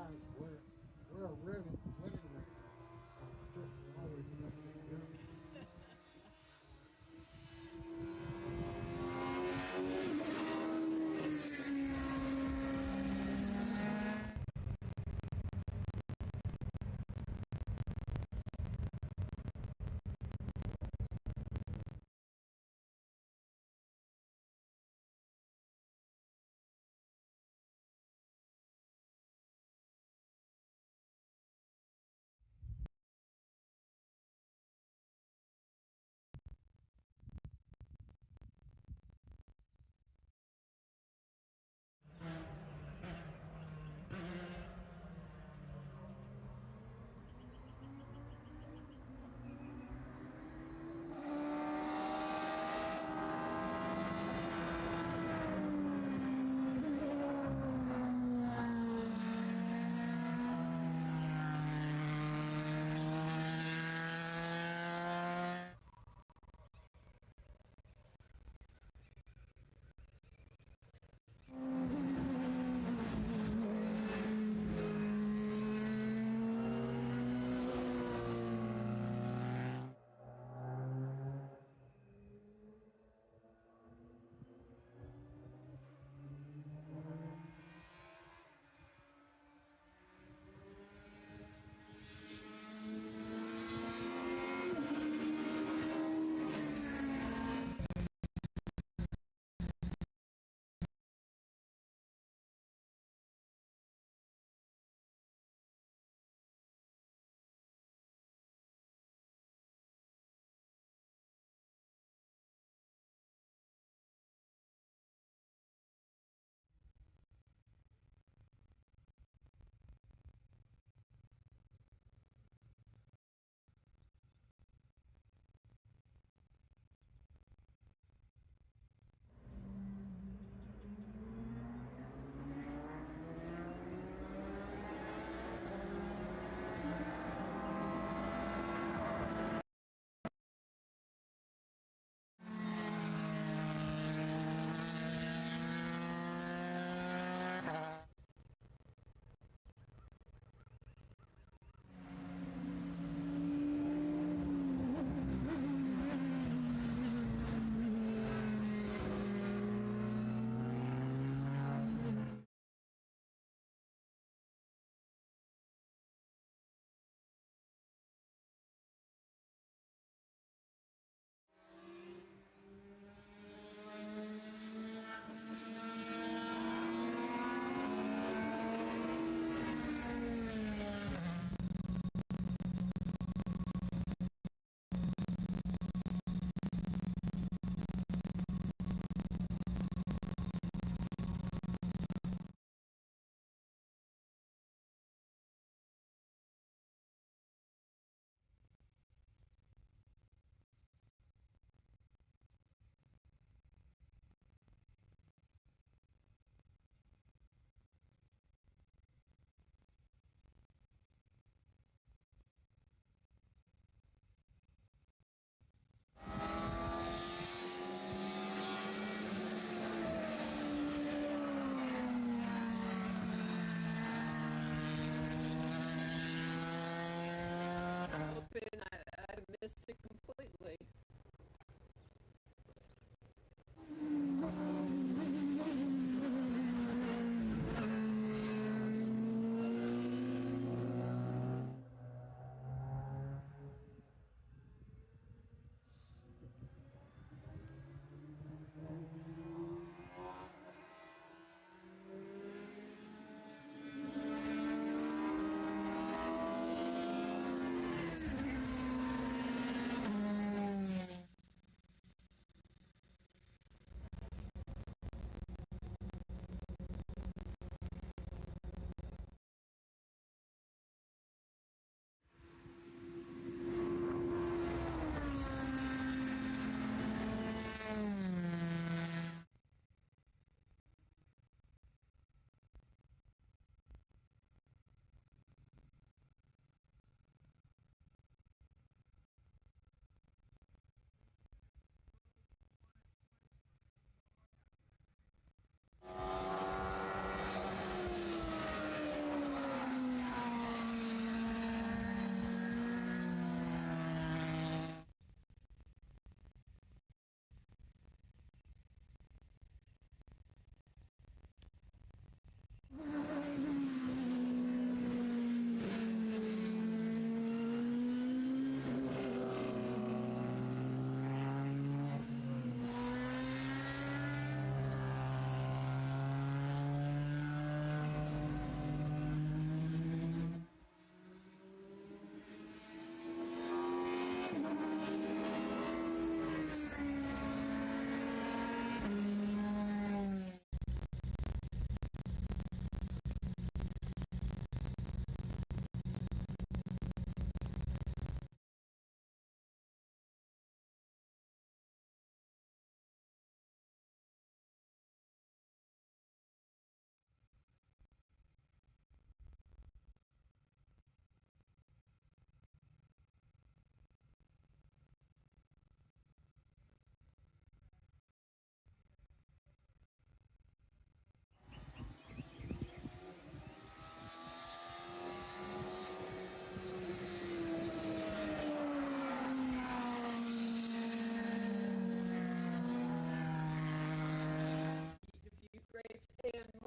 guys wear a wedding ring, and the church will always tell you.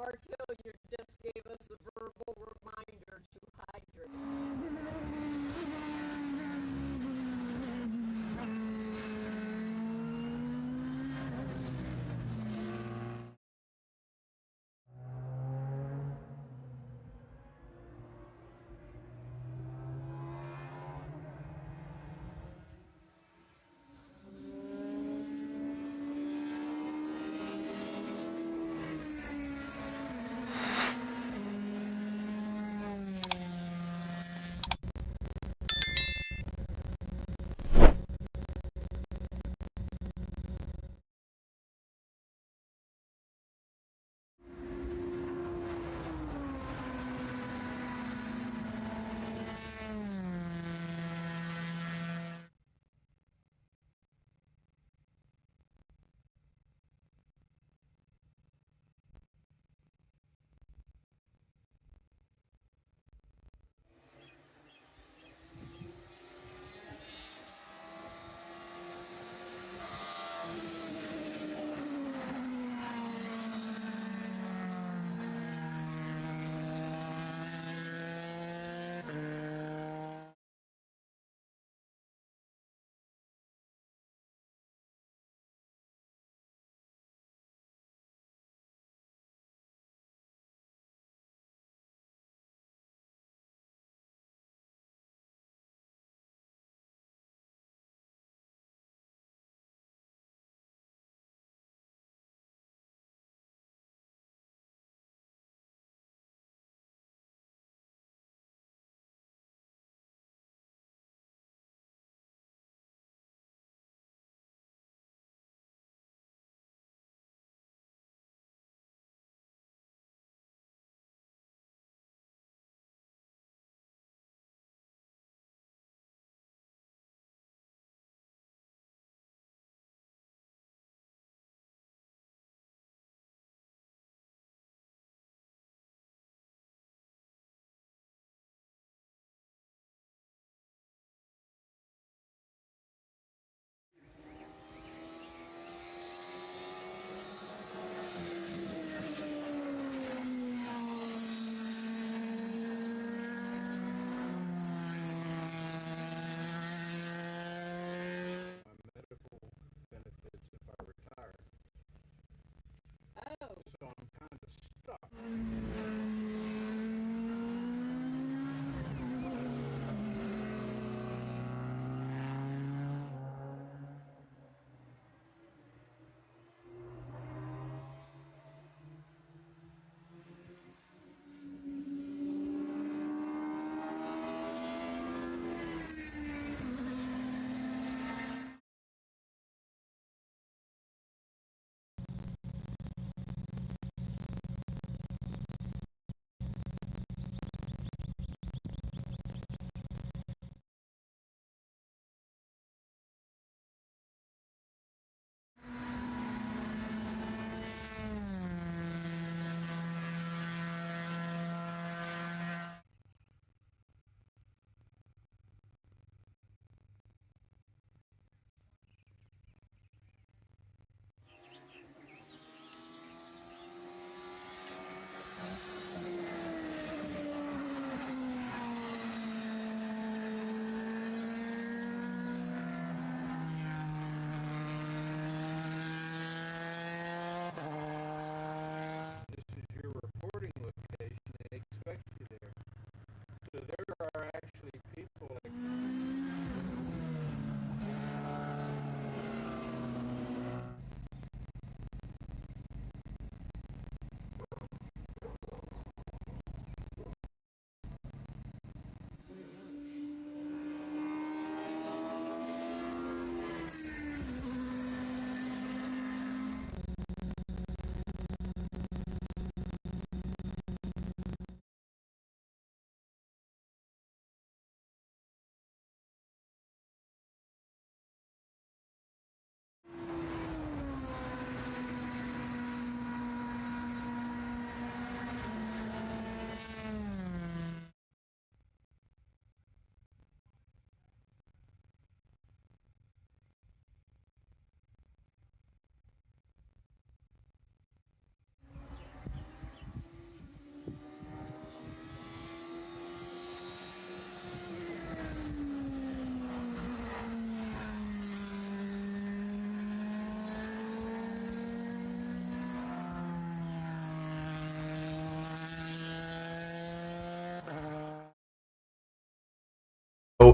Mark Hilliard just gave us a verbal reminder to hydrate.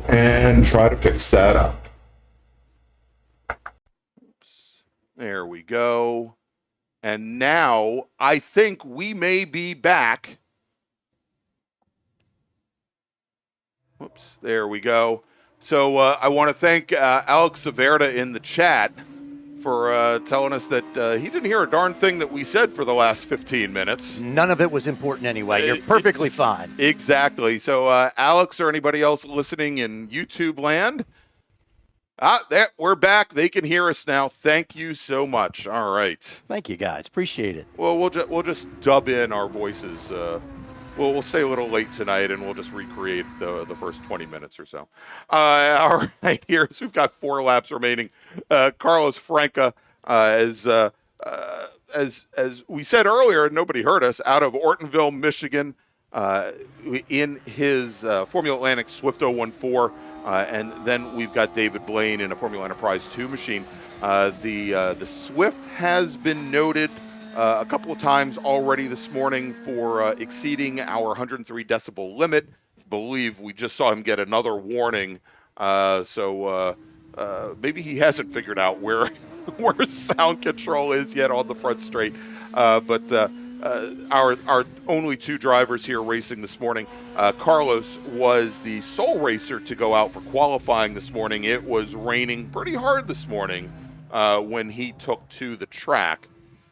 and try to fix that up. There we go. And now I think we may be back. Whoops, there we go. So I want to thank Alex Saverda in the chat for telling us that he didn't hear a darn thing that we said for the last 15 minutes. None of it was important anyway. You're perfectly fine. Exactly. So Alex or anybody else listening in YouTube land, there, we're back. They can hear us now. Thank you so much. All right. Thank you, guys. Appreciate it. Well, we'll just dub in our voices. We'll stay a little late tonight, and we'll just recreate the first 20 minutes or so. All right, here, so we've got 4 laps remaining. Carlos Franca, as we said earlier, nobody heard us, out of Ortonville, Michigan, in his Formula Atlantic Swift 014. And then we've got David Blaine in a Formula Enterprise 2 machine. The Swift has been noted a couple of times already this morning for exceeding our 103 decibel limit. I believe we just saw him get another warning. So maybe he hasn't figured out where sound control is yet on the front straight. But our only 2 drivers here racing this morning. Carlos was the sole racer to go out for qualifying this morning. It was raining pretty hard this morning when he took to the track.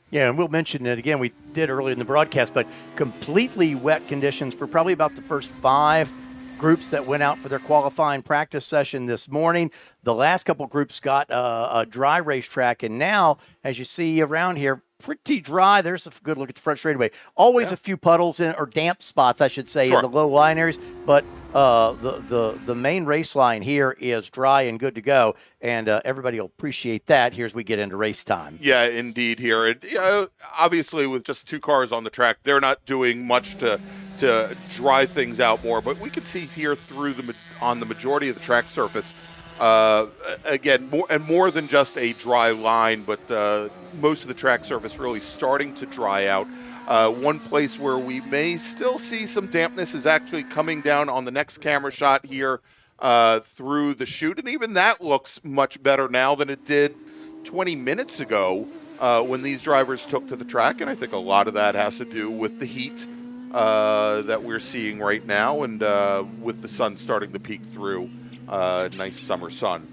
Yeah, and we'll mention it again. We did earlier in the broadcast, but completely wet conditions for probably about the first 5 groups that went out for their qualifying practice session this morning. The last couple groups got a dry racetrack, and now, as you see around here, pretty dry. There's a good look at the front straightaway. Always a few puddles or damp spots, I should say, in the low line areas, but the main race line here is dry and good to go, and everybody will appreciate that here as we get into race time. Yeah, indeed here. Obviously, with just 2 cars on the track, they're not doing much to dry things out more, but we can see here through on the majority of the track surface, again, more than just a dry line, but most of the track surface really starting to dry out. One place where we may still see some dampness is actually coming down on the next camera shot here through the chute, and even that looks much better now than it did 20 minutes ago when these drivers took to the track, and I think a lot of that has to do with the heat that we're seeing right now, and with the sun starting to peek through, nice summer sun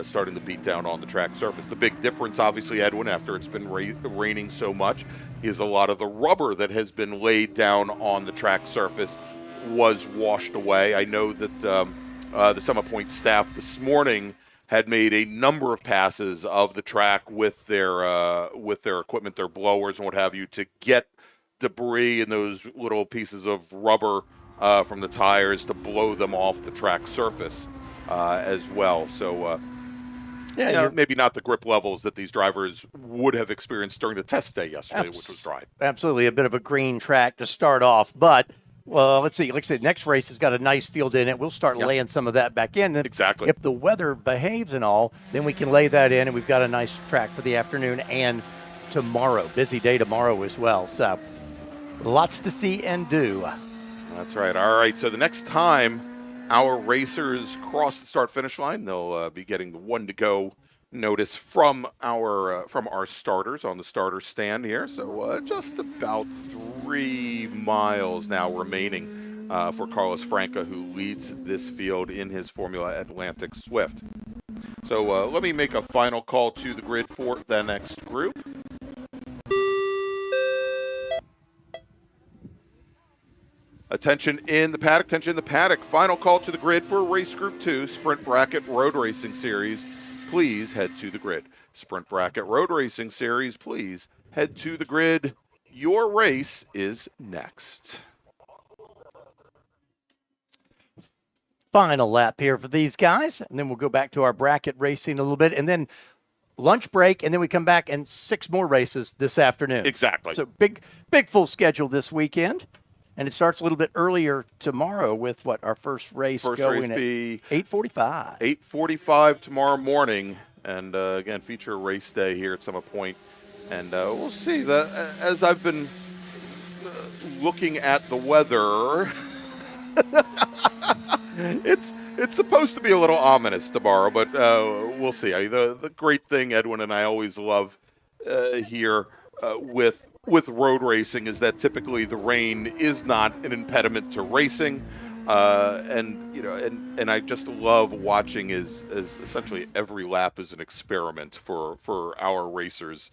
starting to beat down on the track surface. The big difference, obviously, Edwin, after it's been raining so much, is a lot of the rubber that has been laid down on the track surface was washed away. I know that the Summit Point staff this morning had made a number of passes of the track with their equipment, their blowers and what have you, to get debris and those little pieces of rubber from the tires to blow them off the track surface as well. So maybe not the grip levels that these drivers would have experienced during the test day yesterday, which was dry. Absolutely, a bit of a green track to start off, but well, let's see. Like I said, next race has got a nice field in it. We'll start laying some of that back in. Exactly. If the weather behaves and all, then we can lay that in, and we've got a nice track for the afternoon and tomorrow. Busy day tomorrow as well. So lots to see and do. That's right. All right. So the next time our racers cross the start-finish line, they'll be getting the 1 to go notice from our starters on the starter stand here. So just about 3 miles now remaining for Carlos Franca, who leads this field in his Formula Atlantic Swift. So let me make a final call to the grid for the next group. Attention in the paddock, attention in the paddock. Final call to the grid for Race Group 2, Sprint Bracket Road Racing Series. Please head to the grid. Sprint Bracket Road Racing Series, please head to the grid. Your race is next. Final lap here for these guys, and then we'll go back to our bracket racing a little bit, and then lunch break, and then we come back and 6 more races this afternoon. Exactly. So big full schedule this weekend. And it starts a little bit earlier tomorrow with our first race going at 8:45. 8:45 tomorrow morning, and again, feature race day here at Summit Point. And we'll see. As I've been looking at the weather, It's supposed to be a little ominous tomorrow, but we'll see. The great thing Edwin and I always love here with road racing is that typically the rain is not an impediment to racing, and I just love watching as essentially every lap is an experiment for our racers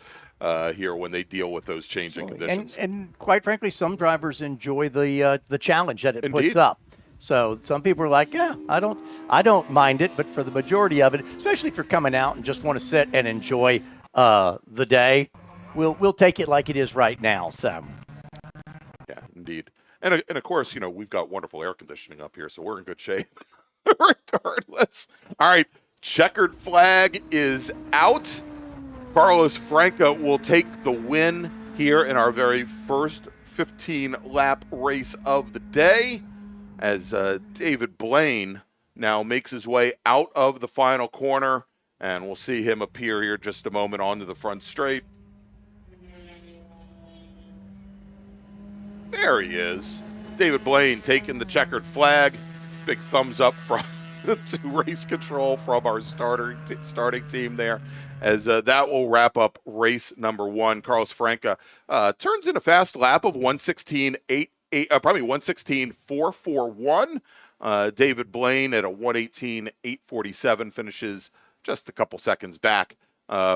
here when they deal with those changing conditions. And quite frankly, some drivers enjoy the challenge that it puts Indeed. up. So some people are like, yeah, I don't mind it, but for the majority of it, especially if you're coming out and just want to sit and enjoy the day, we'll take it like it is right now. So yeah, indeed. And of course, we've got wonderful air conditioning up here, so we're in good shape regardless. All right, checkered flag is out. Carlos Franca will take the win here in our very first 15-lap race of the day, as David Blaine now makes his way out of the final corner, and we'll see him appear here just a moment onto the front straight. There he is. David Blaine taking the checkered flag. Big thumbs up to race control from our starting team there, as that will wrap up race number 1. Carlos Franca turns in a fast lap of 116.441. David Blaine at a 118.847 finishes just a couple seconds back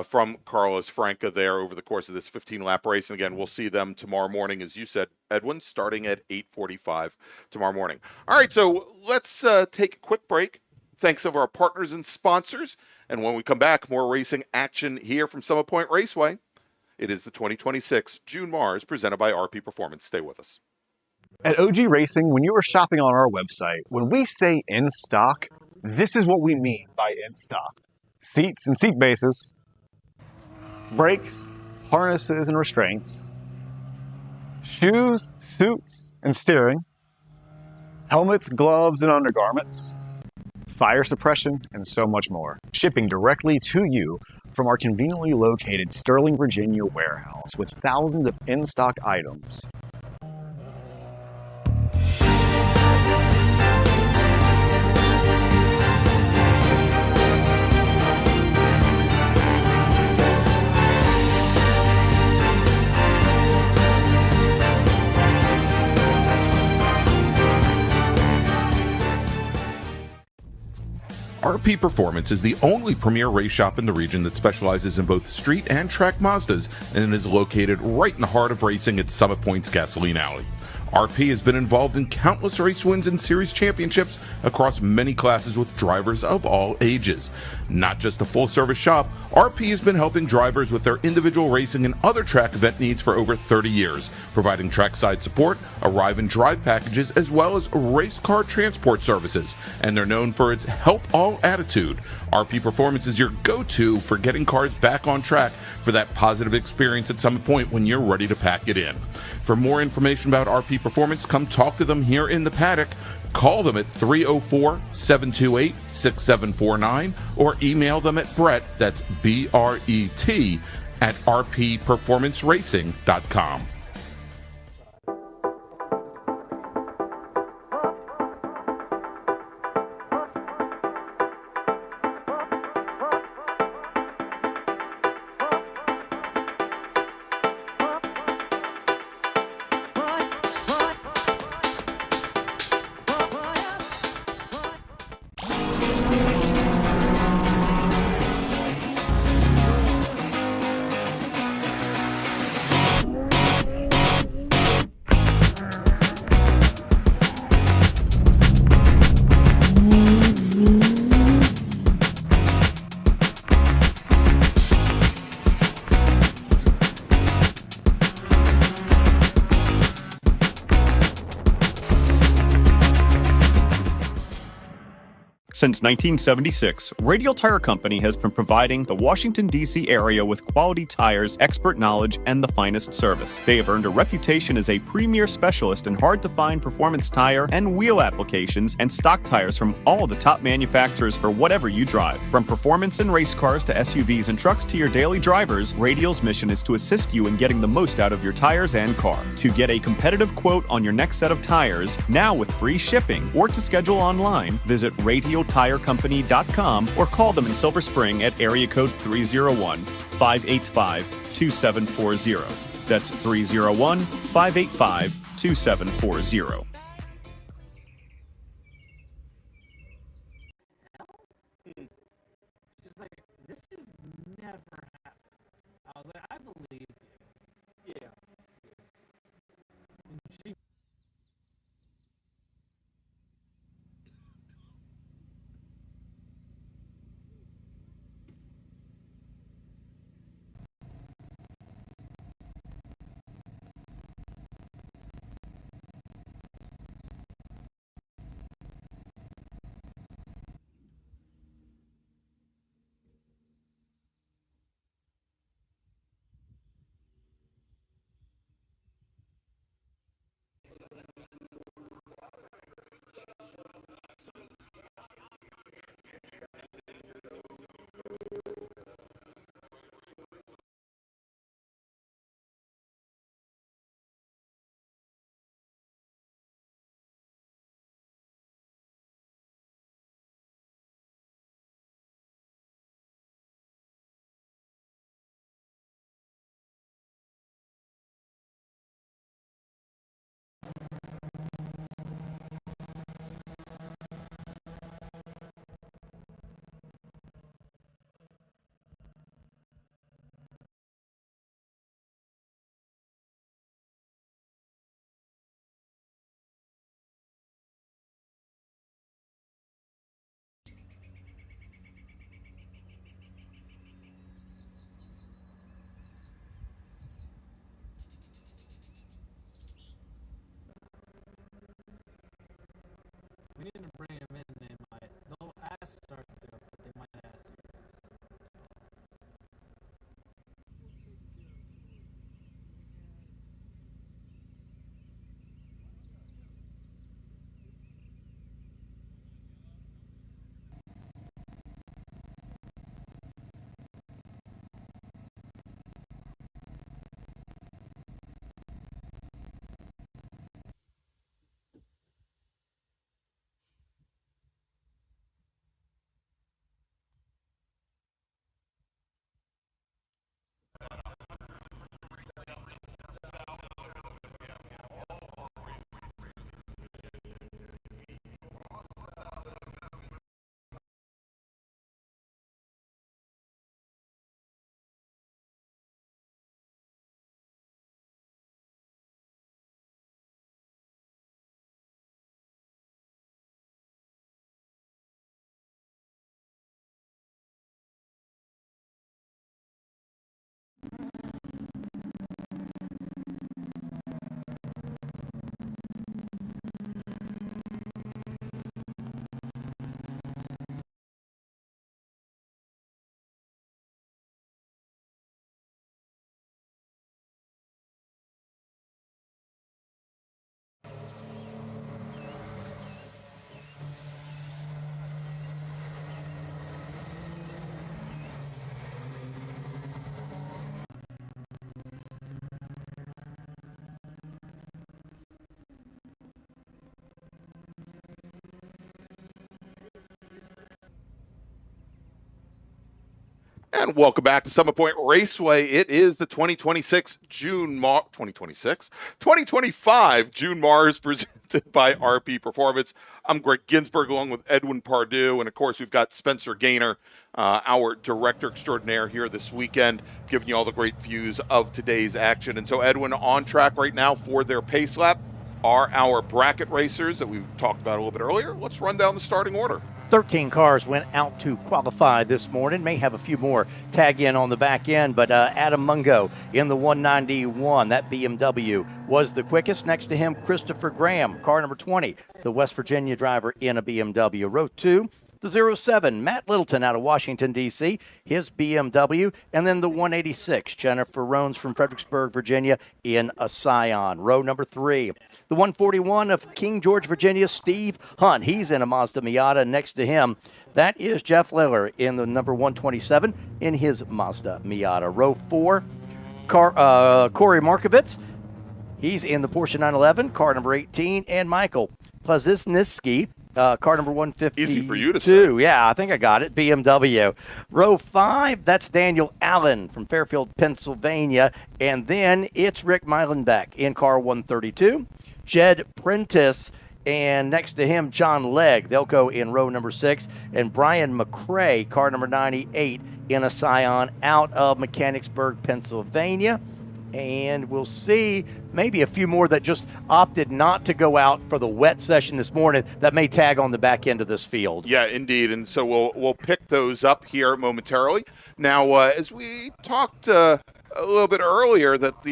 from Carlos Franca there over the course of this 15-lap race. And again, we'll see them tomorrow morning, as you said, Edwin, starting at 8:45 tomorrow morning. All right, so let's take a quick break. Thanks of our partners and sponsors. And when we come back, more racing action here from Summit Point Raceway. It is the 2026 June MARRS presented by RP Performance. Stay with us. At OG Racing, when you are shopping on our website, when we say in stock, this is what we mean by in stock. Seats and seat bases, brakes, harnesses and restraints, shoes, suits and steering, helmets, gloves and undergarments, fire suppression, and so much more. Shipping directly to you from our conveniently located Sterling, Virginia warehouse with thousands of in-stock items. RP Performance is the only premier race shop in the region that specializes in both street and track Mazdas and is located right in the heart of racing at Summit Point's Gasoline Alley. RP has been involved in countless race wins and series championships across many classes with drivers of all ages. Not just a full-service shop, RP has been helping drivers with their individual racing and other track event needs for over 30 years, providing trackside support, arrive and drive packages, as well as race car transport services. And they're known for its help all attitude. RP Performance is your go-to for getting cars back on track for that positive experience at Summit Point when you're ready to pack it in. For more information about RP Performance, come talk to them here in the paddock. Call them at 304-728-6749 or email them at Brett, that's B-R-E-T, at rpperformanceracing.com. Since 1976, Radial Tire Company has been providing the Washington, D.C. area with quality tires, expert knowledge, and the finest service. They have earned a reputation as a premier specialist in hard-to-find performance tire and wheel applications and stock tires from all the top manufacturers for whatever you drive. From performance and race cars to SUVs and trucks to your daily drivers, Radial's mission is to assist you in getting the most out of your tires and car. To get a competitive quote on your next set of tires, now with free shipping, or to schedule online, visit radialtirecompany.com or call them in Silver Spring at area code 301-585-2740. That's 301-585-2740. She's like, this has never happened. I was like, I believe you. Yeah. And she we need to bring him in. They'll ask start to do it, but they might ask you guys. And welcome back to Summit Point Raceway. It is the 2025 June MARRS presented by RP Performance. I'm Greg Ginsburg along with Edwin Pardue. And of course, we've got Spencer Gaynor, our director extraordinaire here this weekend, giving you all the great views of today's action. And so Edwin, on track right now for their pace lap are our bracket racers that we talked about a little bit earlier. Let's run down the starting order. 13 cars went out to qualify this morning. May have a few more tag in on the back end, but Adam Mungo in the 191, that BMW, was the quickest. Next to him, Christopher Graham, car number 20, the West Virginia driver in a BMW. Row 2, The 07, Matt Littleton out of Washington, D.C., his BMW, and then the 186, Jennifer Rones from Fredericksburg, Virginia, in a Scion. Row number 3. The 141 of King George, Virginia, Steve Hunt. He's in a Mazda Miata. Next to him, that is Jeff Liller in the number 127 in his Mazda Miata. Row 4, Corey Markovitz. He's in the Porsche 911, car number 18, and Michael Plazisnitsky, car number 152. Easy for you to say. Yeah, I think I got it, BMW. Row 5, that's Daniel Allen from Fairfield, Pennsylvania. And then it's Rick Meilenbeck in car 132. Jed Prentice, and next to him, John Legg. They'll go in row number 6. And Brian McCrae, car number 98, in a Scion out of Mechanicsburg, Pennsylvania. And we'll see maybe a few more that just opted not to go out for the wet session this morning that may tag on the back end of this field. Yeah, indeed. And so we'll pick those up here momentarily. Now, as we talked a little bit earlier, that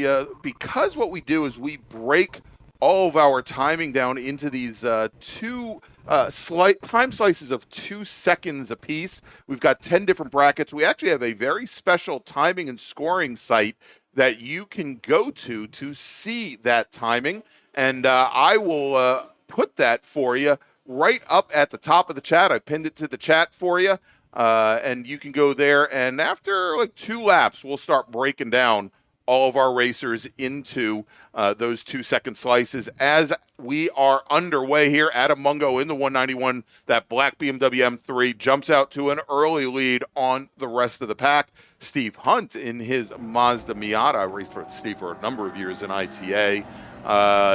because what we do is we break all of our timing down into these two time slices of 2 seconds apiece. We've got 10 different brackets. We actually have a very special timing and scoring site that you can go to see that timing. And I will put that for you right up at the top of the chat. I pinned it to the chat for you. And you can go there. And after like 2 laps, we'll start breaking down all of our racers into those 2 second slices as we are underway here. Adam Mungo in the 191, that black BMW M3 jumps out to an early lead on the rest of the pack. Steve Hunt in his Mazda Miata. I raced with Steve for a number of years in ITA.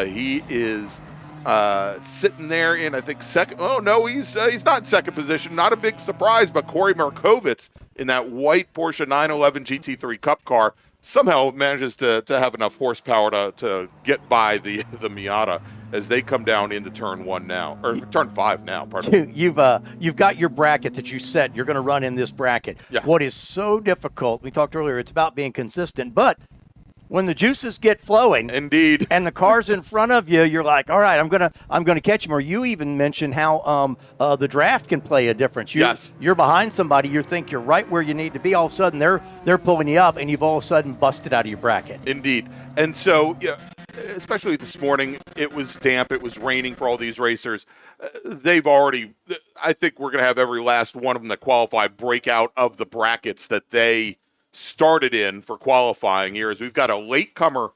He is sitting there in, I think, second. Oh, no, he's not in second position. Not a big surprise, but Corey Markovitz in that white Porsche 911 GT3 Cup car somehow manages to have enough horsepower to get by the Miata as they come down into turn 1 now, or turn 5 now. Pardon me. You've got your bracket that you set. You're going to run in this bracket. Yeah. What is so difficult, we talked earlier, it's about being consistent, but when the juices get flowing, indeed, and the car's in front of you, you're like, all right, I'm gonna catch him. Or you even mentioned how the draft can play a difference. Yes, you're behind somebody, you think you're right where you need to be. All of a sudden, they're pulling you up, and you've all of a sudden busted out of your bracket. Indeed, and so especially this morning, it was damp, it was raining for all these racers. They've already, I think we're gonna have every last one of them that qualify break out of the brackets that they started in for qualifying here, as we've got a latecomer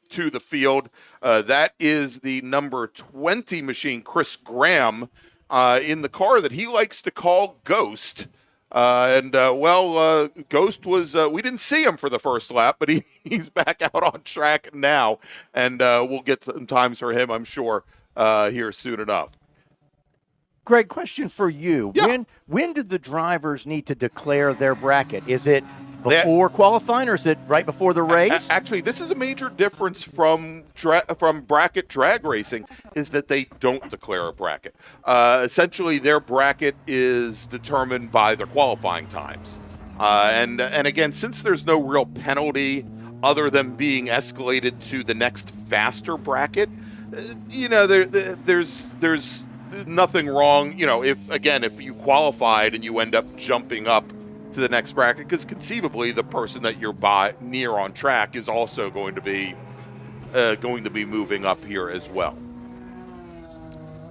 to the field. That is the number 20 machine, Chris Graham, in the car that he likes to call Ghost. Ghost was, we didn't see him for the first lap, but he's back out on track now, and we'll get some times for him, I'm sure, here soon enough. Greg, question for you. Yeah. When do the drivers need to declare their bracket? Is it before qualifying, or is it right before the race? Actually, this is a major difference from bracket drag racing, is that they don't declare a bracket. Essentially, their bracket is determined by their qualifying times. And again, since there's no real penalty other than being escalated to the next faster bracket, there's nothing wrong. If you qualified and you end up jumping up to the next bracket, because conceivably the person that you're near on track is also going to be moving up here as well.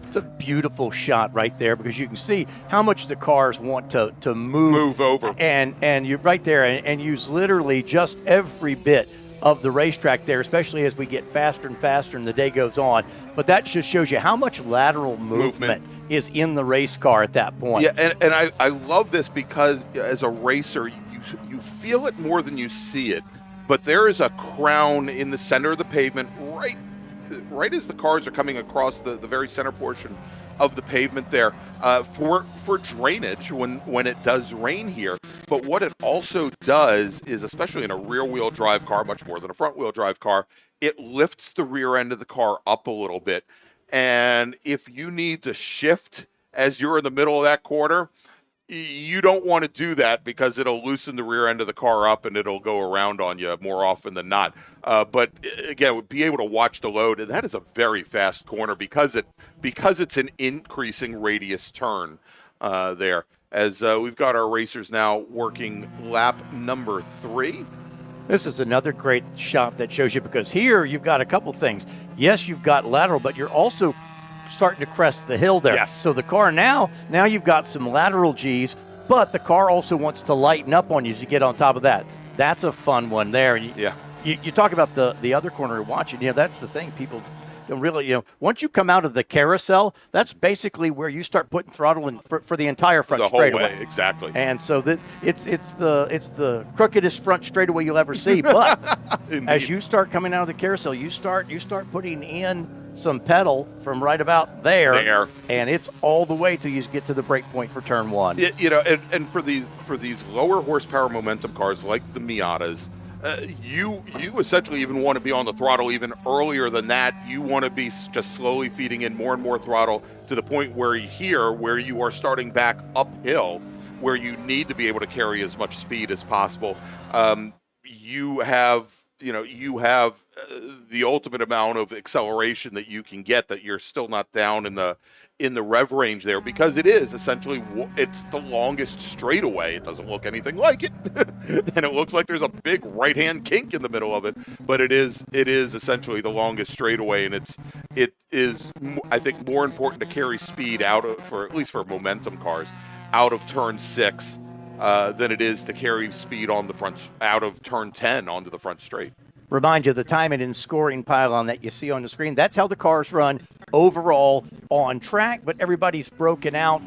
It's a beautiful shot right there, because you can see how much the cars want to move over, and you're right there and use literally just every bit of the racetrack there, especially as we get faster and faster and the day goes on. But that just shows you how much lateral movement is in the race car at that point. Yeah, and I love this, because as a racer, you feel it more than you see it. But there is a crown in the center of the pavement, right as the cars are coming across the very center portion of the pavement there, for drainage when it does rain here. But what it also does is, especially in a rear-wheel drive car, much more than a front-wheel drive car, it lifts the rear end of the car up a little bit. And if you need to shift as you're in the middle of that corner, you don't want to do that, because it'll loosen the rear end of the car up and it'll go around on you more often than not. But again, be able to watch the load, and that is a very fast corner because it's an increasing radius turn. there. As we've got our racers now working lap number 3. This is another great shot that shows you, because here you've got a couple things. Yes, you've got lateral, but you're also starting to crest the hill there. Yes. So the car now you've got some lateral G's, but the car also wants to lighten up on you as you get on top of that. That's a fun one there. You talk about the other corner you're watching. That's the thing. People don't really, once you come out of the carousel, that's basically where you start putting throttle in for the entire front straightaway. Exactly. And so it's the crookedest front straightaway you'll ever see. But as you start coming out of the carousel, you start putting in some pedal from right about there, and it's all the way till you get to the break point for turn 1. And for these lower horsepower momentum cars like the Miatas, you essentially even want to be on the throttle even earlier than that. You want to be just slowly feeding in more and more throttle to the point where you are starting back uphill, where you need to be able to carry as much speed as possible. You have the ultimate amount of acceleration that you can get, that you're still not down in the rev range there, because it is essentially, it's the longest straightaway. It doesn't look anything like it, and it looks like there's a big right-hand kink in the middle of it, but it is essentially the longest straightaway, and it is, I think, more important to carry speed at least for momentum cars, out of turn 6 than it is to carry speed on the front out of turn 10 onto the front straight. Remind you, the timing and scoring pylon that you see on the screen, that's how the cars run overall on track, but everybody's broken out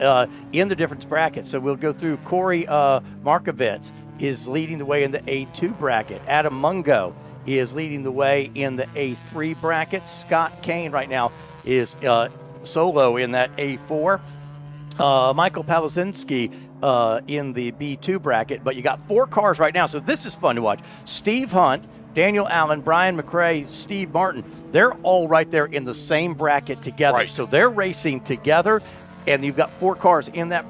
in the different brackets. So we'll go through. Corey Markovitz is leading the way in the A2 bracket. Adam Mungo is leading the way in the A3 bracket. Scott Kane right now is solo in that A4. Michael Palazinski in the B2 bracket, but you got 4 cars right now, so this is fun to watch. Steve Hunt, Daniel Allen, Brian McRae, Steve Martin, they're all right there in the same bracket together. Right. So they're racing together, and you've got 4 cars in that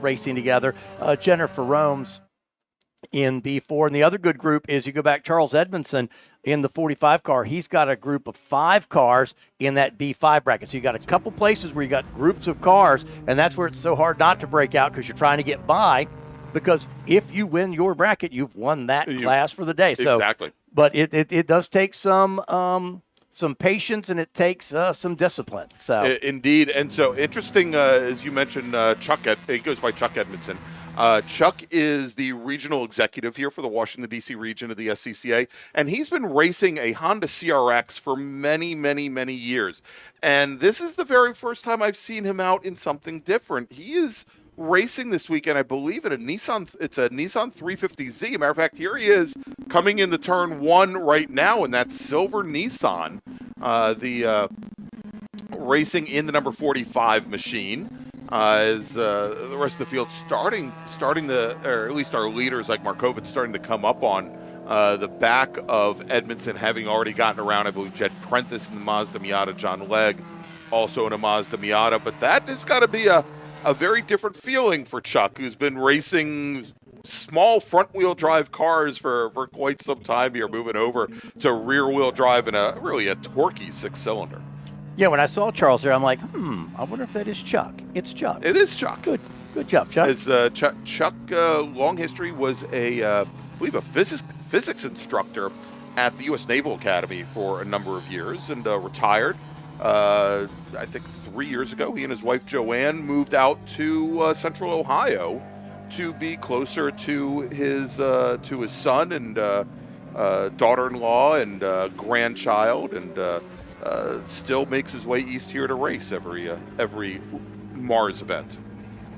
racing together. Jennifer Romes in B4. And the other good group is, you go back, Charles Edmondson in the 45 car. He's got a group of 5 cars in that B5 bracket. So you got a couple places where you got groups of cars, and that's where it's so hard not to break out, because you're trying to get by. Because if you win your bracket, you've won that class for the day. So, exactly. But it does take some patience, and it takes some discipline. So indeed. And so interesting, as you mentioned, he goes by Chuck Edmondson. Chuck is the regional executive here for the Washington, D.C. region of the SCCA, and he's been racing a Honda CRX for many, many, many years. And this is the very first time I've seen him out in something different. He is racing this weekend, I believe, it's a Nissan 350Z. Matter of fact, here he is coming into turn 1 right now in that silver Nissan, racing in the number 45 machine. As the rest of the field starting to, or at least our leaders like Markovitz, starting to come up on the back of Edmondson, having already gotten around. I believe Jed Prentice in the Mazda Miata, John Legg also in a Mazda Miata, but that has got to be a very different feeling for Chuck, who's been racing small front-wheel drive cars for quite some time here, moving over to rear-wheel drive in a torquey 6-cylinder. Yeah, when I saw Charles there, I'm like, I wonder if that is Chuck. It's Chuck. It is Chuck. Good job, Chuck. As Chuck, long history, was I believe a physics instructor at the U.S. Naval Academy for a number of years, and retired. I think 3 years ago, he and his wife Joanne moved out to Central Ohio to be closer to his son and daughter-in-law and grandchild, and still makes his way east here to race every MARRS event.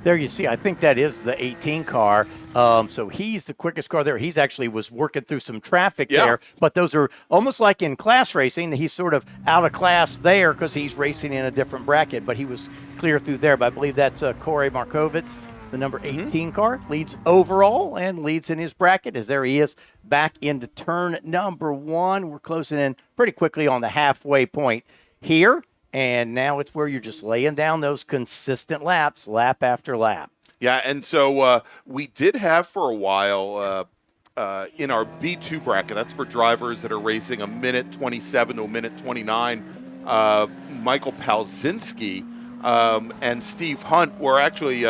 There you see, I think that is the 18 car. So he's the quickest car there. He's actually was working through some traffic there, but those are almost like in class racing. He's sort of out of class there because he's racing in a different bracket, but he was clear through there. But I believe that's Corey Markovitz, the number 18 car, leads overall and leads in his bracket, as there he is back into turn number 1. We're closing in pretty quickly on the halfway point here. And now it's where you're just laying down those consistent laps, lap after lap. Yeah, and so we did have for a while in our B2 bracket, that's for drivers that are racing a minute 27 to a minute 29, Michael Palzinski and Steve Hunt were actually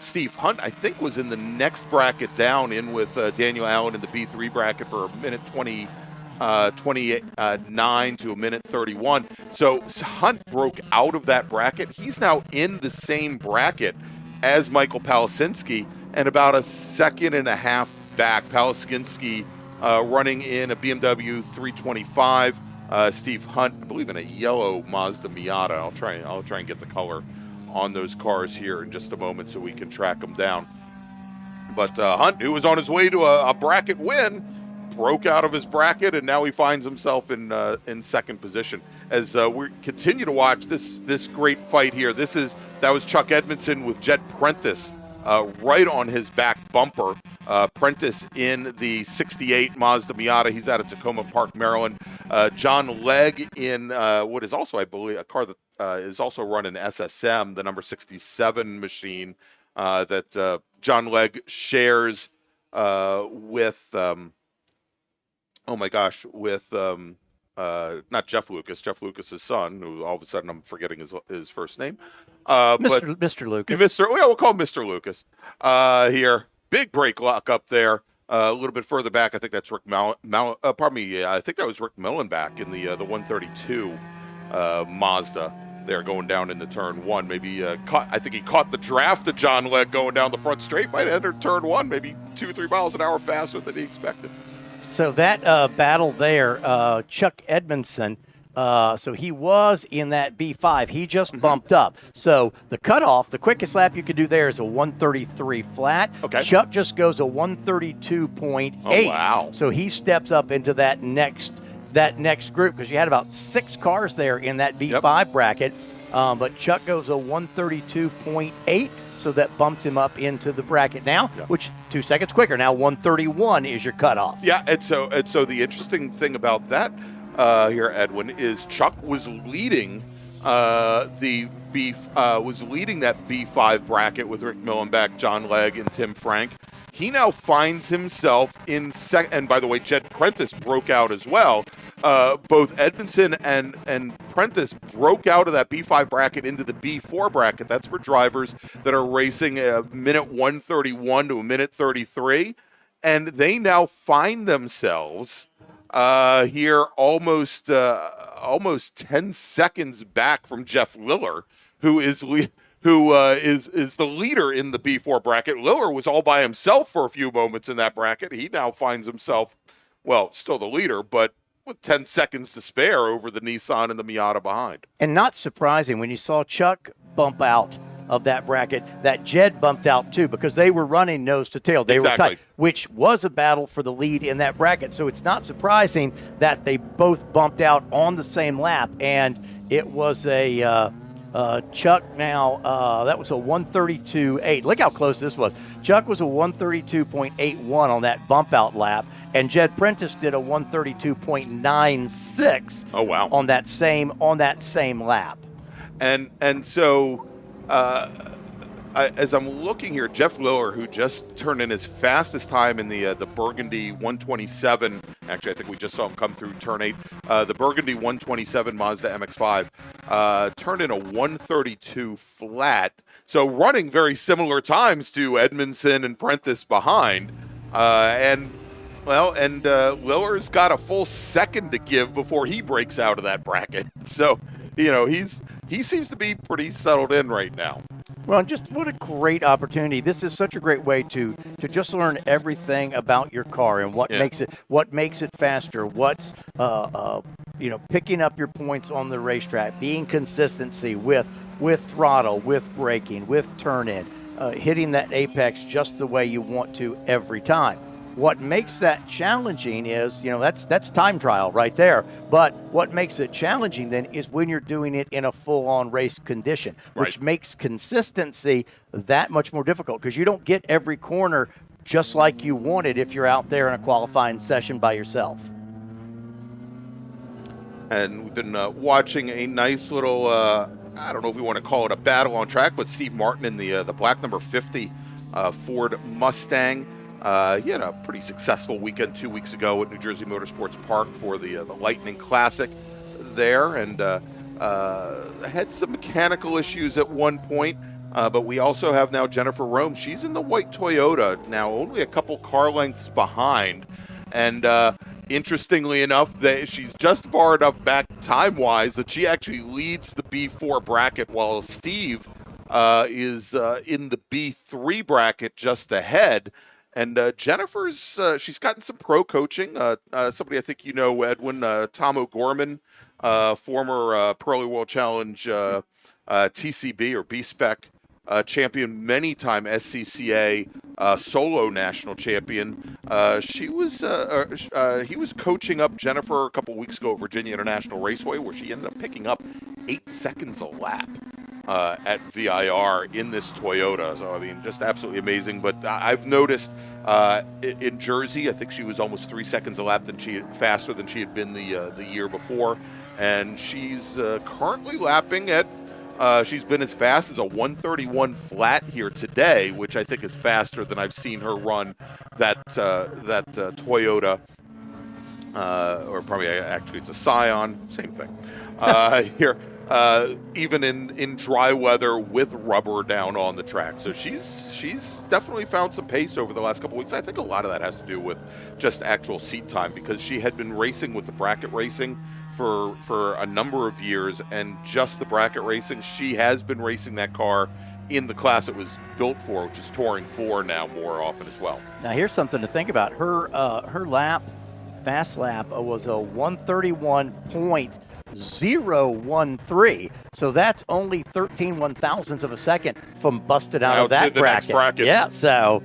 Steve Hunt, I think, was in the next bracket down in with Daniel Allen in the B3 bracket for a minute 29 to a minute 31. So Hunt broke out of that bracket. He's now in the same bracket as Michael Palasinski and about a second and a half back. Palasinski running in a BMW 325. Steve Hunt, I believe, in a yellow Mazda Miata. I'll try and get the color on those cars here in just a moment so we can track them down. But Hunt, who was on his way to a bracket win, broke out of his bracket, and now he finds himself in second position. As we continue to watch this great fight here, that was Chuck Edmondson with Jed Prentice right on his back bumper. Prentice in the 68 Mazda Miata. He's out of Tacoma Park, Maryland. John Legg in what is also, I believe, a car that is also run in SSM, the number 67 machine that John Legg shares with, not Jeff Lucas's son, who all of a sudden I'm forgetting his first name. Mr. Lucas. We'll call him Mr. Lucas here. Big brake lock up there. A little bit further back, I think that's Rick I think that was Rick Millenback in the 132 Mazda there going down into turn one. Maybe I think he caught the draft of John Legg going down the front straight. Might have entered turn one, maybe 2-3 miles an hour faster than he expected. So that battle there, Chuck Edmondson, so he was in that B5. He just bumped up. So the cutoff, the quickest lap you could do there is a 133 flat. Okay. Chuck just goes a 132.8. Oh, wow. So he steps up into that next group because you had about 6 cars there in that B5 bracket. But Chuck goes a 132.8. So that bumps him up into the bracket now, which 2 seconds quicker. Now 131 is your cutoff. Yeah, and so the interesting thing about that here, Edwin, is Chuck was leading that B5 bracket with Rick Millenback, John Legg, and Tim Frank. He now finds himself in second. And by the way, Jed Prentice broke out as well. Both Edmondson and Prentice broke out of that B5 bracket into the B4 bracket. That's for drivers that are racing a minute 131 to a minute 33. And they now find themselves here almost 10 seconds back from Jeff Liller, who is the leader in the B4 bracket. Liller was all by himself for a few moments in that bracket. He now finds himself, well, still the leader, but with 10 seconds to spare over the Nissan and the Miata behind. And not surprising, when you saw Chuck bump out of that bracket, that Jed bumped out too, because they were running nose to tail. They were tight, which was a battle for the lead in that bracket. So it's not surprising that they both bumped out on the same lap. And it was a Chuck now, that was a 132.8. Look how close this was. Chuck was a 132.81 on that bump out lap, and Jed Prentice did a 132.96. Oh wow! On that same lap. And so as I'm looking here, Jeff Liller, who just turned in his fastest time in the Burgundy 127. Actually, I think we just saw him come through turn 8. The Burgundy 127 Mazda MX-5 turned in a 132 flat. So running very similar times to Edmondson and Prentice behind. Liller's got a full second to give before he breaks out of that bracket. So, he seems to be pretty settled in right now. Well, just what a great opportunity. This is such a great way to just learn everything about your car and what makes it faster, what's picking up your points on the racetrack, being consistency with throttle, with braking, with turn in, hitting that apex just the way you want to every time. What makes that challenging is, that's time trial right there. But what makes it challenging then is when you're doing it in a full-on race condition, which makes consistency that much more difficult because you don't get every corner just like you wanted if you're out there in a qualifying session by yourself. And we've been watching a nice little, I don't know if we want to call it a battle on track, but Steve Martin in the black number 50 Ford Mustang. He had a pretty successful weekend 2 weeks ago at New Jersey Motorsports Park for the Lightning Classic there, and had some mechanical issues at one point. But we also have now Jennifer Rome. She's in the white Toyota now, only a couple car lengths behind. And interestingly enough, she's just far enough back time-wise that she actually leads the B4 bracket, while Steve is in the B3 bracket just ahead. And Jennifer's, she's gotten some pro coaching. Somebody I think you know, Edwin, Tom O'Gorman, former Pearly World Challenge TCB or B-Spec champion, many-time SCCA solo national champion. He was coaching up Jennifer a couple weeks ago at Virginia International Raceway, where she ended up picking up 8 seconds a lap at VIR in this Toyota. So, I mean, just absolutely amazing. But I've noticed in Jersey, I think she was almost 3 seconds a lap faster than she had been the year before. And she's currently lapping at she's been as fast as a 131 flat here today, which I think is faster than I've seen her run that Toyota, or probably actually it's a Scion, same thing, here, even in dry weather with rubber down on the track. So she's definitely found some pace over the last couple weeks. I think a lot of that has to do with just actual seat time, because she had been racing with the bracket racing for a number of years, and just the bracket racing, she has been racing that car in the class it was built for, which is Touring 4 now more often as well. Now here's something to think about. Her fast lap was a 131.013. So that's only 13 1,000ths of a second from busted out of that bracket. Yeah, so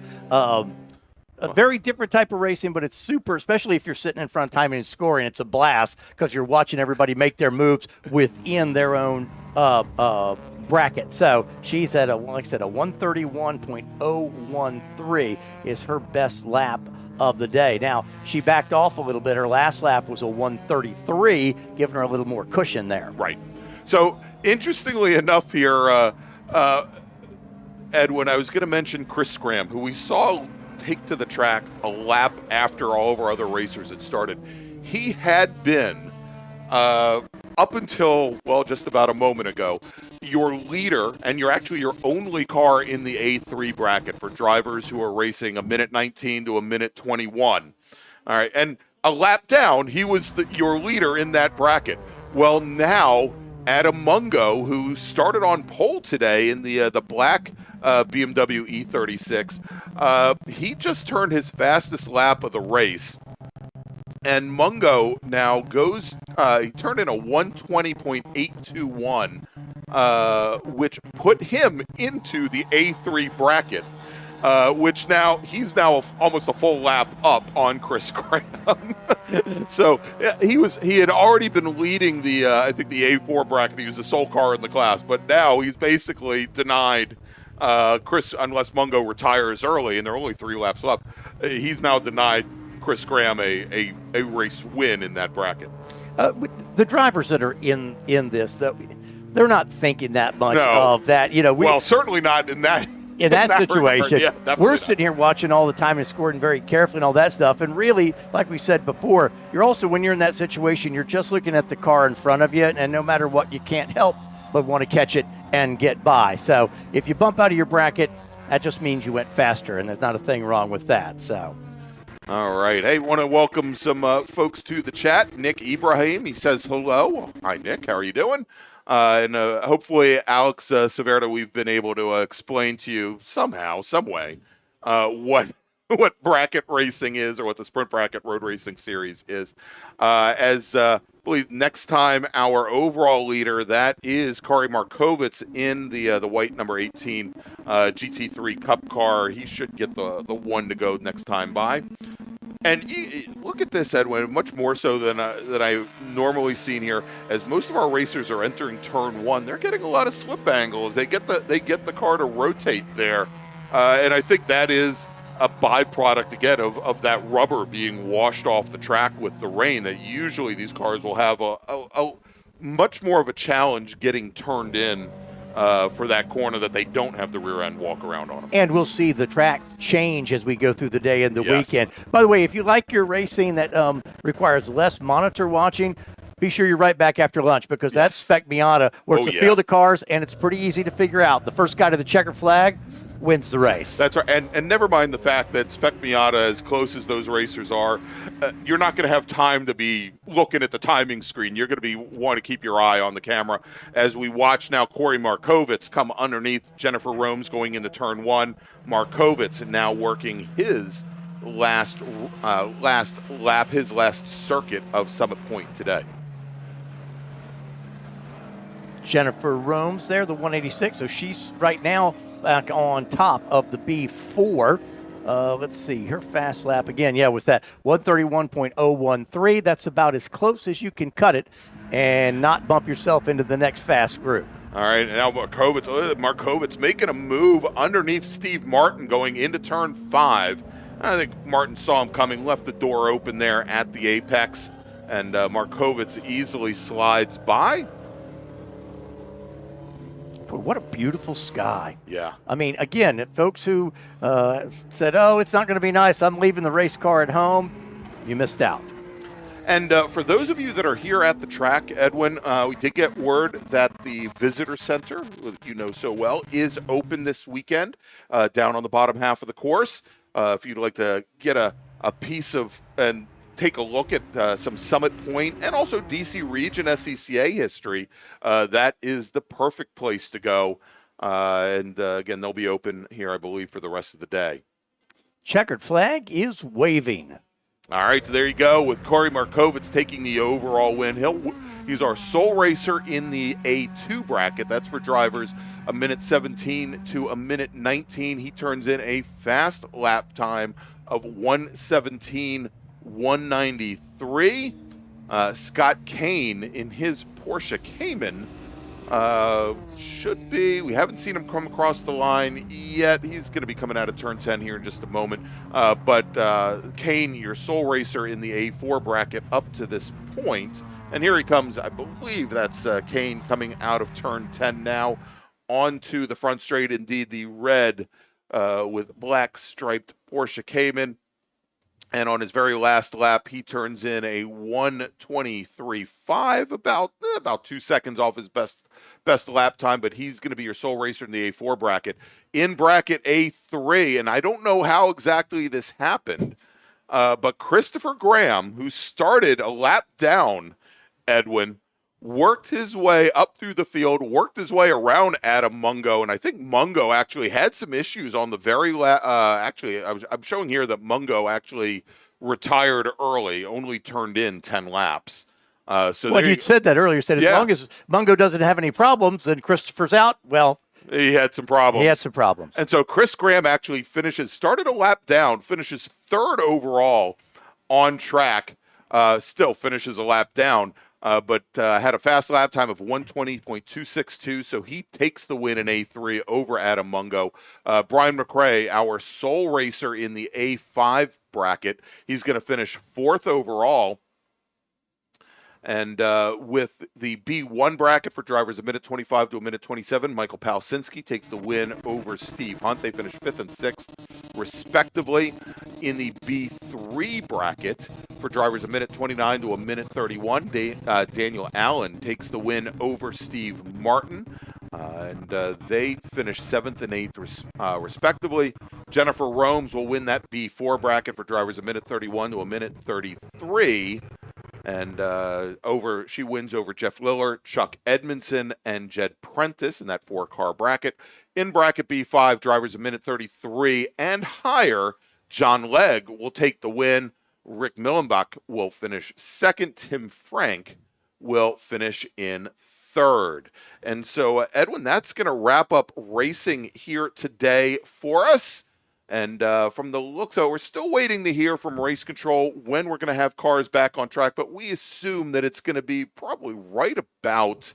a very different type of racing, but it's super, especially if you're sitting in front of timing and scoring. It's a blast because you're watching everybody make their moves within their own bracket. So she's at like I said, a 131.013 is her best lap of the day. Now, she backed off a little bit. Her last lap was a 133, giving her a little more cushion there. Right. So, interestingly enough here, Edwin, I was going to mention Chris Scram, who we saw take to the track a lap after all of our other racers had started. He had been, up until, well, just about a moment ago, your leader, and you're actually your only car in the A3 bracket for drivers who are racing a minute 19 to a minute 21. All right, and a lap down, he was your leader in that bracket. Well, now Adam Mungo, who started on pole today in the black BMW E36, he just turned his fastest lap of the race. And Mungo now goes, he turned in a 120.821, which put him into the A3 bracket, which now, he's now almost a full lap up on Chris Graham. So he had already been leading the, I think the A4 bracket. He was the sole car in the class, but now he's basically denied Chris, unless Mungo retires early, and there are only 3 laps left, he's now denied Chris Graham a race win in that bracket. The drivers that are in this, they're not thinking that much of that. You know, well, certainly not in that situation. Yeah, we're sitting here watching all the time and scoring very carefully and all that stuff. And really, like we said before, you're also, when you're in that situation, you're just looking at the car in front of you, and no matter what, you can't help but want to catch it and get by. So if you bump out of your bracket, that just means you went faster, and there's not a thing wrong with that. So. All right. Hey, want to welcome some folks to the chat. Nick Ibrahim, he says hello. Hi, Nick. How are you doing? And hopefully, Alex Severda, we've been able to explain to you somehow, some way, what bracket racing is, or what the Sprint Bracket Road Racing Series is. I believe next time our overall leader, that is Kari Markovits in the white number 18 GT3 Cup car. He should get the one to go next time by. And look at this, Edwin, much more so than I've normally seen here. As most of our racers are entering turn 1, they're getting a lot of slip angles. They get the car to rotate there, and I think that is a byproduct again of that rubber being washed off the track with the rain. That usually these cars will have a much more of a challenge getting turned in for that corner, that they don't have the rear end walk around on them. And we'll see the track change as we go through the day and the weekend. By the way, if you like your racing that requires less monitor watching, be sure you're right back after lunch because that's Spec Miata, where it's a field of cars, and it's pretty easy to figure out. The first guy to the checkered flag wins the race. That's right. And never mind the fact that Spec Miata, as close as those racers are, you're not going to have time to be looking at the timing screen. You're going to want to keep your eye on the camera as we watch now Corey Markovitz come underneath Jennifer Romes going into turn 1. Markovitz now working his last lap, his last circuit of Summit Point today. Jennifer Romes there, the 186. So she's right now back on top of the B4. Let's see, her fast lap again, was that 131.013. That's about as close as you can cut it and not bump yourself into the next fast group. All right, and now Markovitz making a move underneath Steve Martin going into turn 5. I think Martin saw him coming, left the door open there at the apex, and Markovitz easily slides by. What a beautiful sky. Yeah. I mean, again, folks who said, oh, it's not going to be nice, I'm leaving the race car at home, you missed out. And for those of you that are here at the track, Edwin, we did get word that the visitor center, that you know so well, is open this weekend down on the bottom half of the course. If you'd like to get a piece of and take a look at some Summit Point and also DC Region SCCA history, that is the perfect place to go. And again, they'll be open here, I believe, for the rest of the day. Checkered flag is waving. All right, so there you go with Corey Markovitz taking the overall win. He's our sole racer in the A2 bracket. That's for drivers a minute 17 to a minute 19. He turns in a fast lap time of 1:17.193. Scott Kane in his Porsche Cayman should be, we haven't seen him come across the line yet. He's going to be coming out of turn 10 here in just a moment. But Kane, your sole racer in the A4 bracket up to this point. And here he comes, I believe that's Kane coming out of turn 10 now onto the front straight. Indeed, the red with black striped Porsche Cayman. And on his very last lap, he turns in a 1:23.5, about 2 seconds off his best lap time. But he's going to be your sole racer in the A4 bracket. In bracket A3, and I don't know how exactly this happened, but Christopher Graham, who started a lap down, Edwin, worked his way up through the field, worked his way around Adam Mungo, and I think Mungo actually had some issues on the very I'm showing here that Mungo actually retired early, only turned in 10 laps. You'd said that earlier. You said as long as Mungo doesn't have any problems and Christopher's out, well, he had some problems. And so Chris Graham actually started a lap down, finishes third overall on track, still finishes a lap down. But had a fast lap time of 1:20.262, so he takes the win in A3 over Adam Mungo. Brian McRae, our sole racer in the A5 bracket, he's going to finish fourth overall. And with the B1 bracket for drivers a minute 25 to a minute 27, Michael Palsinski takes the win over Steve Hunt. They finish 5th and 6th, respectively. In the B3 bracket for drivers a minute 29 to a minute 31, Daniel Allen takes the win over Steve Martin. And they finish 7th and 8th, respectively. Jennifer Romes will win that B4 bracket for drivers a minute 31 to a minute 33. And she wins over Jeff Liller, Chuck Edmondson, and Jed Prentice in that 4-car bracket. In bracket B5, drivers a minute 33 and higher, John Legg will take the win. Rick Millenbach will finish second. Tim Frank will finish in third. And so, Edwin, that's going to wrap up racing here today for us. And from the looks of it, we're still waiting to hear from race control when we're going to have cars back on track. But we assume that it's going to be probably right about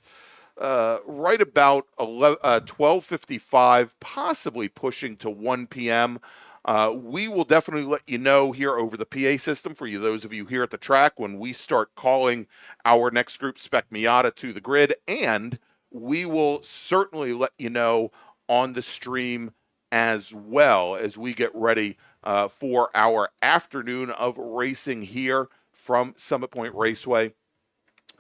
12:55, possibly pushing to 1 p.m. We will definitely let you know here over the PA system for you, those of you here at the track, when we start calling our next group, Spec Miata, to the grid. And we will certainly let you know on the stream as well as we get ready for our afternoon of racing here from Summit Point Raceway.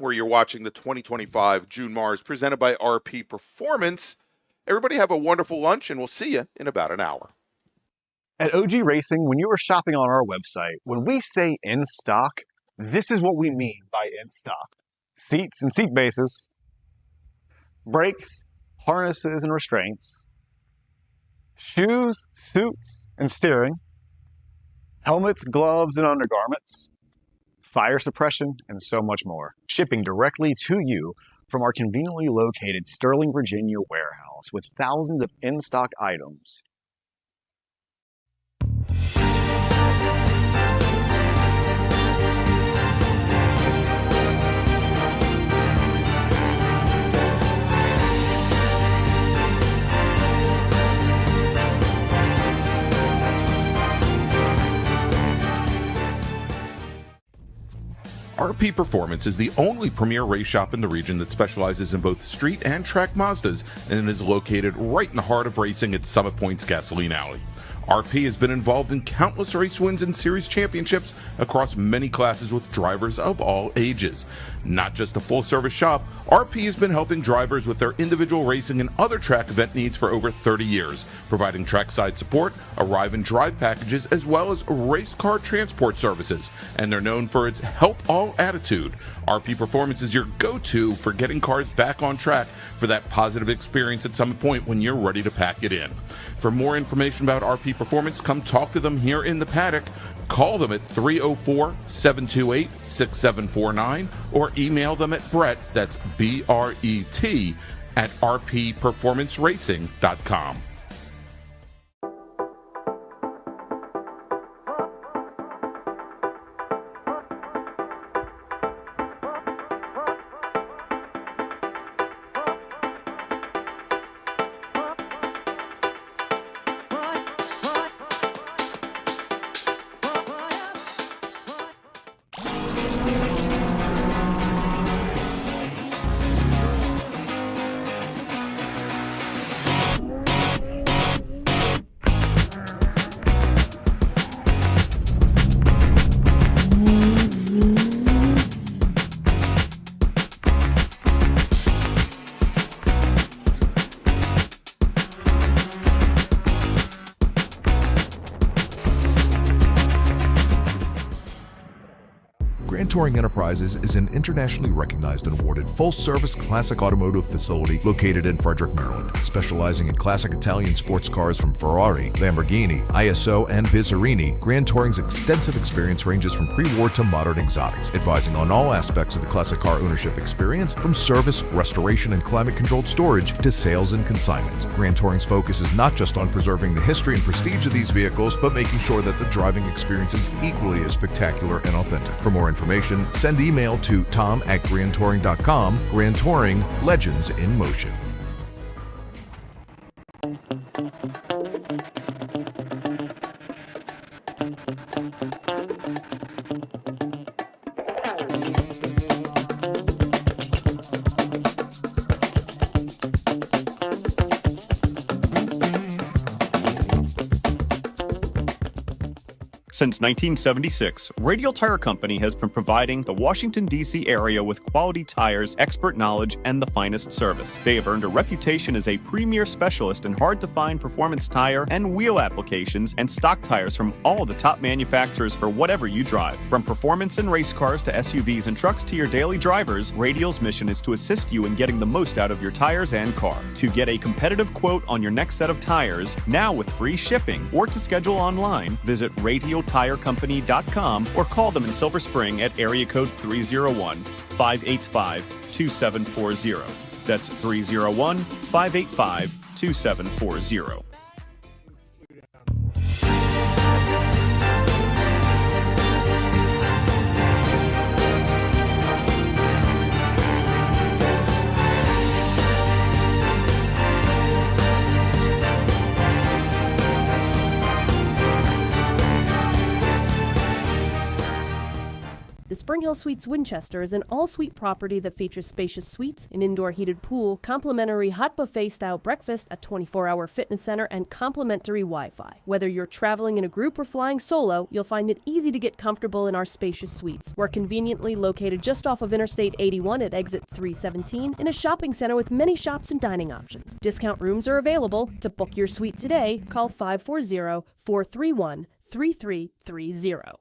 where you're watching the 2025 June MARRS presented by RP Performance. Everybody have a wonderful lunch, and we'll see you in about an hour. At OG Racing, when you are shopping on our website, when we say in stock, this is what we mean by in stock. Seats and seat bases, brakes, harnesses and restraints, shoes, suits and steering, helmets, gloves and undergarments, fire suppression, and so much more. Shipping directly to you from our conveniently located Sterling, Virginia warehouse with thousands of in-stock items. RP Performance is the only premier race shop in the region that specializes in both street and track Mazdas and is located right in the heart of racing at Summit Point's Gasoline Alley. RP has been involved in countless race wins and series championships across many classes with drivers of all ages. Not just a full-service shop, RP has been helping drivers with their individual racing and other track event needs for over 30 years, providing trackside support, arrive and drive packages, as well as race car transport services. And they're known for its help all attitude. RP Performance is your go-to for getting cars back on track for that positive experience at Summit Point when you're ready to pack it in. For more information about RP Performance, come talk to them here in the paddock. Call them at 304-728-6749 or email them at Brett, that's B-R-E-T, at rpperformanceracing.com. Touring Enterprises is an internationally recognized and awarded full-service classic automotive facility located in Frederick, Maryland, specializing in classic Italian sports cars from Ferrari, Lamborghini, ISO, and Bizzarini. Grand Touring's extensive experience ranges from pre-war to modern exotics, advising on all aspects of the classic car ownership experience, from service, restoration, and climate-controlled storage to sales and consignment. Grand Touring's focus is not just on preserving the history and prestige of these vehicles, but making sure that the driving experience is equally as spectacular and authentic. For more information, send email to tom@grandtouring.com. Grand Touring, legends in motion. Since 1976, Radial Tire Company has been providing the Washington, D.C. area with quality tires, expert knowledge, and the finest service. They have earned a reputation as a premier specialist in hard-to-find performance tire and wheel applications and stock tires from all the top manufacturers for whatever you drive. From performance and race cars to SUVs and trucks to your daily drivers, Radial's mission is to assist you in getting the most out of your tires and car. To get a competitive quote on your next set of tires, now with free shipping, or to schedule online, visit RadialTireCompany.com or call them in Silver Spring at area code 301-585-2740. That's 301-585-2740. This Spring Hill Suites Winchester is an all-suite property that features spacious suites, an indoor heated pool, complimentary hot buffet-style breakfast, a 24-hour fitness center, and complimentary Wi-Fi. Whether you're traveling in a group or flying solo, you'll find it easy to get comfortable in our spacious suites. We're conveniently located just off of Interstate 81 at exit 317 in a shopping center with many shops and dining options. Discount rooms are available. To book your suite today, call 540-431-3330.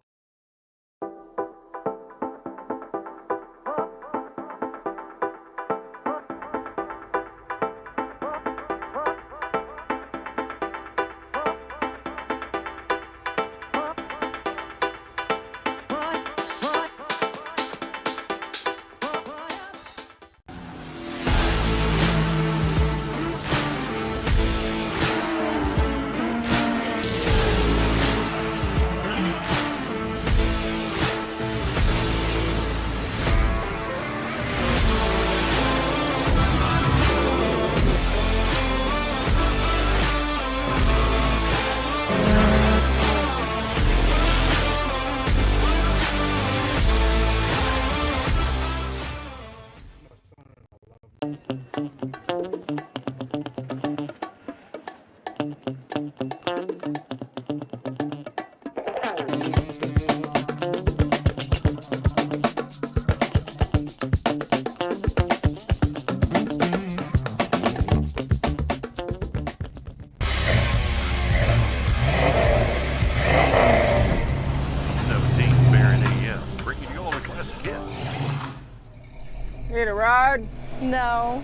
Need a ride? No.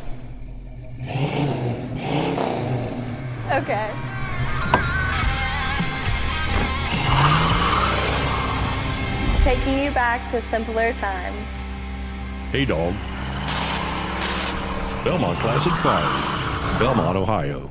Okay. Taking you back to simpler times. Hey, dog. Belmont Classic Cars, Belmont, Ohio.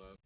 low.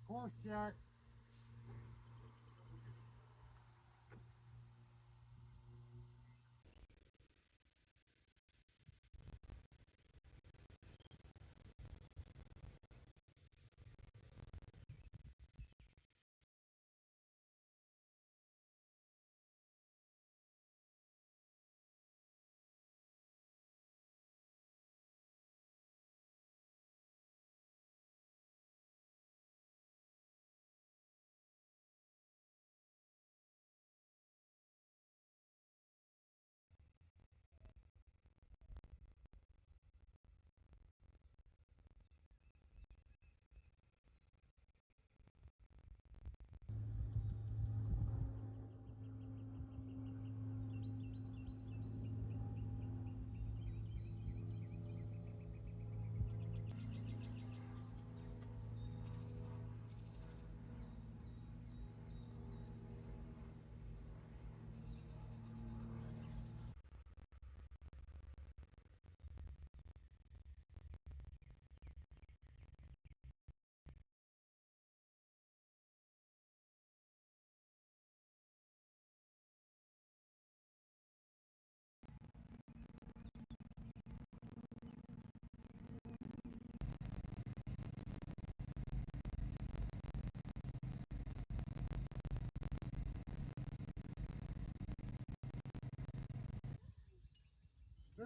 Course check.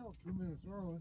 out 2 minutes early.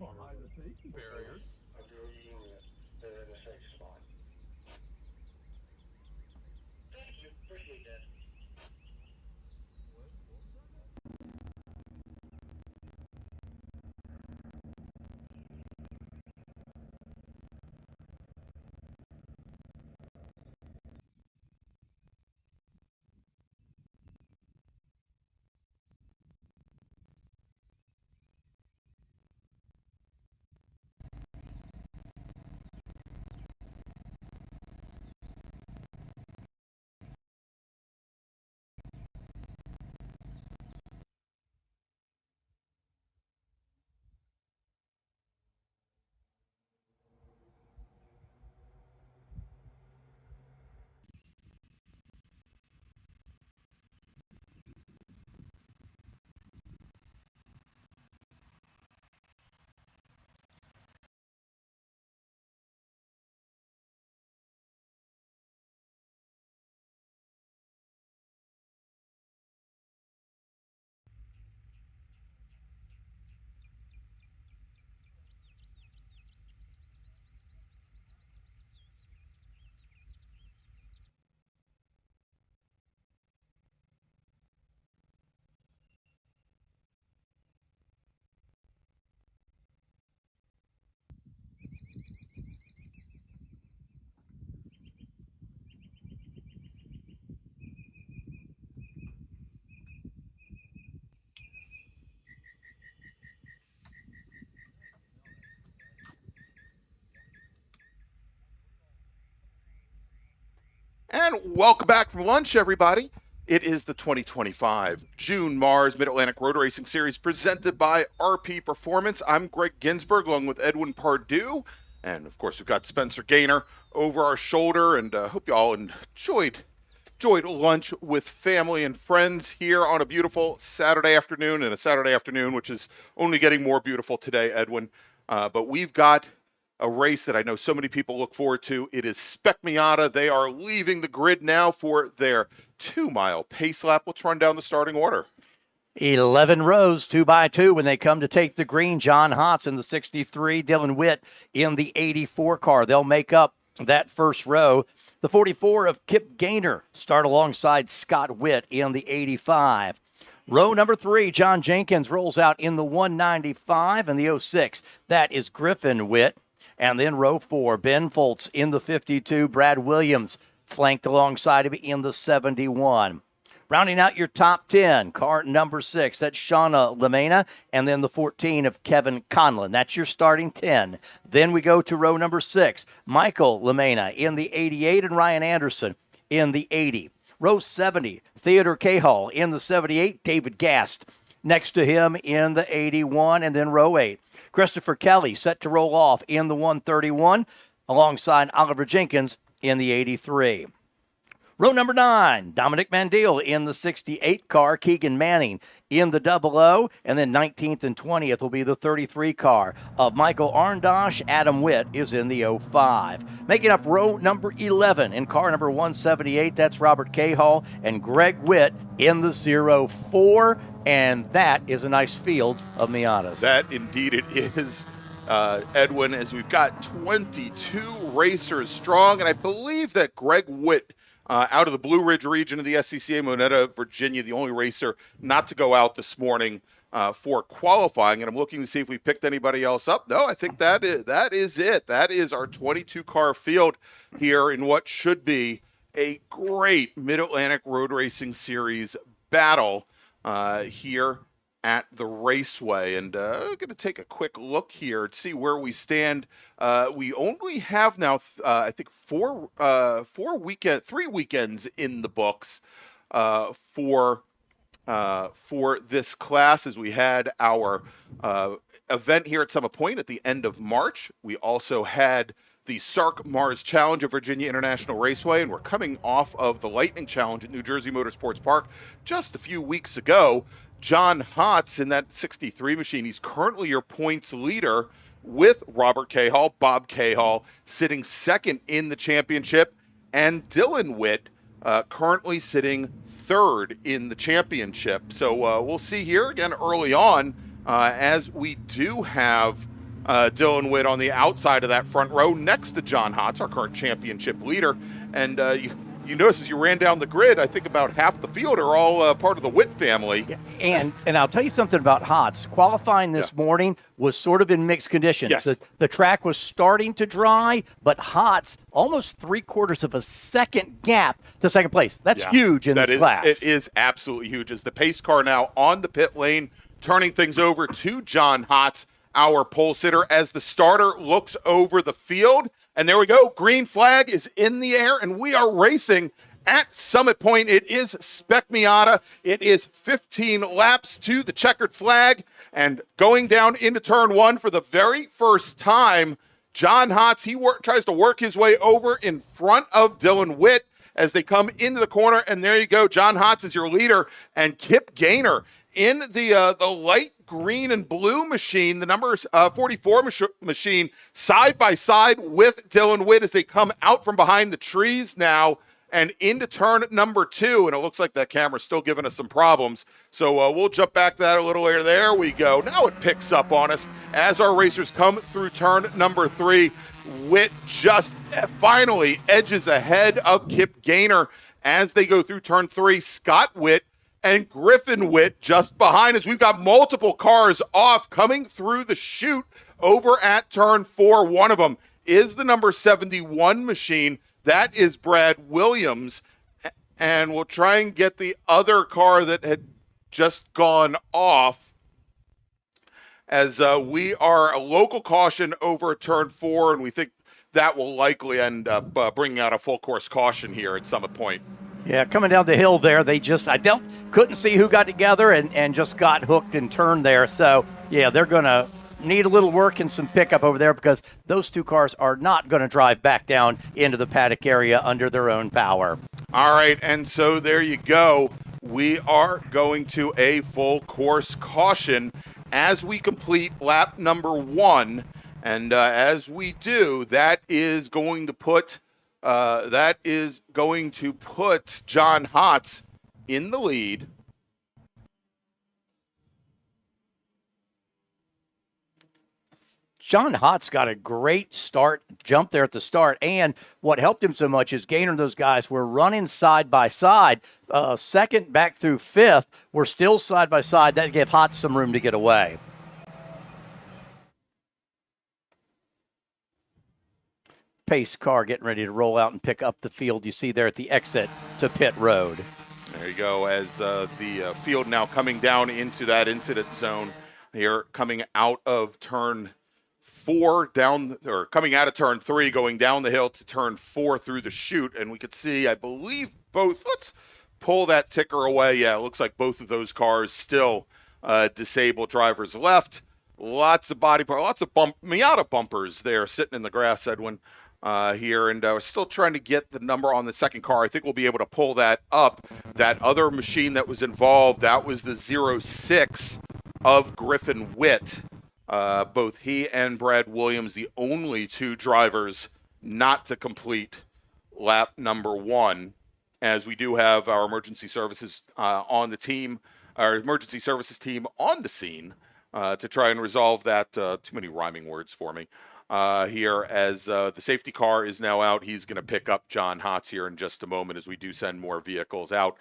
Behind the safety barriers. Thank you. Appreciate that. And welcome back from lunch, everybody. It is the 2025 June MARRS Mid-Atlantic Road Racing Series presented by RP Performance. I'm Greg Ginsburg along with Edwin Pardue. And, of course, we've got Spencer Gaynor over our shoulder. And hope you all enjoyed lunch with family and friends here on a beautiful Saturday afternoon, and a Saturday afternoon which is only getting more beautiful today, Edwin. But we've got a race that I know so many people look forward to. It is Spec Miata. They are leaving the grid now for their 2-mile pace lap. Let's run down the starting order. 11 rows, 2 by 2 when they come to take the green. John Hotz in the 63, Dylan Witt in the 84 car. They'll make up that first row. The 44 of Kip Gaynor start alongside Scott Witt in the 85. Row number 3, John Jenkins rolls out in the 195 and the 06. That is Griffin Witt. And then row 4, Ben Foltz in the 52, Brad Williams flanked alongside him in the 71. Rounding out your top 10, car number 6, that's Shauna Lemena, and then the 14 of Kevin Conlon. That's your starting 10. Then we go to row number 6, Michael Lemena in the 88 and Ryan Anderson in the 80. Row 70, Theodore Cahall in the 78, David Gast next to him in the 81, and then row 8, Christopher Kelly set to roll off in the 131 alongside Oliver Jenkins in the 83. Row number 9, Dominic Mandil in the 68 car, Keegan Manning in the 00, and then 19th and 20th will be the 33 car of Michael Arndosh. Adam Witt is in the 05. Making up row number 11 in car number 178, that's Robert Cahall and Greg Witt in the 04, and that is a nice field of Miatas. That indeed it is, Edwin, as we've got 22 racers strong, and I believe that Greg Witt, out of the Blue Ridge region of the SCCA, Monetta, Virginia, the only racer not to go out this morning for qualifying. And I'm looking to see if we picked anybody else up. No, I think that is it. That is our 22-car field here in what should be a great Mid-Atlantic Road Racing Series battle here at the Raceway. And I'm going to take a quick look here to see where we stand. We only have now, I think, 3 weekends in the books for this class, as we had our event here at Summit Point at the end of March. We also had the SARC MARRS Challenge at Virginia International Raceway, and we're coming off of the Lightning Challenge at New Jersey Motorsports Park just a few weeks ago. John Hotz in that 63 machine, he's currently your points leader with Robert Cahall, Bob Cahall, sitting second in the championship, and Dylan Witt currently sitting third in the championship. So we'll see here again early on, as we do have Dylan Witt on the outside of that front row next to John Hotz, our current championship leader. And you notice as you ran down the grid, I think about half the field are all part of the Witt family. Yeah, and I'll tell you something about Hotz. Qualifying this morning was sort of in mixed conditions. Yes. The track was starting to dry, but Hotz almost 3/4 of a second gap to second place. That's huge in this class. It is absolutely huge. As the pace car now on the pit lane, turning things over to John Hotz, our pole sitter, as the starter looks over the field. And there we go. Green flag is in the air, and we are racing at Summit Point. It is Spec Miata. It is 15 laps to the checkered flag. And going down into turn 1 for the very first time, John Hotz, he tries to work his way over in front of Dylan Witt as they come into the corner. And there you go. John Hotz is your leader. And Kip Gaynor in the light green and blue machine, the number 44 machine, side by side with Dylan Witt as they come out from behind the trees now and into turn number 2. And it looks like that camera's still giving us some problems. So we'll jump back to that a little later. There we go. Now it picks up on us as our racers come through turn number 3. Witt just finally edges ahead of Kip Gaynor as they go through turn 3. Scott Witt and Griffin Witt just behind us. We've got multiple cars off coming through the chute over at turn 4. One of them is the number 71 machine. That is Brad Williams. And we'll try and get the other car that had just gone off, as we are a local caution over turn 4, and we think that will likely end up bringing out a full course caution here at Summit Point. Yeah, coming down the hill there, they just, couldn't see who got together and just got hooked and turned there. So, yeah, they're going to need a little work and some pickup over there, because those two cars are not going to drive back down into the paddock area under their own power. All right, and so there you go. We are going to a full course caution as we complete lap number 1. And as we do, that is going to put John Hotz in the lead. John Hotz got a great jump there at the start, and what helped him so much is Gaynor and those guys were running side by side. Second back through fifth were still side by side. That gave Hotz some room to get away. Pace car getting ready to roll out and pick up the field you see there at the exit to pit road. There you go, as the field now coming down into that incident zone here, coming out of turn 4 coming out of turn 3, going down the hill to turn 4 through the chute. And we could see, I believe, both. Let's pull that ticker away. Yeah, it looks like both of those cars still disabled. Drivers left. Lots of body part, lots of Miata bumpers there sitting in the grass, Edwin, here. And we're still trying to get the number on the second car. I think we'll be able to pull that up. That other machine that was involved, that was the 06 of Griffin Witt. Both he and Brad Williams, the only two drivers not to complete lap number 1, as we do have our emergency services on the team, our emergency services team on the scene to try and resolve that. Too many rhyming words for me here, as the safety car is now out. He's going to pick up John Hotz here in just a moment as we do send more vehicles out.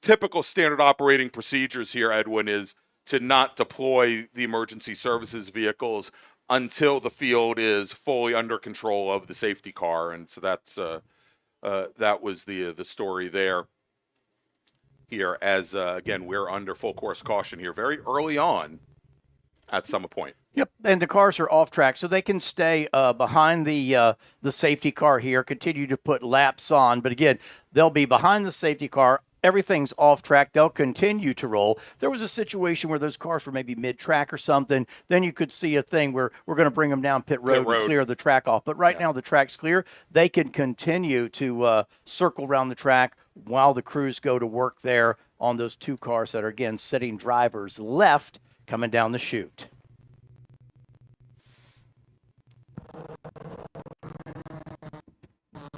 Typical standard operating procedures here, Edwin, is to not deploy the emergency services vehicles until the field is fully under control of the safety car. And so that's that was the story there. Here, as again, we're under full course caution here very early on at Summit Point. Yep, and the cars are off track, so they can stay behind the safety car here, continue to put laps on. But again, they'll be behind the safety car. Everything's off track. They'll continue to roll. If there was a situation where those cars were maybe mid-track or something, then you could see a thing where we're going to bring them down pit road and clear the track off. But right now the track's clear. They can continue to circle around the track while the crews go to work there on those two cars that are, again, sitting drivers left coming down the chute.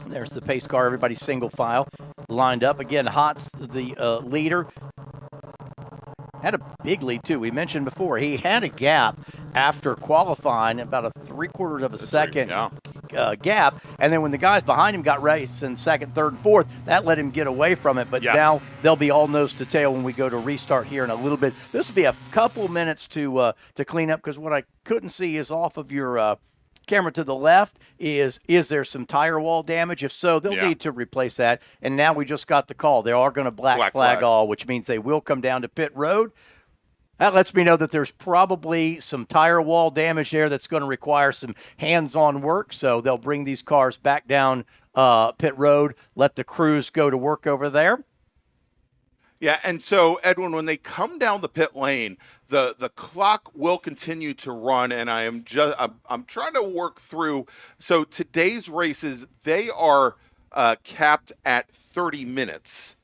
There's the pace car. Everybody's single file lined up. Again, Hotz, the leader, had a big lead, too. We mentioned before he had a gap after qualifying, about a 3/4 of a second gap. And then when the guys behind him got raced in second, third, and fourth, that let him get away from it. But now they'll be all nose to tail when we go to restart here in a little bit. This will be a couple minutes to clean up, because what I couldn't see is off of your camera to the left is there some tire wall damage? If so, they'll need to replace that. And now we just got the call. They are going to black flag all, which means they will come down to pit road. That lets me know that there's probably some tire wall damage there that's going to require some hands-on work. So they'll bring these cars back down pit road, let the crews go to work over there. Yeah, and so, Edwin, when they come down the pit lane, the clock will continue to run, and I'm trying to work through. So today's races, they are capped at 30 minutes.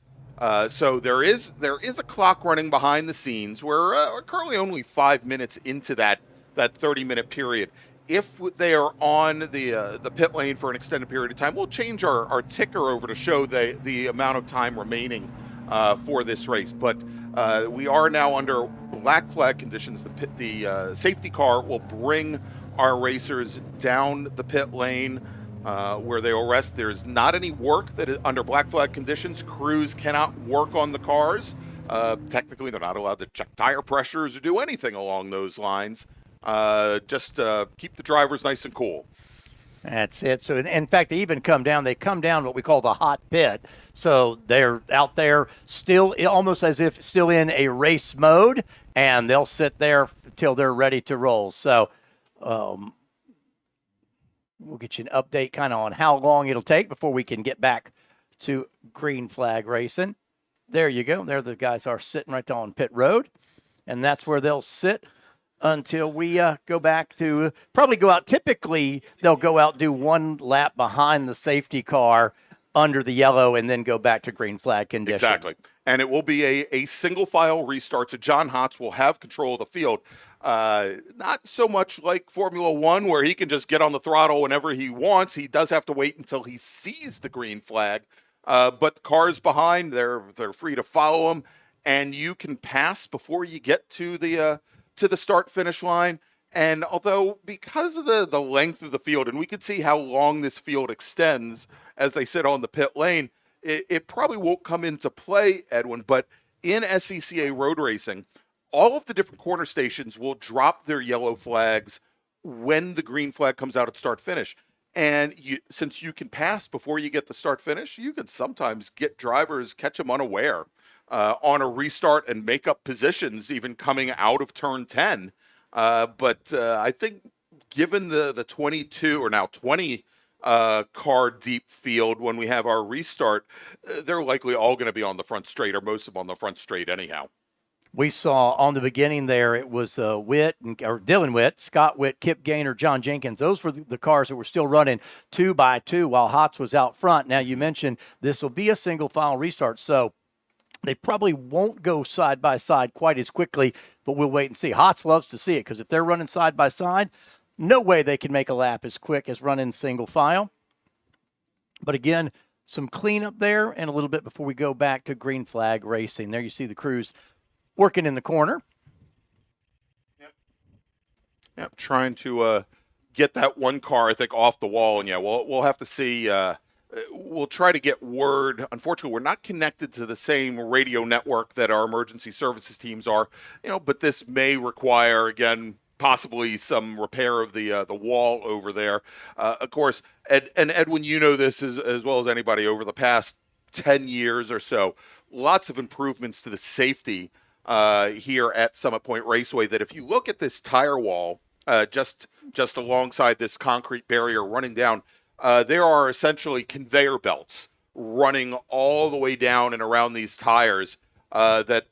So there is a clock running behind the scenes. We're currently only 5 minutes into that 30-minute period. If they are on the pit lane for an extended period of time, we'll change our ticker over to show the amount of time remaining for this race. But we are now under black flag conditions. The safety car will bring our racers down the pit lane where they will rest. There's not any work that is under black flag conditions. Crews cannot work on the cars. Technically, they're not allowed to check tire pressures or do anything along those lines. Just keep the drivers nice and cool. That's it. So, in fact, they even come down what we call the hot pit. So they're out there still almost as if still in a race mode, and they'll sit there till they're ready to roll. So we'll get you an update kind of on how long it'll take before we can get back to green flag racing. There you go. There the guys are sitting right on pit road, and that's where they'll sit until we go back to probably go out. Typically, they'll go out, do one lap behind the safety car under the yellow, and then go back to green flag conditions. Exactly. And it will be a single file restart. So John Hotz will have control of the field. Not so much like Formula One, where he can just get on the throttle whenever he wants. He does have to wait until he sees the green flag. But cars behind, they're free to follow him, and you can pass before you get to the start finish line. And although because of the length of the field, and we can see how long this field extends as they sit on the pit lane, it probably won't come into play, Edwin. But in SCCA road racing, all of the different corner stations will drop their yellow flags when the green flag comes out at start finish. And since you can pass before you get the start finish, you can sometimes get drivers, catch them unaware on a restart and make up positions even coming out of turn 10. But I think given the 22 or now 20 car deep field when we have our restart, they're likely all going to be on the front straight, or most of them on the front straight anyhow. We saw on the beginning there, it was Dylan Witt, Scott Witt, Kip Gaynor, John Jenkins. Those were the cars that were still running 2 by 2 while Hotz was out front. Now, you mentioned this will be a single file restart, so they probably won't go side by side quite as quickly, but we'll wait and see. Hotz loves to see it, because if they're running side by side, no way they can make a lap as quick as running single file. But again, some cleanup there, and a little bit before we go back to green flag racing. There you see the crews working in the corner. Yep, trying to get that one car, I think, off the wall. And yeah, we'll have to see. We'll try to get word. Unfortunately, we're not connected to the same radio network that our emergency services teams are. But this may require, again, possibly some repair of the wall over there. Of course, Edwin, you know this as well as anybody. Over the past 10 years or so, lots of improvements to the safety here at Summit Point Raceway, that if you look at this tire wall just alongside this concrete barrier running down, there are essentially conveyor belts running all the way down and around these tires that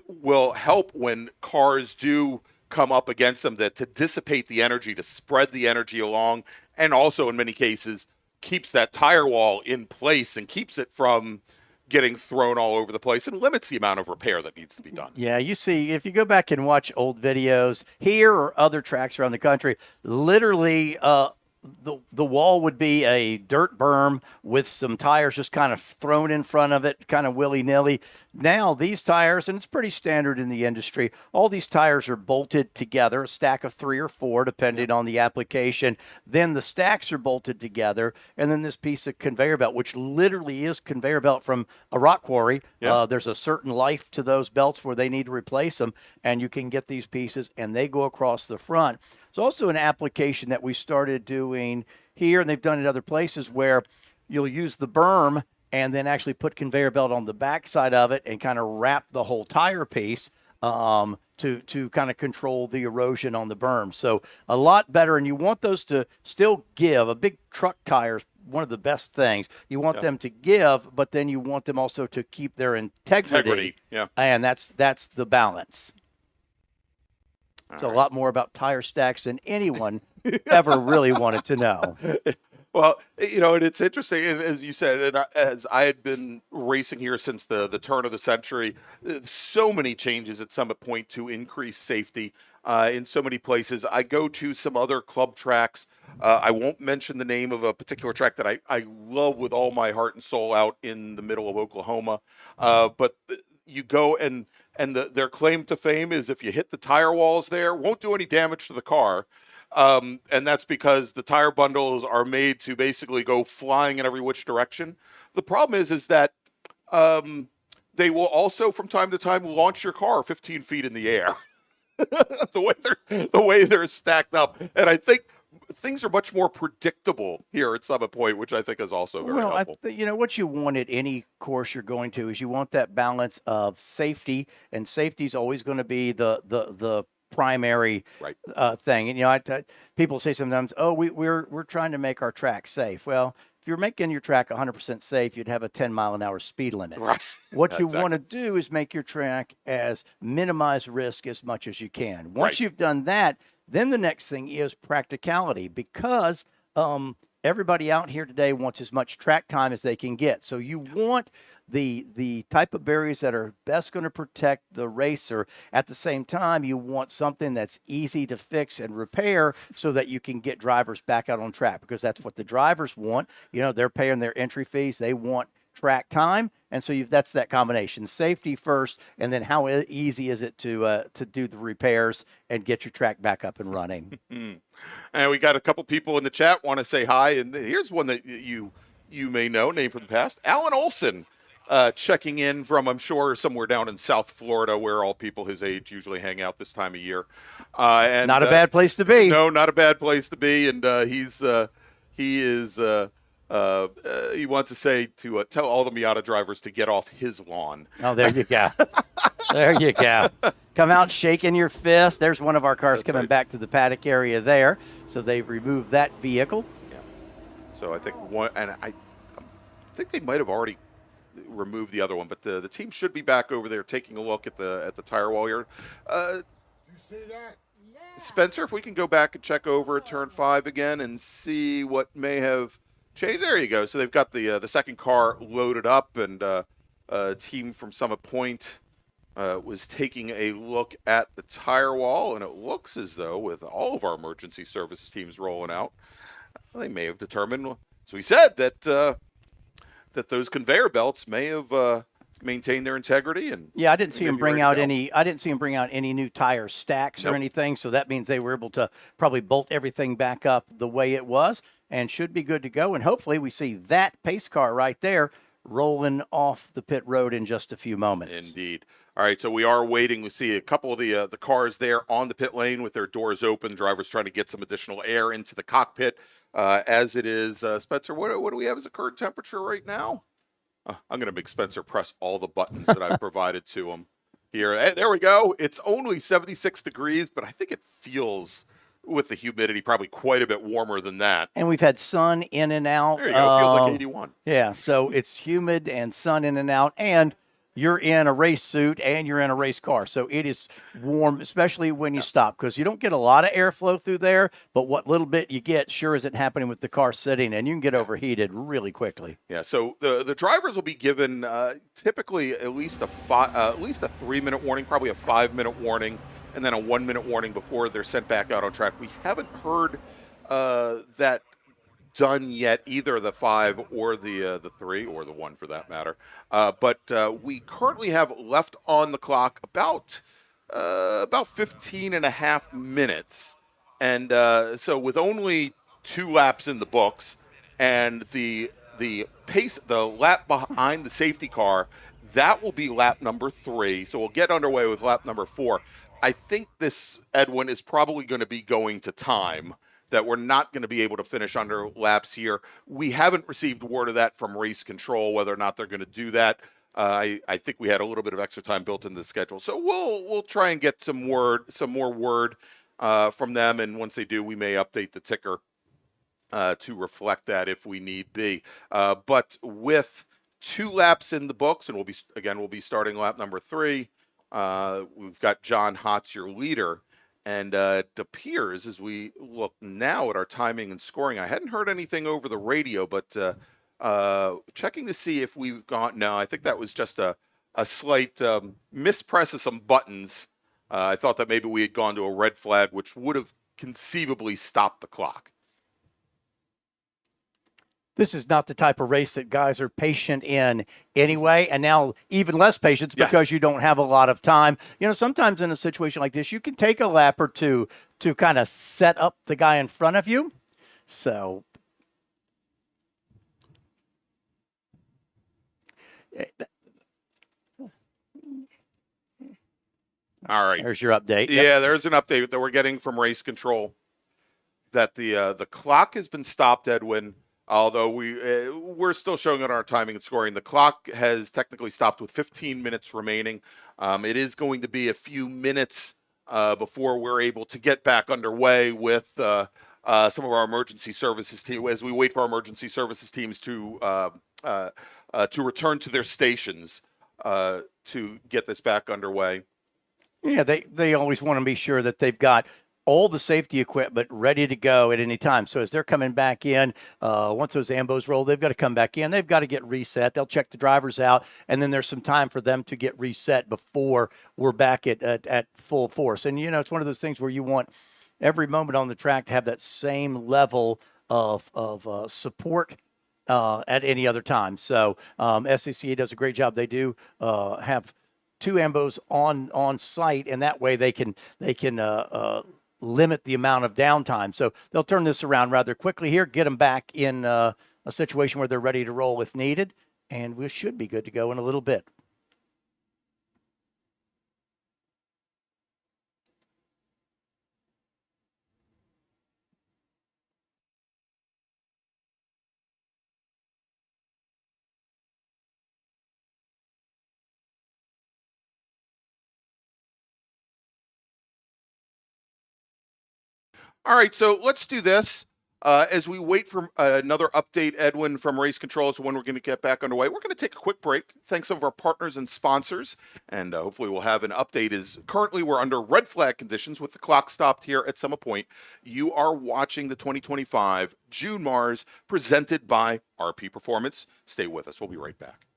will help when cars do come up against them, to dissipate the energy, to spread the energy along, and also in many cases keeps that tire wall in place and keeps it from getting thrown all over the place, and limits the amount of repair that needs to be done. Yeah, you see, if you go back and watch old videos here or other tracks around the country, literally the wall would be a dirt berm with some tires just kind of thrown in front of it, kind of willy-nilly. Now these tires, and it's pretty standard in the industry, all these tires are bolted together, a stack of 3 or 4 depending on the application. Then the stacks are bolted together, and then this piece of conveyor belt, which literally is conveyor belt from a rock quarry. There's a certain life to those belts where they need to replace them, and you can get these pieces and they go across the front. It's also an application that we started doing here, and they've done it other places, where you'll use the berm and then actually put conveyor belt on the back side of it and kind of wrap the whole tire piece to kind of control the erosion on the berm. So a lot better, and you want those to still give. A big truck tire is one of the best things. You want them to give, but then you want them also to keep their integrity. And that's the balance. It's a lot more about tire stacks than anyone ever really wanted to know. Well, and it's interesting, and as you said, and as I had been racing here since the turn of the century, so many changes at Summit Point to increase safety in so many places. I go to some other club tracks. I won't mention the name of a particular track that I love with all my heart and soul out in the middle of Oklahoma. But you go and their claim to fame is if you hit the tire walls there, won't do any damage to the car. And that's because the tire bundles are made to basically go flying in every which direction. The problem is that they will also from time to time launch your car 15 feet in the air. the way they're stacked up. And I think things are much more predictable here at Summit Point, which I think is also very helpful. What you want at any course you're going to is you want that balance of safety, and safety is always going to be the primary thing. And people say sometimes, "Oh, we're trying to make our track safe." Well, if you're making your track 100% safe, you'd have a 10-mile-an-hour speed limit. What you want to do is make your track as minimize risk as much as you can. Once you've done that, then the next thing is practicality, because everybody out here today wants as much track time as they can get. So you want the type of barriers that are best going to protect the racer. At the same time, you want something that's easy to fix and repair so that you can get drivers back out on track, because that's what the drivers want. You know, they're paying their entry fees. They want track time, and so that's that combination: safety first, and then how easy is it to do the repairs and get your track back up and running. And we got a couple people in the chat want to say hi, and here's one that you may know, name from the past, Alan Olson, checking in from, I'm sure, somewhere down in South Florida, where all people his age usually hang out this time of year. And not a bad place to be. No, not a bad place to be, and he wants to say to tell all the Miata drivers to get off his lawn. Oh, there you go. There you go. Come out shaking your fist. There's one of our cars coming back to the paddock area there. So they've removed that vehicle. Yeah. So I think I think they might have already removed the other one, but the team should be back over there taking a look at the tire wall here. You see that? Spencer, if we can go back and check over turn 5 again and see what may have changed. There you go. So they've got the second car loaded up, and a team from Summit Point was taking a look at the tire wall, and it looks as though with all of our emergency services teams rolling out, they may have determined, so we said that that those conveyor belts may have maintained their integrity. And yeah, I didn't see him bring out any new tire stacks or anything, so that means they were able to probably bolt everything back up the way it was and should be good to go. And hopefully we see that pace car right there rolling off the pit road in just a few moments. Indeed. All right, so we are waiting. We see a couple of the cars there on the pit lane with their doors open, drivers trying to get some additional air into the cockpit as it is. Spencer, what do we have as a current temperature right now? I'm going to make Spencer press all the buttons that I've provided to him here. There we go. It's only 76 degrees, but I think it feels, with the humidity, probably quite a bit warmer than that. And we've had sun in and out. There you go. It feels like 81. Yeah, so it's humid and sun in and out, and you're in a race suit and you're in a race car. So it is warm, especially when you stop, because you don't get a lot of airflow through there, but what little bit you get sure isn't happening with the car sitting, and you can get overheated really quickly. Yeah, so the drivers will be given typically at least a 3-minute warning, probably a 5-minute warning, and then a 1-minute warning before they're sent back out on track. We haven't heard that done yet, either the 5 or the 3 or the 1 for that matter. But we currently have left on the clock about 15 and a half minutes. And so with only 2 laps in the books and the lap behind the safety car, that will be lap number 3. So we'll get underway with lap number 4. I think this, Edwin, is probably going to be going to time, that we're not going to be able to finish under laps here. We haven't received word of that from race control, whether or not they're going to do that. I think we had a little bit of extra time built into the schedule, so we'll try and get some more word from them, and once they do, we may update the ticker to reflect that if we need be. But with 2 laps in the books, and we'll be starting lap number 3. We've got John Hotz, your leader. And it appears, as we look now at our timing and scoring, I hadn't heard anything over the radio, but checking to see if we've gone. No, I think that was just a slight mispress of some buttons. I thought that maybe we had gone to a red flag, which would have conceivably stopped the clock. This is not the type of race that guys are patient in anyway, and now even less patience because you don't have a lot of time. You know, sometimes in a situation like this, you can take a lap or two to kind of set up the guy in front of you. So all right. There's your update. Yeah, there's an update that we're getting from race control that the clock has been stopped, Edwin. Although we're still showing on our timing and scoring. The clock has technically stopped with 15 minutes remaining. It is going to be a few minutes before we're able to get back underway with some of our emergency services team, as we wait for our emergency services teams to return to their stations to get this back underway. Yeah, they always want to be sure that they've got all the safety equipment ready to go at any time. So as they're coming back in, once those ambos roll, they've got to come back in. They've got to get reset. They'll check the drivers out, and then there's some time for them to get reset before we're back at full force. And, it's one of those things where you want every moment on the track to have that same level of support at any other time. So SCCA does a great job. They do have 2 ambos on site, and that way they can limit the amount of downtime. So they'll turn this around rather quickly here, get them back in a situation where they're ready to roll if needed, and we should be good to go in a little bit. All right, so let's do this. As we wait for another update, Edwin, from Race Control as to when we're going to get back underway, we're going to take a quick break. Thanks some of our partners and sponsors, and hopefully we'll have an update. As currently we're under red flag conditions with the clock stopped here at Summit Point. You are watching the 2025 June MARRS presented by RP Performance. Stay with us. We'll be right back.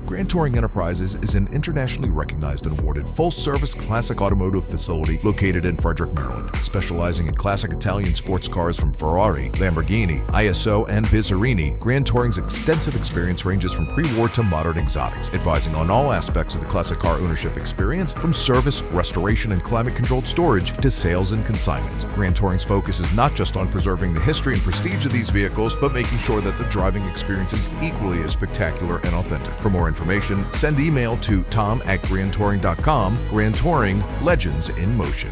Grand Touring Enterprises is an internationally recognized and awarded full-service classic automotive facility located in Frederick, Maryland. Specializing in classic Italian sports cars from Ferrari, Lamborghini, ISO, and Bizzarini, Grand Touring's extensive experience ranges from pre-war to modern exotics, advising on all aspects of the classic car ownership experience, from service, restoration, and climate-controlled storage to sales and consignment. Grand Touring's focus is not just on preserving the history and prestige of these vehicles, but making sure that the driving experience is equally as spectacular and authentic. For more information, send email to tom@grandtouring.com. Grand Touring, legends in motion.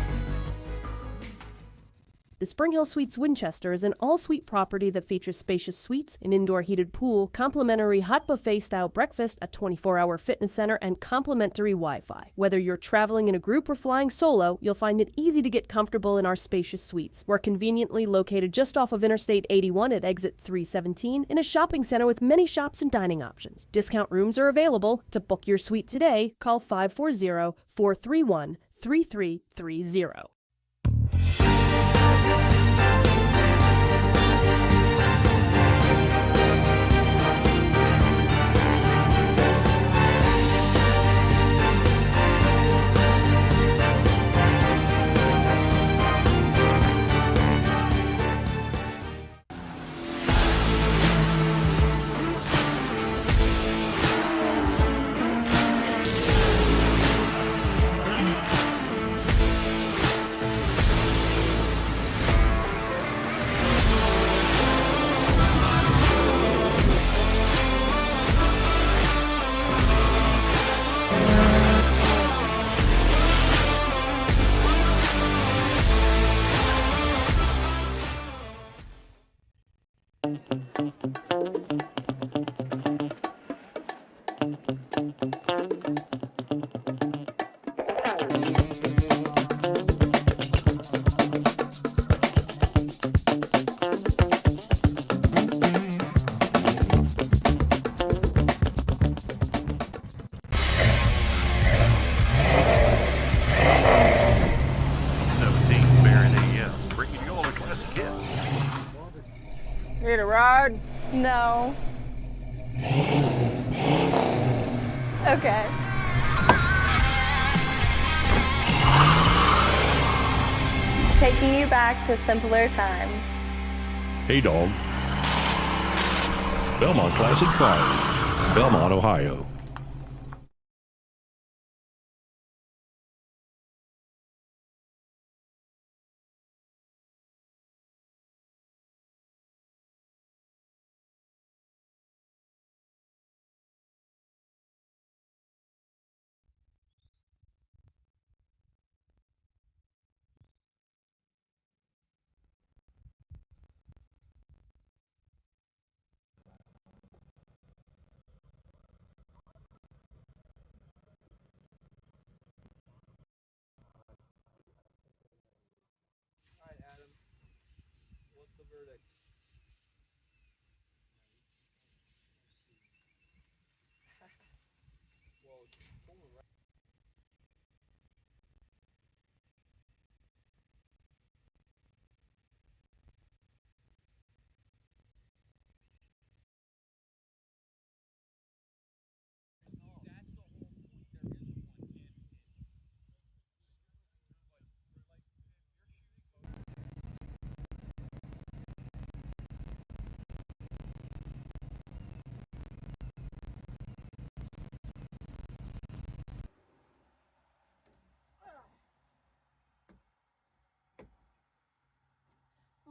The Spring Hill Suites Winchester is an all-suite property that features spacious suites, an indoor heated pool, complimentary hot buffet-style breakfast, a 24-hour fitness center, and complimentary Wi-Fi. Whether you're traveling in a group or flying solo, you'll find it easy to get comfortable in our spacious suites. We're conveniently located just off of Interstate 81 at exit 317 in a shopping center with many shops and dining options. Discount rooms are available. To book your suite today, call 540-431-3330. Need a ride? No. Okay. Taking you back to simpler times. Hey, dog. Belmont Classic Cars, Belmont, Ohio.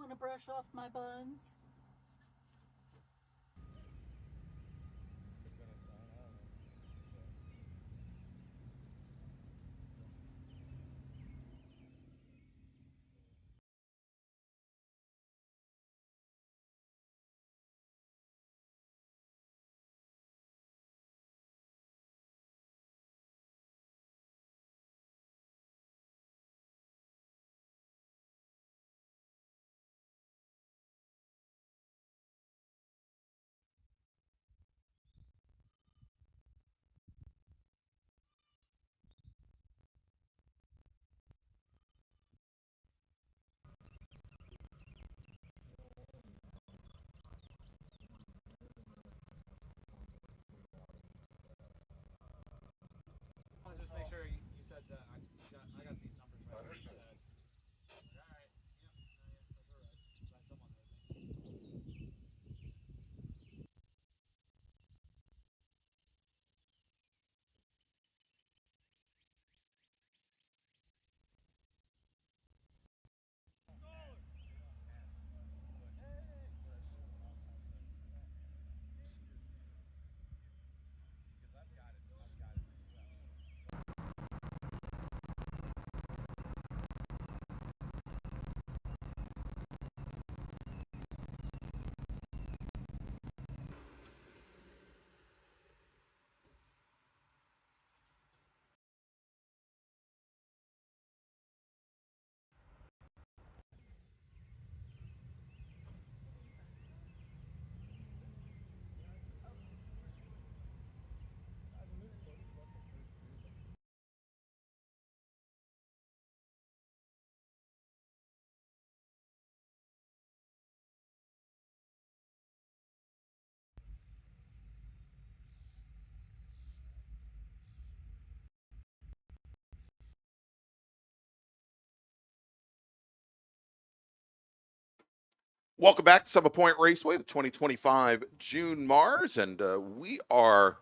want to brush off my buns? Just make sure you said that I got these numbers right. What you said. All right. Yep. That's all right. Glad someone heard me. Welcome back to Summit Point Raceway, the 2025 June MARRS, and we are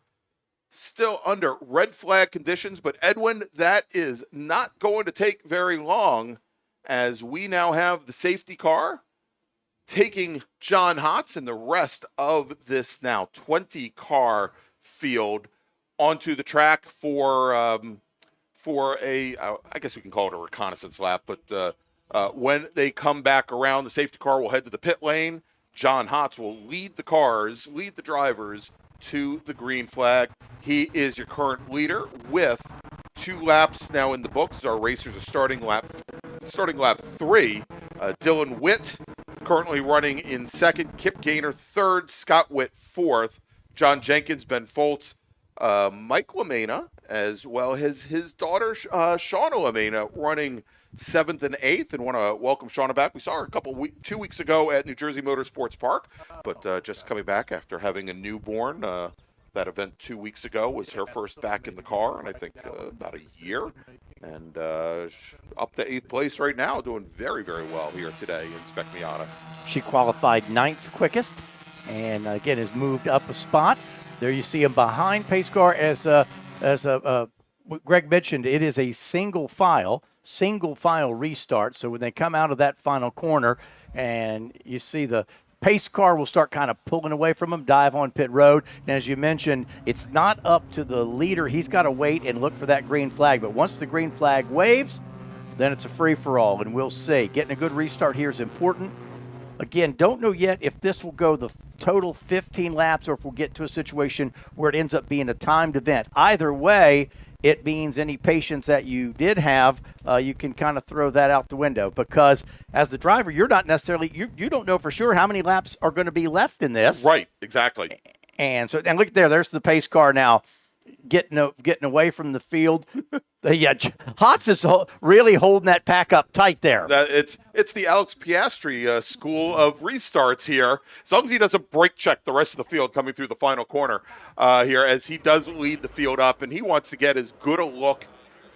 still under red flag conditions, but Edwin, that is not going to take very long as we now have the safety car taking John Hotz and the rest of this now 20-car field onto the track for a, I guess we can call it a reconnaissance lap, but when they come back around, the safety car will head to the pit lane. John Hotz will lead the drivers to the green flag. He is your current leader with 2 laps now in the books. Our racers are starting lap 3. Dylan Witt currently running in second, Kip Gaynor third, Scott Witt fourth, John Jenkins, Ben Foltz, Mike LaMena, as well as his daughter Shauna LaMena running 7th and 8th, and want to welcome Shauna back. We saw her 2 weeks ago at New Jersey Motorsports Park, but just coming back after having a newborn. That event 2 weeks ago was her first back in the car, and I think about a year. And up to 8th place right now, doing very, very well here today in Spec Miata. She qualified 9th quickest, and again has moved up a spot. There you see him behind pace car as Greg mentioned. It is a single file restart. So when they come out of that final corner, and you see the pace car will start kind of pulling away from him, dive on pit road. And as you mentioned, it's not up to the leader. He's got to wait and look for that green flag. But once the green flag waves, then it's a free-for-all, and we'll see. Getting a good restart here is important. Again, don't know yet if this will go the total 15 laps or if we'll get to a situation where it ends up being a timed event. Either way, it means any patience that you did have, you can kind of throw that out the window, because as the driver, you're not necessarily, you don't know for sure how many laps are going to be left in this. Right, exactly. And look there's the pace car now getting away from the field. Yeah, Hotz is really holding that pack up tight there. It's the Alex Piastri school of restarts here. As long as he doesn't brake check the rest of the field coming through the final corner here, as he does lead the field up, and he wants to get as good a look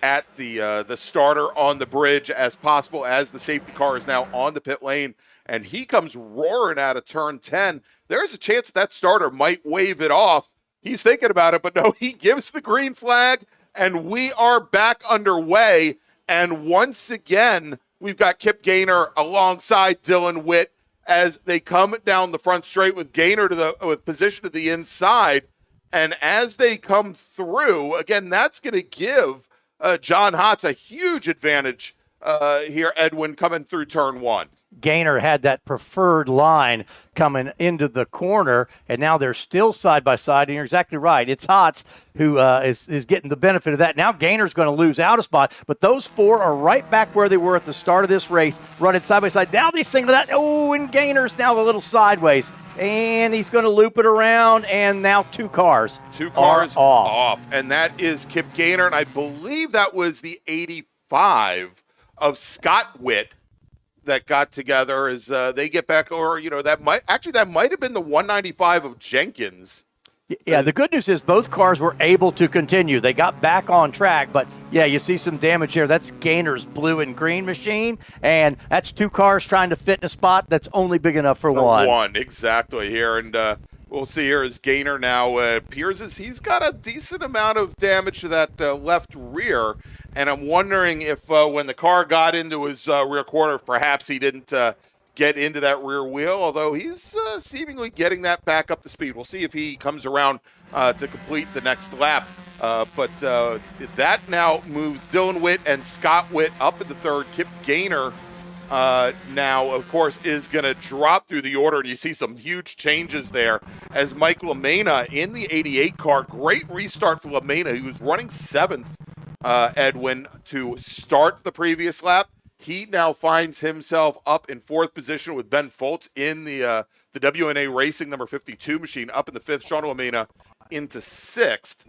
at the starter on the bridge as possible, as the safety car is now on the pit lane, and he comes roaring out of turn 10. There's a chance that starter might wave it off. He's thinking about it, but no, he gives the green flag, and we are back underway. And once again, we've got Kip Gaynor alongside Dylan Witt as they come down the front straight with Gaynor with position to the inside. And as they come through, again, that's going to give John Hotz a huge advantage here, Edwin, coming through turn one. Gaynor had that preferred line coming into the corner, and now they're still side by side. And you're exactly right. It's Hotz who is getting the benefit of that. Now Gaynor's going to lose out a spot, but those four are right back where they were at the start of this race, running side by side. Now they single that. Oh, and Gaynor's now a little sideways, and he's going to loop it around, and now two cars are off. And that is Kip Gaynor, and I believe that was the 85 of Scott Witt that got together as they get back, or that might have been the 195 of Jenkins. Yeah, the good news is both cars were able to continue. They got back on track, but yeah, you see some damage here. That's Gaynor's blue and green machine, and that's two cars trying to fit in a spot that's only big enough for one. One, exactly here, and we'll see here as Gaynor now appears as he's got a decent amount of damage to that left rear. And I'm wondering if when the car got into his rear quarter, perhaps he didn't get into that rear wheel, although he's seemingly getting that back up to speed. We'll see if he comes around to complete the next lap. But that now moves Dylan Witt and Scott Witt up in the third. Kip Gaynor now, of course, is going to drop through the order, and you see some huge changes there as Mike LaMena in the 88 car. Great restart for LaMena. He was running 7th. Edwin, to start the previous lap. He now finds himself up in 4th position with Ben Foltz in the WNA Racing number 52 machine up in the 5th. Sean LaMena into 6th.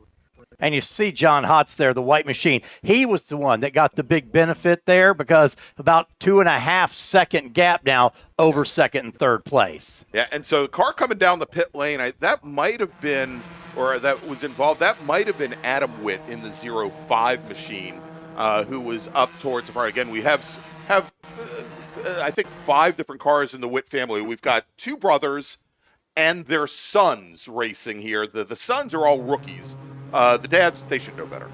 And you see John Hotz there, the white machine. He was the one that got the big benefit there because about 2.5 second gap now over second and third place. Yeah, and so the car coming down the pit lane, that might have been, or that was involved, that might have been Adam Witt in the 05 machine who was up towards the front. Again, we have I think 5 different cars in the Witt family. We've got 2 brothers and their sons racing here. The sons are all rookies. The dads, they should know better.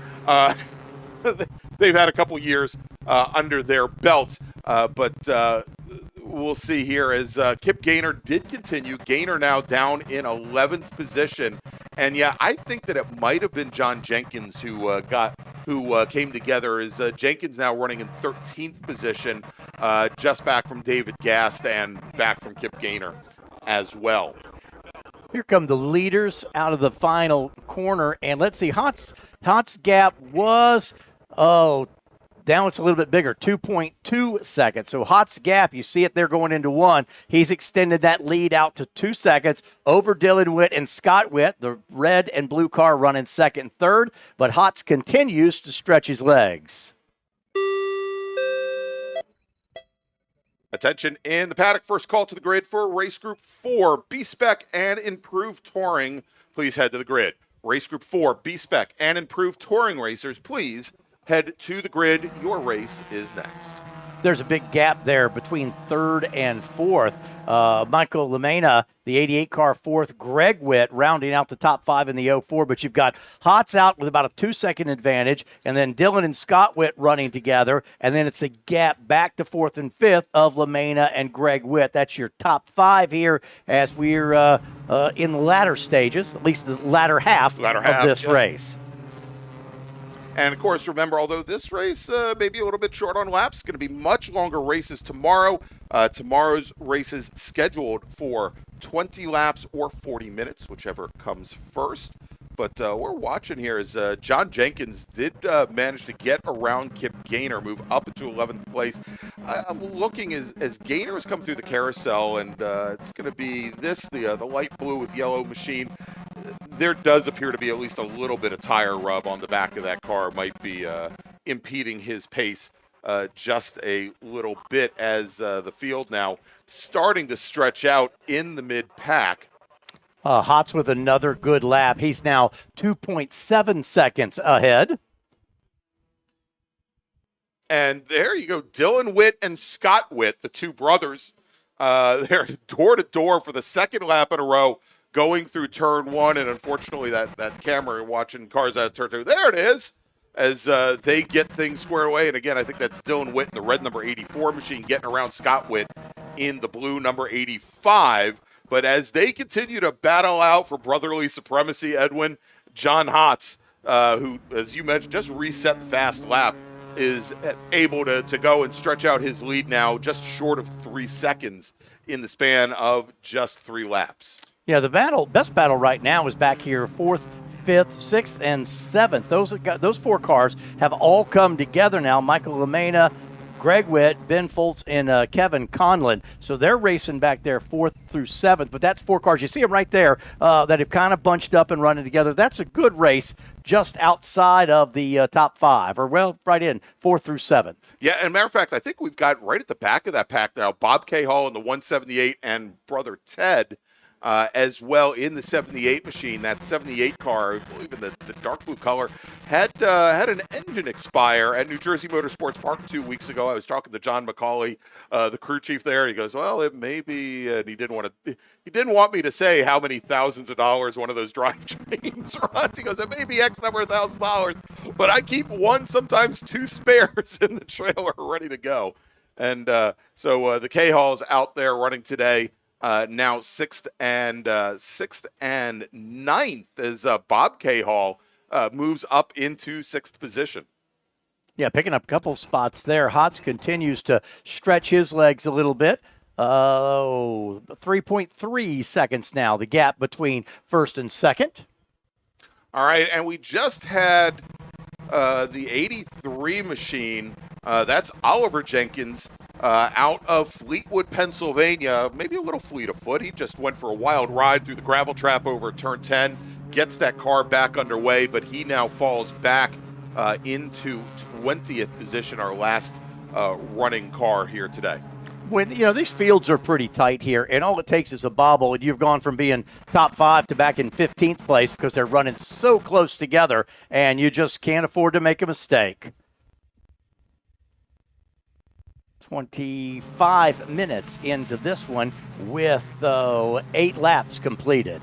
They've had a couple years under their belts, but we'll see here as Kip Gaynor did continue. Gaynor now down in 11th position, and yeah, I think that it might have been John Jenkins who came together. As Jenkins now running in 13th position, just back from David Gast and back from Kip Gaynor as well. Here come the leaders out of the final corner, and let's see, Hotz's gap was, now it's a little bit bigger, 2.2 seconds. So Hotz's gap, you see it there going into 1. He's extended that lead out to 2 seconds over Dylan Witt and Scott Witt, the red and blue car running second and third, but Hotz continues to stretch his legs. Attention in the paddock. First call to the grid for Race Group 4, B-Spec and Improved Touring. Please head to the grid. Race Group 4, B-Spec and Improved Touring racers, please head to the grid. Your race is next. There's a big gap there between third and fourth. Michael LaMena, the 88 car, 4th. Greg Witt rounding out the top 5 in the 04. But you've got Hotz out with about a 2-second advantage, and then Dylan and Scott Witt running together. And then it's a gap back to 4th and 5th of LaMena and Greg Witt. That's your top 5 here as we're in the latter stages, at least the latter half of this race. And, of course, remember, although this race may be a little bit short on laps, going to be much longer races tomorrow. Tomorrow's races scheduled for 20 laps or 40 minutes, whichever comes first. But we're watching here as John Jenkins did manage to get around Kip Gaynor, move up into 11th place. I'm looking as Gaynor has come through the carousel, and it's going to be the light blue with yellow machine. There does appear to be at least a little bit of tire rub on the back of that car. Might be impeding his pace just a little bit as the field now starting to stretch out in the mid-pack. Hotz with another good lap. He's now 2.7 seconds ahead. And there you go. Dylan Witt and Scott Witt, the 2 brothers, they're door-to-door for the second lap in a row, going through turn 1, and unfortunately that camera watching cars out of turn 2. There it is. as they get things squared away. And again, I think that's Dylan Witt in the red number 84 machine getting around Scott Witt in the blue number 85. But as they continue to battle out for brotherly supremacy, Edwin, John Hotz, who, as you mentioned, just reset the fast lap, is able to go and stretch out his lead now just short of 3 seconds in the span of just 3 laps. Yeah, the best battle right now is back here, 4th, 5th, 6th, and 7th. Those 4 cars have all come together now. Michael Lamena, Greg Witt, Ben Foltz, and Kevin Conlon. So they're racing back there 4th through 7th, but that's 4 cars. You see them right there that have kind of bunched up and running together. That's a good race just outside of the top 5, or well, right in 4th through 7th. Yeah, and matter of fact, I think we've got right at the back of that pack now, Bob K. Hall in the 178 and brother Ted as well in the 78 machine. That 78 car, I believe in the dark blue color, had an engine expire at New Jersey Motorsports Park 2 weeks ago. I was talking to John McCauley, the crew chief there. He goes, well, it may be, and he didn't want me to say how many thousands of dollars one of those drivetrains runs. He goes, it may be X number of $1,000, but I keep 1, sometimes 2 spares in the trailer ready to go. And so the K Hall's out there running today. Now 6th and 9th as Bob K. Hall moves up into 6th position. Yeah, picking up a couple of spots there. Hotz continues to stretch his legs a little bit. 3.3 seconds now, the gap between 1st and 2nd. All right, and we just had the 83 machine. That's Oliver Jenkins. Out of Fleetwood, Pennsylvania, maybe a little fleet of foot. He just went for a wild ride through the gravel trap over turn 10, gets that car back underway, but he now falls back into 20th position, our last running car here today. When these fields are pretty tight here, and all it takes is a bobble, and you've gone from being top 5 to back in 15th place because they're running so close together, and you just can't afford to make a mistake. 25 minutes into this one with 8 laps completed.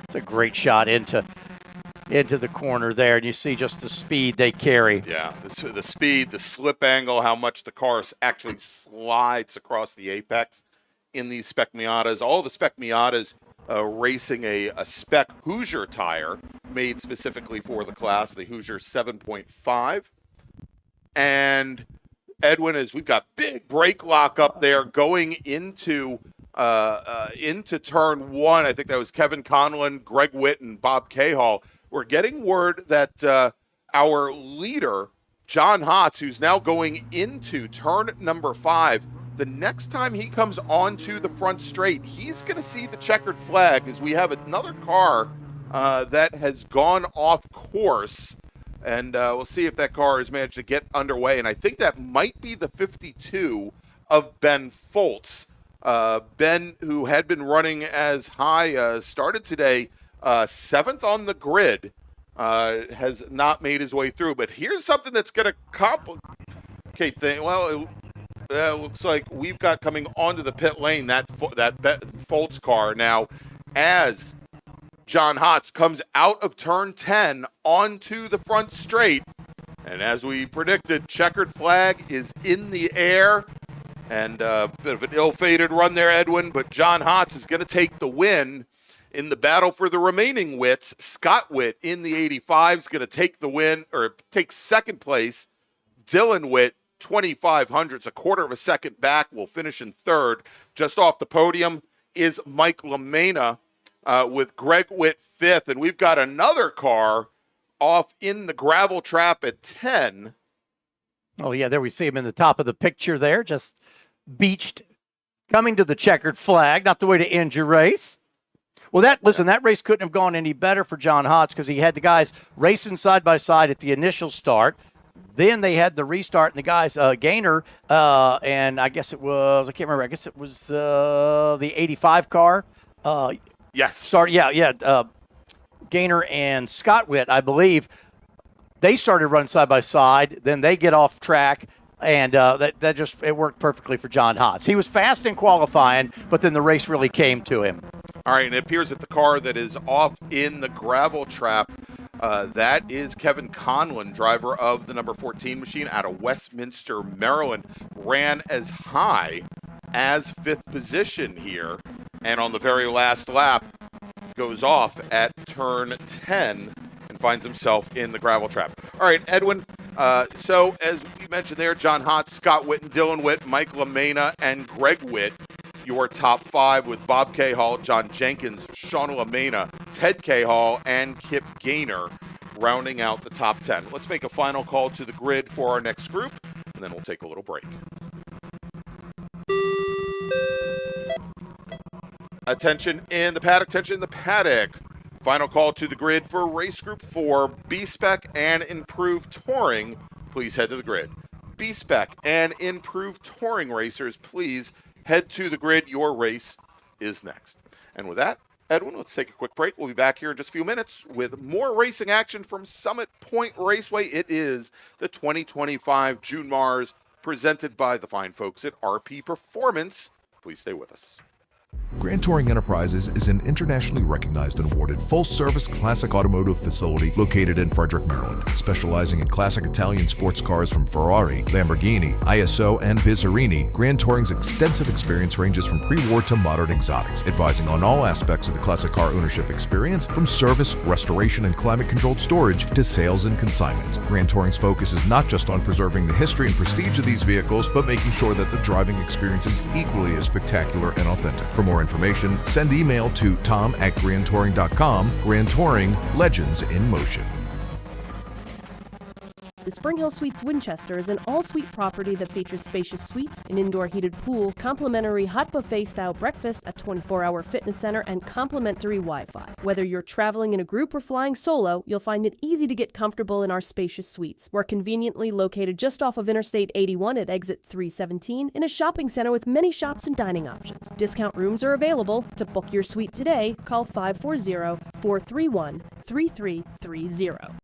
It's a great shot into the corner there, and you see just the speed they carry. Yeah, the speed, the slip angle, how much the car actually slides across the apex in these Spec Miatas. All the Spec Miatas racing a Spec Hoosier tire made specifically for the class, the Hoosier 7.5. And Edwin, as we've got big brake lock up there going into turn 1. I think that was Kevin Conlon, Greg Witt, and Bob Cahall. We're getting word that our leader, John Hotz, who's now going into turn number 5, the next time he comes onto the front straight, he's going to see the checkered flag as we have another car that has gone off course. And we'll see if that car has managed to get underway. And I think that might be the 52 of Ben Foltz. Ben, who had been running as high, started today 7th on the grid, has not made his way through. But here's something that's going to complicate things. Well, it looks like we've got coming onto the pit lane that Foltz car now as John Hotz comes out of turn 10 onto the front straight. And as we predicted, checkered flag is in the air. And a bit of an ill-fated run there, Edwin, but John Hotz is going to take the win in the battle for the remaining Witts. Scott Witt in the 85 is going to take the win, or take second place. Dylan Witt, 2,500, a quarter of a second back, will finish in third. Just off the podium is Mike Lamena with Greg Witt fifth. And we've got another car off in the gravel trap at 10. Oh, yeah, there we see him in the top of the picture there, just beached, coming to the checkered flag. Not the way to end your race. Well, that race couldn't have gone any better for John Hotz because he had the guys racing side by side at the initial start. Then they had the restart, and the guys, Gaynor, and I guess it was, I can't remember, I guess it was the 85 car. Yes. Gaynor and Scott Witt, I believe, they started running side by side. Then they get off track. And that just it worked perfectly for John Haas. He was fast in qualifying, but then the race really came to him. All right, and it appears that the car that is off in the gravel trap, that is Kevin Conlon, driver of the number 14 machine out of Westminster, Maryland. Ran as high as 5th position here, and on the very last lap goes off at turn 10 and finds himself in the gravel trap. All right, Edwin, so as we mentioned there, John Hott, Scott Witt, and Dylan Witt, Mike LaMena, and Greg Witt, your top 5 with Bob Cahall, John Jenkins, Sean LaMena, Ted Cahall, and Kip Gaynor rounding out the top 10. Let's make a final call to the grid for our next group, and then we'll take a little break. Attention in the paddock. Final call to the grid for race group 4, B-Spec and Improved Touring. Please head to the grid. B-Spec and Improved Touring racers, please head to the grid. Your race is next. And with that, Edwin, let's take a quick break. We'll be back here in just a few minutes with more racing action from Summit Point Raceway. It is the 2025 June MARRS presented by the fine folks at RP Performance. Please stay with us. Grand Touring Enterprises is an internationally recognized and awarded full-service classic automotive facility located in Frederick, Maryland. Specializing in classic Italian sports cars from Ferrari, Lamborghini, ISO, and Bizzarini, Grand Touring's extensive experience ranges from pre-war to modern exotics, advising on all aspects of the classic car ownership experience, from service, restoration, and climate-controlled storage to sales and consignment. Grand Touring's focus is not just on preserving the history and prestige of these vehicles, but making sure that the driving experience is equally as spectacular and authentic. For more information, send email to tom@grandtouring.com. Grand Touring, legends in motion. The Spring Hill Suites Winchester is an all-suite property that features spacious suites, an indoor heated pool, complimentary hot buffet-style breakfast, a 24-hour fitness center, and complimentary Wi-Fi. Whether you're traveling in a group or flying solo, you'll find it easy to get comfortable in our spacious suites. We're conveniently located just off of Interstate 81 at exit 317 in a shopping center with many shops and dining options. Discount rooms are available. To book your suite today, call 540-431-3330.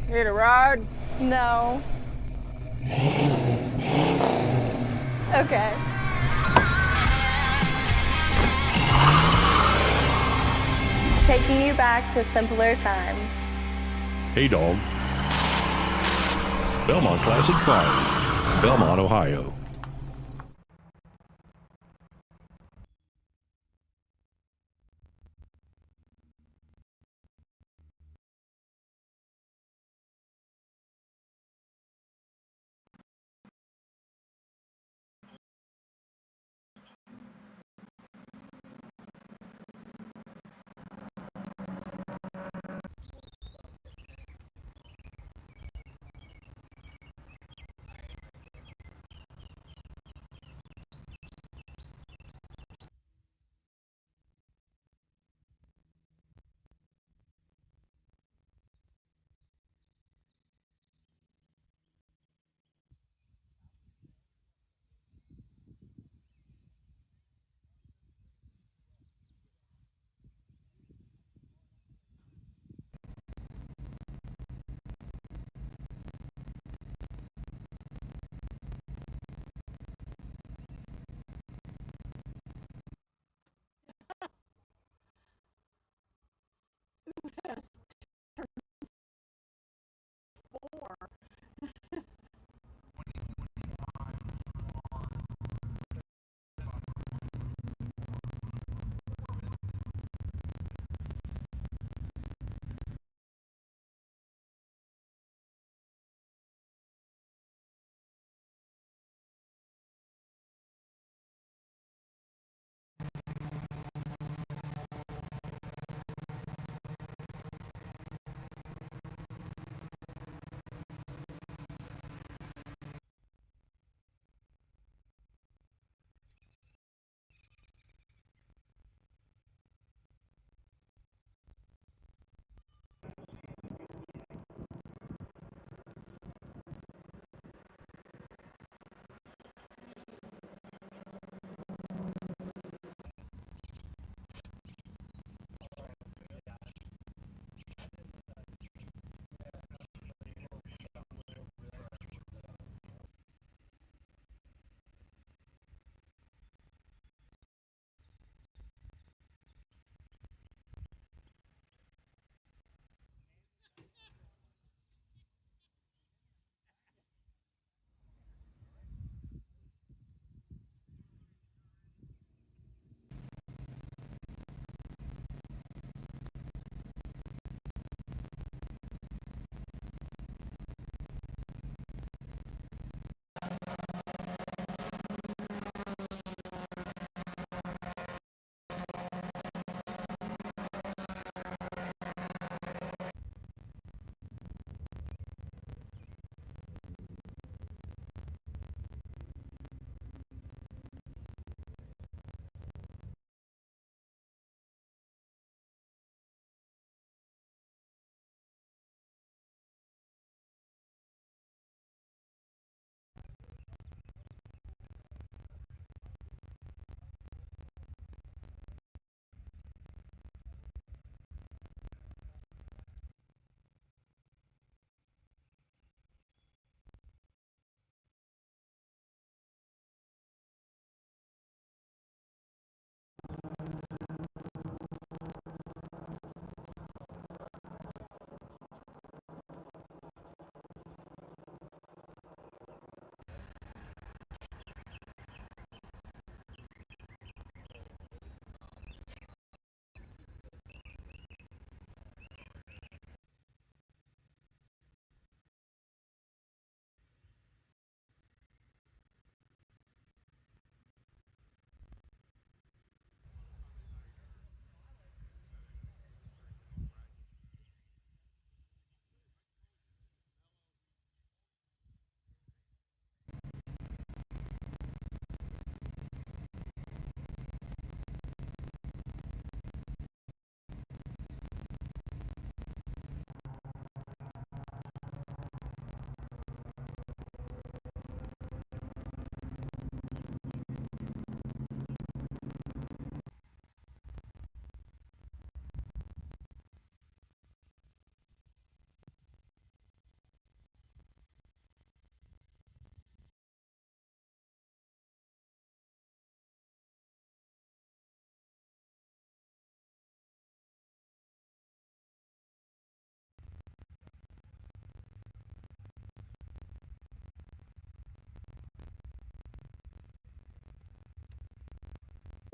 Need a ride? No. Okay. Taking you back to simpler times. Hey, dog. Belmont Classic Cars, Belmont, Ohio.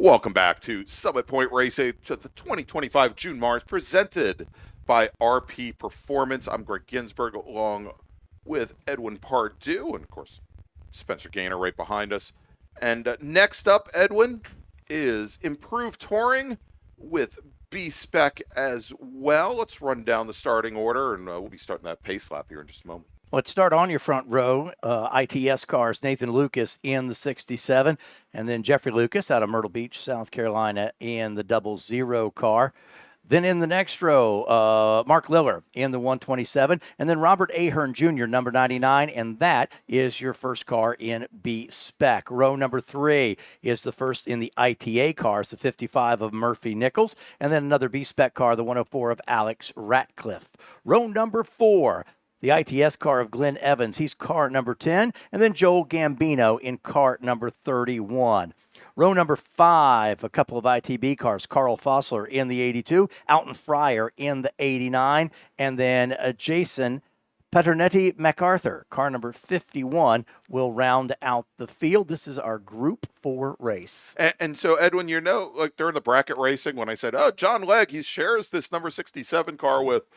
Welcome back to Summit Point Racing, to the 2025 June MARRS, presented by RP Performance. I'm Greg Ginsburg, along with Edwin Pardue, and of course, Spencer Gaynor right behind us. And next up, Edwin, is Improved Touring with B-Spec as well. Let's run down the starting order, and we'll be starting that pace lap here in just a moment. Let's start on your front row. ITS cars, Nathan Lucas in the 67, and then Jeffrey Lucas out of Myrtle Beach, South Carolina, in the 00 car. Then in the next row, Mark Liller in the 127, and then Robert Ahern Jr., number 99, and that is your first car in B-Spec. Row number 3 is the first in the ITA cars, the 55 of Murphy Nichols, and then another B-Spec car, the 104 of Alex Ratcliffe. Row number 4, the ITS car of Glenn Evans. He's car number 10, and then Joel Gambino in car number 31. Row number 5, a couple of ITB cars, Carl Fossler in the 82, Alton Fryer in the 89, and then Jason Paternetti MacArthur, car number 51, will round out the field. This is our Group 4 race. And so, Edwin, like during the bracket racing, when I said, John Legg, he shares this number 67 car with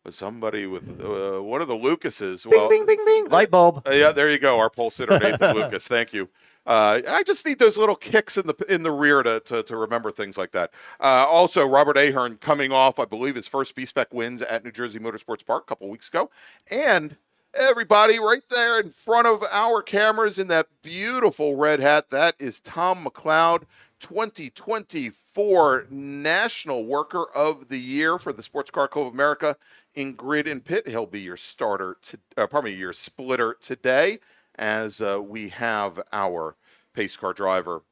somebody with one of the Lucases. Well, bing, bing, bing, bing. Light bulb. Yeah, there you go. Our pole sitter, Nathan Lucas. Thank you. I just need those little kicks in the rear to remember things like that. Also, Robert Ahern coming off, I believe, his first B-Spec wins at New Jersey Motorsports Park a couple weeks ago. And everybody right there in front of our cameras in that beautiful red hat, that is Tom McLeod, 2024 National Worker of the Year for the Sports Car Club of America in Grid and Pit. He'll be your your splitter today, as we have our pace car driver,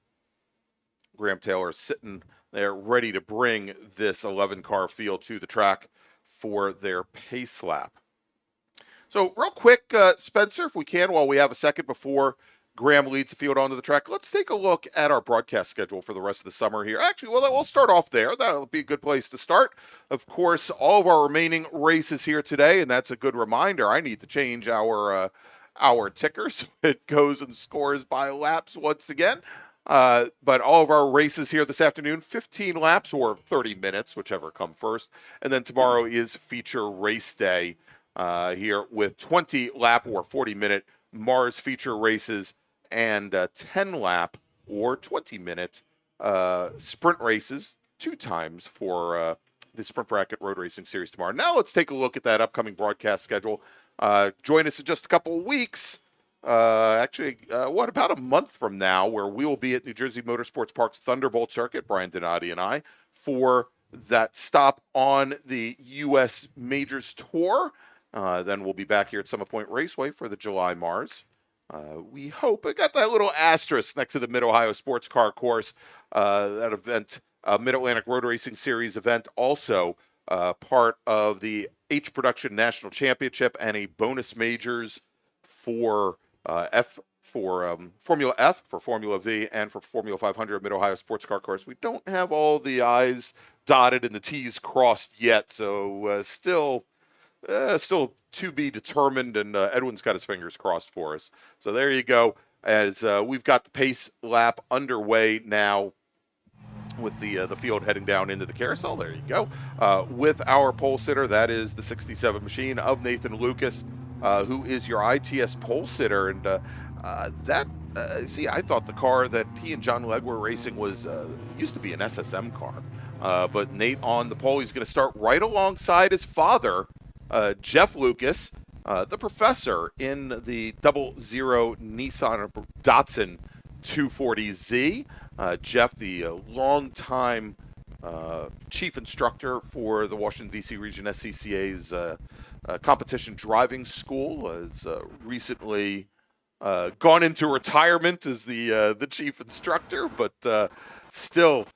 Graham Taylor, sitting there ready to bring this 11-car field to the track for their pace lap. So real quick, Spencer, if we can, while we have a second before Graham leads the field onto the track, let's take a look at our broadcast schedule for the rest of the summer here. Actually, well, we'll start off there. That'll be a good place to start. Of course, all of our remaining races here today, and that's a good reminder. I need to change our ticker so it goes and scores by laps once again. But all of our races here this afternoon, 15 laps or 30 minutes, whichever come first. And then tomorrow is feature race day here with 20 lap or 40-minute MARRS feature races and 10 lap or 20-minute sprint races 2 times for the Sprint Bracket Road Racing Series tomorrow. Now let's take a look at that upcoming broadcast schedule. Join us in just a couple of weeks. About a month from now, where we will be at New Jersey Motorsports Park's Thunderbolt Circuit, Brian Donati and I, for that stop on the U.S. Majors Tour. Then we'll be back here at Summit Point Raceway for the July MARRS. We hope. I got that little asterisk next to the Mid-Ohio Sports Car Course. That event, Mid-Atlantic Road Racing Series event, also part of the H Production National Championship and a bonus majors for Formula F, for Formula V, and for Formula 500 Mid-Ohio Sports Car Course. We don't have all the I's dotted and the T's crossed yet, so still to be determined, and Edwin's got his fingers crossed for us. So there you go, as we've got the pace lap underway now with the field heading down into the carousel. There you go. With our pole sitter, that is the 67 machine of Nathan Lucas, who is your ITS pole sitter. And I thought the car that he and John Legg were racing used to be an SSM car. But Nate on the pole, he's going to start right alongside his father, Jeff Lucas, the professor in the 00 Nissan Datsun 240Z. Jeff, the longtime chief instructor for the Washington, D.C. region SCCA's competition driving school, has recently gone into retirement as the chief instructor, but still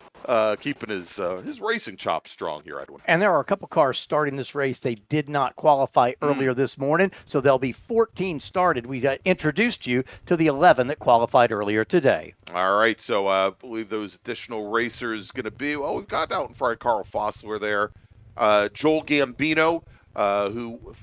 keeping his racing chops strong here, Edwin. And there are a couple cars starting this race. They did not qualify earlier this morning, so there'll be 14 started. We introduced you to the 11 that qualified earlier today. All right, so I believe those additional racers going to be, we've got out in front Carl Fossler there. Joel Gambino, who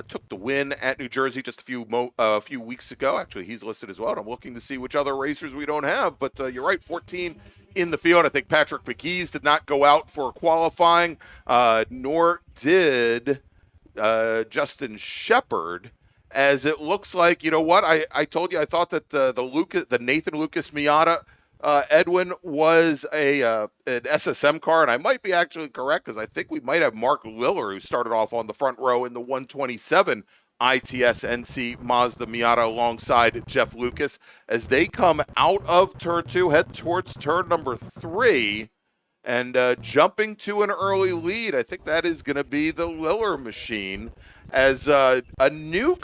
took the win at New Jersey just a few weeks ago. Actually, he's listed as well. And I'm looking to see which other racers we don't have. But you're right, 14 in the field. I think Patrick McGee's did not go out for qualifying, nor did Justin Shepard. As it looks like, you know what? I told you I thought that the Nathan Lucas Miata Edwin was an SSM car, and I might be actually correct because I think we might have Mark Liller, who started off on the front row in the 127 ITS NC Mazda Miata alongside Jeff Lucas as they come out of turn 2, head towards turn number 3. And jumping to an early lead, I think that is going to be the Liller machine, as a new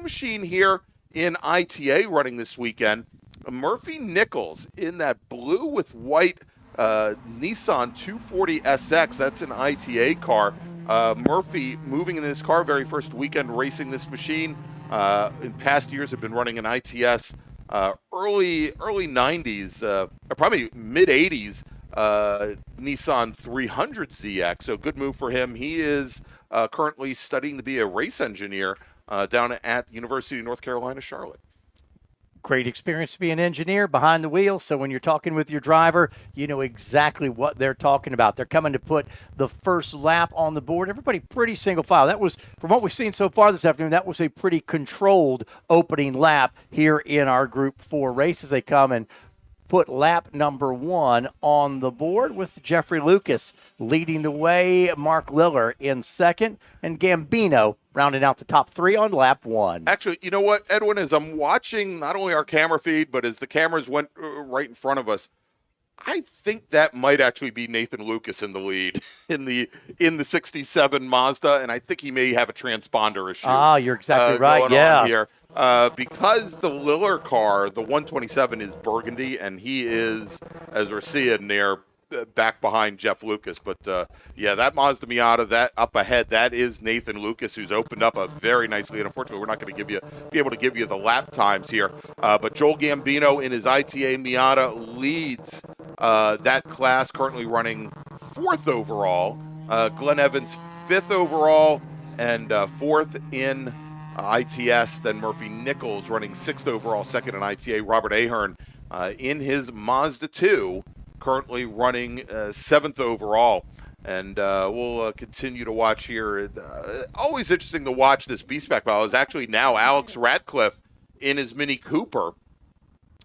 machine here in ITA running this weekend. Murphy Nichols in that blue with white Nissan 240 SX. That's an ITA car. Murphy moving in this car, very first weekend racing this machine. In past years have been running an ITS early 90s, probably mid 80s. Nissan 300ZX, so good move for him. He is currently studying to be a race engineer down at University of North Carolina, Charlotte. Great experience to be an engineer behind the wheel, so when you're talking with your driver, you know exactly what they're talking about. They're coming to put the first lap on the board. Everybody pretty single file. That was, from what we've seen so far this afternoon, that was a pretty controlled opening lap here in our Group 4 race as they come and put lap number 1 on the board with Jeffrey Lucas leading the way, Mark Liller in second, and Gambino rounding out the top 3 on lap 1. Actually, you know what, Edwin, as I'm watching not only our camera feed, but as the cameras went right in front of us, I think that might actually be Nathan Lucas in the lead in the 67 Mazda, and I think he may have a transponder issue. You're exactly right. Yeah. Here. Because the Liller car, the 127, is burgundy, and he is, as we're seeing there, back behind Jeff Lucas. But yeah, that Mazda Miata, that up ahead, that is Nathan Lucas, who's opened up a very nice lead. Unfortunately, we're not going to be able to give you the lap times here. But Joel Gambino in his ITA Miata leads that class, currently running 4th overall. Glenn Evans 5th overall and 4th in ITS. Then Murphy Nichols running 6th overall, 2nd in ITA. Robert Ahern in his Mazda 2, currently running 7th overall. And we'll continue to watch here. Always interesting to watch this B-Spec battle. Is actually now Alex Ratcliffe in his Mini Cooper.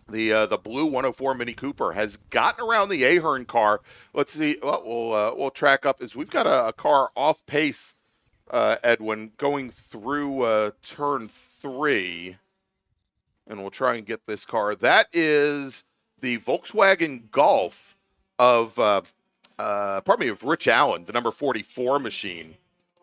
The blue 104 Mini Cooper has gotten around the Ahern car. Let's see. We'll track up as we've got a car off pace, Edwin, going through turn 3. And we'll try and get this car. That is the Volkswagen Golf of Rich Allen, the number 44 machine,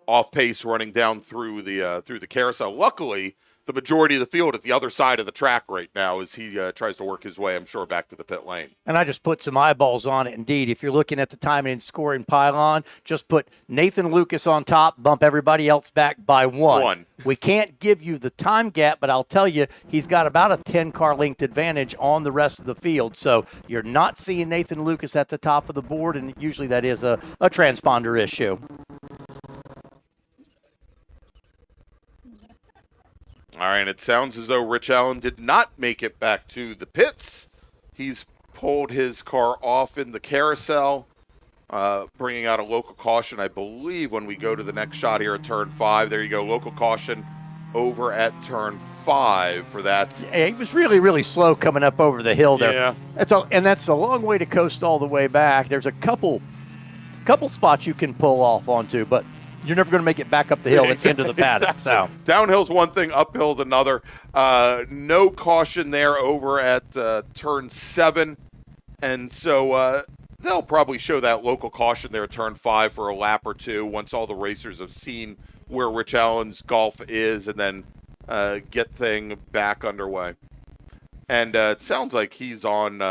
off pace running down through the carousel. Luckily, the majority of the field at the other side of the track right now as he tries to work his way, I'm sure, back to the pit lane. And I just put some eyeballs on it. Indeed, if you're looking at the timing and scoring pylon, just put Nathan Lucas on top, bump everybody else back by 1. We can't give you the time gap, but I'll tell you, he's got about a 10-car length advantage on the rest of the field. So you're not seeing Nathan Lucas at the top of the board, and usually that is a transponder issue. All right, and it sounds as though Rich Allen did not make it back to the pits. He's pulled his car off in the carousel, bringing out a local caution, I believe, when we go to the next shot here at turn 5. There you go, local caution over at turn 5 for that. Yeah, he was really, really slow coming up over the hill there. Yeah. That's a long way to coast all the way back. There's a couple spots you can pull off onto, but you're never going to make it back up the hill and into the paddock. Exactly. So Downhill's one thing, uphill's another. No caution there over at turn 7. And so they'll probably show that local caution there at turn 5 for a lap or 2 once all the racers have seen where Rich Allen's Golf is, and then get thing back underway. And it sounds like he's on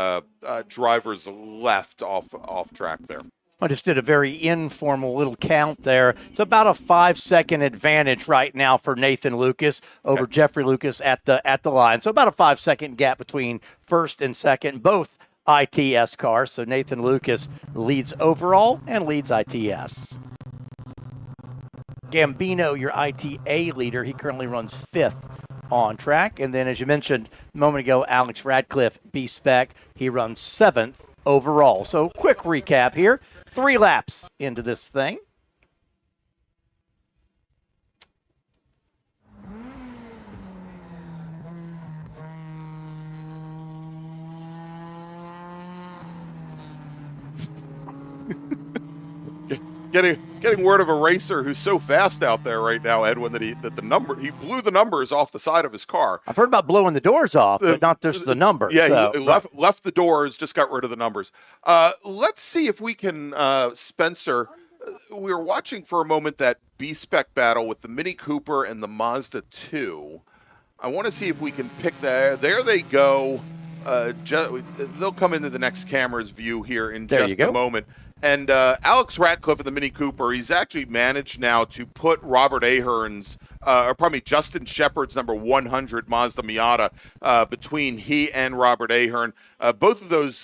driver's left off track there. I just did a very informal little count there. It's about a 5-second advantage right now for Nathan Lucas over Jeffrey Lucas at the line. So about a 5-second gap between first and second, both ITS cars. So Nathan Lucas leads overall and leads ITS. Gambino, your ITA leader, he currently runs 5th on track. And then, as you mentioned a moment ago, Alex Radcliffe, B-Spec, he runs 7th overall. So quick recap here. 3 laps into this thing. Getting word of a racer who's so fast out there right now, Edwin, that he blew the numbers off the side of his car. I've heard about blowing the doors off, but not just the number. Yeah, so, he left the doors, just got rid of the numbers. Let's see if we can, Spencer. We were watching for a moment that B-Spec battle with the Mini Cooper and the Mazda 2. I want to see if we can pick that. There they go. They'll come into the next camera's view here in just a moment. And Alex Ratcliffe of the Mini Cooper, he's actually managed now to put Robert Ahern's, Justin Shepard's number 100 Mazda Miata between he and Robert Ahern. Both of those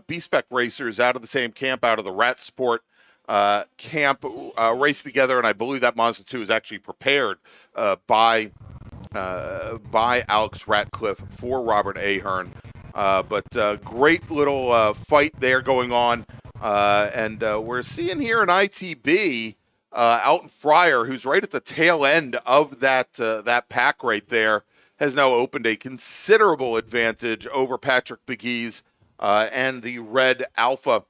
B-Spec racers out of the same camp, out of the Rat Sport camp, race together, and I believe that Mazda 2 is actually prepared by Alex Ratcliffe for Robert Ahern. But great little fight there going on. And we're seeing here an ITB out in Fryer, who's right at the tail end of that pack right there, has now opened a considerable advantage over Patrick Begues and the red Alpha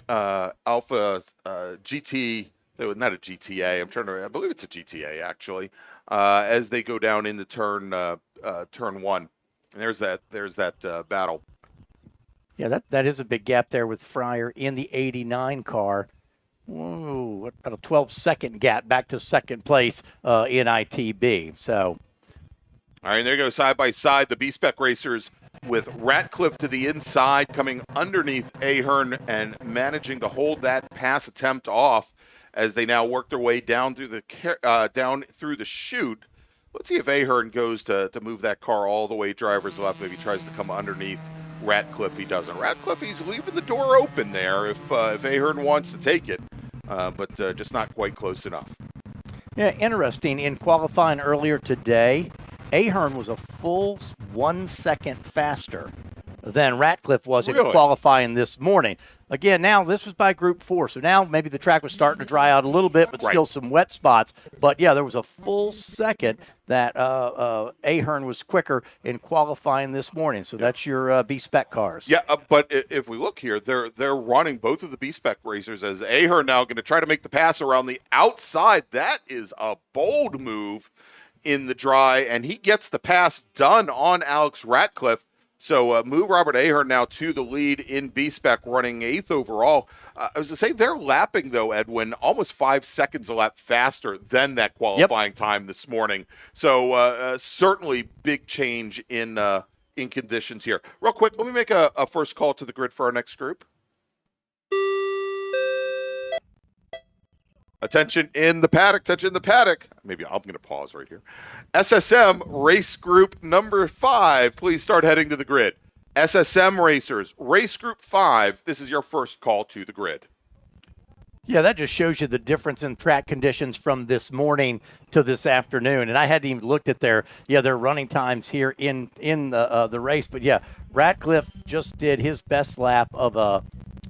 GT. Not a GTA. I believe it's a GTA actually. As they go down into turn 1, and there's that battle. Yeah, that is a big gap there with Fryer in the 89 car. Whoa, about a 12-second gap back to second place in ITB. So, all right, there you go, side by side, the B-Spec racers with Ratcliffe to the inside, coming underneath Ahern and managing to hold that pass attempt off as they now work their way down through the chute. Let's see if Ahern goes to move that car all the way driver's left. Maybe tries to come underneath Ratcliffe. He doesn't. Ratcliffe, he's leaving the door open there if Ahern wants to take it, but just not quite close enough. Yeah, interesting. In qualifying earlier today, Ahern was a full 1 second faster than Ratcliffe was in qualifying this morning. Again, now this was by Group 4, so now maybe the track was starting to dry out a little bit, but still some wet spots. But, yeah, there was a full second that Ahern was quicker in qualifying this morning. So that's your B-Spec cars. Yeah, but if we look here, they're running both of the B-Spec racers as Ahern now going to try to make the pass around the outside. That is a bold move in the dry, and he gets the pass done on Alex Ratcliffe. So move Robert Ahern now to the lead in B-Spec, running 8th overall. I was to say they're lapping, though, Edwin, almost 5 seconds a lap faster than that qualifying time this morning. So certainly big change in conditions here. Real quick, let me make a first call to the grid for our next group. Attention in the paddock, attention in the paddock. Maybe I'm going to pause right here. SSM race group number 5. Please start heading to the grid. SSM racers, race group 5. This is your first call to the grid. Yeah, that just shows you the difference in track conditions from this morning to this afternoon. And I hadn't even looked at their running times here in the race. But yeah, Ratcliffe just did his best lap of a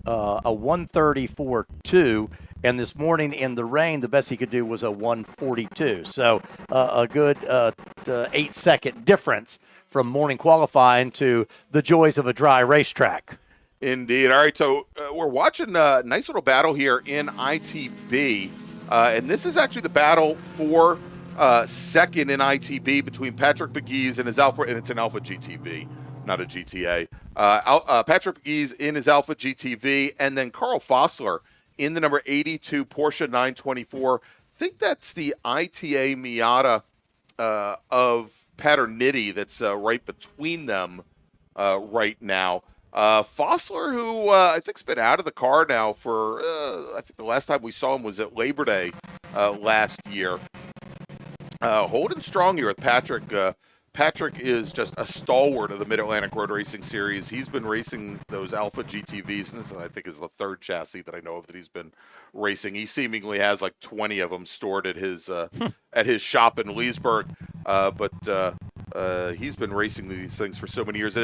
1:34.2. And this morning in the rain, the best he could do was a 1:42. So a good 8-second difference from morning qualifying to the joys of a dry racetrack. Indeed. All right, so we're watching a nice little battle here in ITB. And this is actually the battle for second in ITB between Patrick Begues and his Alpha, and it's an Alpha GTV, not a GTA. Patrick Begues in his Alpha GTV, and then Carl Fossler in the number 82 Porsche 924. I think that's the ITA Miata of Paternity that's right between them right now. Fossler, who I think's been out of the car now for, I think the last time we saw him was at Labor Day last year. Holding strong here with Patrick Patrick is just a stalwart of the Mid-Atlantic Road Racing Series. He's been racing those Alpha GTVs, and this, I think, is the third chassis that I know of that he's been racing. He seemingly has like 20 of them stored at his shop in Leesburg, but he's been racing these things for so many years.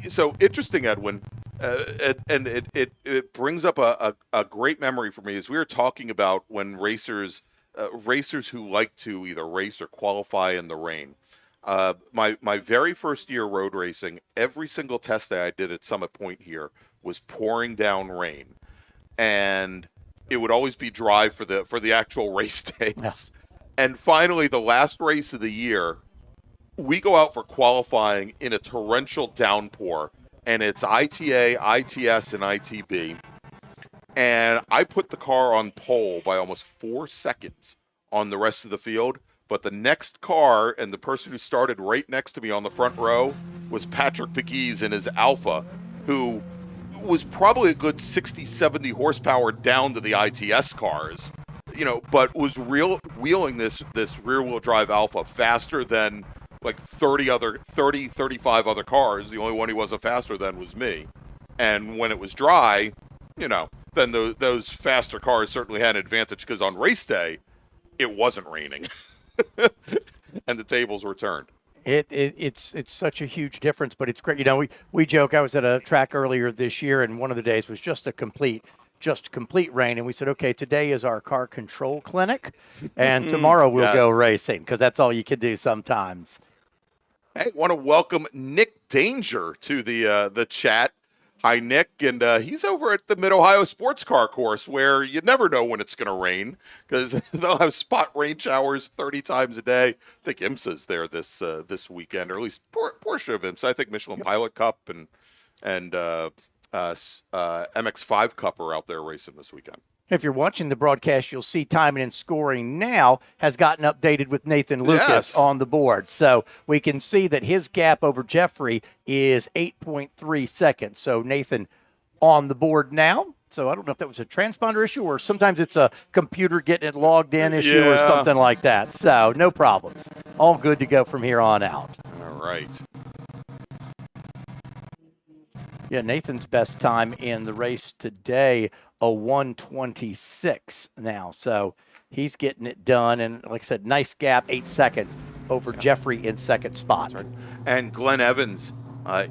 So interesting, Edwin, and it brings up a great memory for me as we were talking about when racers who like to either race or qualify in the rain. My very first year road racing, every single test day I did at Summit Point here was pouring down rain, and it would always be dry for the actual race days. Yeah. And finally, the last race of the year, we go out for qualifying in a torrential downpour, and it's ITA, ITS, and ITB. And I put the car on pole by almost 4 seconds on the rest of the field. But the next car and the person who started right next to me on the front row was Patrick Pegues in his Alpha, who was probably a good 60, 70 horsepower down to the ITS cars, but was wheeling this rear-wheel drive Alpha faster than like 35 other cars. The only one he wasn't faster than was me. And when it was dry, then those faster cars certainly had an advantage because on race day, it wasn't raining. And the tables were turned. It's such a huge difference, but it's great. We joke. I was at a track earlier this year, and one of the days was just complete rain, and we said, okay, today is our car control clinic, and tomorrow we'll go racing because that's all you can do sometimes. I want to welcome Nick Danger to the chat. Hi, Nick, and he's over at the Mid-Ohio Sports Car Course, where you never know when it's going to rain, because they'll have spot rain showers 30 times a day. I think IMSA's there this weekend, or at least portion of IMSA. I think Michelin Pilot Cup and MX5 Cup are out there racing this weekend. If you're watching the broadcast, you'll see timing and scoring now has gotten updated with Nathan Lucas on the board. So we can see that his gap over Jeffrey is 8.3 seconds. So Nathan on the board now. So I don't know if that was a transponder issue or sometimes it's a computer getting it logged in issue or something like that. So no problems. All good to go from here on out. All right. Yeah, Nathan's best time in the race today, a 1:26 now. So he's getting it done. And like I said, nice gap, 8 seconds over Jeffrey in second spot. Right. And Glenn Evans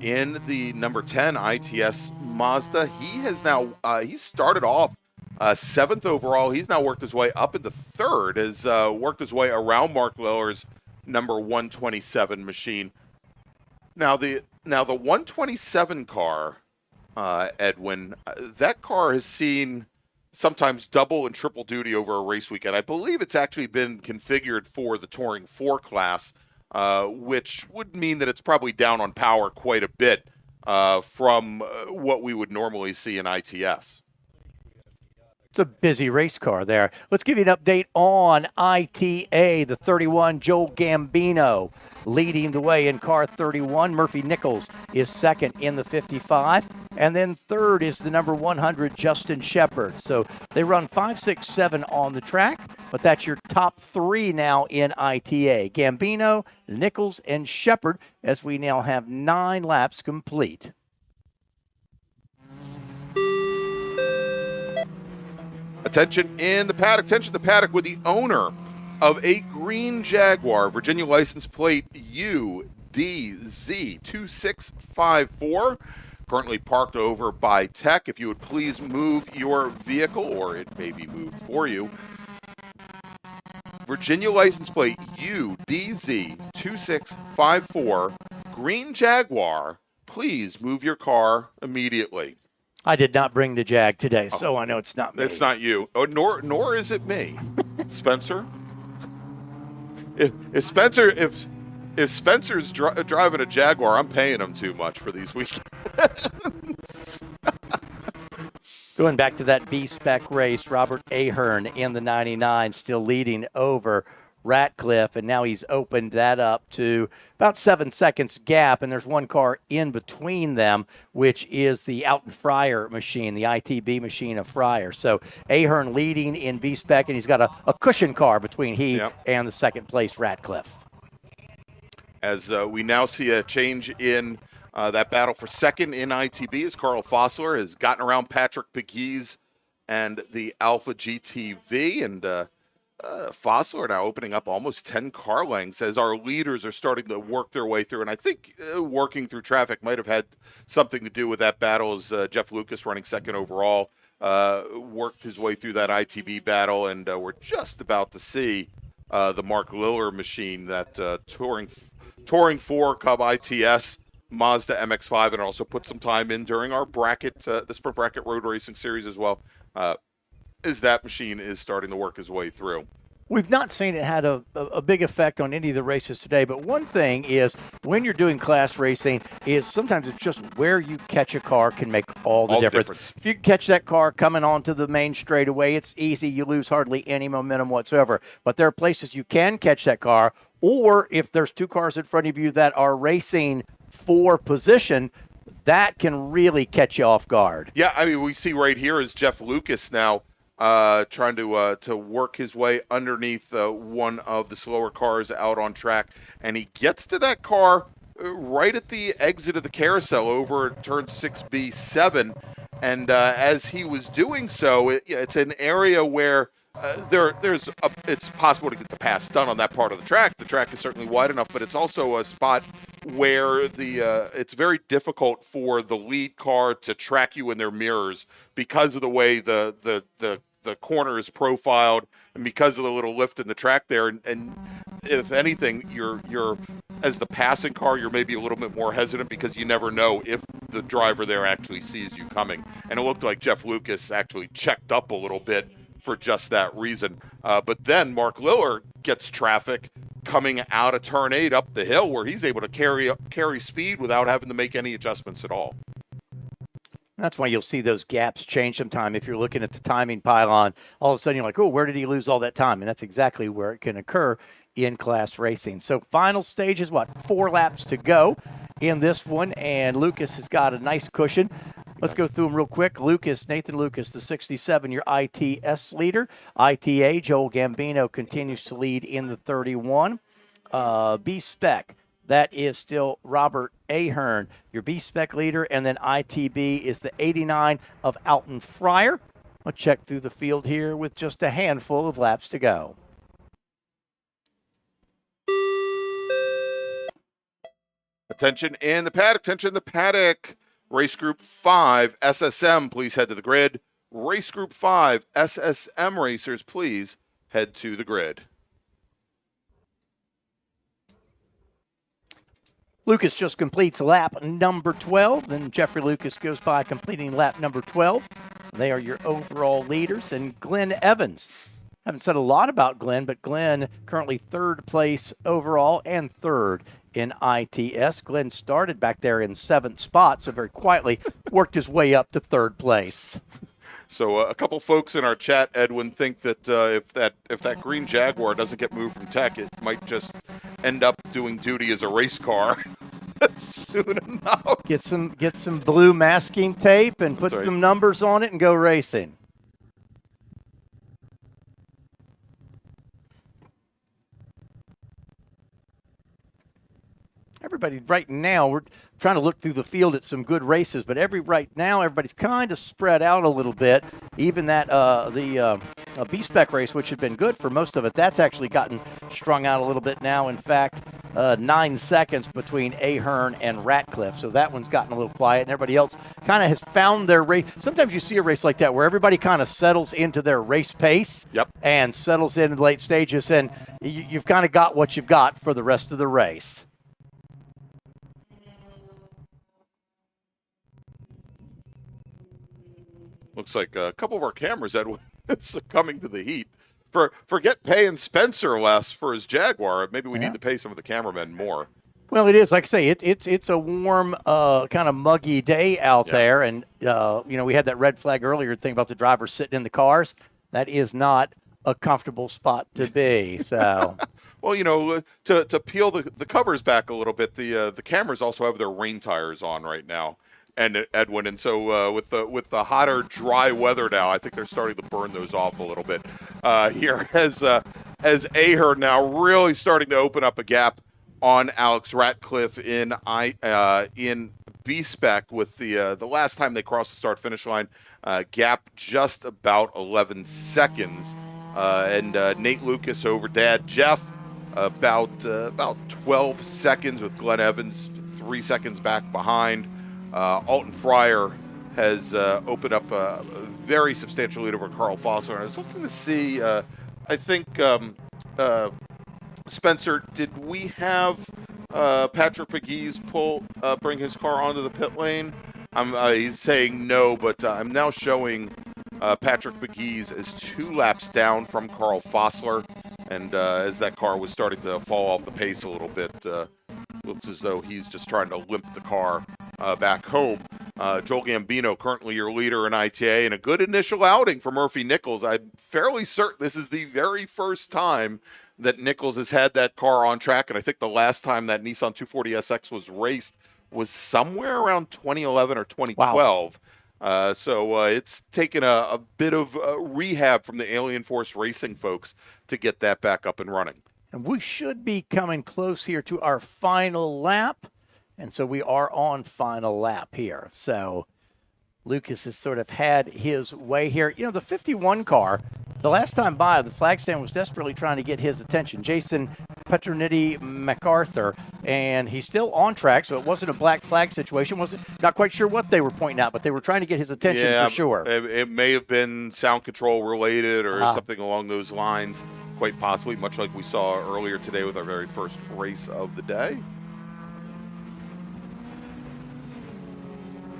in the number 10 ITS Mazda. He has now, he started off 7th overall. He's now worked his way up into 3rd, has worked his way around Mark Liller's number 127 machine. Now the 127 car, Edwin, that car has seen sometimes double and triple duty over a race weekend. I believe it's actually been configured for the Touring 4 class, which would mean that it's probably down on power quite a bit from what we would normally see in ITS. It's a busy race car there. Let's give you an update on ITA, the 31, Joel Gambino leading the way in car 31. Murphy Nichols is second in the 55. And then third is the number 100, Justin Shepard. So they run 5, 6, 7 on the track, but that's your top 3 now in ITA. Gambino, Nichols, and Shepard, as we now have 9 laps complete. Attention in the paddock. Attention to the paddock with the owner of a green Jaguar, Virginia license plate UDZ2654, currently parked over by Tech. If you would please move your vehicle, or it may be moved for you. Virginia license plate UDZ2654, green Jaguar. Please move your car immediately. I did not bring the Jag today, so I know it's not me. It's not you. Oh, nor is it me. Spencer? If Spencer's driving a Jaguar, I'm paying him too much for these weekends. Going back to that B-Spec race, Robert Ahern in the 99 still leading over Ratcliffe, and now he's opened that up to about 7 seconds gap, and there's one car in between them, which is the Alton Fryer machine, the ITB machine of Fryer. So Ahern leading in B-Spec, and he's got a cushion car between he and the second place Ratcliffe. As we now see a change in that battle for second in ITB, as Carl Fossler has gotten around Patrick Pegues and the Alpha GTV, and Fossler now opening up almost 10 car lengths as our leaders are starting to work their way through. And I think working through traffic might have had something to do with that battle, as Jeff Lucas, running second overall, worked his way through that ITB battle. And we're just about to see the Mark Liller machine, that Touring 4 Cub ITS Mazda MX-5, and also put some time in during our bracket, the Sprint Bracket Road Racing Series as well, as that machine is starting to work his way through. We've not seen it had a big effect on any of the races today, but one thing is when you're doing class racing is sometimes it's just where you catch a car can make all the difference. If you catch that car coming onto the main straightaway, it's easy. You lose hardly any momentum whatsoever. But there are places you can catch that car, or if there's two cars in front of you that are racing for position, that can really catch you off guard. Yeah, I mean, we see right here is Jeff Lucas now trying to work his way underneath one of the slower cars out on track, and he gets to that car right at the exit of the carousel over turn 6B7, and as he was doing so, it's an area where it's possible to get the pass done on that part of the track. The track is certainly wide enough, but it's also a spot where it's very difficult for the lead car to track you in their mirrors because of the way the corner is profiled and because of the little lift in the track there. And if anything, you're as the passing car, you're maybe a little bit more hesitant because you never know if the driver there actually sees you coming. And it looked like Jeff Lucas actually checked up a little bit for just that reason. But then Mark Liller gets traffic coming out of turn 8 up the hill, where he's able to carry speed without having to make any adjustments at all. That's why you'll see those gaps change sometime. If you're looking at the timing pylon, all of a sudden you're like, oh, where did he lose all that time? And that's exactly where it can occur in class racing. So final stage is 4 laps to go in this one, and Lucas has got a nice cushion. Let's go through them real quick. Nathan Lucas, the 67, your ITS leader. ITA, Joel Gambino continues to lead in the 31. B-Spec, that is still Robert Ahern, your B-Spec leader. And then ITB is the 89 of Alton Fryer. Let's check through the field here with just a handful of laps to go. Attention in the paddock. Race Group 5, SSM, please head to the grid. Race Group 5, SSM racers, please head to the grid. Lucas just completes lap number 12. Then Jeffrey Lucas goes by completing lap number 12. They are your overall leaders. And Glenn Evans. Haven't said a lot about Glenn, but Glenn currently 3rd place overall and 3rd in ITS. Glenn started back there in 7th spot, so very quietly worked his way up to 3rd place. So a couple folks in our chat, Edwin, think that if that green Jaguar doesn't get moved from tech, it might just end up doing duty as a race car soon enough. Get some blue masking tape and put some numbers on it and go racing. Everybody right now, we're trying to look through the field at some good races, but everybody's kind of spread out a little bit. Even that the B-Spec race, which had been good for most of it, that's actually gotten strung out a little bit now. In fact, 9 seconds between Ahern and Ratcliffe, so that one's gotten a little quiet, and everybody else kind of has found their race. Sometimes you see a race like that where everybody kind of settles into their race pace and settles in the late stages, and you've kind of got what you've got for the rest of the race. Looks like a couple of our cameras, Edwin, succumbing to the heat. Forget paying Spencer less for his Jaguar. Maybe we need to pay some of the cameramen more. Well, it is. Like I say, it's a warm, kind of muggy day out there. And, we had that red flag earlier thing about the drivers sitting in the cars. That is not a comfortable spot to be. So, well, to peel the covers back a little bit, the cameras also have their rain tires on right now. And Edwin, and so with the hotter, dry weather now, I think they're starting to burn those off a little bit here as Ahern now really starting to open up a gap on Alex Ratcliffe in B-Spec with the last time they crossed the start-finish line, gap just about 11 seconds. And Nate Lucas over Dad Jeff about 12 seconds, with Glenn Evans 3 seconds back behind. Alton Fryer has opened up a very substantial lead over Carl Fossler. And I was looking to see, I think, Spencer, did we have Patrick McGee's bring his car onto the pit lane? He's saying no, but I'm now showing Patrick McGee's as 2 laps down from Carl Fossler. And as that car was starting to fall off the pace a little bit, looks as though he's just trying to limp the car back home. Joel Gambino, currently your leader in ITA, and a good initial outing for Murphy Nichols. I'm fairly certain this is the very first time that Nichols has had that car on track, and I think the last time that Nissan 240SX was raced was somewhere around 2011 or 2012. Wow. So it's taken a bit of rehab from the Alien Force Racing folks to get that back up and running. And we should be coming close here to our final lap. And so we are on final lap here. So Lucas has sort of had his way here. You know, the 51 car, the last time by, the flag stand was desperately trying to get his attention. Jason Petroniti MacArthur, and he's still on track, so it wasn't a black flag situation. Not quite sure what they were pointing out, but they were trying to get his attention for sure. It may have been sound control related or something along those lines, quite possibly, much like we saw earlier today with our very first race of the day.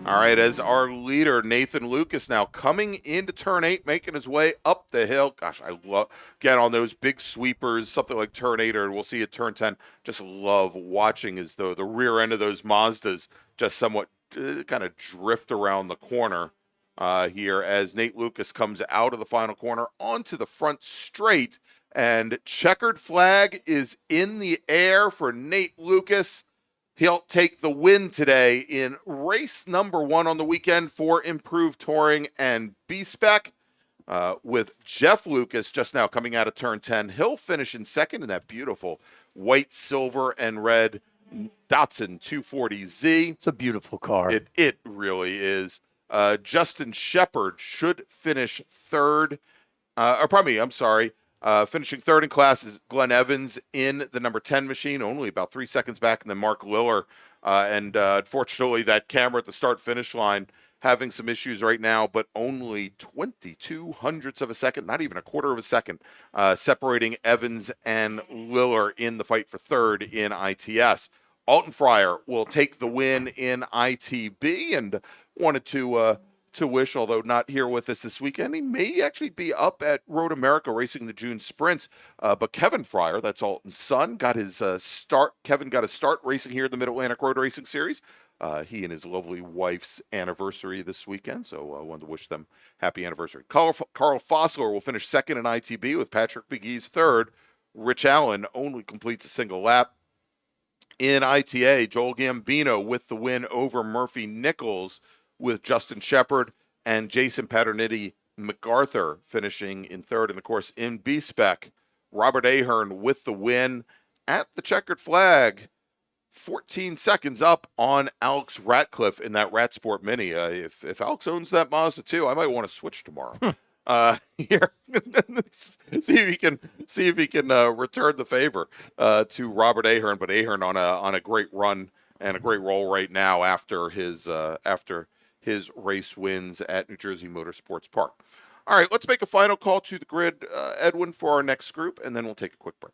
All right, as our leader, Nathan Lucas, now coming into turn 8, making his way up the hill. Gosh, I love, get on those big sweepers, something like turn 8, or we'll see at turn 10. Just love watching as though the rear end of those Mazdas just somewhat kind of drift around the corner here as Nate Lucas comes out of the final corner onto the front straight. And checkered flag is in the air for Nate Lucas. He'll take the win today in race number 1 on the weekend for Improved Touring and B-Spec. With Jeff Lucas just now coming out of turn 10. He'll finish in second in that beautiful white, silver, and red Datsun 240Z. It's a beautiful car. It really is. Justin Shepard should finish third. Finishing third in class is Glenn Evans in the number 10 machine, only about 3 seconds back, and then Mark Liller. Unfortunately, that camera at the start-finish line having some issues right now, but only 22 hundredths of a second, not even a quarter of a second, separating Evans and Liller in the fight for third in ITS. Alton Fryer will take the win in ITB, and wanted to wish, although not here with us this weekend, he may actually be up at Road America racing the June sprints. But Kevin Fryer, that's Alton's son, got his start. Kevin got a start racing here at the Mid-Atlantic Road Racing Series. He and his lovely wife's anniversary this weekend, so I wanted to wish them happy anniversary. Carl Fossler will finish second in ITB with Patrick McGee's third. Rich Allen only completes a single lap. In ITA, Joel Gambino with the win over Murphy Nichols, with Justin Shepard and Jason Paterniti MacArthur finishing in third. And, of course, in B-Spec, Robert Ahern with the win at the checkered flag. 14 seconds up on Alex Ratcliffe in that Rat Sport Mini. If Alex owns that Mazda 2, I might want to switch tomorrow. Here, see if he can return the favor to Robert Ahern. But Ahern on a great run and a great roll right now after his race wins at New Jersey Motorsports Park. All right, let's make a final call to the grid, Edwin, for our next group, and then we'll take a quick break.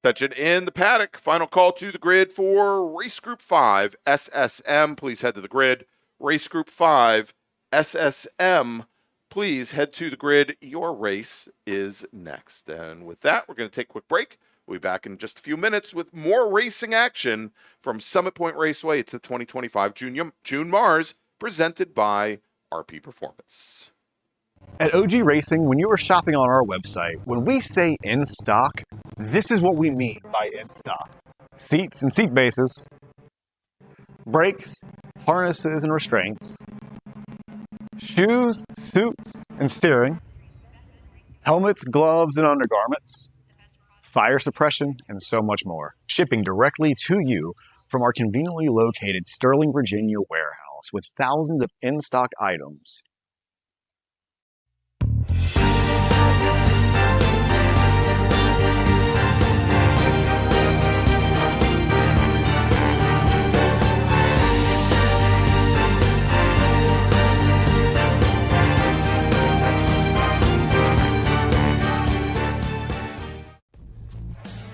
Attention in the paddock. Final call to the grid for Race Group 5, SSM. Please head to the grid. Race Group 5, SSM. Please head to the grid. Your race is next. And with that, we're going to take a quick break. We'll be back in just a few minutes with more racing action from Summit Point Raceway. It's the 2025 June MARRS, presented by RP Performance. At OG Racing, when you are shopping on our website, when we say in stock, this is what we mean by in stock. Seats and seat bases, brakes, harnesses and restraints, shoes, suits and steering, helmets, gloves and undergarments, fire suppression, and so much more. Shipping directly to you from our conveniently located Sterling, Virginia warehouse with thousands of in-stock items.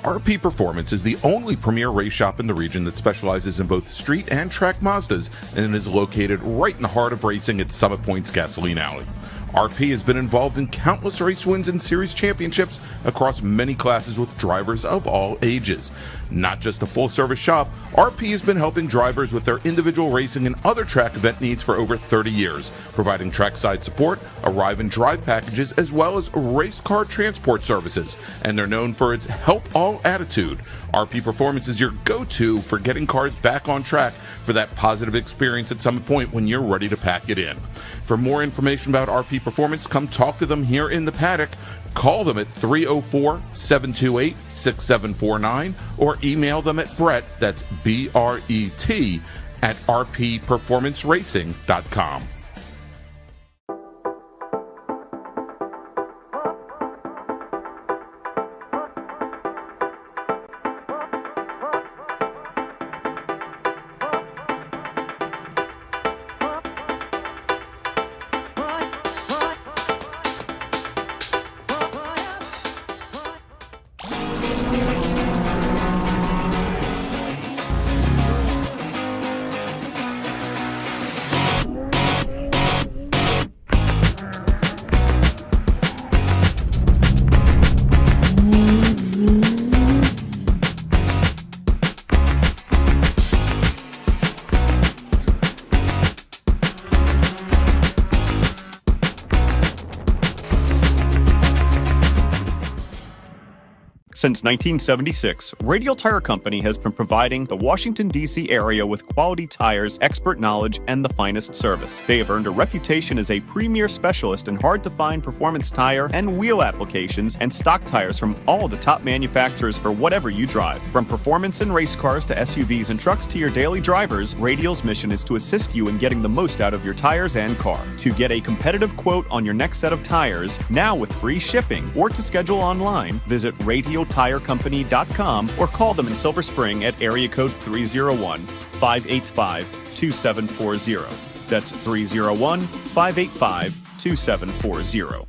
RP Performance is the only premier race shop in the region that specializes in both street and track Mazdas and is located right in the heart of racing at Summit Point's Gasoline Alley. RP has been involved in countless race wins and series championships across many classes with drivers of all ages. Not just a full-service shop, RP has been helping drivers with their individual racing and other track event needs for over 30 years, providing trackside support, arrive and drive packages, as well as race car transport services. And they're known for its help all attitude. RP Performance is your go-to for getting cars back on track for that positive experience at Summit Point when you're ready to pack it in. For more information about RP Performance, come talk to them here in the paddock. Call them at 304-728-6749 or email them at Brett, that's B-R-E-T, at rpperformanceracing.com. Since 1976, Radial Tire Company has been providing the Washington, D.C. area with quality tires, expert knowledge, and the finest service. They have earned a reputation as a premier specialist in hard-to-find performance tire and wheel applications and stock tires from all the top manufacturers for whatever you drive. From performance and race cars to SUVs and trucks to your daily drivers, Radial's mission is to assist you in getting the most out of your tires and car. To get a competitive quote on your next set of tires, now with free shipping, or to schedule online, visit RadialTireCompany.com or call them in Silver Spring at area code 301-585-2740. That's 301-585-2740.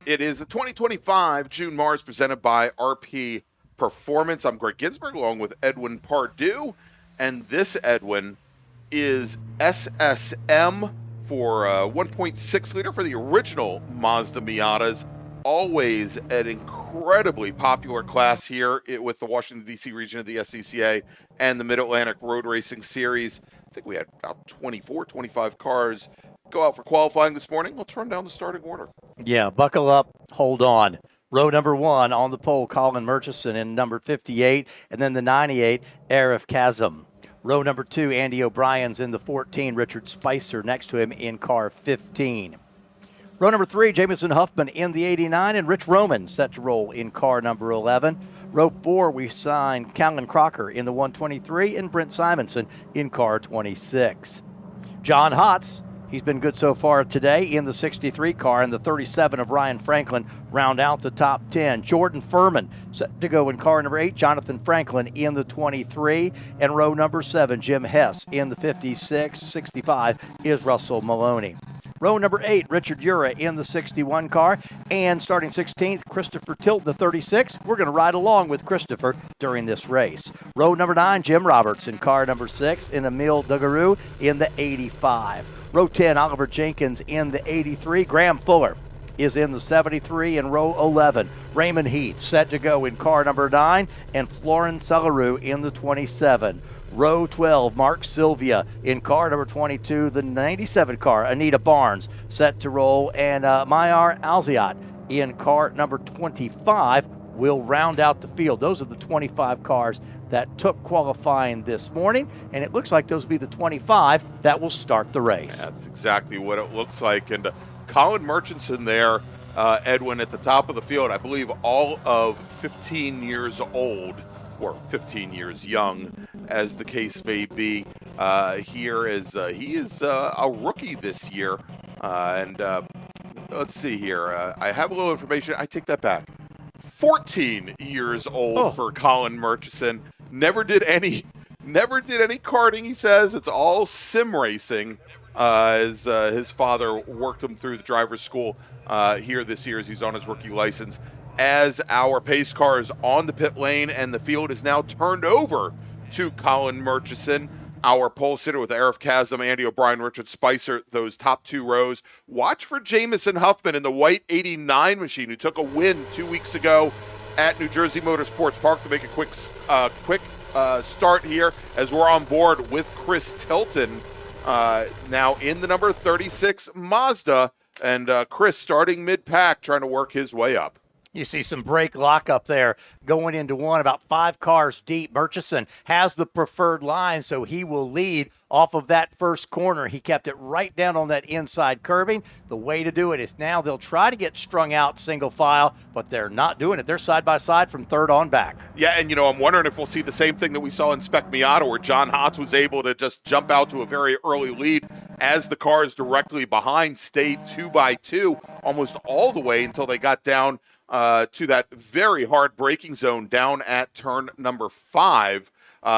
It is the 2025 June MARRS presented by RP Performance. I'm Greg Ginsberg along with Edwin Pardue, and this, Edwin, is SSM for 1.6 liter for the original Mazda Miatas. Always an incredibly popular class here with the Washington, D.C. region of the SCCA and the Mid-Atlantic Road Racing Series. I think we had about 24, 25 cars go out for qualifying this morning. Let's run down the starting order. Yeah, buckle up, hold on. Row number 1 on the pole, Colin Murchison in number 58, and then the 98, SRFx. Row number 2, Andy O'Brien's in the 14, Richard Spicer next to him in car 15. Row number 3, Jamison Huffman in the 89, and Rich Roman set to roll in car number 11. Row 4, we signed Callan Crocker in the 123 and Brent Simonson in car 26. John Hotz, he's been good so far today in the 63 car, and the 37 of Ryan Franklin round out the top 10. Jordan Furman set to go in car number 8, Jonathan Franklin in the 23, and row number 7, Jim Hess in the 56. 65 is Russell Maloney. Row number 8, Richard Ura in the 61 car, and starting 16th, Christopher Tilt, the 36. We're going to ride along with Christopher during this race. Row number 9, Jim Roberts in car number 6, and Emil Dugaroo in the 85. Row 10, Oliver Jenkins in the 83. Graham Fuller is in the 73, and row 11, Raymond Heath set to go in car number 9, and Florin Celarou in the 27. Row 12, Mark Sylvia in car number 22, the 97 car, Anita Barnes set to roll, and Mayar Alziat in car number 25 will round out the field. Those are the 25 cars that took qualifying this morning, and it looks like those will be the 25 that will start the race. That's exactly what it looks like. And Colin Murchison there, Edwin, at the top of the field, I believe all of 15 years old, or 15 years young, as the case may be. Here is he is a rookie this year, and let's see here. I have a little information. I take that back. 14 years old for Colin Murchison. Never did any karting. He says it's all sim racing. As his father worked him through the driver's school here this year as he's on his rookie license. As our pace car is on the pit lane and the field is now turned over to Colin Murchison, our pole sitter with SRFx, Andy O'Brien, Richard Spicer, those top 2 rows. Watch for Jamison Huffman in the white 89 machine, who took a win 2 weeks ago at New Jersey Motorsports Park, to make a quick start here as we're on board with Chris Tilton now in the number 36 Mazda, and Chris starting mid-pack, trying to work his way up. You see some brake lock up there going into one, about 5 cars deep. Murchison has the preferred line, so he will lead off of that first corner. He kept it right down on that inside curbing. The way to do it is now they'll try to get strung out single file, but they're not doing it. They're side by side from third on back. Yeah, and I'm wondering if we'll see the same thing that we saw in Spec Miata, where John Hotz was able to just jump out to a very early lead as the cars directly behind stayed 2 by 2 almost all the way until they got down to that very hard braking zone down at turn number 5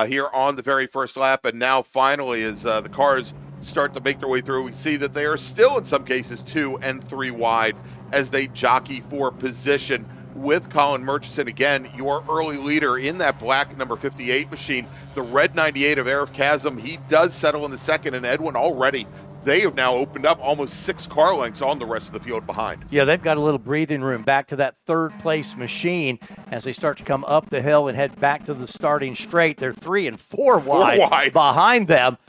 here on the very first lap. And now finally, as the cars start to make their way through, we see that they are still in some cases 2 and 3 wide as they jockey for position with Colin Murchison. Again, your early leader in that black number 58 machine, the red 98 of SRFx. He does settle in the second, and Edwin already, they have now opened up almost 6 car lengths on the rest of the field behind. Yeah, they've got a little breathing room back to that third place machine as they start to come up the hill and head back to the starting straight. They're 3 and 4 wide behind them,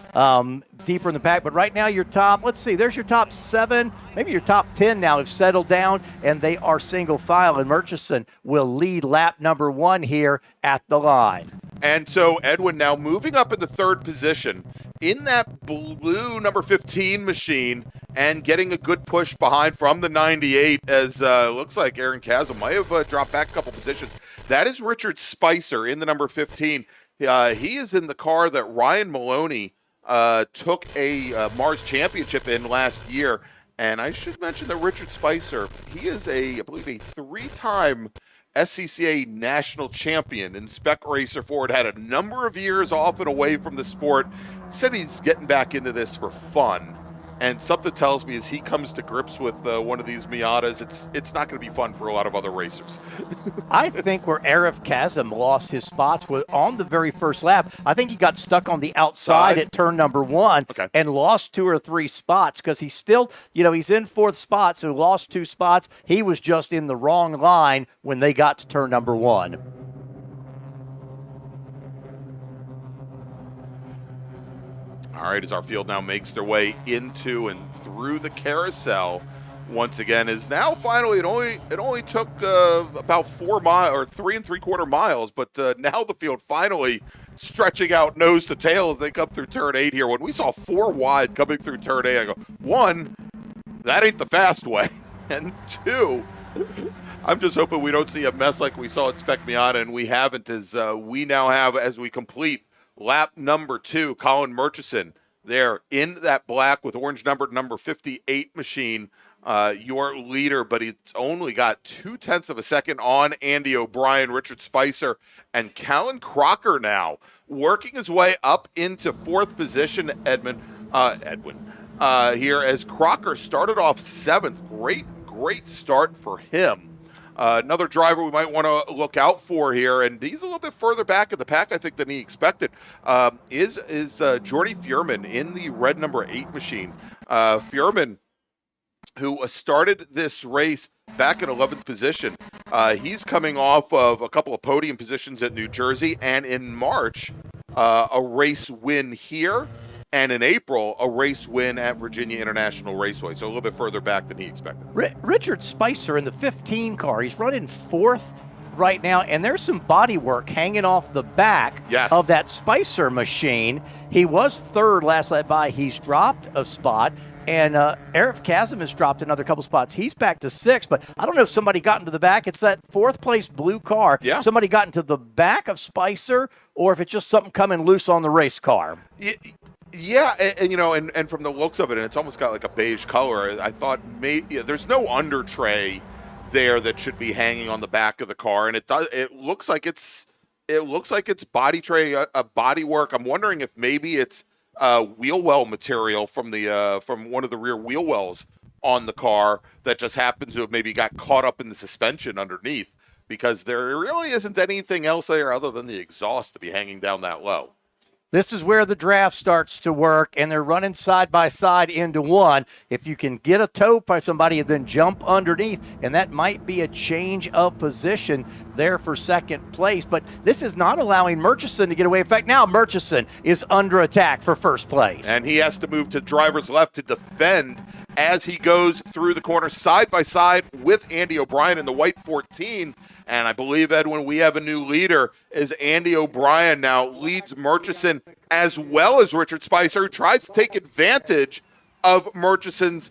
deeper in the pack. But right now your top, let's see, there's your top 7, maybe your top 10 now have settled down, and they are single file, and Murchison will lead lap number 1 here at the line. And so Edwin now moving up into third position in that blue number 15 machine and getting a good push behind from the 98, as looks like Aaron Chasm might have dropped back a couple positions. That is Richard Spicer in the number 15. He is in the car that Ryan Maloney took a MARRS championship in last year. And I should mention that Richard Spicer, he is I believe a 3-time SCCA national champion in Spec Racer Ford. Had a number of years off and away from the sport. Said he's getting back into this for fun. And something tells me as he comes to grips with one of these Miatas, it's not going to be fun for a lot of other racers. I think where SRFx lost his spots was on the very first lap. I think he got stuck on the outside at turn number 1 and lost 2 or 3 spots because he's still, he's in 4th spot, so lost 2 spots. He was just in the wrong line when they got to turn number 1. All right, as our field now makes their way into and through the carousel, once again is now finally it only took about 4 miles or 3 3/4 miles, but now the field finally stretching out nose to tail as they come through turn 8 here. When we saw 4 wide coming through turn 8, I go, 1, that ain't the fast way, and 2, I'm just hoping we don't see a mess like we saw at Spec Miata, and we haven't, as we now have, as we complete lap number 2, Colin Murchison there in that black with orange number 58 machine, your leader, but he's only got 0.2 of a second on Andy O'Brien, Richard Spicer, and Callan Crocker now working his way up into 4th position, Edwin, here as Crocker started off 7th. Great start for him. Another driver we might want to look out for here, and he's a little bit further back in the pack, I think, than he expected, is Jordy Fuhrman in the red number 8 machine. Fuhrman, who started this race back in 11th position. He's coming off of a couple of podium positions at New Jersey, and in March, a race win here, and in April, a race win at Virginia International Raceway, so a little bit further back than he expected. Richard Spicer in the 15 car, he's running 4th right now, and there's some body work hanging off the back of that Spicer machine. He was 3rd last lap by. He's dropped a spot, and SRFx has dropped another couple spots. He's back to 6th, but I don't know if somebody got into the back. It's that 4th place blue car. Somebody got into the back of Spicer, or if it's just something coming loose on the race car. Yeah, and from the looks of it, and it's almost got like a beige color. I thought maybe there's no under tray there that should be hanging on the back of the car, and it looks like it's body tray, a body work. I'm wondering if maybe it's wheel well material from one of the rear wheel wells on the car that just happens to have maybe got caught up in the suspension underneath, because there really isn't anything else there other than the exhaust to be hanging down that low. This is where the draft starts to work, and they're running side by side into 1. If you can get a tow by somebody and then jump underneath, and that might be a change of position there for 2nd place. But this is not allowing Murchison to get away. In fact, now Murchison is under attack for 1st place. And he has to move to driver's left to defend as he goes through the corner side by side with Andy O'Brien in the white 14. And I believe, Edwin, we have a new leader as Andy O'Brien now leads Murchison as well as Richard Spicer, who tries to take advantage of Murchison's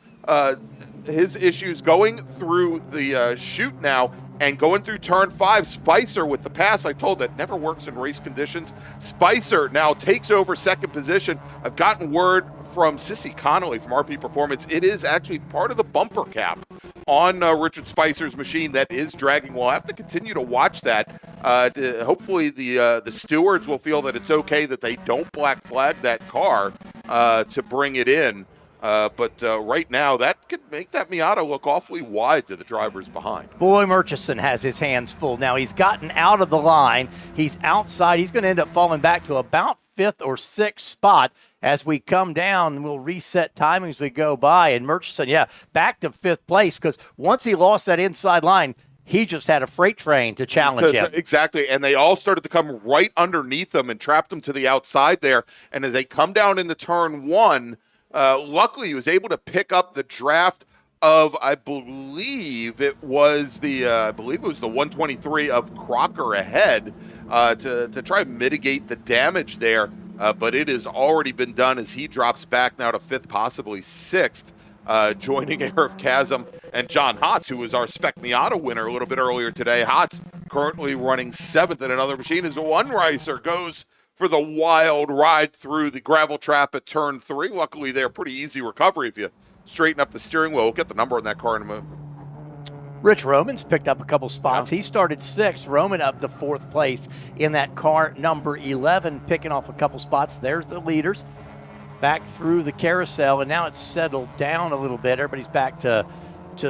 his issues going through the chute now and going through turn 5. Spicer with the pass, I told that never works in race conditions. Spicer now takes over 2nd position. I've gotten word from Sissy Connolly from RP Performance. It is actually part of the bumper cap on Richard Spicer's machine that is dragging. We'll have to continue to watch that. Hopefully the stewards will feel that it's okay that they don't black flag that car to bring it in. But right now, that could make that Miata look awfully wide to the drivers behind. Boy, Murchison has his hands full now. He's gotten out of the line. He's outside. He's going to end up falling back to about 5th or 6th spot. As we come down, we'll reset timing as we go by. And Murchison, back to 5th place, because once he lost that inside line, he just had a freight train to challenge him. Exactly, and they all started to come right underneath him and trapped him to the outside there. And as they come down into turn 1, luckily he was able to pick up the draft of, I believe it was the 123 of Crocker ahead to try and mitigate the damage there. But it has already been done as he drops back now to 5th, possibly 6th, joining SRFx and John Hotz, who was our Spec Miata winner a little bit earlier today. Hotz currently running 7th in another machine as a one racer goes for the wild ride through the gravel trap at turn 3. Luckily, they're pretty easy recovery if you straighten up the steering wheel. We'll get the number on that car in a moment. Rich Roman's picked up a couple spots. He started 6th. Roman up to 4th place in that car number 11, picking off a couple spots. There's the leaders. back through the carousel, and now it's settled down a little bit. Everybody's back to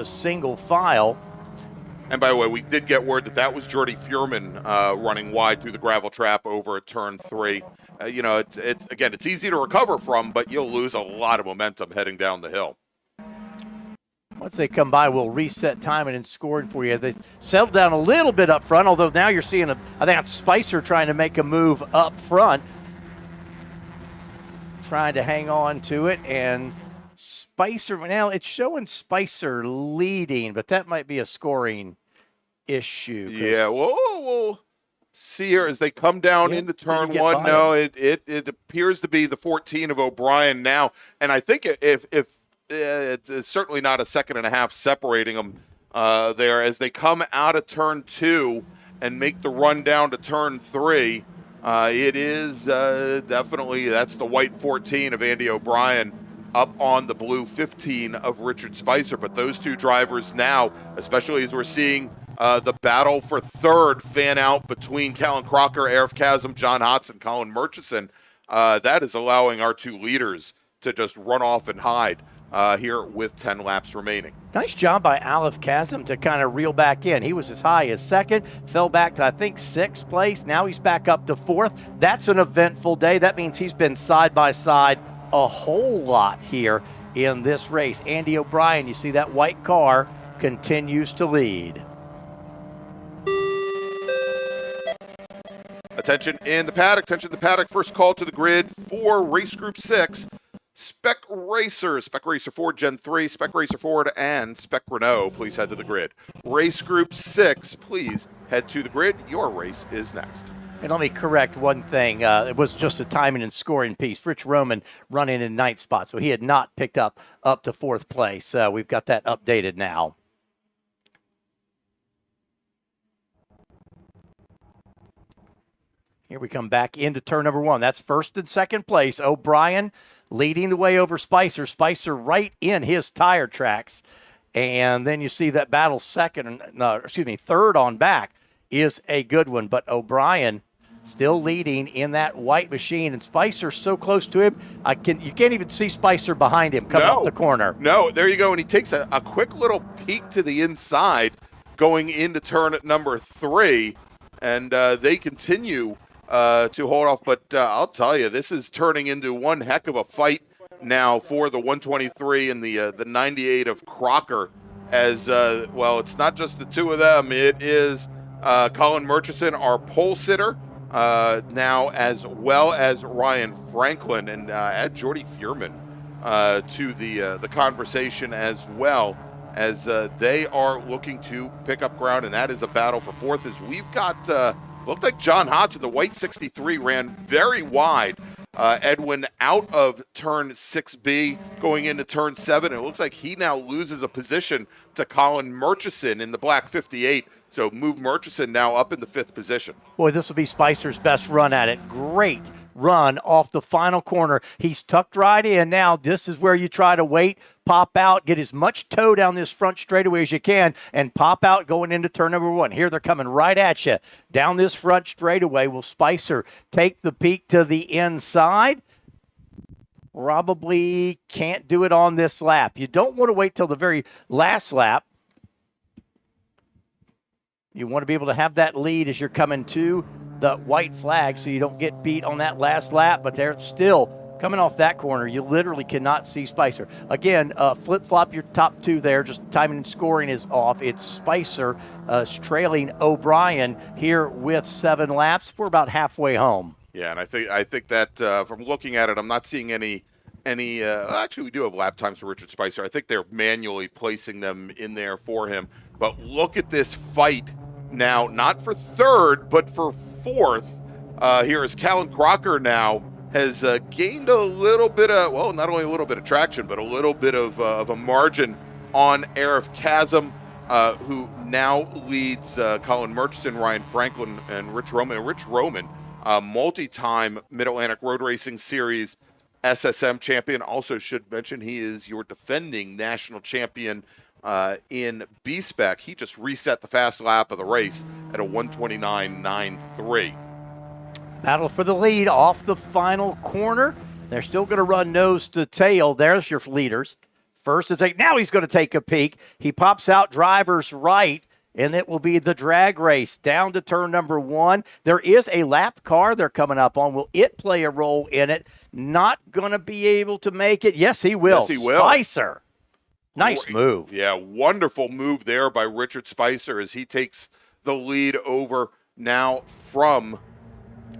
single file. And by the way, we did get word that was Jordy Fuhrman running wide through the gravel trap over at turn 3. It's easy to recover from, but you'll lose a lot of momentum heading down the hill. Once they come by, we'll reset timing and scoring for you. They settled down a little bit up front, although now you're seeing, I think it's Spicer trying to make a move up front, trying to hang on to it, and Spicer, now it's showing Spicer leading, but that might be a scoring issue. Yeah, we'll see here as they come down into turn 1. No, it appears to be the 14 of O'Brien now, and I think if it's certainly not a second and a half separating them there as they come out of turn 2 and make the run down to turn 3. It is definitely, that's the white 14 of Andy O'Brien up on the blue 15 of Richard Spicer. But those two drivers now, especially as we're seeing the battle for third fan out between Callan Crocker, Arif Kazim, John Hodson, Colin Murchison, that is allowing our two leaders to just run off and hide here with 10 laps remaining. Nice job by Arif Kazim to kind of reel back in. He was as high as second, fell back to, I think, 6th place. Now he's back up to 4th. That's an eventful day. That means he's been side by side a whole lot here in this race. Andy O'Brien, you see that white car, continues to lead. Attention in the paddock. Attention in the paddock. First call to the grid for race group 6. Spec Racer, Spec Racer Ford Gen 3, Spec Racer Ford, and Spec Renault, please head to the grid. Race Group 6, please head to the grid. Your race is next. And let me correct one thing. It was just a timing and scoring piece. Rich Roman running in 9th spot, so he had not picked up to 4th place. We've got that updated now. Here we come back into turn number 1. That's 1st and 2nd place. O'Brien leading the way over Spicer. Spicer right in his tire tracks. And then you see that battle third on back is a good one. But O'Brien still leading in that white machine. And Spicer so close to him, you can't even see Spicer behind him coming up the corner. No, there you go. And he takes a quick little peek to the inside going into turn number 3. And they continue to hold off, but I'll tell you, this is turning into one heck of a fight now for the 123 and the 98 of Crocker. As it's not just the two of them; it is Colin Murchison, our pole sitter, now, as well as Ryan Franklin, and add Jordy Fuhrman to the conversation as well, as they are looking to pick up ground, and that is a battle for 4th. As we've got. Looked like John Hodson, the white 63, ran very wide. Edwin out of turn 6B going into turn 7. It looks like he now loses a position to Colin Murchison in the black 58. So move Murchison now up in the 5th position. Boy, this will be Spicer's best run at it. Great run off the final corner. He's tucked right in now. This is where you try to wait, pop out, get as much toe down this front straightaway as you can, and pop out going into turn number 1. Here they're coming right at you. Down this front straightaway, will Spicer take the peak to the inside? Probably can't do it on this lap. You don't want to wait till the very last lap. You want to be able to have that lead as you're coming to the white flag so you don't get beat on that last lap, but they're still coming off that corner. You literally cannot see Spicer. Again, flip-flop your top 2 there. Just timing and scoring is off. It's Spicer trailing O'Brien here with 7 laps. We're about halfway home. Yeah, and I think that from looking at it, I'm not seeing any. Actually, we do have lap times for Richard Spicer. I think they're manually placing them in there for him. But look at this fight now, not for 3rd, but for 4th. Here is Callan Crocker now has gained a little bit of, not only a little bit of traction, but a little bit of a margin on Arif Kazim, who now leads Colin Murchison, Ryan Franklin, and Rich Roman. Rich Roman, multi-time Mid-Atlantic Road Racing Series SSM champion. Also should mention he is your defending national champion in B-Spec. He just reset the fast lap of the race at a 129.93. Battle for the lead off the final corner. They're still going to run nose to tail. There's your leaders. First is now he's going to take a peek. He pops out driver's right, and it will be the drag race down to turn number 1. There is a lap car they're coming up on. Will it play a role in it? Not going to be able to make it. Yes, he will. Yes, he will. Spicer. Nice move. Yeah, wonderful move there by Richard Spicer as he takes the lead over now from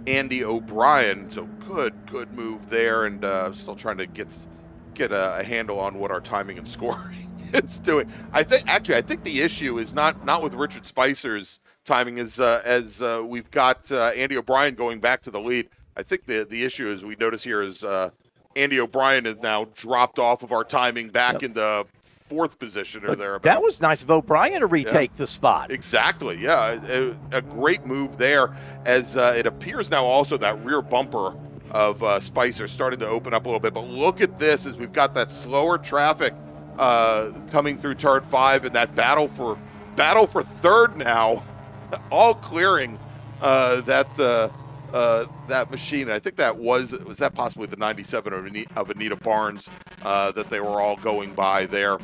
Andy O'Brien. So good move there, and still trying to get a handle on what our timing and scoring is doing. I think the issue is not with Richard Spicer's timing as we've got Andy O'Brien going back to the lead. I think the issue, as we notice here, is Andy O'Brien has now dropped off of our timing back into 4th position or thereabouts. That was nice of O'Brien to retake the spot. Exactly, yeah. A great move there as it appears now also that rear bumper of Spicer starting to open up a little bit. But look at this as we've got that slower traffic coming through turn 5 and that battle for 3rd now, all clearing that machine. And I think that was that possibly the 97 of Anita Barnes that they were all going by there,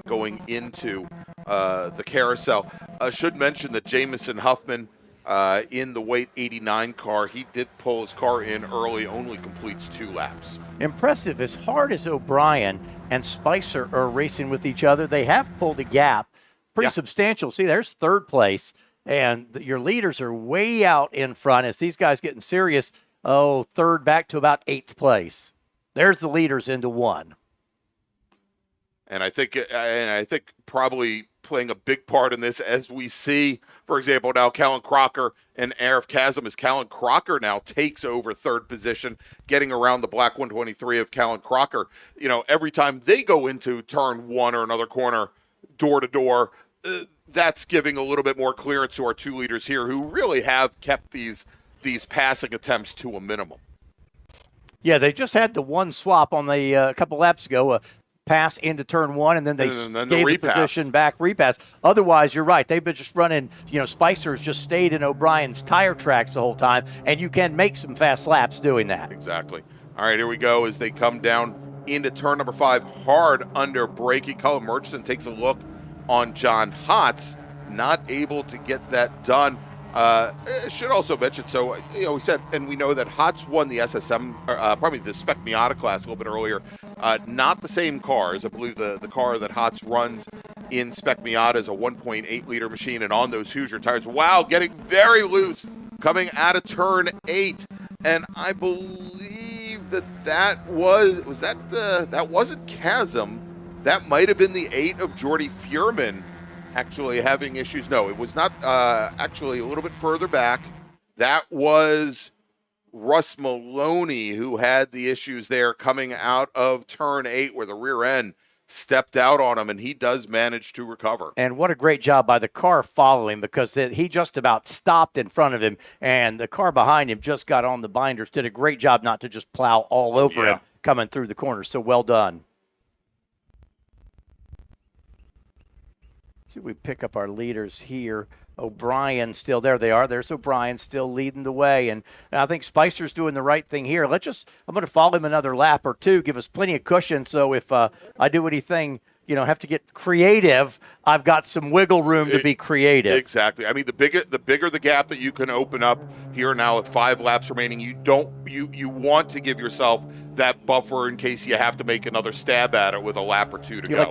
going into the carousel. Should mention that Jamison Huffman in the weight 89 car, he did pull his car in early, only completes 2 laps. Impressive. As hard as O'Brien and Spicer are racing with each other, they have pulled a gap pretty substantial. See, there's 3rd place, and your leaders are way out in front as these guys getting serious. 3rd back to about 8th place. There's the leaders into 1. And I think probably playing a big part in this as we see, for example, now Callan Crocker and Arif Kazim as Callan Crocker now takes over 3rd position, getting around the black 123 of Callan Crocker. You know, every time they go into turn 1 or another corner, door to door, that's giving a little bit more clearance to our 2 leaders here who really have kept these passing attempts to a minimum. Yeah, they just had the one swap on the a couple laps ago, pass into turn 1, and then they gave the position back, repass. Otherwise, you're right. They've been just running, Spicer's just stayed in O'Brien's tire tracks the whole time, and you can make some fast laps doing that. Exactly. All right, here we go as they come down into turn number 5, hard under braking. Cullen Murchison takes a look on John Hotz, not able to get that done. Should also mention, so we said, and we know that Hotz won the SSM, probably the Spec Miata class a little bit earlier. Not the same cars. I believe the car that Hotz runs in Spec Miata is a 1.8 liter machine, and on those Hoosier tires, wow, getting very loose coming out of turn 8, and I believe that wasn't Chasm. That might have been the 8 of Jordy Fuhrman actually having issues. No, it was not. Actually, a little bit further back, that was Russ Maloney who had the issues there coming out of turn 8 where the rear end stepped out on him, and he does manage to recover. And what a great job by the car following, because he just about stopped in front of him, and the car behind him just got on the binders. Did a great job not to just plow all over him coming through the corner. So well done. See, we pick up our leaders here. O'Brien still there. They are. There's O'Brien still leading the way. And I think Spicer's doing the right thing here. I'm going to follow him another lap or 2, give us plenty of cushion. So if I do anything, have to get creative, I've got some wiggle room to be creative. Exactly. I mean, the bigger the gap that you can open up here now with 5 laps remaining, you want to give yourself that buffer in case you have to make another stab at it with a lap or 2 to go.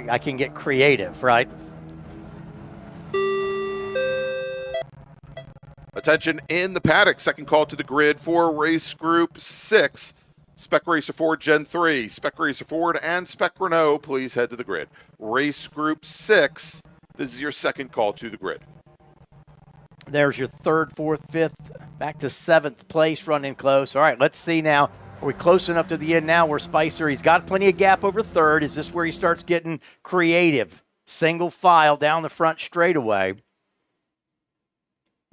I can get creative, right? Attention in the paddock. Second call to the grid for race group 6. Spec Racer Ford Gen 3, Spec Racer Ford, and Spec Renault, please head to the grid. Race group 6, this is your second call to the grid. There's your 3rd, 4th, 5th, back to 7th place, running close. All right, let's see now. Are we close enough to the end now where Spicer, he's got plenty of gap over 3rd. Is this where he starts getting creative? Single file down the front straightaway.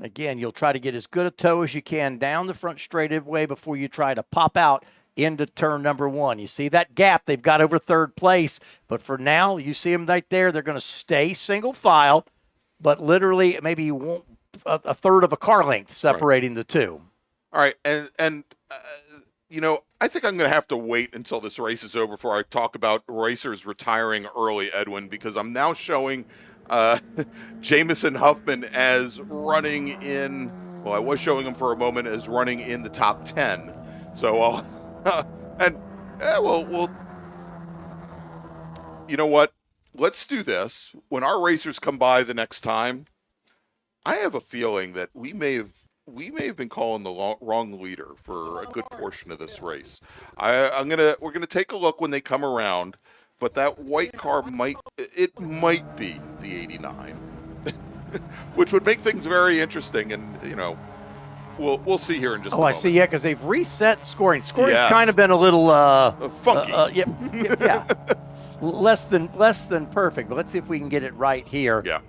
Again, you'll try to get as good a toe as you can down the front straightaway before you try to pop out into turn number 1. You see that gap they've got over 3rd place, but for now, you see them right there. They're going to stay single file, but literally maybe you won't a third of a car length separating the two. All right, and I think I'm going to have to wait until this race is over before I talk about racers retiring early, Edwin, because I'm now showing Jamison Huffman as running in. Well, I was showing him for a moment as running in the top 10. So I'll we'll. You know what? Let's do this. When our racers come by the next time, I have a feeling that we may have been calling the wrong leader for a good portion of this race. We're gonna take a look when they come around, but that white car might be the 89, which would make things very interesting. And we'll see here in just a moment. I see. Yeah, because they've reset scoring. Scoring's Yes. kind of been a little funky. Yeah. less than perfect. But let's see if we can get it right here. Yeah,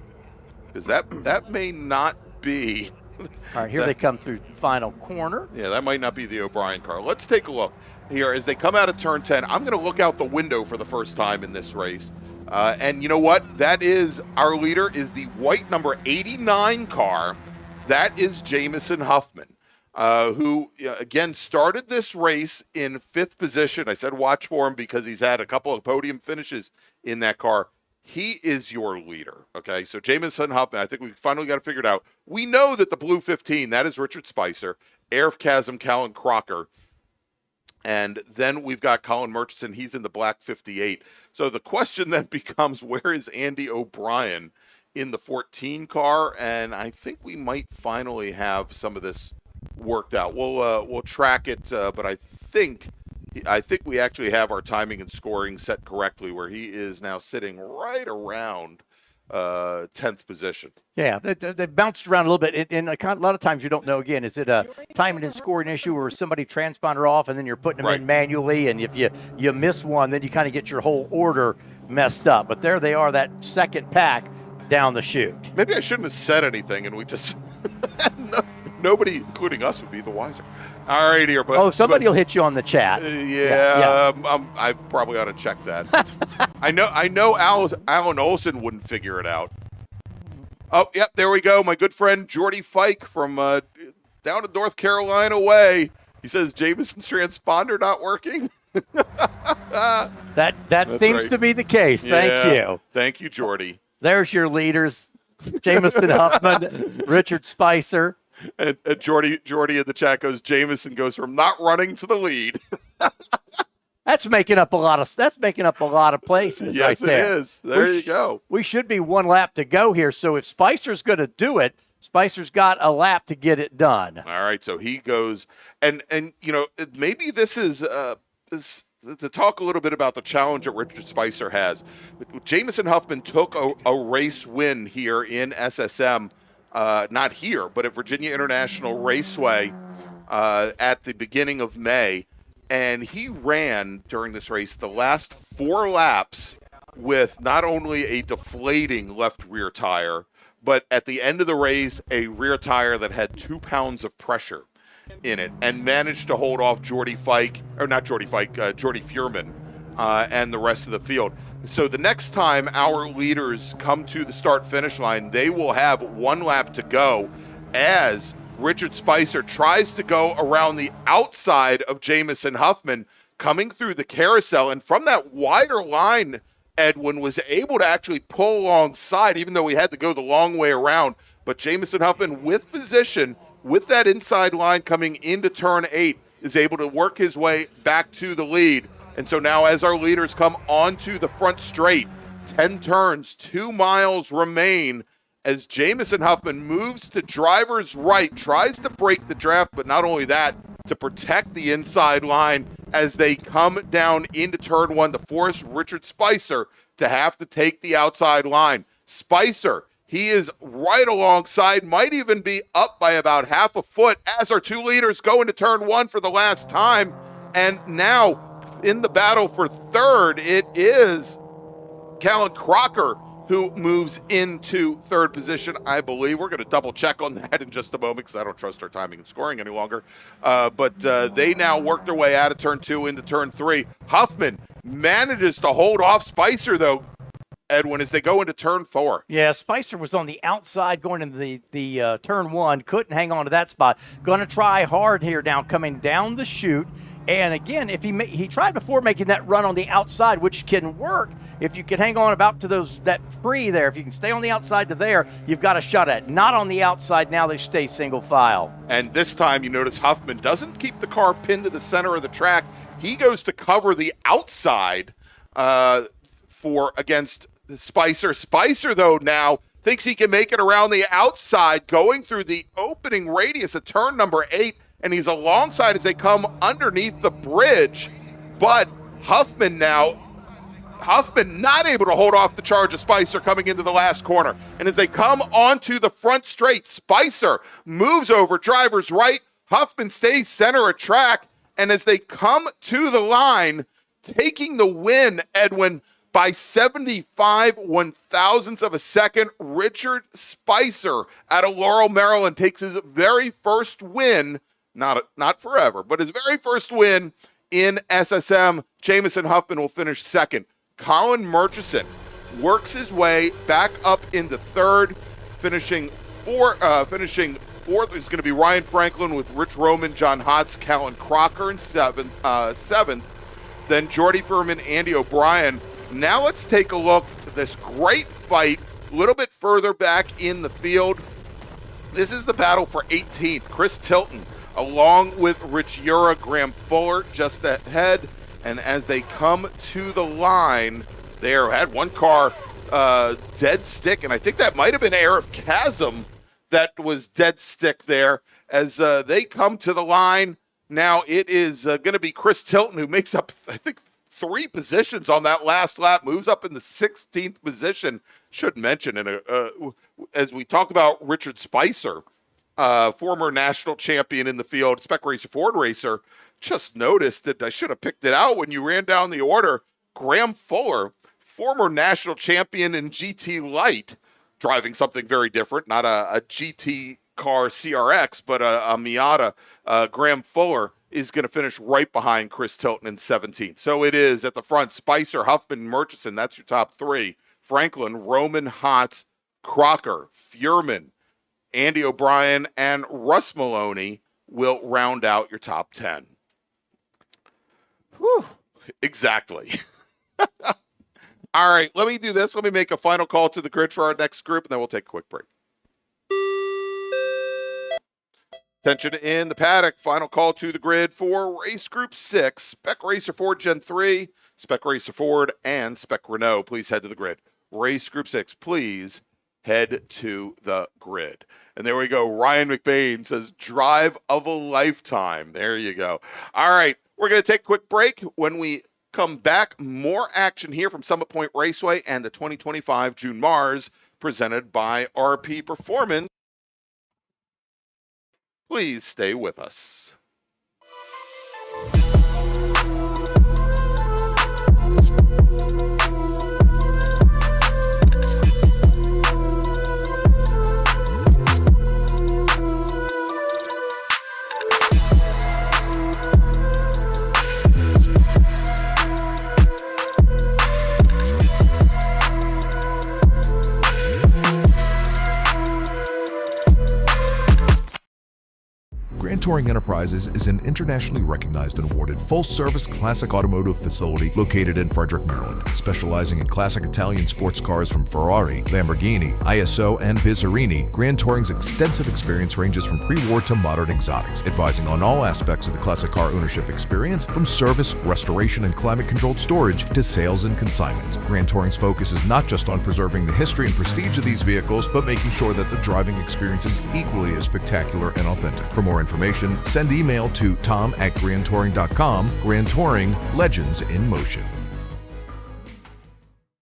because that may not be. All right, here they come through the final corner. Yeah, that might not be the O'Brien car. Let's take a look here as they come out of turn 10. I'm going to look out the window for the first time in this race. And you know what? That is our leader is the white number 89 car. That is Jamison Huffman, who, again, started this race in 5th position. I said watch for him because he's had a couple of podium finishes in that car. He is your leader, okay? So Jamison Huffman, I think we finally got it figured out. We know that the blue 15, that is Richard Spicer, Arif Kazim, Callan Crocker, and then we've got Colin Murchison. He's in the black 58. So the question then becomes, where is Andy O'Brien in the 14 car? And I think we might finally have some of this worked out. We'll track it, but I think we actually have our timing and scoring set correctly, where he is now sitting right around 10th position. Yeah, they bounced around a little bit, and a lot of times you don't know. Again, is it a timing and scoring issue, or somebody transponder off, and then you're putting them in manually, and if you miss one, then you kind of get your whole order messed up. But there they are, that second pack down the chute. Maybe I shouldn't have said anything, and we just nobody, including us, would be the wiser. All right, here, but somebody will hit you on the chat. I probably ought to check that. I know Alan Olson wouldn't figure it out. Oh, yep, there we go. My good friend Jordy Fike from down in North Carolina way. He says Jamison's transponder not working. That seems to be the case. Thank you, Jordy. There's your leaders: Jamison Huffman, Richard Spicer. And Jordy in the chat goes, Jamison goes from not running to the lead. That's making up a lot of places. Yes, right there. It is. There you go. We should be one lap to go here. So if Spicer's going to do it, Spicer's got a lap to get it done. All right, so he goes, and maybe this is to talk a little bit about the challenge that Richard Spicer has. Jamison Huffman took a race win here in SSM. Not here, but at Virginia International Raceway at the beginning of May. And he ran during this race the last 4 laps with not only a deflating left rear tire, but at the end of the race, a rear tire that had 2 pounds of pressure in it, and managed to hold off Jordy Fuhrman and the rest of the field. So the next time our leaders come to the start-finish line, they will have 1 lap to go as Richard Spicer tries to go around the outside of Jamison Huffman, coming through the carousel. And from that wider line, Edwin was able to actually pull alongside, even though he had to go the long way around. But Jamison Huffman, with position, with that inside line coming into turn 8, is able to work his way back to the lead. And so now as our leaders come onto the front straight, 10 turns, 2 miles remain as Jamison Huffman moves to driver's right, tries to break the draft, but not only that, to protect the inside line as they come down into turn 1 to force Richard Spicer to have to take the outside line. Spicer, he is right alongside, might even be up by about half a foot as our 2 leaders go into turn 1 for the last time. And now in the battle for third, it is Callan Crocker who moves into third position, I believe. We're going to double check on that in just a moment because I don't trust our timing and scoring any longer. But they now work their way out of turn 2 into turn 3. Huffman manages to hold off Spicer, though, Edwin, as they go into turn 4. Yeah, Spicer was on the outside going into the turn 1. Couldn't hang on to that spot. Going to try hard here now, coming down the chute And again, if he tried before making that run on the outside, which can work if you can hang on about to that tree there. If you can stay on the outside to there, you've got a shot at it. Not on the outside. Now they stay single file. And this time you notice Huffman doesn't keep the car pinned to the center of the track. He goes to cover the outside against Spicer. Spicer, though, now thinks he can make it around the outside, going through the opening radius of turn number 8, and he's alongside as they come underneath the bridge. But Huffman not able to hold off the charge of Spicer coming into the last corner. And as they come onto the front straight, Spicer moves over driver's right. Huffman stays center of track. And as they come to the line, taking the win, Edwin, by 75 one-thousandths of a second, Richard Spicer out of Laurel, Maryland, takes his very first win, not forever, but his very first win in SSM. Jamison Huffman will finish second. Colin Murchison works his way back up into third, finishing fourth is going to be Ryan Franklin with Rich Roman, John Hotz, Callan Crocker in seventh. Then Jordy Furman, Andy O'Brien. Now let's take a look at this great fight a little bit further back in the field. This is the battle for 18th. Chris Tilton along with Rich Ura, Graham Fuller just ahead. And as they come to the line, they had one car dead stick, and I think that might have been Arif Chasm that was dead stick there. As they come to the line, now it is going to be Chris Tilton, who makes up, I think, 3 positions on that last lap, moves up in the 16th position. Should mention, as we talked about Richard Spicer, former national champion in the field, Spec Racer Ford racer, just noticed that I should have picked it out when you ran down the order. Graham Fuller, former national champion in GT Light, driving something very different, not a GT car CRX, but a Miata. Graham Fuller is going to finish right behind Chris Tilton in 17th. So it is at the front, Spicer, Huffman, Murchison. That's your top 3. Franklin, Roman, Hotz, Crocker, Furman, Andy O'Brien, and Russ Maloney will round out your top 10. Whew, exactly. All right, let me do this. Let me make a final call to the grid for our next group, and then we'll take a quick break. Attention in the paddock. Final call to the grid for Race Group 6. Spec Racer Ford Gen 3, Spec Racer Ford, and Spec Renault. Please head to the grid. Race Group 6, please head to the grid. And there we go. Ryan McBain says, drive of a lifetime. There you go. All right. We're going to take a quick break. When we come back, more action here from Summit Point Raceway and the 2025 June MARRS presented by RP Performance. Please stay with us. Grand Touring Enterprises is an internationally recognized and awarded full-service classic automotive facility located in Frederick, Maryland. Specializing in classic Italian sports cars from Ferrari, Lamborghini, ISO, and Bizzarini, Grand Touring's extensive experience ranges from pre-war to modern exotics, advising on all aspects of the classic car ownership experience, from service, restoration, and climate-controlled storage to sales and consignment. Grand Touring's focus is not just on preserving the history and prestige of these vehicles, but making sure that the driving experience is equally as spectacular and authentic. For more information, send email to tom@grandtouring.com. Grand Touring, legends in motion.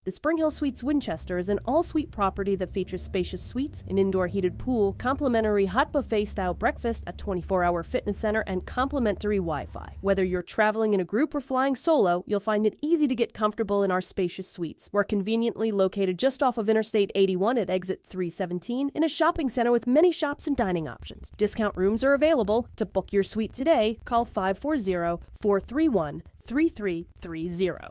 The Spring Hill Suites Winchester is an all-suite property that features spacious suites, an indoor heated pool, complimentary hot buffet-style breakfast, a 24-hour fitness center, and complimentary Wi-Fi. Whether you're traveling in a group or flying solo, you'll find it easy to get comfortable in our spacious suites. We're conveniently located just off of Interstate 81 at exit 317 in a shopping center with many shops and dining options. Discount rooms are available. To book your suite today, call 540-431-3330.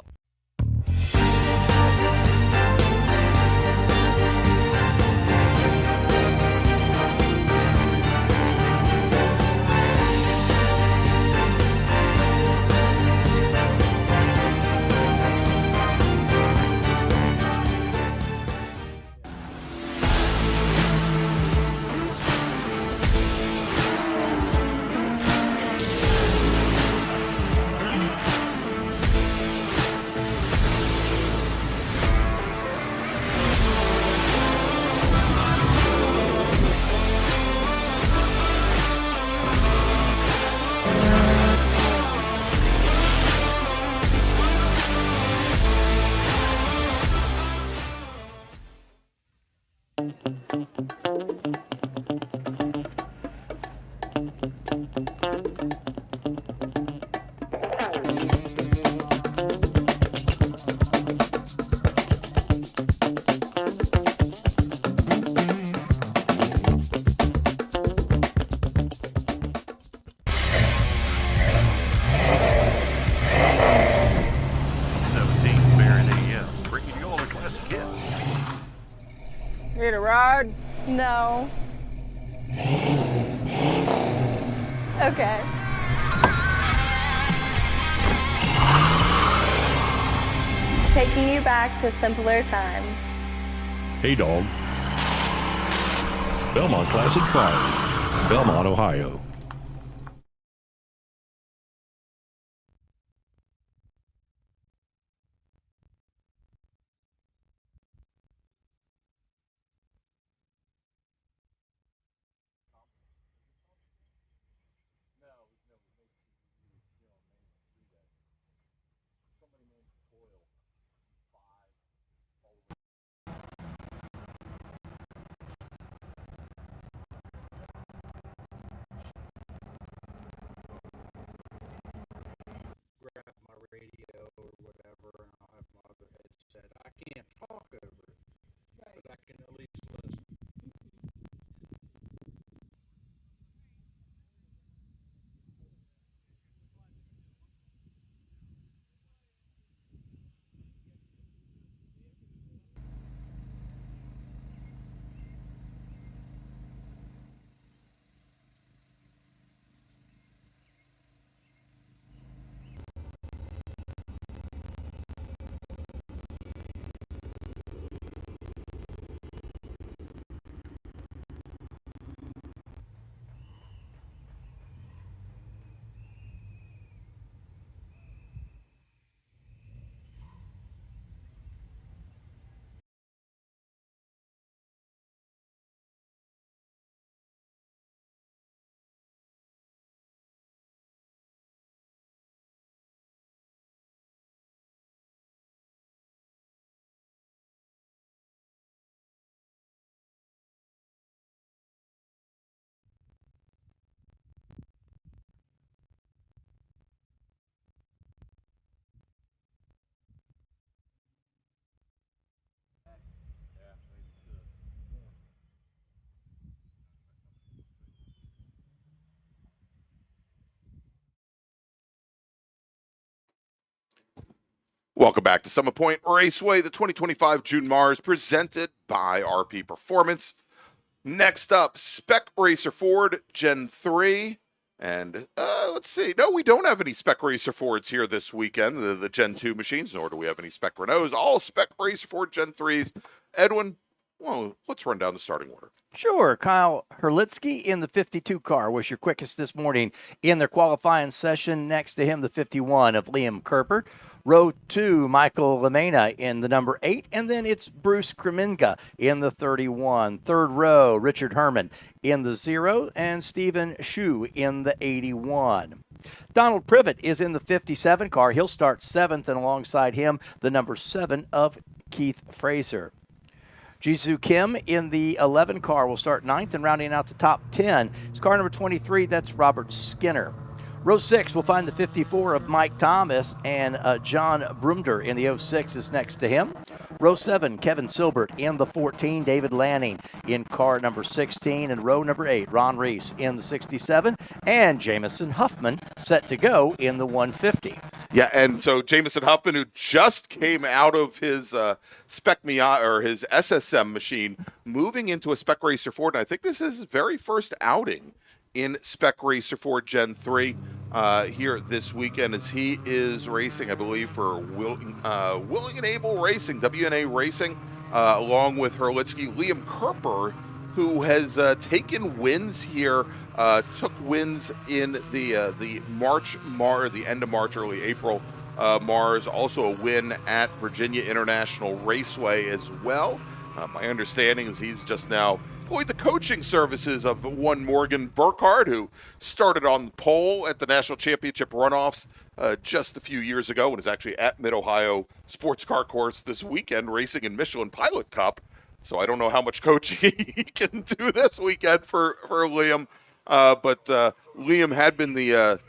Bringing you all the classic hits. Need a ride? No. Okay. Taking you back to simpler times. Hey, dog. Belmont Classic Cars, Belmont, Ohio. Grab my radio or whatever, and I'll have my other headset. I can't talk over it, but I can at least listen. Welcome back to Summit Point Raceway, the 2025 June MARRS presented by RP Performance. Next up, Spec Racer Ford Gen 3. And let's see. No, we don't have any Spec Racer Fords here this weekend, the Gen 2 machines, nor do we have any Spec Renaults. All Spec Racer Ford Gen 3s. Edwin, well, let's run down the starting order. Sure. Kyle Herlitsky in the 52 car was your quickest this morning in their qualifying session. Next to him, the 51 of Liam Kerper. Row 2, Michael Lamena in the number 8. And then it's Bruce Kreminga in the 31. Third row, Richard Herman in the 0. And Stephen Shu in the 81. Donald Privet is in the 57 car. He'll start 7th, and alongside him, the number 7 of Keith Fraser. Jisoo Kim in the 11 car will start 9th, and rounding out the top 10 is car number 23. That's Robert Skinner. Row 6 will find the 54 of Mike Thomas, and John Brumder in the 06 is next to him. Row 7, Kevin Silbert in the 14, David Lanning in car number 16, and row number 8, Ron Reese in the 67, and Jamison Huffman set to go in the 150. Yeah, and so Jamison Huffman, who just came out of his Spec Miata or his SSM machine, moving into a Spec Racer Ford, and I think this is his very first outing in Spec Racer Ford Gen 3 here this weekend, as he is racing, I believe, for Willing and Able Racing, WNA Racing, along with Herlitsky. Liam Kerper, who has taken wins here, took wins in the end of March, early April MARRS, also a win at Virginia International Raceway as well. My understanding is he's just now employed the coaching services of one Morgan Burkhardt, who started on the pole at the National Championship runoffs just a few years ago and is actually at Mid-Ohio Sports Car Course this weekend racing in Michelin Pilot Cup. So I don't know how much coaching he can do this weekend for Liam. but Liam had been the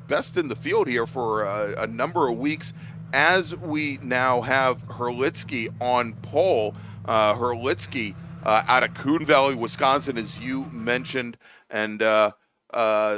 best in the field here for a number of weeks. As we now have Herlitsky on pole, Herlitsky out of Coon Valley, Wisconsin, as you mentioned, and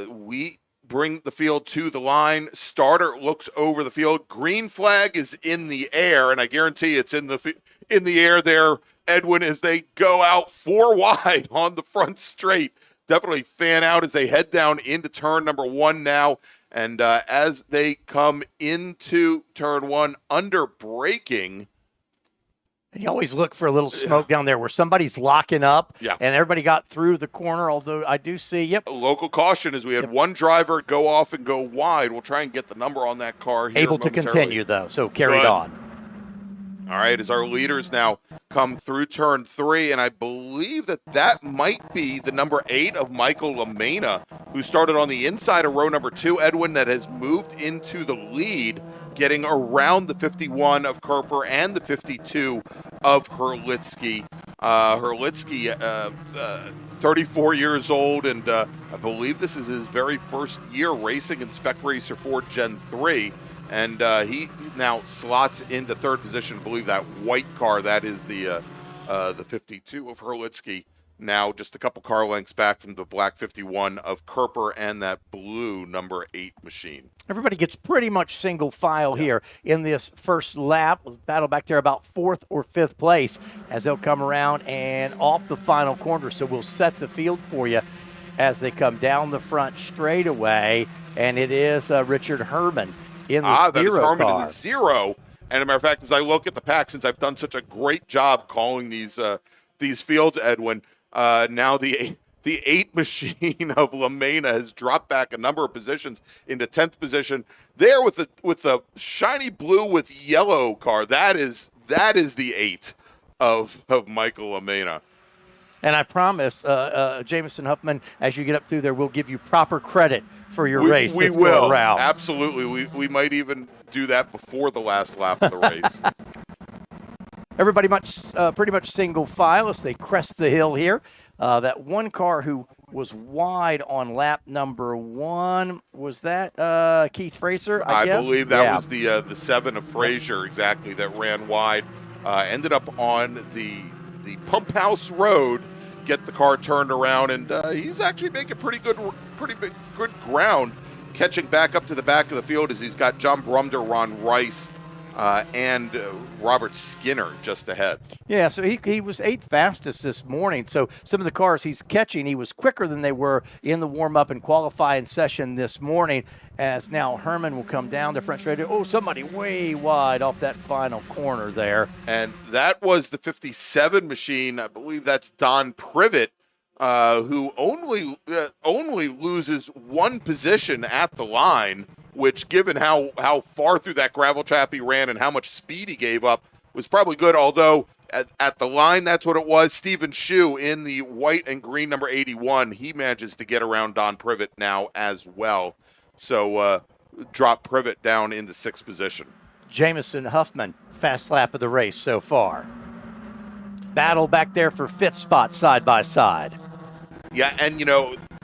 we bring the field to the line. Starter looks over the field. Green flag is in the air, and I guarantee it's in the air there, Edwin, as they go out 4 wide on the front straight. Definitely fan out as they head down into turn number 1 now. And as they come into turn 1, under braking. You always look for a little smoke down there where somebody's locking up, and everybody got through the corner, although I do see, local caution as we had one driver go off and go wide. We'll try and get the number on that car here able to continue, though, so carried on. All right, as our leaders now come through turn 3, and I believe that might be the number 8 of Michael LaMena, who started on the inside of row number 2, Edwin, that has moved into the lead, getting around the 51 of Kerper and the 52 of Herlitsky. Herlitsky, 34 years old, and I believe this is his very first year racing in Spec Racer 4 Gen 3. And he now slots into 3rd position. I believe that white car, that is the 52 of Herlitsky. Now just a couple car lengths back from the black 51 of Kerper and that blue number 8 machine. Everybody gets pretty much single file here in this first lap. We'll battle back there about 4th or 5th place as they'll come around and off the final corner. So we'll set the field for you as they come down the front straightaway. And it is Richard Herman in the that is zero Herman car. in the 0. And as a matter of fact, as I look at the pack, since I've done such a great job calling these fields, Edwin, now the 8 machine of LaMena has dropped back a number of positions into 10th position. There with the shiny blue with yellow car. That is the 8 of Michael LaMena. And I promise, Jameson Huffman, as you get up through there, we'll give you proper credit for your race. We will. Absolutely. We might even do that before the last lap of the race. Everybody pretty much single file as they crest the hill here. That one car who was wide on lap number 1, was that Keith Fraser, I guess? Believe that was the 7 of Fraser, exactly, that ran wide. Ended up on the Pump House Road, get the car turned around, and he's actually making pretty good ground, catching back up to the back of the field as he's got John Brumder, Ron Rice, and Robert Skinner just ahead. Yeah, so he was 8th fastest this morning. So some of the cars he's catching, he was quicker than they were in the warm-up and qualifying session this morning. As now Herman will come down the front straight. Oh, somebody way wide off that final corner there. And that was the 57 machine. I believe that's Don Privet, who only loses 1 position at the line, which, given how far through that gravel trap he ran and how much speed he gave up, was probably good. Although at the line, that's what it was. Stephen Shue in the white and green number 81, he manages to get around Don Privet now as well. So drop Privet down into 6th position. Jameson Huffman, fast lap of the race so far. Battle back there for 5th spot side by side. Yeah, and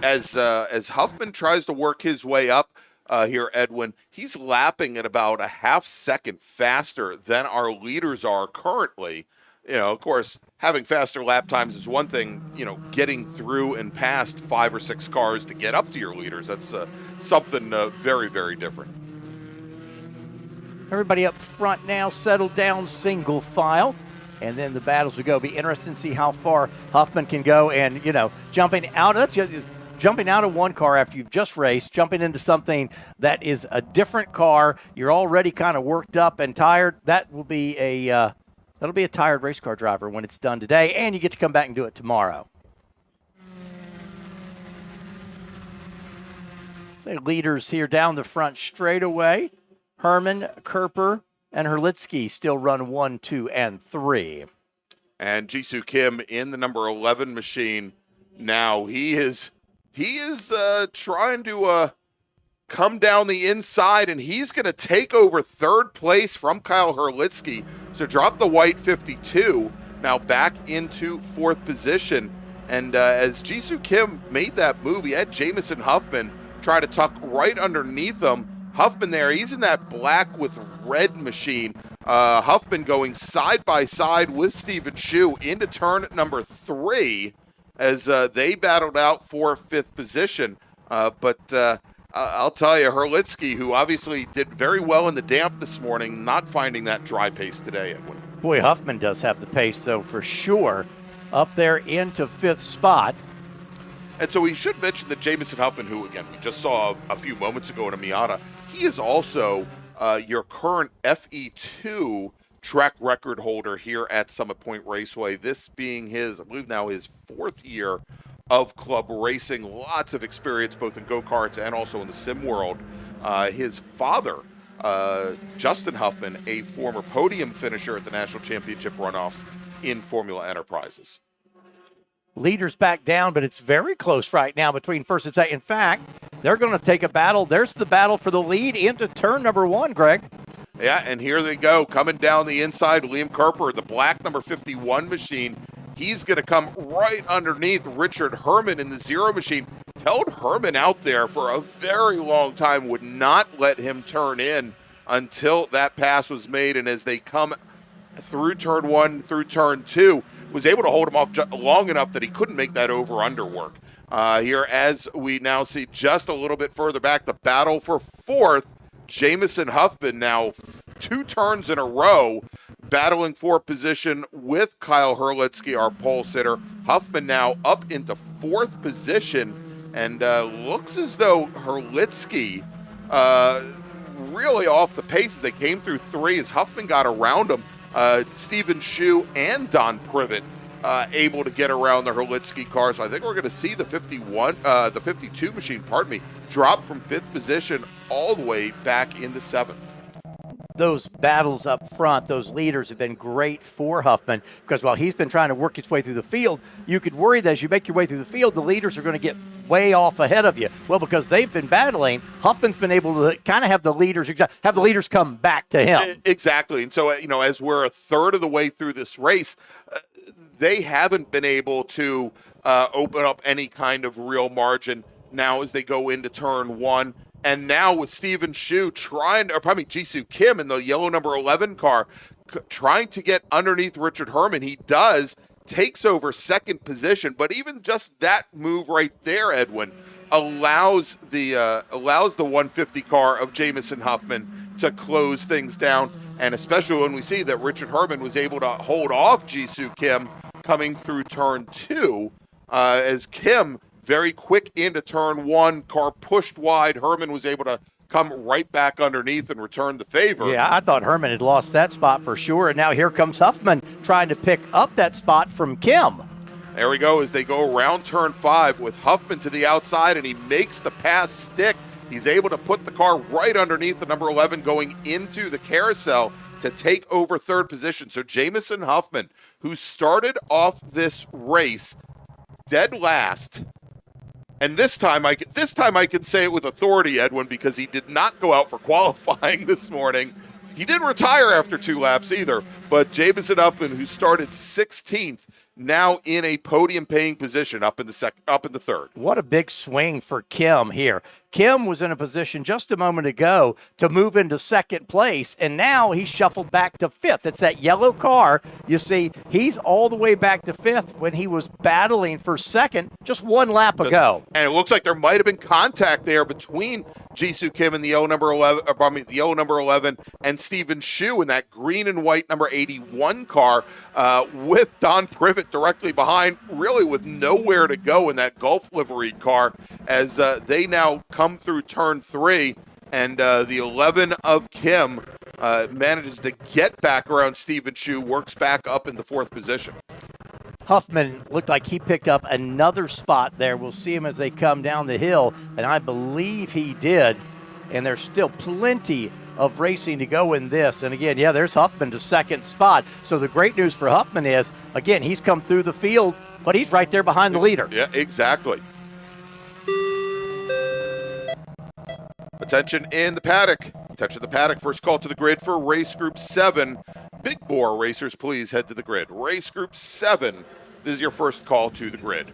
as Huffman tries to work his way up here, Edwin, he's lapping at about a half second faster than our leaders are currently. Of course, having faster lap times is one thing. Getting through and past 5 or 6 cars to get up to your leaders, that's something very, very different. Everybody up front now, settled down single file. And then the battles will go. Be interesting to see how far Huffman can go. And, jumping out of one car after you've just raced, jumping into something that is a different car, you're already kind of worked up and tired. That'll be a tired race car driver when it's done today, and you get to come back and do it tomorrow. So leaders here down the front straightaway. Herman, Kerper, and Herlitsky still run 1, 2, and 3. And Jisoo Kim in the number 11 machine now. He is trying to come down the inside, and he's going to take over 3rd place from Kyle Herlitsky. So drop the white 52 now back into 4th position. And as Jisoo Kim made that move, he had Jamison Huffman try to tuck right underneath him. Huffman there, he's in that black with red machine. Huffman going side by side with Steven Shu into turn number 3 as they battled out for 5th position. But I'll tell you, Herlitsky, who obviously did very well in the damp this morning, not finding that dry pace today, Edwin. Boy, Huffman does have the pace, though, for sure. Up there into 5th spot. And so we should mention that Jamison Huffman, who, again, we just saw a few moments ago in a Miata, he is also your current FE2 track record holder here at Summit Point Raceway. This being his, I believe now his 4th year of club racing. Lots of experience both in go-karts and also in the sim world. His father, Justin Huffman, a former podium finisher at the National Championship runoffs in Formula Enterprises. Leaders back down, but it's very close right now between 1st and 2nd. In fact, they're going to take a battle. There's the battle for the lead into turn number 1, Greg. Yeah, and here they go. Coming down the inside, Liam Kerper, the black number 51 machine. He's going to come right underneath Richard Herman in the 0 machine. Held Herman out there for a very long time, would not let him turn in until that pass was made. And as they come through turn 1, through turn 2, was able to hold him off long enough that he couldn't make that over-under work. Here, as we now see just a little bit further back, the battle for 4th, Jamison Huffman now 2 turns in a row, battling for position with Kyle Herlitsky, our pole sitter. Huffman now up into 4th position, and looks as though Herlitsky really off the pace as they came through 3 as Huffman got around him. Steven Shu and Don Privet able to get around the Herlitsky car. So I think we're going to see the 52 machine, drop from 5th position all the way back into 7th. Those battles up front, those leaders have been great for Huffman because while he's been trying to work his way through the field, you could worry that as you make your way through the field, the leaders are going to get way off ahead of you. Well, because they've been battling, Huffman's been able to kind of have the leaders come back to him. Exactly. And so, as we're a third of the way through this race, they haven't been able to open up any kind of real margin now as they go into turn 1. And now with Steven Shu Jisoo Kim in the yellow number 11 car, trying to get underneath Richard Herman. He does, takes over 2nd position, but even just that move right there, Edwin, allows the 150 car of Jamison Huffman to close things down. And especially when we see that Richard Herman was able to hold off Jisoo Kim coming through turn 2, as Kim very quick into turn 1, car pushed wide. Herman was able to come right back underneath and return the favor. Yeah, I thought Herman had lost that spot for sure, and now here comes Huffman trying to pick up that spot from Kim. There we go as they go around turn 5 with Huffman to the outside, and he makes the pass stick. He's able to put the car right underneath the number 11 going into the carousel to take over 3rd position. So Jamison Huffman, who started off this race dead last, and this time I can say it with authority, Edwin, because he did not go out for qualifying this morning. He didn't retire after 2 laps either, but Jamison Huffman, who started 16th, now in a podium-paying position up in the 3rd. What a big swing for Kim here. Kim was in a position just a moment ago to move into 2nd place, and now he's shuffled back to 5th. It's that yellow car. You see, he's all the way back to 5th when he was battling for 2nd just 1 lap ago. And it looks like there might have been contact there between Jisoo Kim and the yellow number 11, and Steven Shu in that green and white number 81 car with Don Privet directly behind, really with nowhere to go in that Gulf livery car as they now come through turn 3, and the 11 of Kim manages to get back around Steven Shu, works back up in the 4th position. Huffman looked like he picked up another spot there. We'll see him as they come down the hill, and I believe he did, and there's still plenty of racing to go in this. And again, yeah, there's Huffman to 2nd spot. So the great news for Huffman is, again, he's come through the field, but he's right there behind the leader. Yeah, exactly. Attention in the paddock. Attention the paddock. First call to the grid for race group 7. Big bore racers, please head to the grid. Race Group 7, this is your first call to the grid.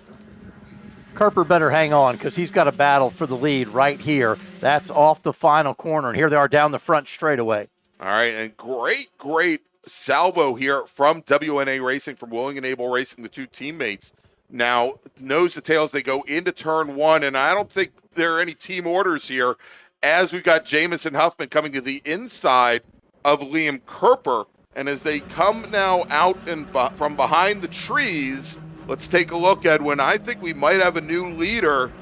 Kerper better hang on because he's got a battle for the lead right here. That's off the final corner, and here they are down the front straightaway. All right, and great salvo here from WNA Racing, from Willing and Able Racing, the two teammates. Now, nose to tails, they go into turn 1, and I don't think there are any team orders here, as we've got Jamison Huffman coming to the inside of Liam Kerper. And as they come now out and from behind the trees, let's take a look, Edwin. I think we might have a new leader,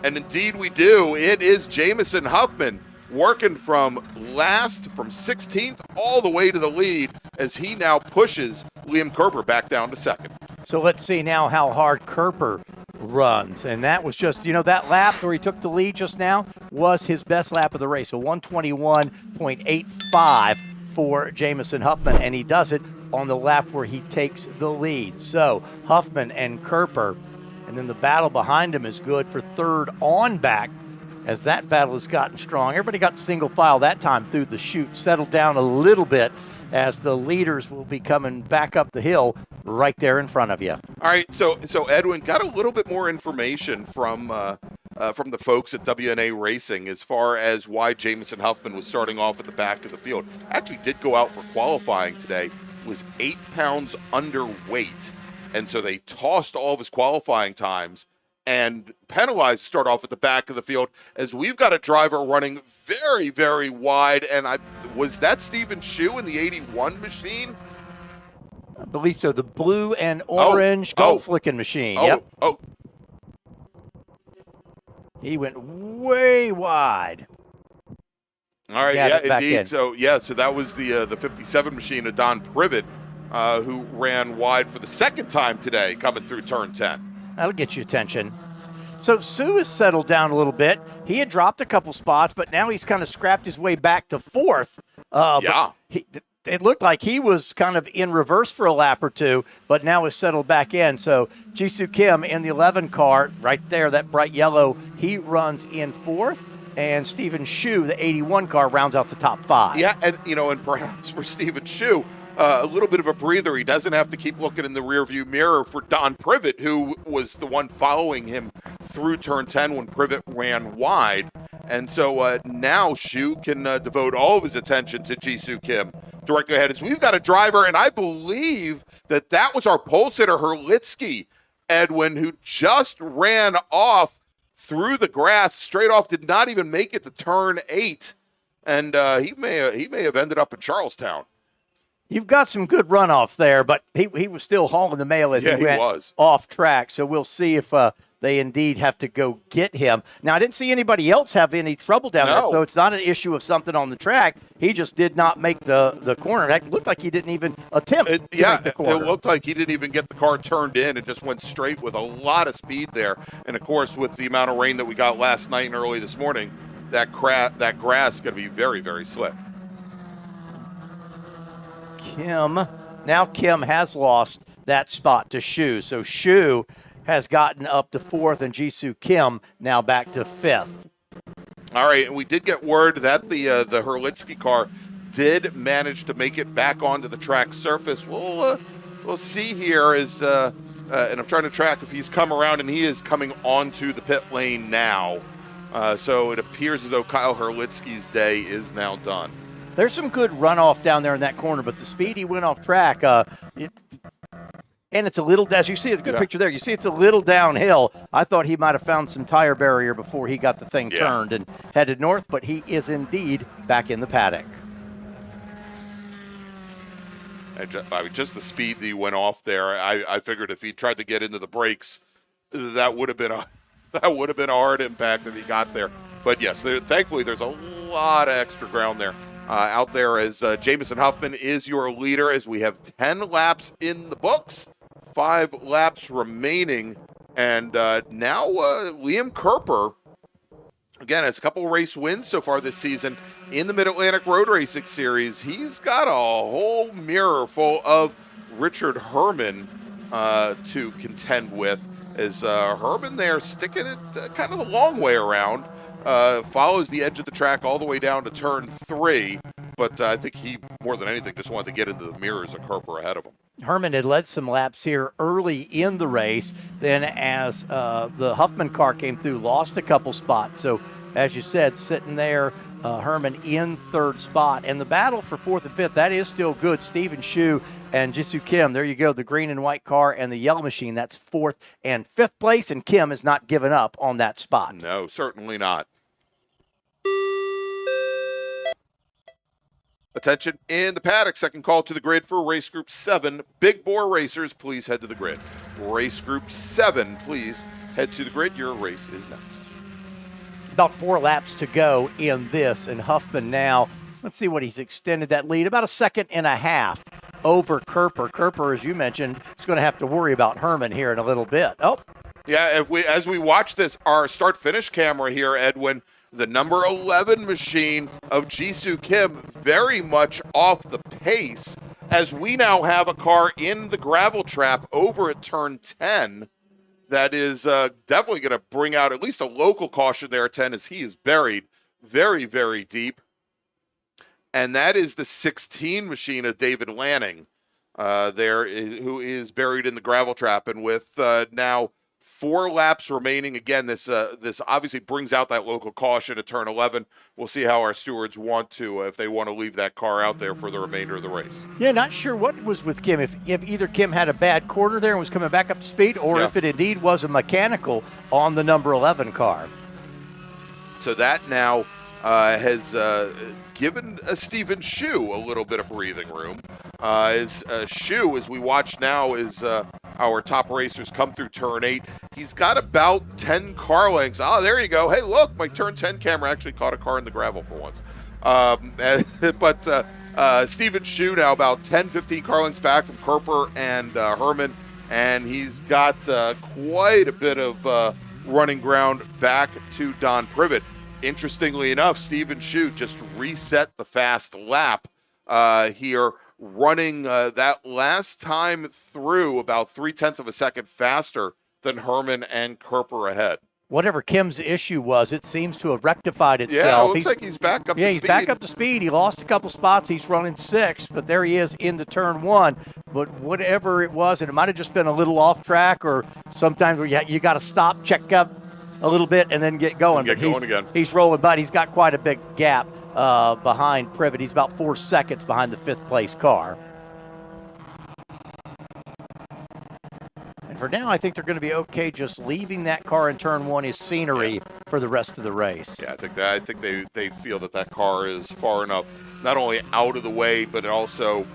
and indeed we do. It is Jamison Huffman, working from 16th all the way to the lead, as he now pushes Liam Kerper back down to second. So let's see now how hard Kerper runs. And that was just, that lap where he took the lead just now was his best lap of the race. So 121.85 for Jamison Huffman, and he does it on the lap where he takes the lead. So Huffman and Kerper, and then the battle behind him is good for third on back, as that battle has gotten strong. Everybody got single file that time through the chute, settled down a little bit as the leaders will be coming back up the hill right there in front of you. All right, so Edwin, got a little bit more information from the folks at WNA Racing as far as why Jamison Huffman was starting off at the back of the field. Actually did go out for qualifying today, was 8 pounds underweight, and so they tossed all of his qualifying times and penalized to start off at the back of the field, as we've got a driver running very, very wide. And was that Stephen Shu in the 81 machine? I believe so. The blue and orange gold-flicking machine. Yep. He went way wide. All right, yeah, indeed. So that was the 57 machine of Don Privet, who ran wide for the second time today, coming through turn 10. That'll get you attention. So Sue has settled down a little bit. He had dropped a couple spots, but now he's kind of scrapped his way back to fourth. It looked like he was kind of in reverse for a lap or two, but now has settled back in. So Jisoo Kim in the 11 car, right there, that bright yellow, he runs in fourth. And Stephen Shu, the 81 car, rounds out the top 5. Yeah, and perhaps for Stephen Shu, a little bit of a breather. He doesn't have to keep looking in the rearview mirror for Don Privet, who was the one following him through turn 10 when Privet ran wide. And so now Shu can devote all of his attention to Jisoo Kim directly ahead. So we've got a driver, and I believe that was our pole sitter, Herlitsky, Edwin, who just ran off through the grass, straight off, did not even make it to turn 8. And he may have ended up in Charlestown. You've got some good runoff there, but he was still hauling the mail as he went off track. So we'll see if they indeed have to go get him. Now, I didn't see anybody else have any trouble down there, so it's not an issue of something on the track. He just did not make the corner. It looked like he didn't even attempt to make the corner. It looked like he didn't even get the car turned in. It just went straight with a lot of speed there. And, of course, with the amount of rain that we got last night and early this morning, that grass is going to be very, very slick. Kim has lost that spot to Shu. So Shu has gotten up to fourth, and Jisoo Kim now back to fifth. All right, and we did get word that the Herlitsky car did manage to make it back onto the track surface. We'll see here and I'm trying to track if he's come around, and he is coming onto the pit lane now. So it appears as though Kyle Herlitsky's day is now done. There's some good runoff down there in that corner, but the speed he went off track, and it's a little, as you see, it's a good picture there. You see it's a little downhill. I thought he might have found some tire barrier before he got the thing turned and headed north, but he is indeed back in the paddock. Just the speed that he went off there, I figured if he tried to get into the brakes, that would have been a hard impact if he got there. But yes, thankfully there's a lot of extra ground there. Out there as Jamison Huffman is your leader, as we have 10 laps in the books, 5 laps remaining, and now Liam Kerper, again, has a couple race wins so far this season in the Mid-Atlantic Road Racing Series. He's got a whole mirror full of Richard Herman to contend with, as Herman there sticking it kind of the long way around. Follows the edge of the track all the way down to turn 3, but I think he more than anything, just wanted to get into the mirrors of Kerper ahead of him. Herman had led some laps here early in the race. Then as the Huffman car came through, lost a couple spots. So as you said, sitting there, Herman in third spot. And the battle for fourth and fifth, that is still good. Stephen Shu and Jisoo Kim, there you go, the green and white car and the yellow machine. That's fourth and fifth place, and Kim has not given up on that spot. No, certainly not. Attention in the paddock. Second call to the grid for race group 7. Big bore racers, please head to the grid. Race group 7, please head to the grid. Your race is next. About 4 laps to go in this, and Huffman now, let's see what he's extended that lead, about a second and a half over Kerper. Kerper, as you mentioned, is going to have to worry about Herman here in a little bit. Oh. Yeah, as we watch this, our start-finish camera here, Edwin, the number 11 machine of Jisoo Kim very much off the pace, as we now have a car in the gravel trap over at turn 10 that is definitely going to bring out at least a local caution there at 10, as he is buried very, very deep. And that is the 16 machine of David Lanning who is buried in the gravel trap. And with now 4 laps remaining, again, this obviously brings out that local caution at turn 11. We'll see how our stewards want to, if they want to leave that car out there for the remainder of the race. Yeah, not sure what was with Kim, if either Kim had a bad corner there and was coming back up to speed, or if it indeed was a mechanical on the number 11 car. So that now has given Stephen Shu a little bit of breathing room. Shu, as we watch now, is our top racers come through turn 8. He's got about 10 car lengths. Oh, there you go. Hey, look, my turn 10 camera actually caught a car in the gravel for once. But Stephen Shu now about 10, 15 car lengths back from Kerper and Herman, and he's got quite a bit of running ground back to Don Privet. Interestingly enough, Stephen Shu just reset the fast lap here, running that last time through about 0.3 of a second faster than Herman and Kerper ahead. Whatever Kim's issue was, it seems to have rectified itself. Yeah, it looks like he's back up to speed. Yeah, he's back up to speed. He lost a couple spots. He's running 6th, but there he is into turn 1. But whatever it was, and it might have just been a little off track, or sometimes where you got to stop, check up a little bit, and then get going. Again. He's rolling, but he's got quite a big gap behind Privet. He's about 4 seconds behind the 5th place car. And for now, I think they're going to be okay just leaving that car in turn 1 as scenery for the rest of the race. Yeah, I think they feel that car is far enough, not only out of the way, but also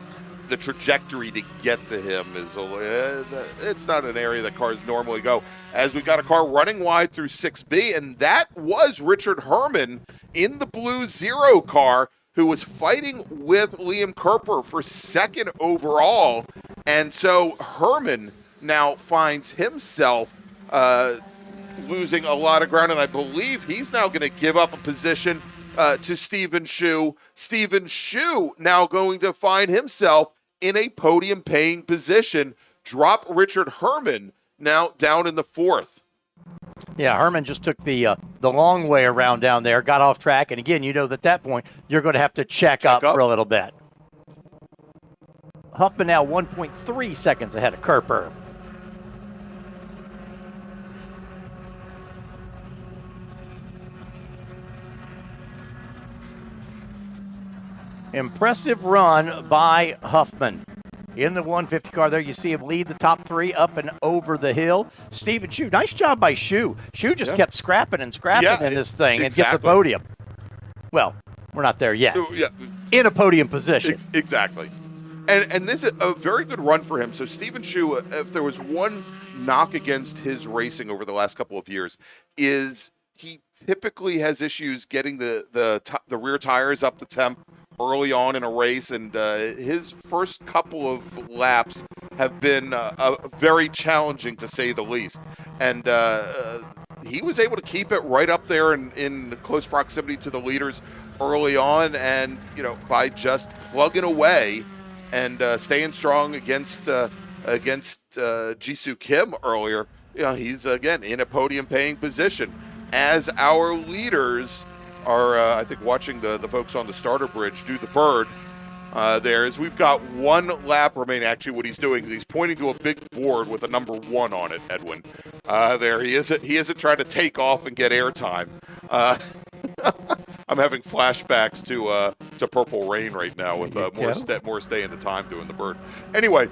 the trajectory to get to him is it's not an area that cars normally go. As we got a car running wide through 6B, and that was Richard Herman in the blue 0 car, who was fighting with Liam Kerper for 2nd overall. And so Herman now finds himself losing a lot of ground, and I believe he's now going to give up a position to Stephen Shu. Stephen Shu now going to find himself in a podium-paying position. Drop Richard Herman now down in the 4th. Yeah, Herman just took the long way around down there, got off track, and again, you know, at that point, you're going to have to check up for a little bit. Huffman now 1.3 seconds ahead of Kerper. Impressive run by Huffman. In the 150 car there, you see him lead the top 3 up and over the hill. Stephen Shu, nice job by Shu. Shu just kept scrapping in this thing and gets a podium. Well, we're not there yet. In a podium position. Exactly. And this is a very good run for him. So Stephen Shu, if there was one knock against his racing over the last couple of years, is he typically has issues getting the rear tires up to temp early on in a race, and his first couple of laps have been very challenging, to say the least. And he was able to keep it right up there in close proximity to the leaders early on, and by just plugging away and staying strong against Jisoo Kim earlier, he's again in a podium-paying position. As our leaders are, I think, watching the folks on the starter bridge do the bird, there is we've got 1 lap remaining. Actually, what he's doing is he's pointing to a big board with a number 1 on it, Edwin. There he isn't. He isn't trying to take off and get airtime. I'm having flashbacks to Purple Rain right now with Morris Day in the time doing the bird. Anyway,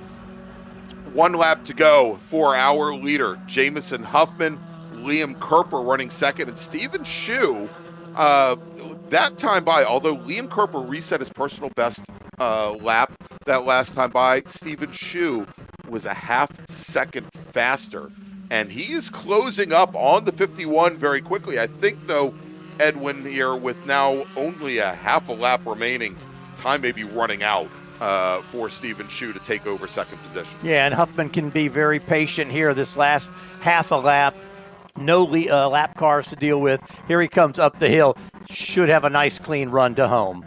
1 lap to go for our leader, Jamison Huffman, Liam Kerper running second, and Stephen Shu. That time by, although Liam Kerper reset his personal best lap that last time by, Stephen Shu was a ½ second faster. And he is closing up on the 51 very quickly. I think, though, Edwin here, with now only a half a lap remaining, time may be running out for Stephen Shu to take over second position. Yeah, and Huffman can be very patient here this last half a lap. No lap cars to deal with. Here he comes up the hill. Should have a nice, clean run to home.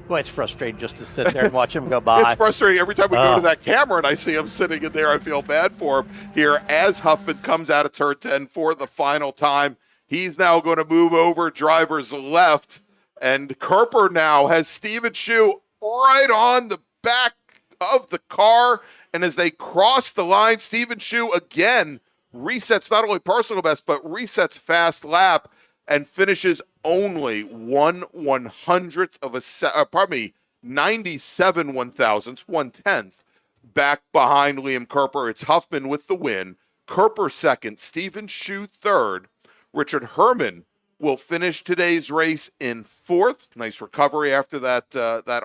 Well, it's frustrating just to sit there and watch him go by. It's frustrating every time we go to that camera and I see him sitting in there. I feel bad for him here as Huffman comes out of turn 10 for the final time. He's now going to move over driver's left, and Kerper now has Stephen Shu right on the back of the car. And as they cross the line, Stephen Shu again resets not only personal best, but resets fast lap and finishes only 1/100th of a 97 1/1000ths, 1/10 back behind Liam Kerper. It's Huffman with the win. Kerper second, Stephen Shu third. Richard Herman will finish today's race in fourth. Nice recovery after that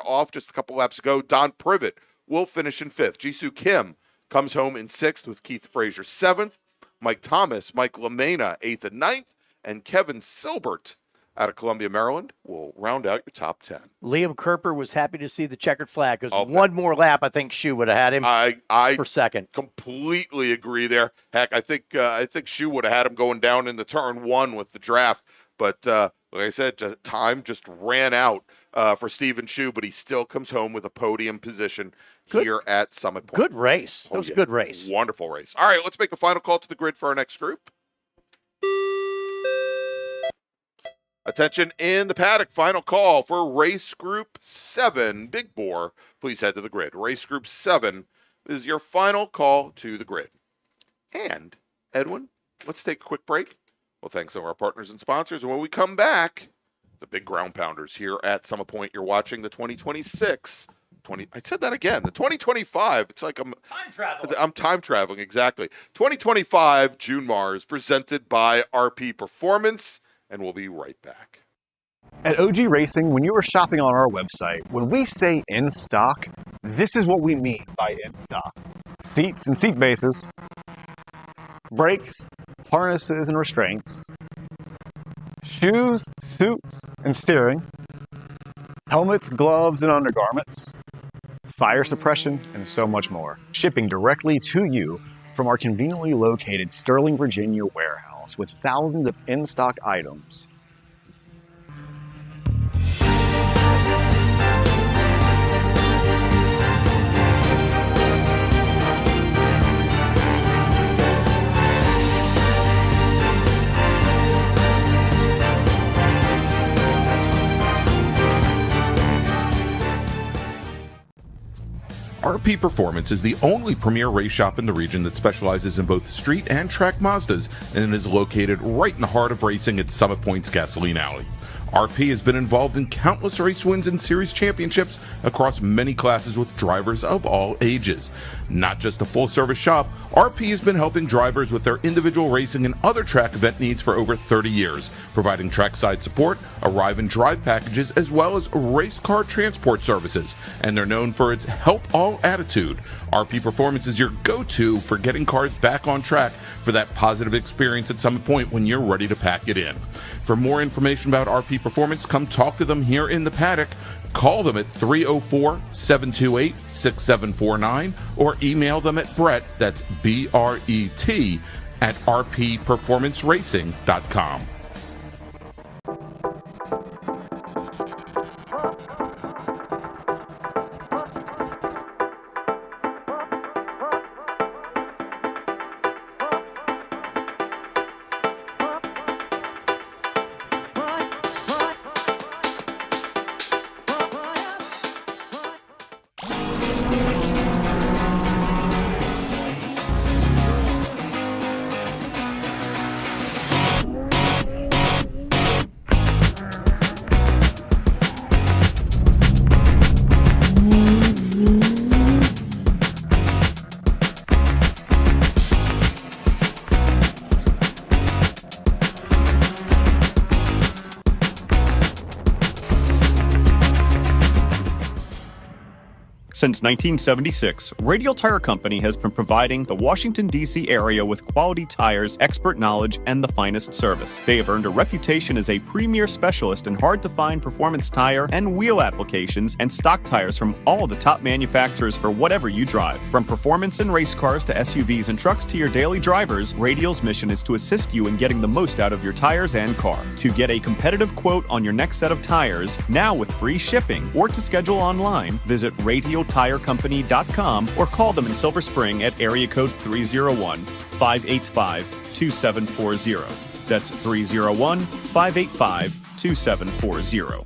off just a couple laps ago. Don Privet will finish in fifth. Jisoo Kim comes home in sixth with Keith Frazier seventh. Mike Thomas, Mike LaMena eighth and ninth. And Kevin Silbert out of Columbia, Maryland will round out your top 10. Liam Kerper was happy to see the checkered flag because one more lap, I think Shu would have had him for second. Completely agree there. Heck, I think Shu would have had him going down into turn 1 with the draft. But like I said, time just ran out for Stephen Shu, but he still comes home with a podium position here at Summit Point. Good race. That was a good race. Wonderful race. All right, let's make a final call to the grid for our next group. Attention in the paddock, final call for race group 7. Big Bore, please head to the grid. Race group 7 is your final call to the grid. And, Edwin, let's take a quick break. Well, thanks to our partners and sponsors. And when we come back, the big ground pounders here at Summit Point. You're watching the 2026, I said that again, the 2025. It's like I'm time traveling, exactly. 2025 June MARRS presented by RP Performance. And we'll be right back. At OG Racing, when you are shopping on our website, when we say in stock, this is what we mean by in stock. Seats and seat bases, brakes, harnesses and restraints, shoes, suits and steering, helmets, gloves and undergarments, fire suppression, and so much more. Shipping directly to you from our conveniently located Sterling, Virginia warehouse with thousands of in-stock items. RP Performance is the only premier race shop in the region that specializes in both street and track Mazdas and is located right in the heart of racing at Summit Point's Gasoline Alley. RP has been involved in countless race wins and series championships across many classes with drivers of all ages. Not just a full-service shop, RP has been helping drivers with their individual racing and other track event needs for over 30 years, providing trackside support, arrive and drive packages, as well as race car transport services. And they're known for its help all attitude. RP Performance is your go-to for getting cars back on track for that positive experience at Summit Point when you're ready to pack it in. For more information about RP Performance, come talk to them here in the paddock. Call them at 304-728-6749 or email them at Brett, that's B-R-E-T, at rpperformanceracing.com. Since 1976, Radial Tire Company has been providing the Washington, D.C. area with quality tires, expert knowledge, and the finest service. They have earned a reputation as a premier specialist in hard-to-find performance tire and wheel applications and stock tires from all the top manufacturers for whatever you drive. From performance and race cars to SUVs and trucks to your daily drivers, Radial's mission is to assist you in getting the most out of your tires and car. To get a competitive quote on your next set of tires, now with free shipping, or to schedule online, visit radialtirecompany.com or call them in Silver Spring at area code 301-585-2740. That's 301-585-2740.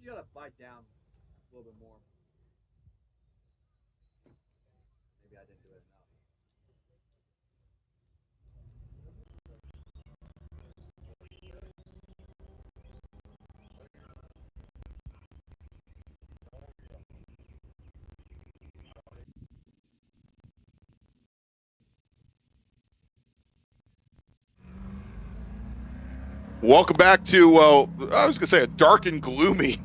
you gotta bite down a little bit more. Maybe I didn't do it enough. Welcome back to, I was going to say a dark and gloomy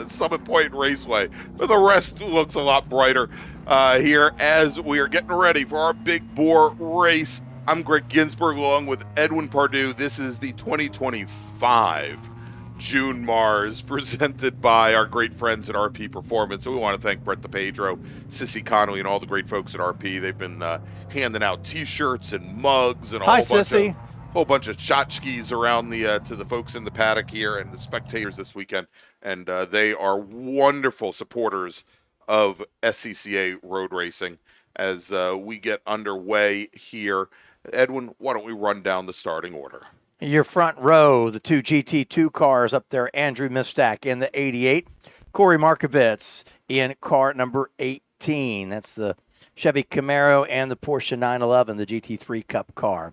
Summit Point Raceway, but the rest looks a lot brighter here as we are getting ready for our big bore race. I'm Greg Ginsburg along with Edwin Pardue. This is the 2025 June MARRS presented by our great friends at RP Performance. So we want to thank Brett DePedro, Sissy Connolly, and all the great folks at RP. They've been handing out T-shirts and mugs and a whole bunch of tchotchkes around the to the folks in the paddock here and the spectators this weekend. And they are wonderful supporters of SCCA road racing as we get underway here. Edwin, why don't we run down the starting order? Your front row, the two GT2 cars up there, Andrew Mistak in the 88, Corey Markovitz in car number 18. That's the Chevy Camaro and the Porsche 911, the GT3 Cup car.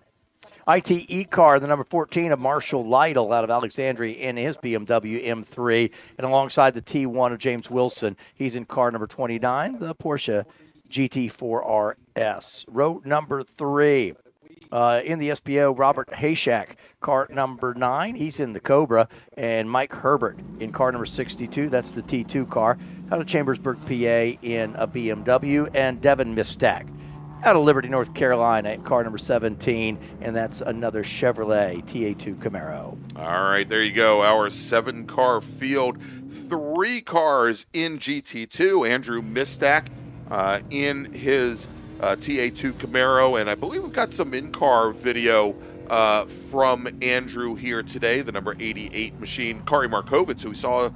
ITE car, the number 14 of Marshall Lytle out of Alexandria in his BMW M3, and alongside the T1 of James Wilson, he's in car number 29, the Porsche GT4 RS. Row number 3. In the SPO, Robert Hayshak, car number 9. He's in the Cobra. And Mike Herbert in car number 62. That's the T2 car out of Chambersburg, PA in a BMW. And Devin Mistak out of Liberty, North Carolina in car number 17. And that's another Chevrolet TA2 Camaro. All right, there you go. Our 7-car field. 3 cars in GT2. Andrew Mistak in his TA2 Camaro, and I believe we've got some in-car video from Andrew here today, the number 88 machine. Corey Markovitz, who we saw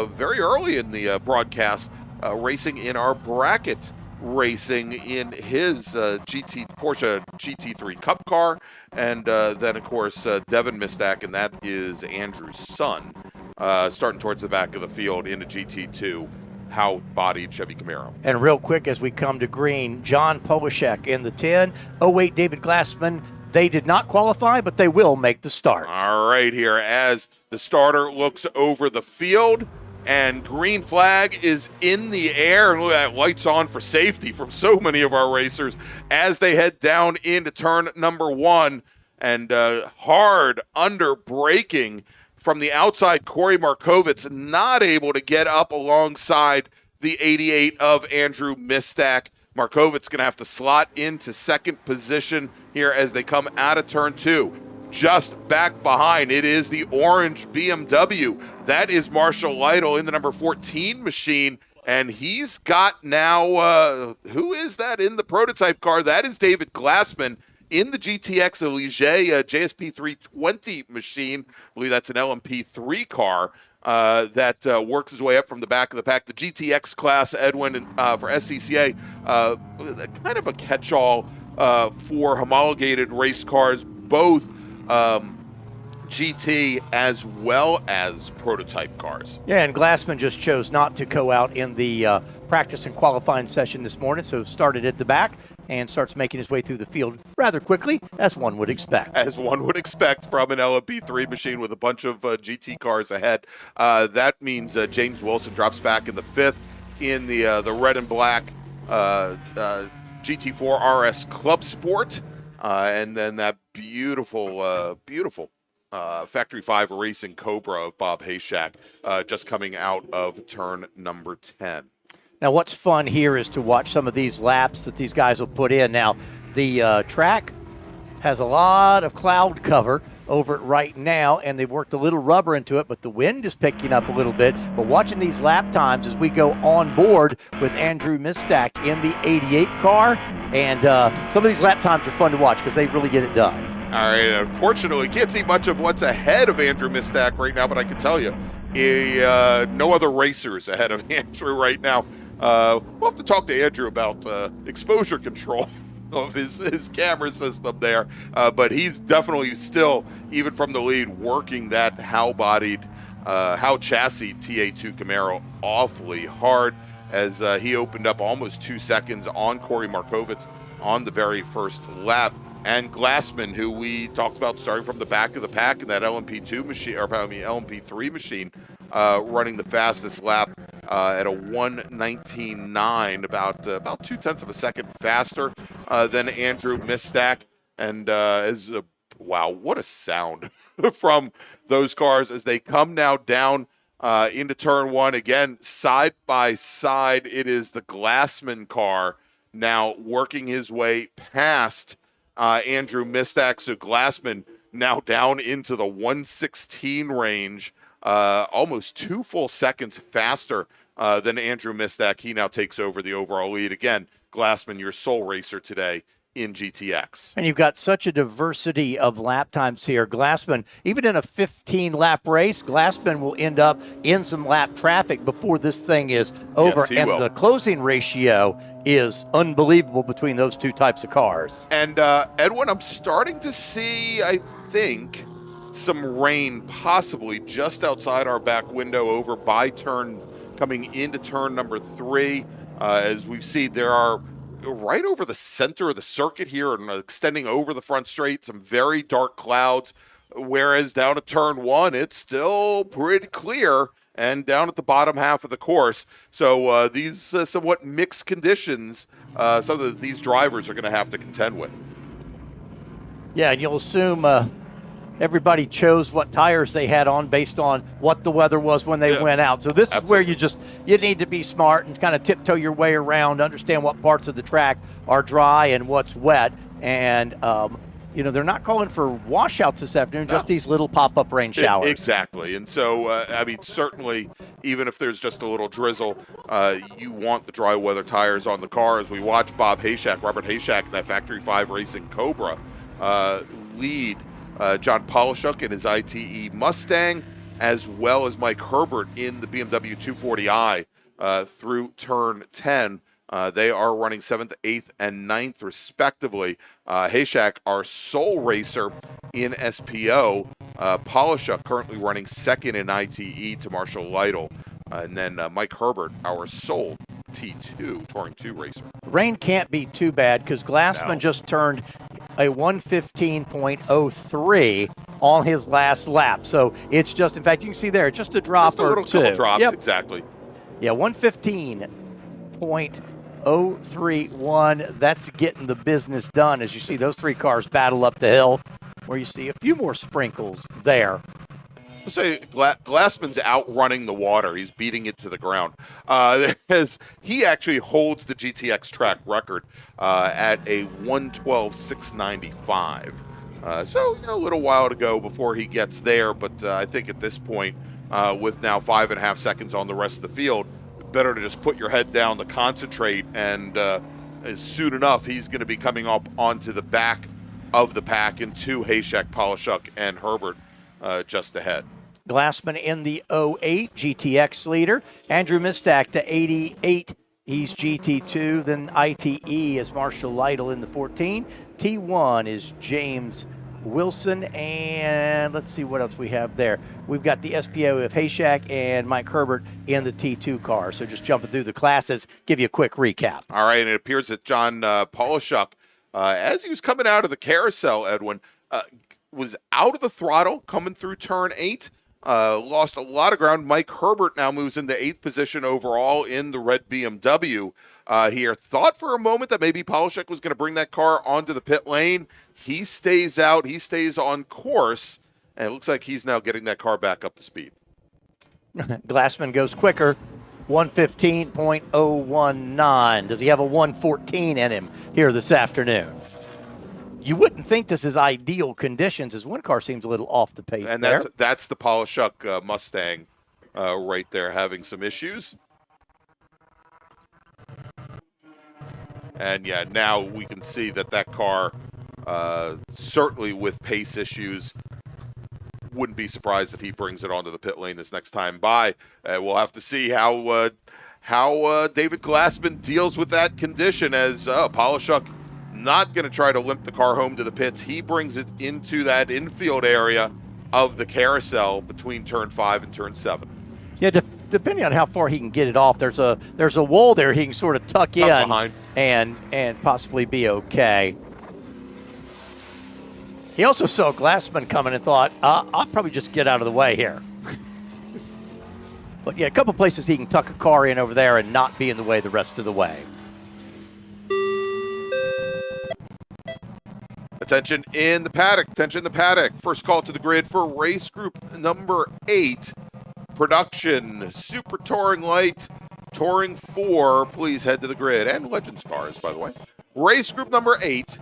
very early in the broadcast, racing in our bracket racing in his Porsche GT3 Cup car, and then, of course, Devin Mistak, and that is Andrew's son, starting towards the back of the field in a GT2 how-bodied Chevy Camaro. And real quick as we come to green, John Polishek in the 10, 08 David Glassman. They did not qualify, but they will make the start. All right, here as the starter looks over the field, and green flag is in the air. And look at that, lights on for safety from so many of our racers as they head down into turn number 1, and hard under braking from the outside. Corey Markovitz not able to get up alongside the 88 of Andrew Mistak. Markovitz going to have to slot into second position here as they come out of turn 2. Just back behind, it is the orange BMW. That is Marshall Lytle in the number 14 machine. And he's got now, who is that in the prototype car? That is David Glassman in the GTX Ligier JSP 320 machine. I believe that's an LMP3 car that works his way up from the back of the pack. The GTX class, Edwin, for SCCA, kind of a catch-all for homologated race cars, both GT as well as prototype cars. Yeah, and Glassman just chose not to go out in the practice and qualifying session this morning, so started at the back and starts making his way through the field rather quickly, as one would expect. As one would expect from an LMP3 machine with a bunch of GT cars ahead. That means James Wilson drops back in the 5th in the red and black GT4 RS Club Sport. And then that beautiful Factory 5 Racing Cobra of Bob Hayshak just coming out of turn number 10. Now, what's fun here is to watch some of these laps that these guys will put in. Now, the track has a lot of cloud cover over it right now, and they've worked a little rubber into it, but the wind is picking up a little bit. But watching these lap times as we go on board with Andrew Mistak in the 88 car, and some of these lap times are fun to watch because they really get it done. All right, unfortunately, can't see much of what's ahead of Andrew Mistak right now, but I can tell you, no other racers ahead of Andrew right now. We'll have to talk to Andrew about exposure control of his camera system there, but he's definitely still, even from the lead, working that how-bodied How Chassis TA2 Camaro awfully hard as he opened up almost 2 seconds on Corey Markovitz on the very first lap. And Glassman, who we talked about starting from the back of the pack in that LMP2 machine, or I mean LMP3 machine, running the fastest lap at a 1:19.9, about 0.2 of a second faster than Andrew Mistak. And wow, what a sound from those cars as they come now down into turn one. Again, side by side, it is the Glassman car now working his way past Andrew Mistak. So Glassman now down into the 1:16 range, almost 2 full seconds faster than Andrew Mistak. He now takes over the overall lead. Again, Glassman, your sole racer today in GTX. And you've got such a diversity of lap times here. Glassman, even in a 15-lap race, Glassman will end up in some lap traffic before this thing is over. Yes, he and will. The closing ratio is unbelievable between those two types of cars. And Edwin, I'm starting to see, I think, some rain possibly just outside our back window over by turn, coming into turn number 3. As we've seen, there are right over the center of the circuit here and extending over the front straight, some very dark clouds, whereas down at turn 1, it's still pretty clear and down at the bottom half of the course. So these somewhat mixed conditions, some of these drivers are going to have to contend with. Yeah, and you'll assume everybody chose what tires they had on based on what the weather was when they went out. So this is where you need to be smart and kind of tiptoe your way around, understand what parts of the track are dry and what's wet. And, they're not calling for washouts this afternoon, just these little pop-up rain showers. Exactly. And so, certainly, even if there's just a little drizzle, you want the dry weather tires on the car. As we watch Robert Hayshak in that Factory 5 Racing Cobra, lead John Polishuk in his ITE Mustang, as well as Mike Herbert in the BMW 240i through turn 10. They are running 7th, 8th, and 9th, respectively. Hayshak, our sole racer in SPO. Polishuk currently running 2nd in ITE to Marshall Lytle. And then Mike Herbert, our sole T2, Touring 2 racer. Rain can't be too bad because Glassman just turned a 1:15.03 on his last lap. So it's just, in fact, you can see there, just a drop just a little or two. Couple drops, exactly. Yeah, 1:15.031. That's getting the business done as you see those 3 cars battle up the hill, where you see a few more sprinkles there. I'll say Glassman's outrunning the water. He's beating it to the ground. He actually holds the GTX track record at a 1:12.695. So a little while to go before he gets there, but I think at this point, with now 5.5 seconds on the rest of the field, better to just put your head down to concentrate, and soon enough, he's going to be coming up onto the back of the pack, and 2 Hayshak, Polishuk, and Herbert just ahead. Glassman in the 08 GTX leader. Andrew Mistak, the 88. He's GT2. Then ITE is Marshall Lytle in the 14. T1 is James Wilson. And let's see what else we have there. We've got the SPO of Hayshak and Mike Herbert in the T2 car. So just jumping through the classes, give you a quick recap. All right, and it appears that John Polishuk, as he was coming out of the carousel, Edwin, was out of the throttle coming through turn 8. Lost a lot of ground. Mike Herbert now moves into 8th position overall in the red BMW here. Thought for a moment that maybe Polishuk was going to bring that car onto the pit lane. He stays out. He stays on course. And it looks like he's now getting that car back up to speed. Glassman goes quicker. 1:15.019. Does he have a 1:14 in him here this afternoon? You wouldn't think this is ideal conditions, as one car seems a little off the pace. And there. that's the Polishuk Mustang right there having some issues. And yeah, now we can see that car, certainly with pace issues, wouldn't be surprised if he brings it onto the pit lane this next time by. We'll have to see how David Glassman deals with that condition, as Polishuk not going to try to limp the car home to the pits. He brings it into that infield area of the carousel between turn 5 and turn 7. Yeah, depending on how far he can get it off, there's a wall there he can sort of tuck in behind. and possibly be okay. He also saw Glassman coming and thought, I'll probably just get out of the way here. But yeah, a couple places he can tuck a car in over there and not be in the way the rest of the way. Attention in the paddock. Attention in the paddock. First call to the grid for race group number 8. Production Super Touring Light Touring 4. Please head to the grid. And Legends cars, by the way. Race group number 8.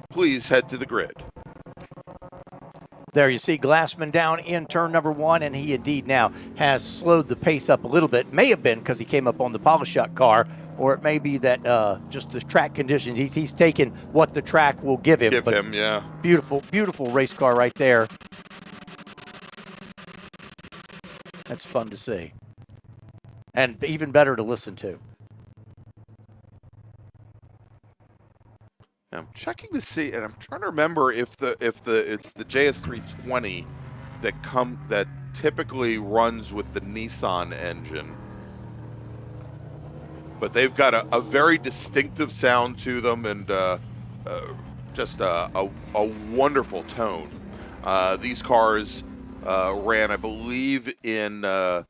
Please head to the grid. There you see Glassman down in turn number 1, and he indeed now has slowed the pace up a little bit. May have been because he came up on the Polishuk car, or it may be that just the track conditions. He's taken what the track will give him. Yeah. Beautiful, beautiful race car right there. That's fun to see. And even better to listen to. I'm checking to see, and I'm trying to remember if it's the JS320 that typically runs with the Nissan engine. But they've got a very distinctive sound to them, and just a wonderful tone. These cars ran, I believe, in the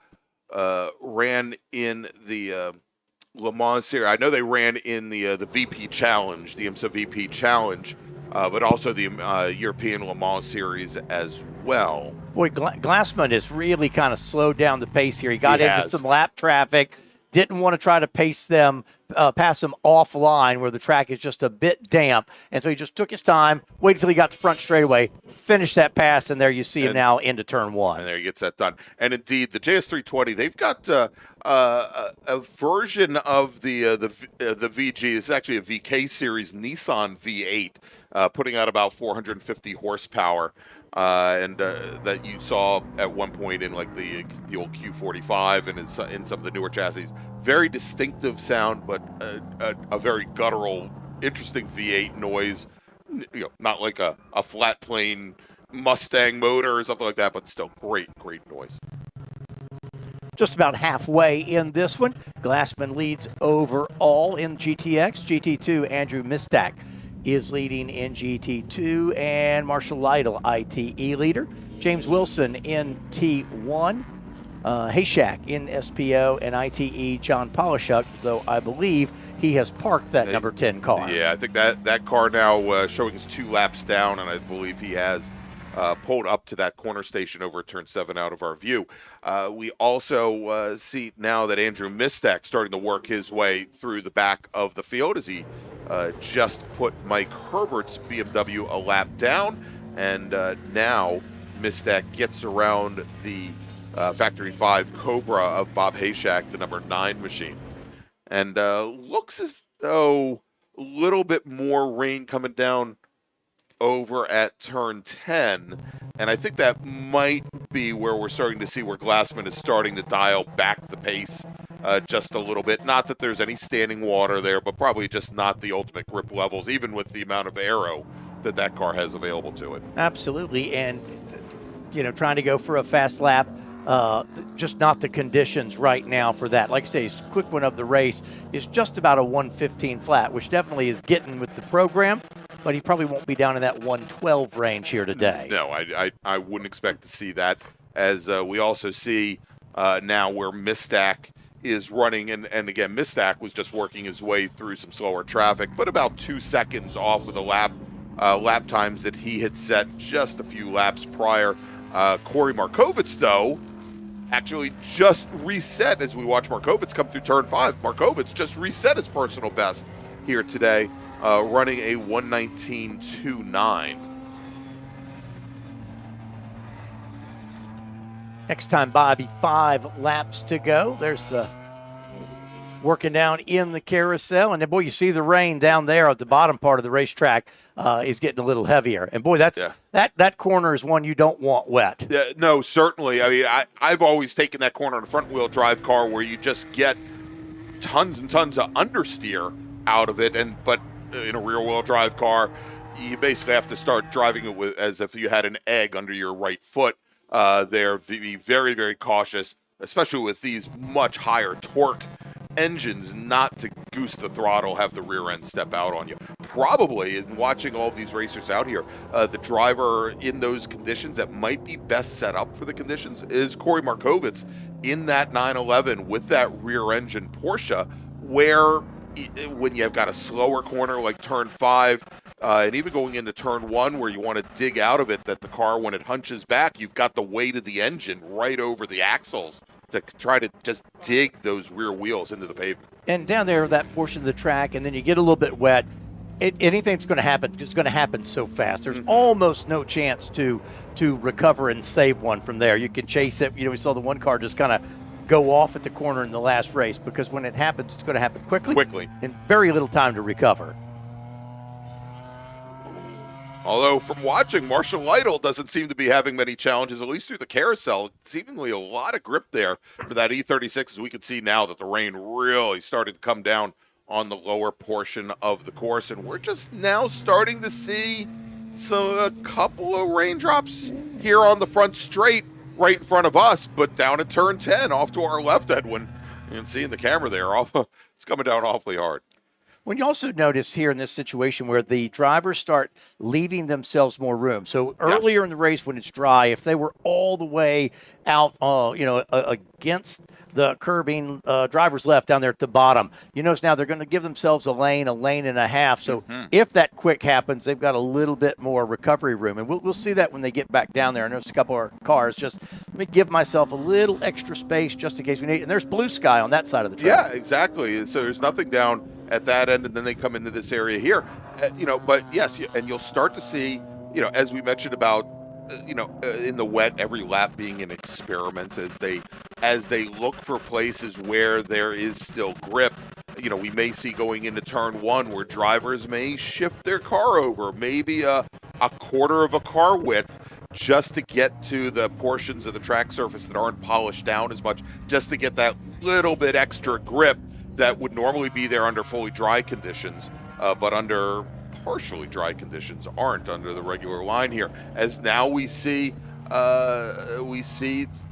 Le Mans series. I know they ran in the VP Challenge, the IMSA VP Challenge, but also the European Le Mans series as well. Boy, Glassman has really kind of slowed down the pace here. He got into some lap traffic, didn't want to try to pass them offline where the track is just a bit damp, and so he just took his time, waited till he got to front straightaway, finished that pass, and there you see him now into turn 1. And there he gets that done. And indeed, the JS320, they've got a version of the VG. It's actually a VK series Nissan V8, putting out about 450 horsepower. And that you saw at one point in like the old Q45 and in some of the newer chassis. Very distinctive sound, but a very guttural, interesting V8 noise. Not like a flat plane Mustang motor or something like that, but still great noise. Just about halfway in this one, Glassman leads overall in GTX. GT2, Andrew Mistak is leading in GT2, and Marshall Lytle, ITE leader. James Wilson in T1. Hayshak in SPO, and ITE John Polishuk, though I believe he has parked that number 10 car. Yeah, I think that car now showing is 2 laps down, and I believe he has pulled up to that corner station over at turn 7 out of our view. We also see now that Andrew Mistak starting to work his way through the back of the field as he just put Mike Herbert's BMW a lap down, and now Mistak gets around the Factory 5 Cobra of Bob Hayshak, the number 9 machine. And looks as though a little bit more rain coming down over at turn 10. And I think that might be where we're starting to see where Glassman is starting to dial back the pace just a little bit. Not that there's any standing water there, but probably just not the ultimate grip levels, even with the amount of aero that car has available to it. Absolutely. And, trying to go for a fast lap, just not the conditions right now for that. Like I say, his quick one of the race is just about a 115 flat, which definitely is getting with the program, but he probably won't be down in that 112 range here today. No, I wouldn't expect to see that, as we also see now where Mistak is running, and again, Mistak was just working his way through some slower traffic, but about 2 seconds off of the lap times that he had set just a few laps prior. Corey Markovitz, though, actually just reset as we watch Markovitz come through turn 5. Markovitz just reset his personal best here today, running a 119.29. Next time, Bobby, 5 laps to go. There's working down in the carousel. And then, boy, you see the rain down there at the bottom part of the racetrack is getting a little heavier. And, boy, that corner is one you don't want wet. Yeah, no, certainly. I mean, I've always taken that corner in a front-wheel drive car where you just get tons and tons of understeer out of it. But in a rear-wheel drive car, you basically have to start driving it with as if you had an egg under your right foot. There, be very, very cautious, especially with these much higher torque engines, not to goose the throttle, have the rear end step out on you. Probably, in watching all of these racers out here, the driver in those conditions that might be best set up for the conditions is Corey Markovitz in that 911 with that rear engine Porsche, where when you've got a slower corner like turn 5, and even going into turn 1 where you want to dig out of it, that the car, when it hunches back, you've got the weight of the engine right over the axles to try to just dig those rear wheels into the pavement. And down there, that portion of the track, and then you get a little bit wet, anything's going to happen. It's going to happen so fast. There's almost no chance to recover and save one from there. You can chase it. We saw the one car just kind of go off at the corner in the last race, because when it happens, it's going to happen quickly. And very little time to recover. Although, from watching, Marshall Lytle doesn't seem to be having many challenges, at least through the carousel. Seemingly a lot of grip there for that E36, as we can see now that the rain really started to come down on the lower portion of the course. And we're just now starting to see a couple of raindrops here on the front straight right in front of us, but down at turn 10, off to our left, Edwin. You can see in the camera there, it's coming down awfully hard. When you also notice here in this situation where the drivers start leaving themselves more room. So earlier in the race when it's dry, if they were all the way out, against the curbing, drivers left down there at the bottom, you notice now they're going to give themselves a lane and a half. So if that quick happens, they've got a little bit more recovery room. And we'll see that when they get back down there. I noticed a couple of cars just, let me give myself a little extra space just in case we need it. And there's blue sky on that side of the track. Yeah, exactly. So there's nothing down at that end, and then they come into this area here, but yes, and you'll start to see, as we mentioned about, in the wet, every lap being an experiment as they look for places where there is still grip. We may see going into turn 1 where drivers may shift their car over, maybe a quarter of a car width, just to get to the portions of the track surface that aren't polished down as much, just to get that little bit extra grip that would normally be there under fully dry conditions, but under partially dry conditions aren't under the regular line here. As now we see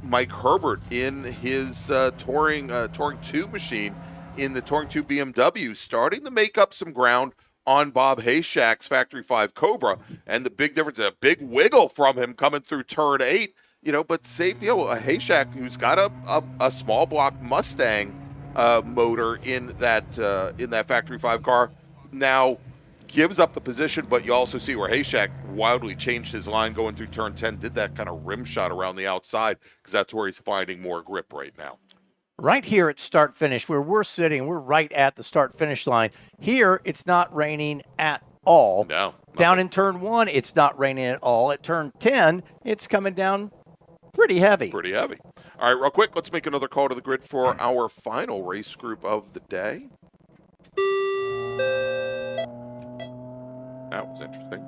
Mike Herbert in his Touring 2 machine, in the Touring 2 BMW, starting to make up some ground on Bob Hayshak's Factory 5 Cobra. And the big difference, a big wiggle from him coming through turn 8, but same deal, a Hayshak who's got a small block Mustang motor in that Factory 5 car, now gives up the position, but you also see where Hayshak wildly changed his line going through turn 10, did that kind of rim shot around the outside, because that's where he's finding more grip right now. Right here at start-finish, where we're sitting, we're right at the start-finish line. Here, it's not raining at all. No. Down in turn 1, it's not raining at all. At turn 10, it's coming down pretty heavy. Pretty heavy. All right, real quick, let's make another call to the grid for our final race group of the day. That was interesting.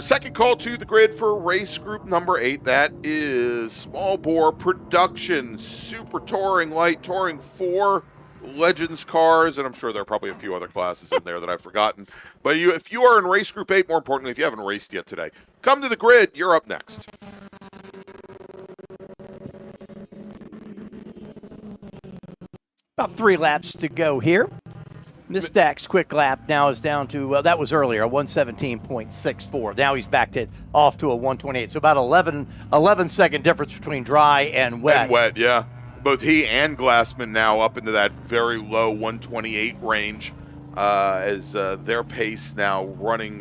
Second call to the grid for race group number 8. That is Small Bore Production Super Touring Light Touring 4 Legends cars, and I'm sure there are probably a few other classes in there that I've forgotten. But if you are in race group 8, more importantly, if you haven't raced yet today, come to the grid. You're up next. About 3 laps to go here. Miss Stack's quick lap now is down to, that was earlier, a 117.64. Now he's backed it off to a 128. So about 11-second difference between dry and wet. And wet, yeah. Both he and Glassman now up into that very low 128 range as their pace now running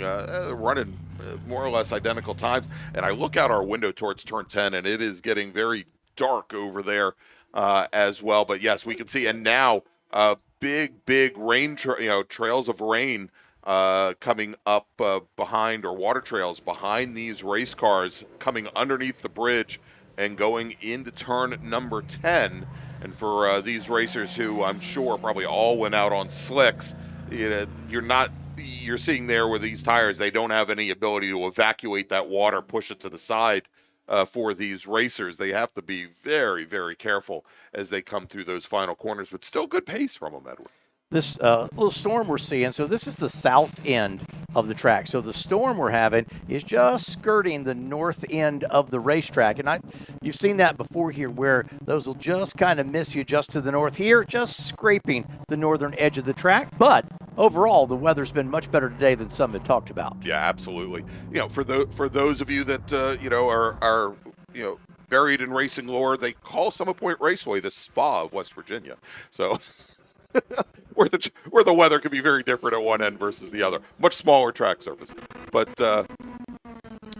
more or less identical times. And I look out our window towards turn 10, and it is getting very dark over there as well. But yes, we can see, and now big rain trails of rain coming up behind, or water trails behind these race cars, coming underneath the bridge and going into turn number 10. And for these racers who I'm sure probably all went out on slicks, you're seeing there with these tires, they don't have any ability to evacuate that water, push it to the side. For these racers, they have to be very, very careful as they come through those final corners, but still good pace from them, Edward. this little storm we're seeing. So this is the south end of the track. So the storm we're having is just skirting the north end of the racetrack. And you've seen that before here where those will just kind of miss you just to the north here, just scraping the northern edge of the track. But overall, the weather's been much better today than some had talked about. Yeah, absolutely. For those of you that are buried in racing lore, they call Summit Point Raceway the Spa of West Virginia. So where the weather can be very different at one end versus the other. Much smaller track surface. But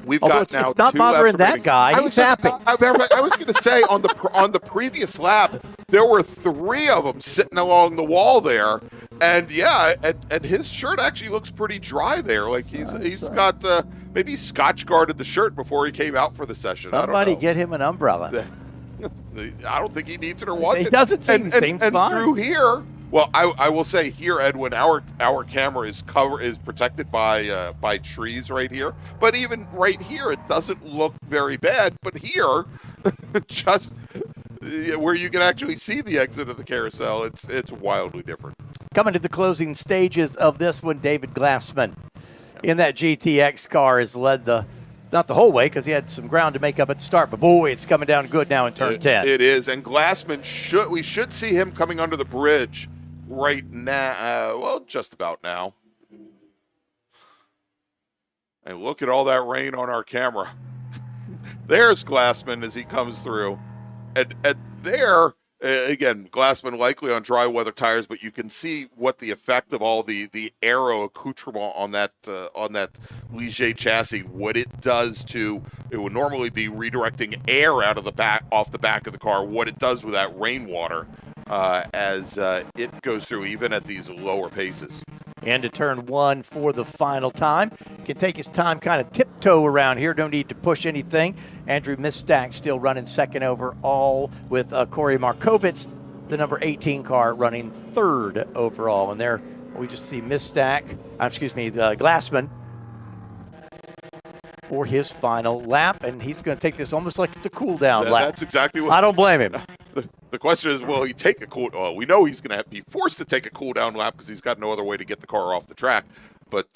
we've got now it's not two bothering laps that guy. He's happy. I was going to say on the previous lap, there were 3 of them sitting along the wall there, and and his shirt actually looks pretty dry there. Like he's got maybe he Scotch guarded the shirt before he came out for the session. Somebody I don't know. get him an umbrella. I don't think he needs it or wants it. He doesn't seems and fine. Through here. Well, I will say here, Edwin, our camera is protected by trees right here. But even right here, it doesn't look very bad. But here, just where you can actually see the exit of the carousel, it's wildly different. Coming to the closing stages of this one, David Glassman in that GTX car has led not the whole way because he had some ground to make up at the start, but boy, it's coming down good now in turn 10. It is, and Glassman we should see him coming under the bridge right now. Well, just about now. And look at all that rain on our camera. There's Glassman as he comes through, and there. Again, Glassman likely on dry weather tires, but you can see what the effect of all the aero accoutrement on that Ligier chassis, what it does to it would normally be redirecting air out of the back off the back of the car. What it does with that rainwater as it goes through, even at these lower paces. Into turn 1 for the final time. Can take his time, kind of tiptoe around here. Don't need to push anything. Andrew Mistack still running second overall with Corey Markovitz, the number 18 car, running third overall. And there we just see Glassman for his final lap. And he's going to take this almost like the cool down lap. That's exactly what I don't blame him. The question is, will he take a cool? Well, we know he's going to be forced to take a cool down lap because he's got no other way to get the car off the track. But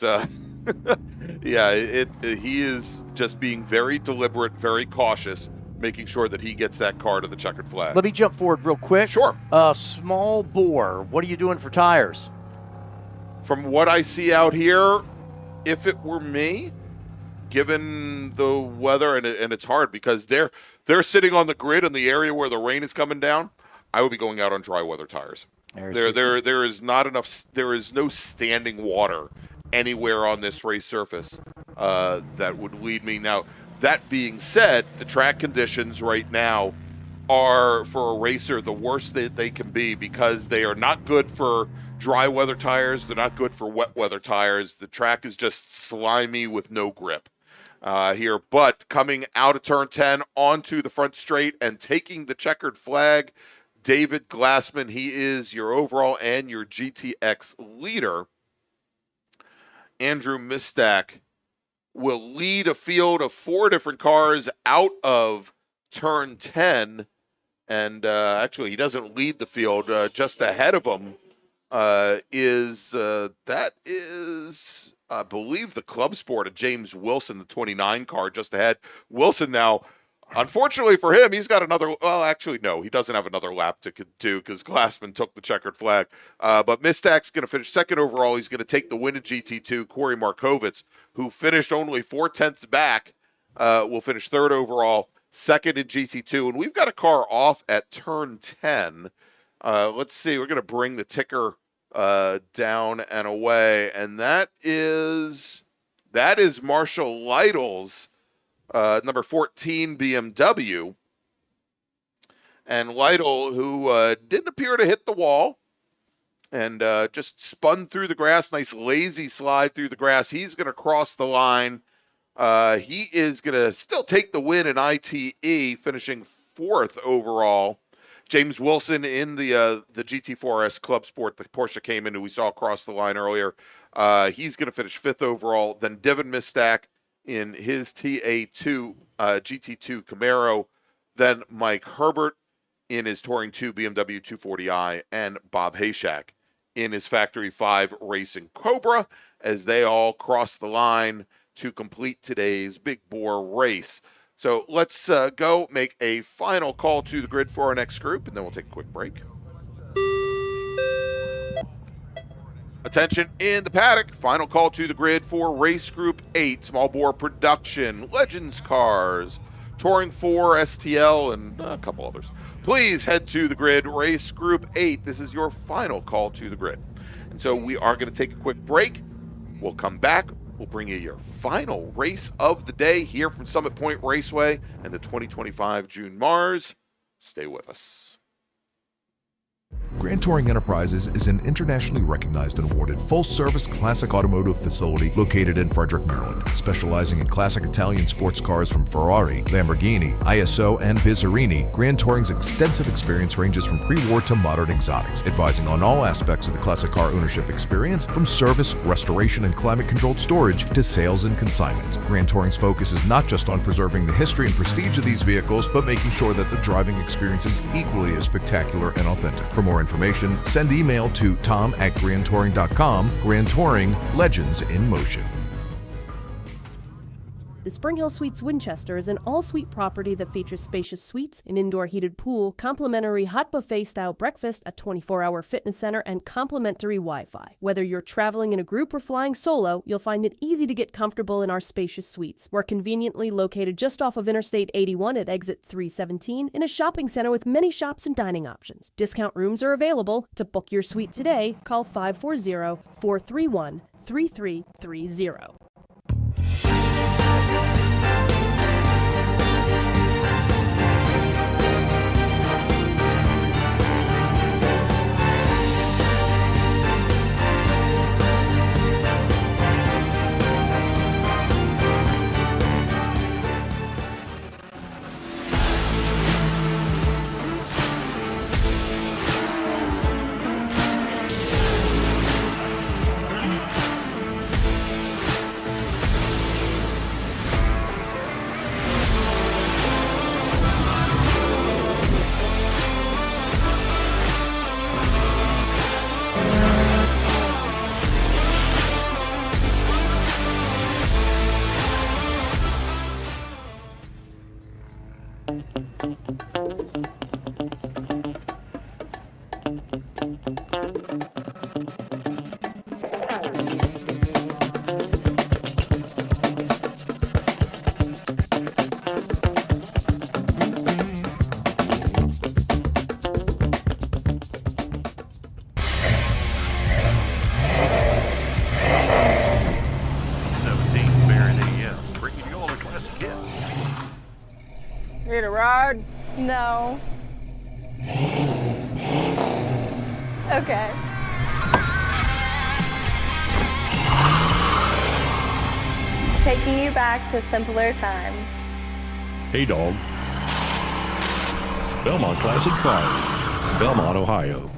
he is just being very deliberate, very cautious, making sure that he gets that car to the checkered flag. Let me jump forward real quick. Sure. Small bore. What are you doing for tires? From what I see out here, if it were me, given the weather, and it's hard because they're sitting on the grid in the area where the rain is coming down, I would be going out on dry weather tires. There is not enough. There is no standing water anywhere on this race surface that would lead me. Now, that being said, the track conditions right now are, for a racer, the worst that they can be because they are not good for dry weather tires. They're not good for wet weather tires. The track is just slimy with no grip here. But coming out of turn 10 onto the front straight and taking the checkered flag, David Glassman, he is your overall and your GTX leader. Andrew Mistack will lead a field of 4 different cars out of turn 10. And actually, he doesn't lead the field. Just ahead of him is, I believe, the Club Sport of James Wilson, the 29 car just ahead. Wilson now, unfortunately for him, he's got another, well, actually, no, he doesn't have another lap to do because Glassman took the checkered flag. But Mistack's going to finish second overall. He's going to take the win in GT2. Corey Markovitz, who finished only 4/10 back, will finish third overall, second in GT2. And we've got a car off at turn 10. Let's see, we're going to bring the ticker down and away. And that is Marshall Lytle's number 14 BMW. And Lytle, who didn't appear to hit the wall and just spun through the grass, nice lazy slide through the grass. He's going to cross the line. He is going to still take the win in ITE, finishing fourth overall. James Wilson in the GT4RS Club Sport, the Porsche Cayman, who we saw cross the line earlier. He's going to finish fifth overall. Then Devin Mistack in his TA2 GT2 Camaro. Then Mike Herbert in his Touring 2 BMW 240i. And Bob Hayshak in his Factory 5 Racing Cobra as they all cross the line to complete today's big bore race. So let's go make a final call to the grid for our next group, and then we'll take a quick break. Attention in the paddock. Final call to the grid for race group 8, small bore production, Legends cars, Touring 4, STL, and a couple others. Please head to the grid, race group 8. This is your final call to the grid. And so we are going to take a quick break. We'll come back. We'll bring you your final race of the day here from Summit Point Raceway and the 2025 June MARRS. Stay with us. Grand Touring Enterprises is an internationally recognized and awarded full-service classic automotive facility located in Frederick, Maryland, specializing in classic Italian sports cars from Ferrari, Lamborghini, ISO, and Bizzarini. Grand Touring's extensive experience ranges from pre-war to modern exotics, advising on all aspects of the classic car ownership experience, from service, restoration, and climate-controlled storage to sales and consignment. Grand Touring's focus is not just on preserving the history and prestige of these vehicles, but making sure that the driving experience is equally as spectacular and authentic. For more information, send email to tom@grandtouring.com. Grand Touring, legends in motion. The Spring Hill Suites Winchester is an all-suite property that features spacious suites, an indoor heated pool, complimentary hot buffet-style breakfast, a 24-hour fitness center, and complimentary Wi-Fi. Whether you're traveling in a group or flying solo, you'll find it easy to get comfortable in our spacious suites. We're conveniently located just off of Interstate 81 at exit 317 in a shopping center with many shops and dining options. Discount rooms are available. To book your suite today, call 540-431-3330. Need a ride? No. Okay. Taking you back to simpler times. Hey, dog. Belmont Classic Cars, Belmont, Ohio.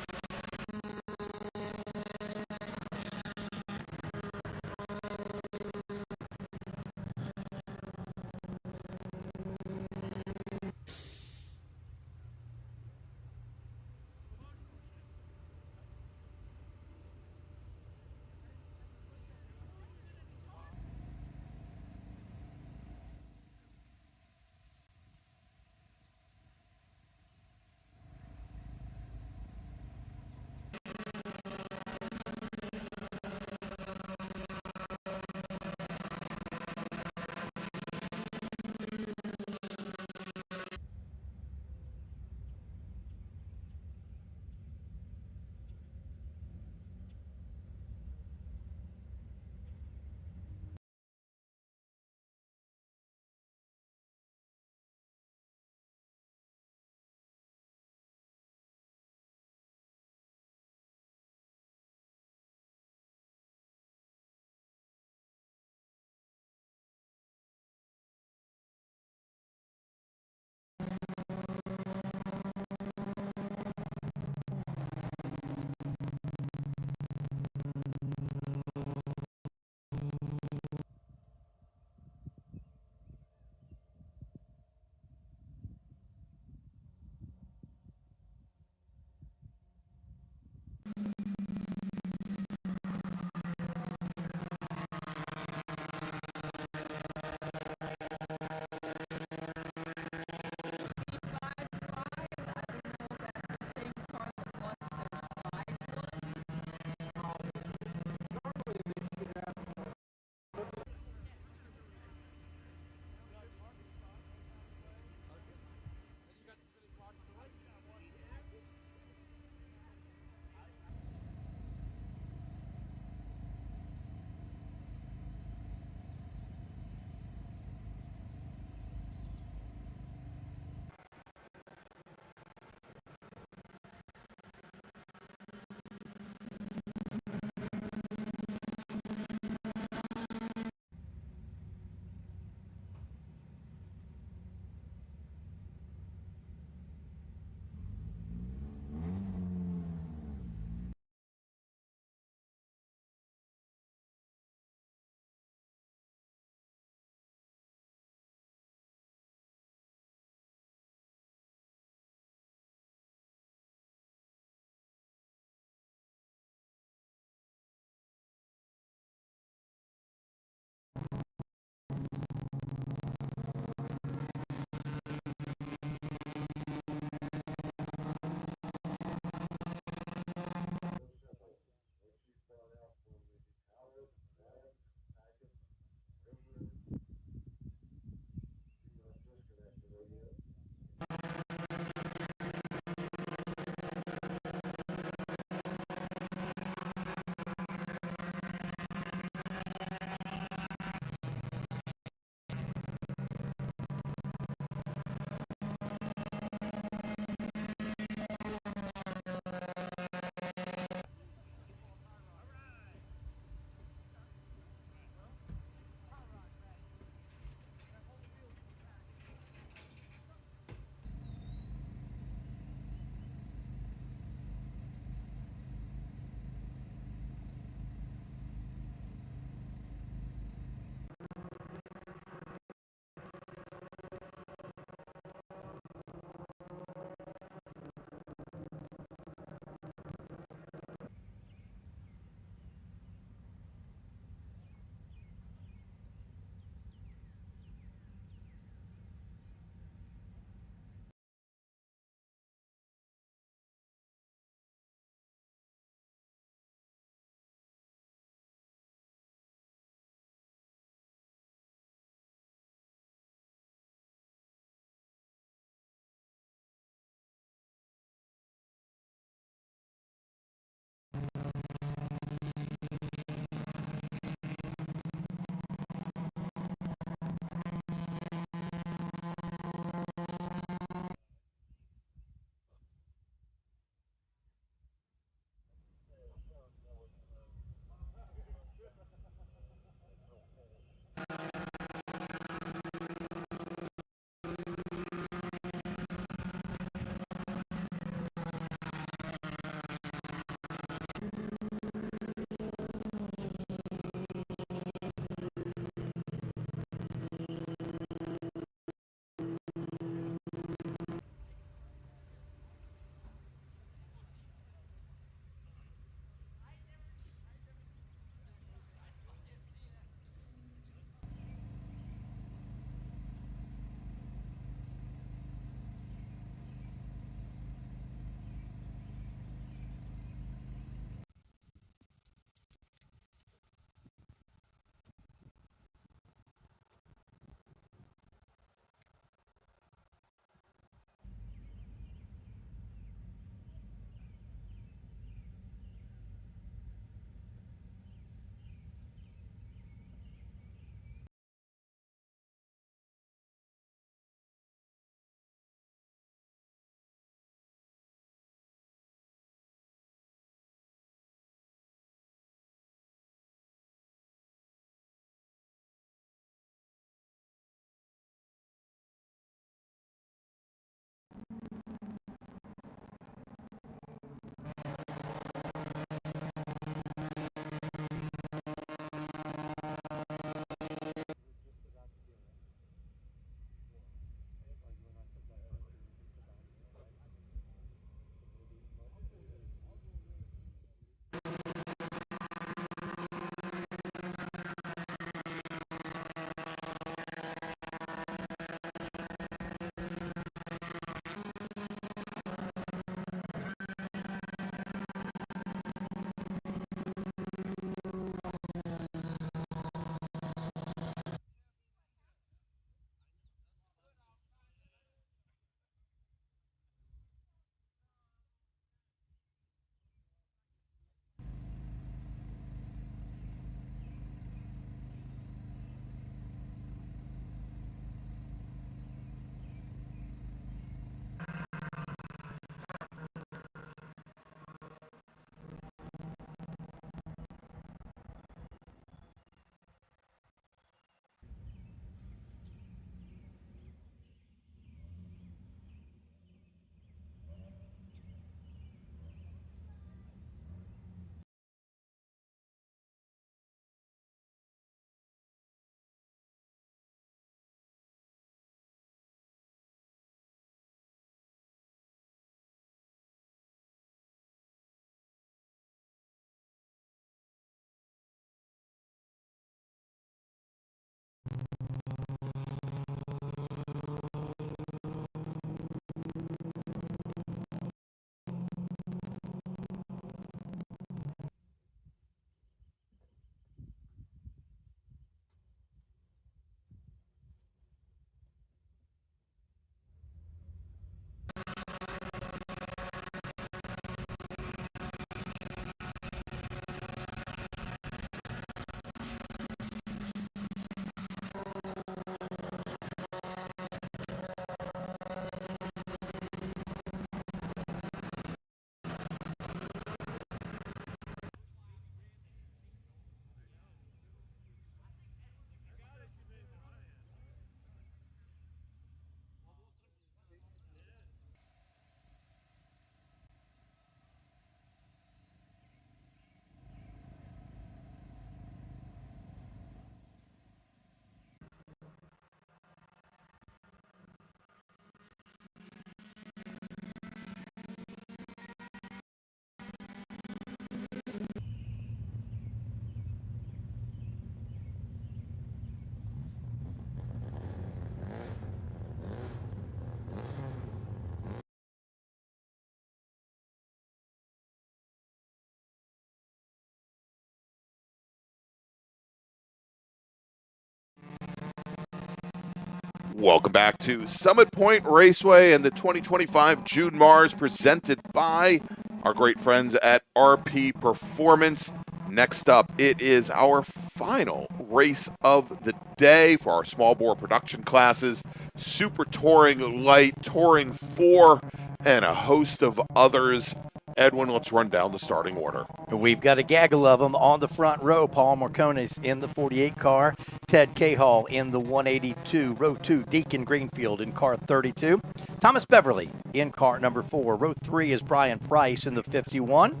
Welcome back to Summit Point Raceway and the 2025 June MARRS presented by our great friends at RP Performance. Next up, it is our final race of the day for our small bore production classes, Super Touring Light, Touring 4, and a host of others. Edwin, let's run down the starting order. We've got a gaggle of them on the front row. Paul Marcones in the 48 car. Ted Cahall in the 182. Row 2, Deacon Greenfield in car 32. Thomas Beverly in car number 4. Row 3 is Brian Price in the 51.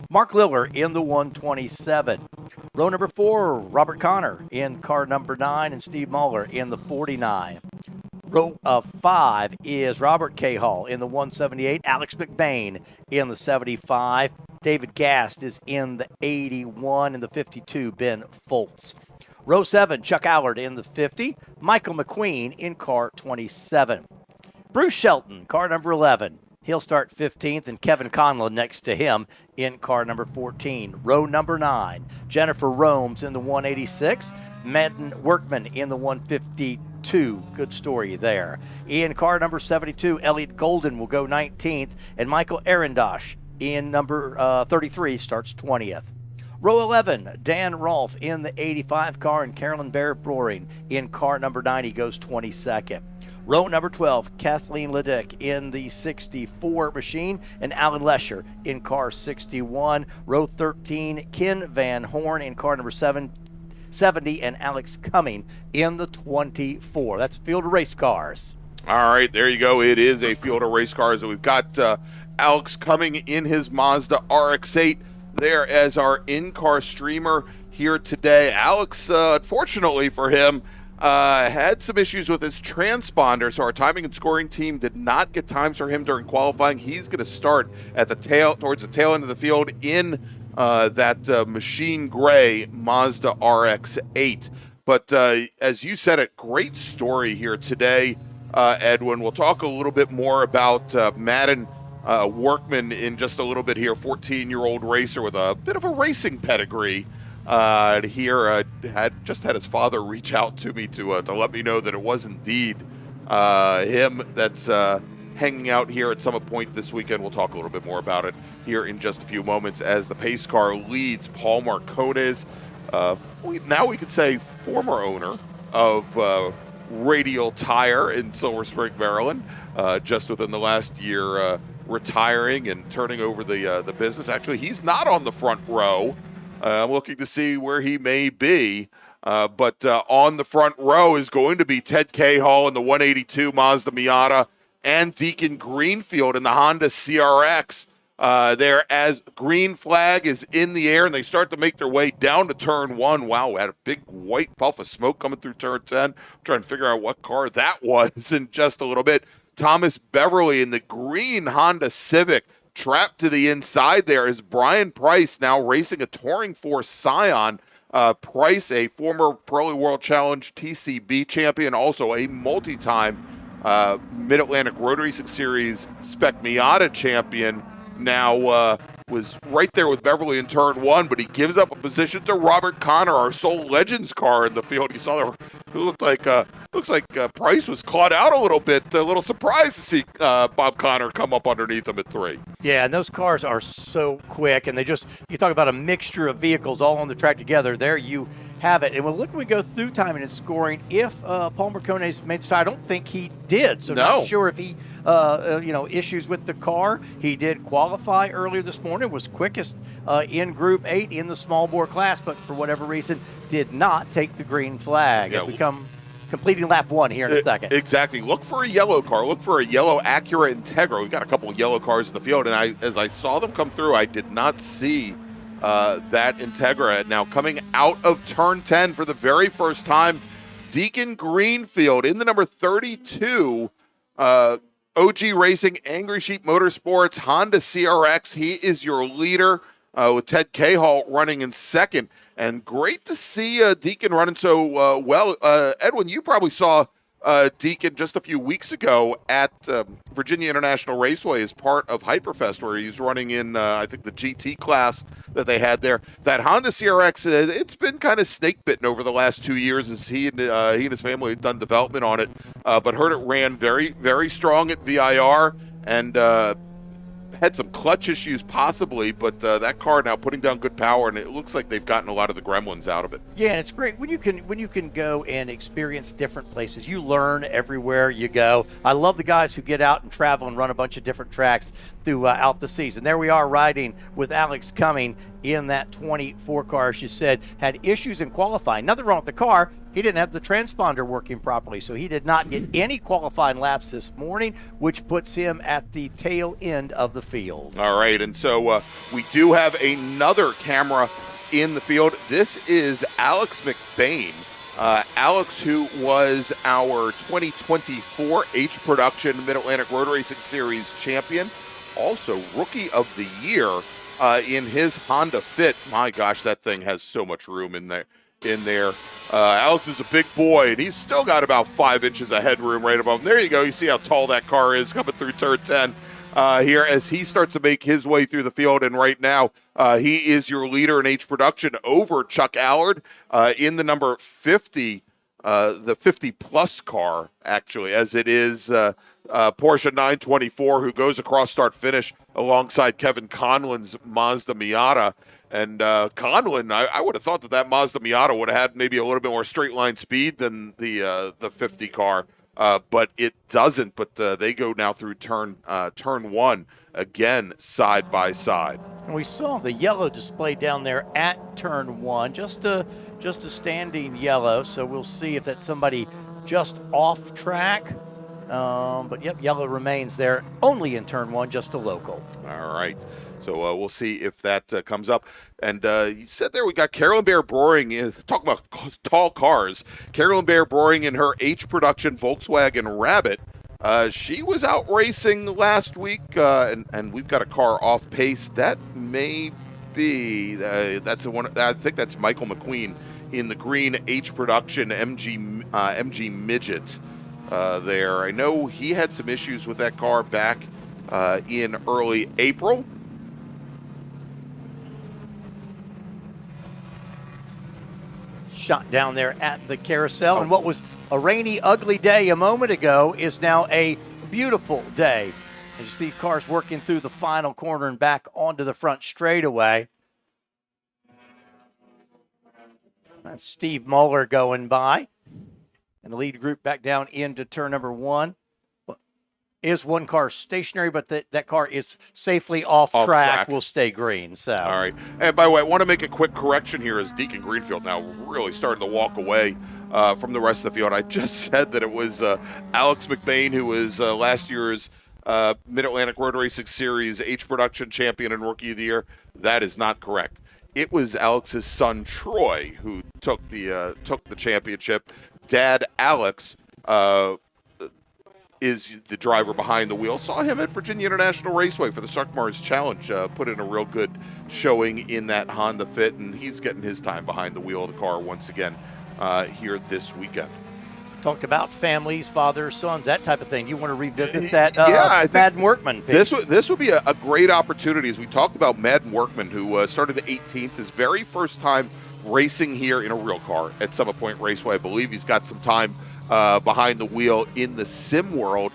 Mark Liller in the 127. Row number 4, Robert Connor in car number 9 and Steve Muller in the 49. Row of 5 is Robert Cahall in the 178, Alex McBain in the 75, David Gast is in the 81, and the 52, Ben Foltz. Row 7, Chuck Allard in the 50, Michael McQueen in car 27. Bruce Shelton, car number 11. He'll start 15th, and Kevin Conlon next to him in car number 14. Row number 9, Jennifer Romes in the 186, Madden Workman in the 152. Good story there. In car number 72, Elliot Golden will go 19th, and Michael Arendosh in number 33 starts 20th. Row 11, Dan Rolfe in the 85 car, and Carolyn Bear-Broering in car number 90 goes 22nd. Row number 12, Kathleen Leduc in the 64 machine, and Alan Lesher in car 61. Row 13, Ken Van Horn in car number 70, and Alex Cumming in the 24. That's field of race cars. All right, there you go. It is a field of race cars. We've got Alex Cumming in his Mazda RX-8 there as our in-car streamer here today. Alex, unfortunately for him, had some issues with his transponder, so our timing and scoring team did not get times for him during qualifying. He's going to start at the towards the tail end of the field in that machine gray Mazda RX-8. But as you said, a great story here today, Edwin. We'll talk a little bit more about Madden Workman in just a little bit here. 14-year-old racer with a bit of a racing pedigree. Had his father reach out to me to let me know that it was indeed him that's hanging out here at Summit Point this weekend. We'll talk a little bit more about it here in just a few moments as the pace car leads. Paul Marcones, now we could say former owner of Radial Tire in Silver Spring, Maryland, just within the last year retiring and turning over the business. Actually, he's not on the front row. I'm looking to see where he may be. But on the front row is going to be Ted Cahall in the 182 Mazda Miata and Deacon Greenfield in the Honda CRX there as green flag is in the air, and they start to make their way down to turn 1. Wow, we had a big white puff of smoke coming through turn 10. I'm trying to figure out what car that was in just a little bit. Thomas Beverly in the green Honda Civic. Trapped to the inside there is Brian Price, now racing a Touring 4 Scion. Price, a former Pirelli World Challenge TCB champion, also a multi-time Mid-Atlantic Road Racing Series Spec Miata champion. Now was right there with Beverly in turn 1, but he gives up a position to Robert Connor, our sole Legends car in the field. You saw there, it looks like Price was caught out a little bit. A little surprised to see Bob Connor come up underneath him at 3. Yeah, and those cars are so quick, and you talk about a mixture of vehicles all on the track together. There you have it. And when we go through timing and scoring, if Paul Marcones made the start, I don't think he did. So not sure if he, issues with the car. He did qualify earlier this morning, was quickest in Group 8 in the small bore class, but for whatever reason did not take the green flag as we come completing lap 1 here in a second. Exactly. Look for a yellow car. Look for a yellow Acura Integra. We've got a couple of yellow cars in the field, and as I saw them come through, I did not see that Integra. Now coming out of turn 10 for the very first time, Deacon Greenfield in the number 32 OG Racing Angry Sheep Motorsports Honda CRX. He is your leader with Ted Cahall running in second. And great to see Deacon running so well. Edwin, you probably saw Deacon just a few weeks ago at Virginia International Raceway as part of Hyperfest, where he's running in, I think, the GT class that they had there. That Honda CRX, it's been kind of snake bitten over the last 2 years as he and his family have done development on it, but heard it ran very, very strong at VIR and had some clutch issues possibly, but that car now putting down good power, and it looks like they've gotten a lot of the gremlins out of it. Yeah, and it's great when you can go and experience different places. You learn everywhere you go. I love the guys who get out and travel and run a bunch of different tracks throughout the season. There we are riding with Alex Cumming in that 24 car, as you said, had issues in qualifying. Nothing wrong with the car. He didn't have the transponder working properly, so he did not get any qualifying laps this morning, which puts him at the tail end of the field. All right, and so we do have another camera in the field. This is Alex McBain. Alex, who was our 2024 H Production Mid-Atlantic Road Racing Series champion, also Rookie of the Year in his Honda Fit. My gosh, that thing has so much room in there. Alex is a big boy, and he's still got about 5 inches of headroom right above him. There you go. You see how tall that car is coming through turn 10 here as he starts to make his way through the field. And right now, he is your leader in H Production over Chuck Allard in the number 50, the 50-plus car, actually, as it is Porsche 924, who goes across start-finish alongside Kevin Conlon's Mazda Miata. And Conlon, I would have thought that Mazda Miata would have had maybe a little bit more straight line speed than the 50 car, but it doesn't. But they go now through turn 1 again, side by side. And we saw the yellow display down there at turn 1, just a standing yellow. So we'll see if that's somebody just off track. But yep, yellow remains there only in turn 1, just a local. All right. So we'll see if that comes up. And you said there we got Carolyn Bear Broering, talking about tall cars. Carolyn Bear Broering in her H Production Volkswagen Rabbit. She was out racing last week, and we've got a car off pace. That may be, that's the one, I think that's Michael McQueen in the green H Production MG Midget there. I know he had some issues with that car back in early April. Shot down there at the carousel, and what was a rainy, ugly day a moment ago is now a beautiful day. As you see cars working through the final corner and back onto the front straightaway. That's Steve Muller going by. And the lead group back down into turn number 1. Is one car stationary, but that car is safely off track, will stay green. So. All right. And by the way, I want to make a quick correction here as Deacon Greenfield now really starting to walk away from the rest of the field. I just said that it was Alex McBain, who was last year's Mid-Atlantic Road Racing Series H Production champion and Rookie of the Year. That is not correct. It was Alex's son, Troy, who took the championship. Dad, Alex, is the driver behind the wheel. Saw him at Virginia International Raceway for the MARRS Challenge. Put in a real good showing in that Honda Fit, and he's getting his time behind the wheel of the car once again here this weekend. Talked about families, fathers, sons, that type of thing. You want to revisit that Madden Workman pick? This would be a great opportunity, as we talked about Madden Workman, who started 18th, his very first time racing here in a real car at Summit Point Raceway. I believe he's got some time behind the wheel in the sim world.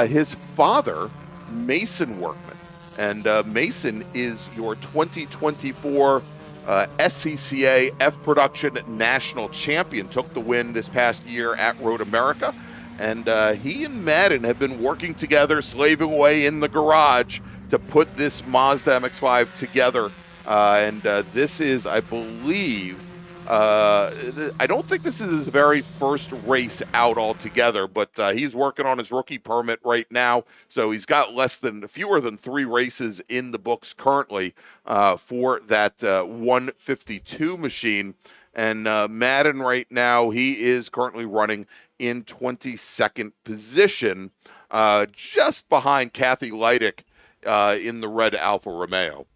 His father, Mason Workman, and Mason is your 2024 SCCA F Production National Champion. Took the win this past year at Road America, and he and Madden have been working together, slaving away in the garage to put this Mazda MX-5 together. And this is, I believe, I don't think this is his very first race out altogether, but he's working on his rookie permit right now. So he's got fewer than 3 races in the books currently for that 152 machine. And Madden right now, he is currently running in 22nd position, just behind Kathy Leidick in the red Alfa Romeo.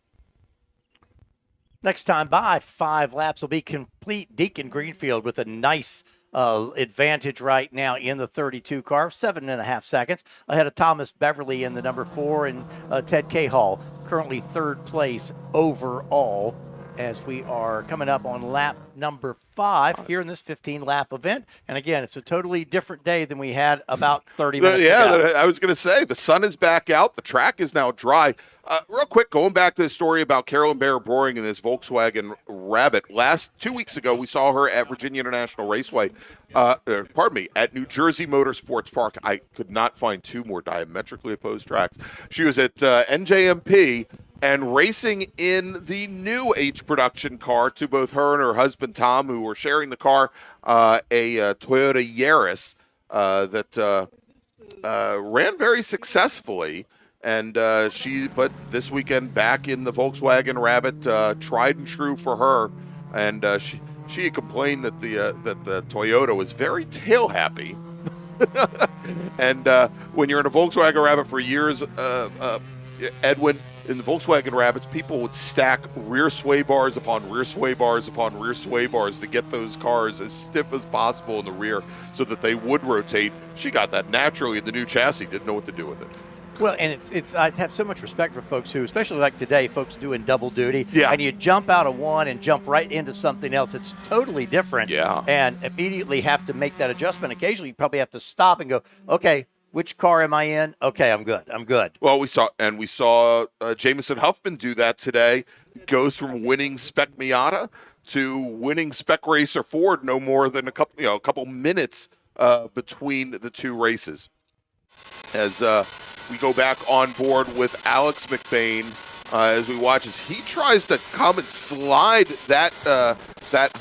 Next time by 5 laps will be complete. Deacon Greenfield with a nice advantage right now in the 32 car, 7.5 seconds ahead of Thomas Beverly in the number 4, and Ted Cahall currently third place overall, as we are coming up on lap number 5 here in this 15-lap event. And again, it's a totally different day than we had about 30 minutes ago. I was going to say, the sun is back out. The track is now dry. Real quick, going back to the story about Carolyn Bear-Boring and this Volkswagen Rabbit. 2 weeks ago, we saw her at Virginia International Raceway, at New Jersey Motorsports Park. I could not find two more diametrically opposed tracks. She was at NJMP and racing in the new H production car to both her and her husband Tom, who were sharing the car, a Toyota Yaris that ran very successfly. And but this weekend back in the Volkswagen Rabbit, tried and true for her. And she complained that the Toyota was very tail happy. And when you're in a Volkswagen Rabbit for years, Edwin, in the Volkswagen Rabbits, people would stack rear sway bars upon rear sway bars upon rear sway bars to get those cars as stiff as possible in the rear so that they would rotate. She got that naturally in the new chassis, didn't know what to do with it. Well, and it's I have so much respect for folks who, especially like today, folks doing double duty. Yeah. And you jump out of one and jump right into something else. It's totally different. Yeah. And immediately have to make that adjustment. Occasionally, you probably have to stop and go, okay, which car am I in? Okay, I'm good. Well, we saw Jamison Huffman do that today. Goes from winning Spec Miata to winning Spec Racer Ford, no more than a couple minutes between the two races. As we go back on board with Alex McBain, as we watch as he tries to come and slide that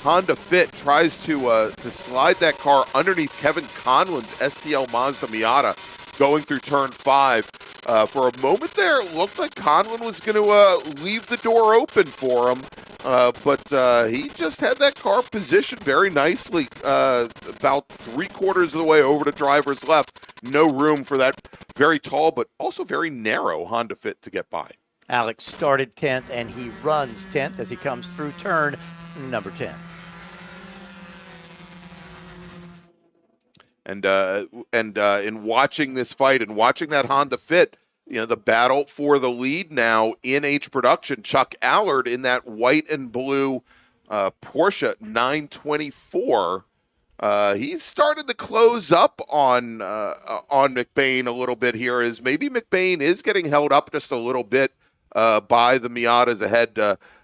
Honda Fit, tries to slide that car underneath Kevin Conlon's STL Mazda Miata, going through turn 5. For a moment there, it looked like Conlon was going to leave the door open for him, but he just had that car positioned very nicely, about 3/4 of the way over to driver's left. No room for that very tall but also very narrow Honda Fit to get by. Alex started 10th, and he runs 10th as he comes through turn number 10. And in watching this fight and watching that Honda Fit, the battle for the lead now in H production, Chuck Allard in that white and blue Porsche 924. He's started to close up on McBain a little bit here, as maybe McBain is getting held up just a little bit by the Miatas ahead.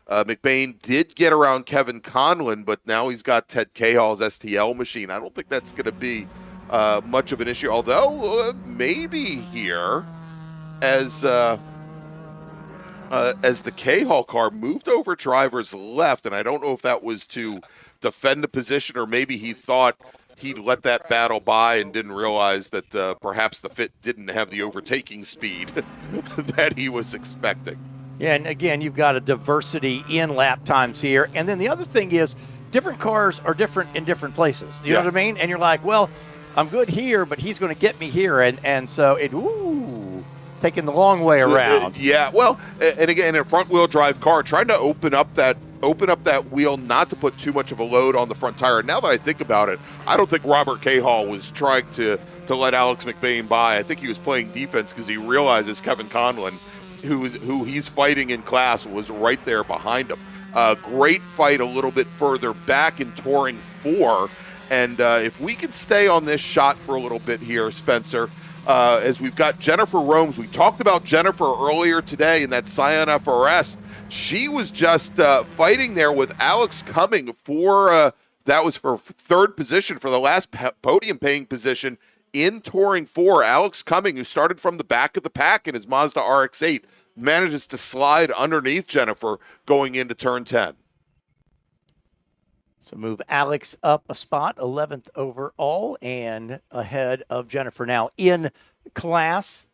McBain did get around Kevin Conlon, but now he's got Ted Cahall's STL machine. I don't think that's going to be much of an issue, although maybe here as the Cahall car moved over driver's left, and I don't know if that was to defend the position or maybe he thought he'd let that battle by and didn't realize that perhaps the Fit didn't have the overtaking speed that he was expecting. Yeah, and again, you've got a diversity in lap times here. And then the other thing is, different cars are different in different places. You know what I mean? And you're like, well, I'm good here, but he's going to get me here. And so taking the long way around. Yeah, well, and again, in a front-wheel drive car, trying to open up that wheel, not to put too much of a load on the front tire. Now that I think about it, I don't think Robert Cahall was trying to let Alex McBain by. I think he was playing defense because he realizes Kevin Conlon, who he's fighting in class, was right there behind him. Great fight a little bit further back in Touring 4. And if we can stay on this shot for a little bit here, Spencer, as we've got Jennifer Romes. We talked about Jennifer earlier today in that Scion FRS. She was just fighting there with Alex Cumming for, that was her third position for the last podium-paying position in Touring 4. Alex Cumming, who started from the back of the pack in his Mazda RX-8, manages to slide underneath Jennifer going into turn 10. So move Alex up a spot, 11th overall, and ahead of Jennifer. Now in class,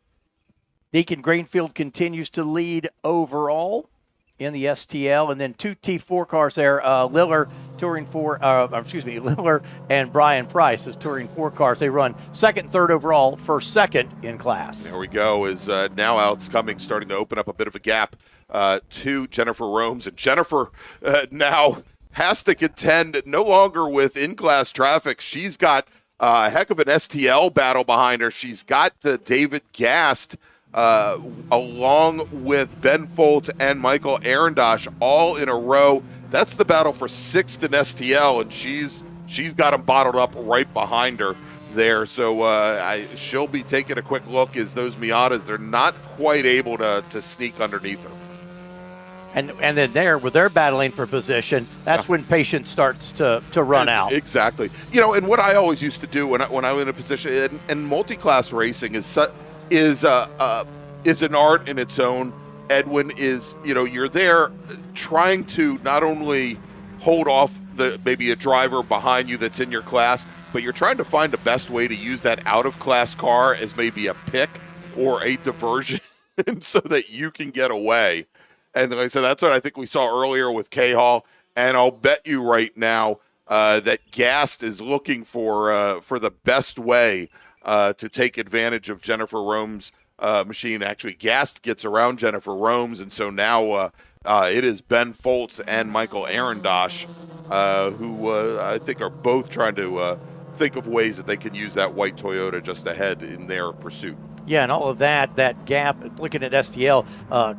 Deacon Greenfield continues to lead overall in the STL, and then two T4 cars there, Liller and Brian Price as Touring 4 cars. They run second, third overall, first, second in class. There we go. Is now Alex Cummings starting to open up a bit of a gap to Jennifer Romes, and Jennifer now has to contend no longer with in-class traffic. She's got a heck of an STL battle behind her. She's got David Gast along with Ben Foltz and Michael Arendosh all in a row. That's the battle for 6th in STL, and she's got them bottled up right behind her there. So she'll be taking a quick look as those Miatas, they're not quite able to sneak underneath her. And then where they're battling for position, that's when patience starts to run out. Exactly. And what I always used to do when I'm in a position, and multi-class racing is an art in its own. Edwin, is you're there trying to not only hold off maybe a driver behind you that's in your class, but you're trying to find the best way to use that out-of-class car as maybe a pick or a diversion so that you can get away. And like I said, that's what I think we saw earlier with K-Hall. And I'll bet you right now that Gast is looking for the best way to take advantage of Jennifer Rome's machine. Actually, Gast gets around Jennifer Rome's, and so now it is Ben Foltz and Michael Arendosh who I think are both trying to think of ways that they can use that white Toyota just ahead in their pursuit. Yeah, and all of that gap, looking at STL,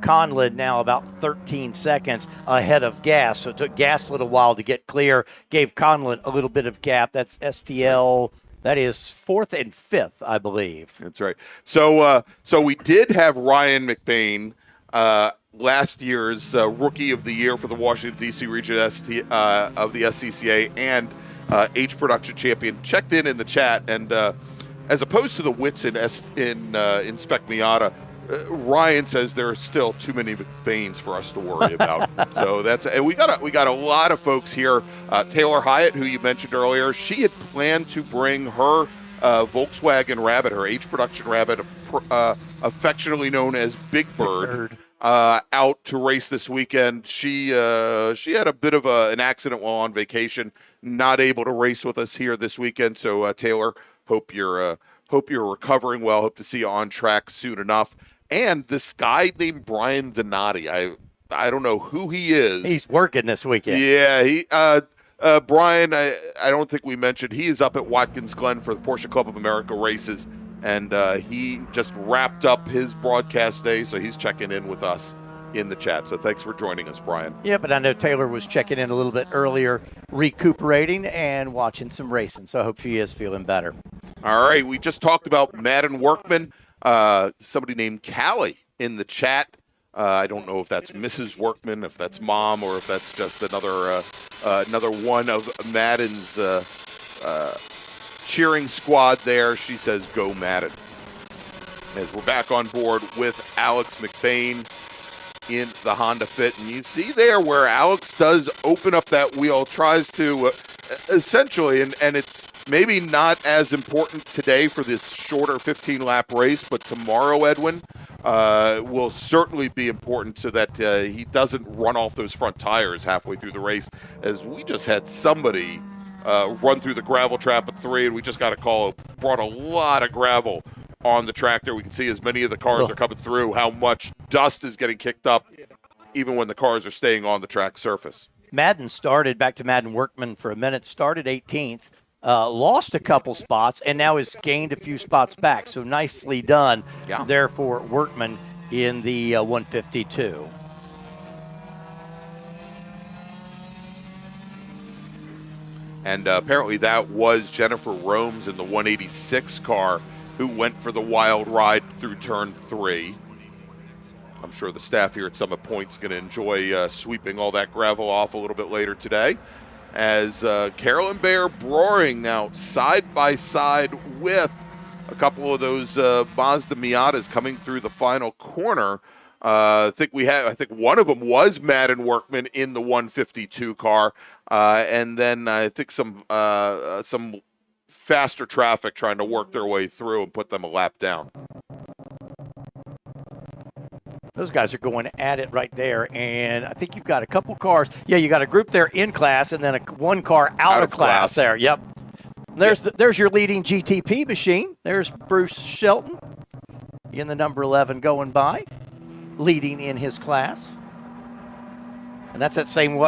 Conlon now about 13 seconds ahead of Gas. So it took Gas a little while to get clear, gave Conlon a little bit of gap. That's STL. That is 4th and 5th, I believe. That's right. So we did have Ryan McBain, last year's Rookie of the Year for the Washington, D.C. region of the SCCA and H Production Champion, checked in the chat, and as opposed to the wits in Spec Miata, Ryan says there are still too many McBains for us to worry about. So and we got a lot of folks here. Taylor Hyatt, who you mentioned earlier, she had planned to bring her Volkswagen Rabbit, her H Production Rabbit, affectionately known as Big Bird, out to race this weekend. She had a bit of an accident while on vacation, not able to race with us here this weekend. So Taylor, hope you're recovering well. Hope to see you on track soon enough. And this guy named Brian Donati, I don't know who he is. He's working this weekend. Yeah, Brian, I don't think we mentioned, he is up at Watkins Glen for the Porsche Club of America races, and he just wrapped up his broadcast day, so he's checking in with us in the chat. So thanks for joining us, Brian. Yeah, but I know Taylor was checking in a little bit earlier, recuperating and watching some racing, so I hope she is feeling better. All right, we just talked about Madden Workman. Somebody named Callie in the chat. I don't know if that's Mrs. Workman, if that's mom, or if that's just another one of Madden's cheering squad there. She says, "Go Madden." As we're back on board with Alex McBain in the Honda Fit. And you see there where Alex does open up that wheel, tries to essentially, and it's maybe not as important today for this shorter 15-lap race, but tomorrow, Edwin, will certainly be important so that he doesn't run off those front tires halfway through the race, as we just had somebody run through the gravel trap at 3, and we just got a call. It brought a lot of gravel on the track there. We can see as many of the cars are coming through, how much dust is getting kicked up, even when the cars are staying on the track surface. Madden started, back to Madden Workman for a minute, started 18th, lost a couple spots, and now has gained a few spots back. So nicely done there for Workman in the 152. And apparently that was Jennifer Romes in the 186 car who went for the wild ride through turn 3. I'm sure the staff here at Summit Point is going to enjoy sweeping all that gravel off a little bit later today. As Carolyn Bear Broering now side by side with a couple of those Mazda Miatas coming through the final corner. I think one of them was Madden Workman in the 152 car, and then I think some faster traffic trying to work their way through and put them a lap down. Those guys are going at it right there, and I think you've got a couple cars. Yeah, you got a group there in class, and then one car out of class there. Yep. There's your leading GTP machine. There's Bruce Shelton in the number 11 going by, leading in his class. And that's that same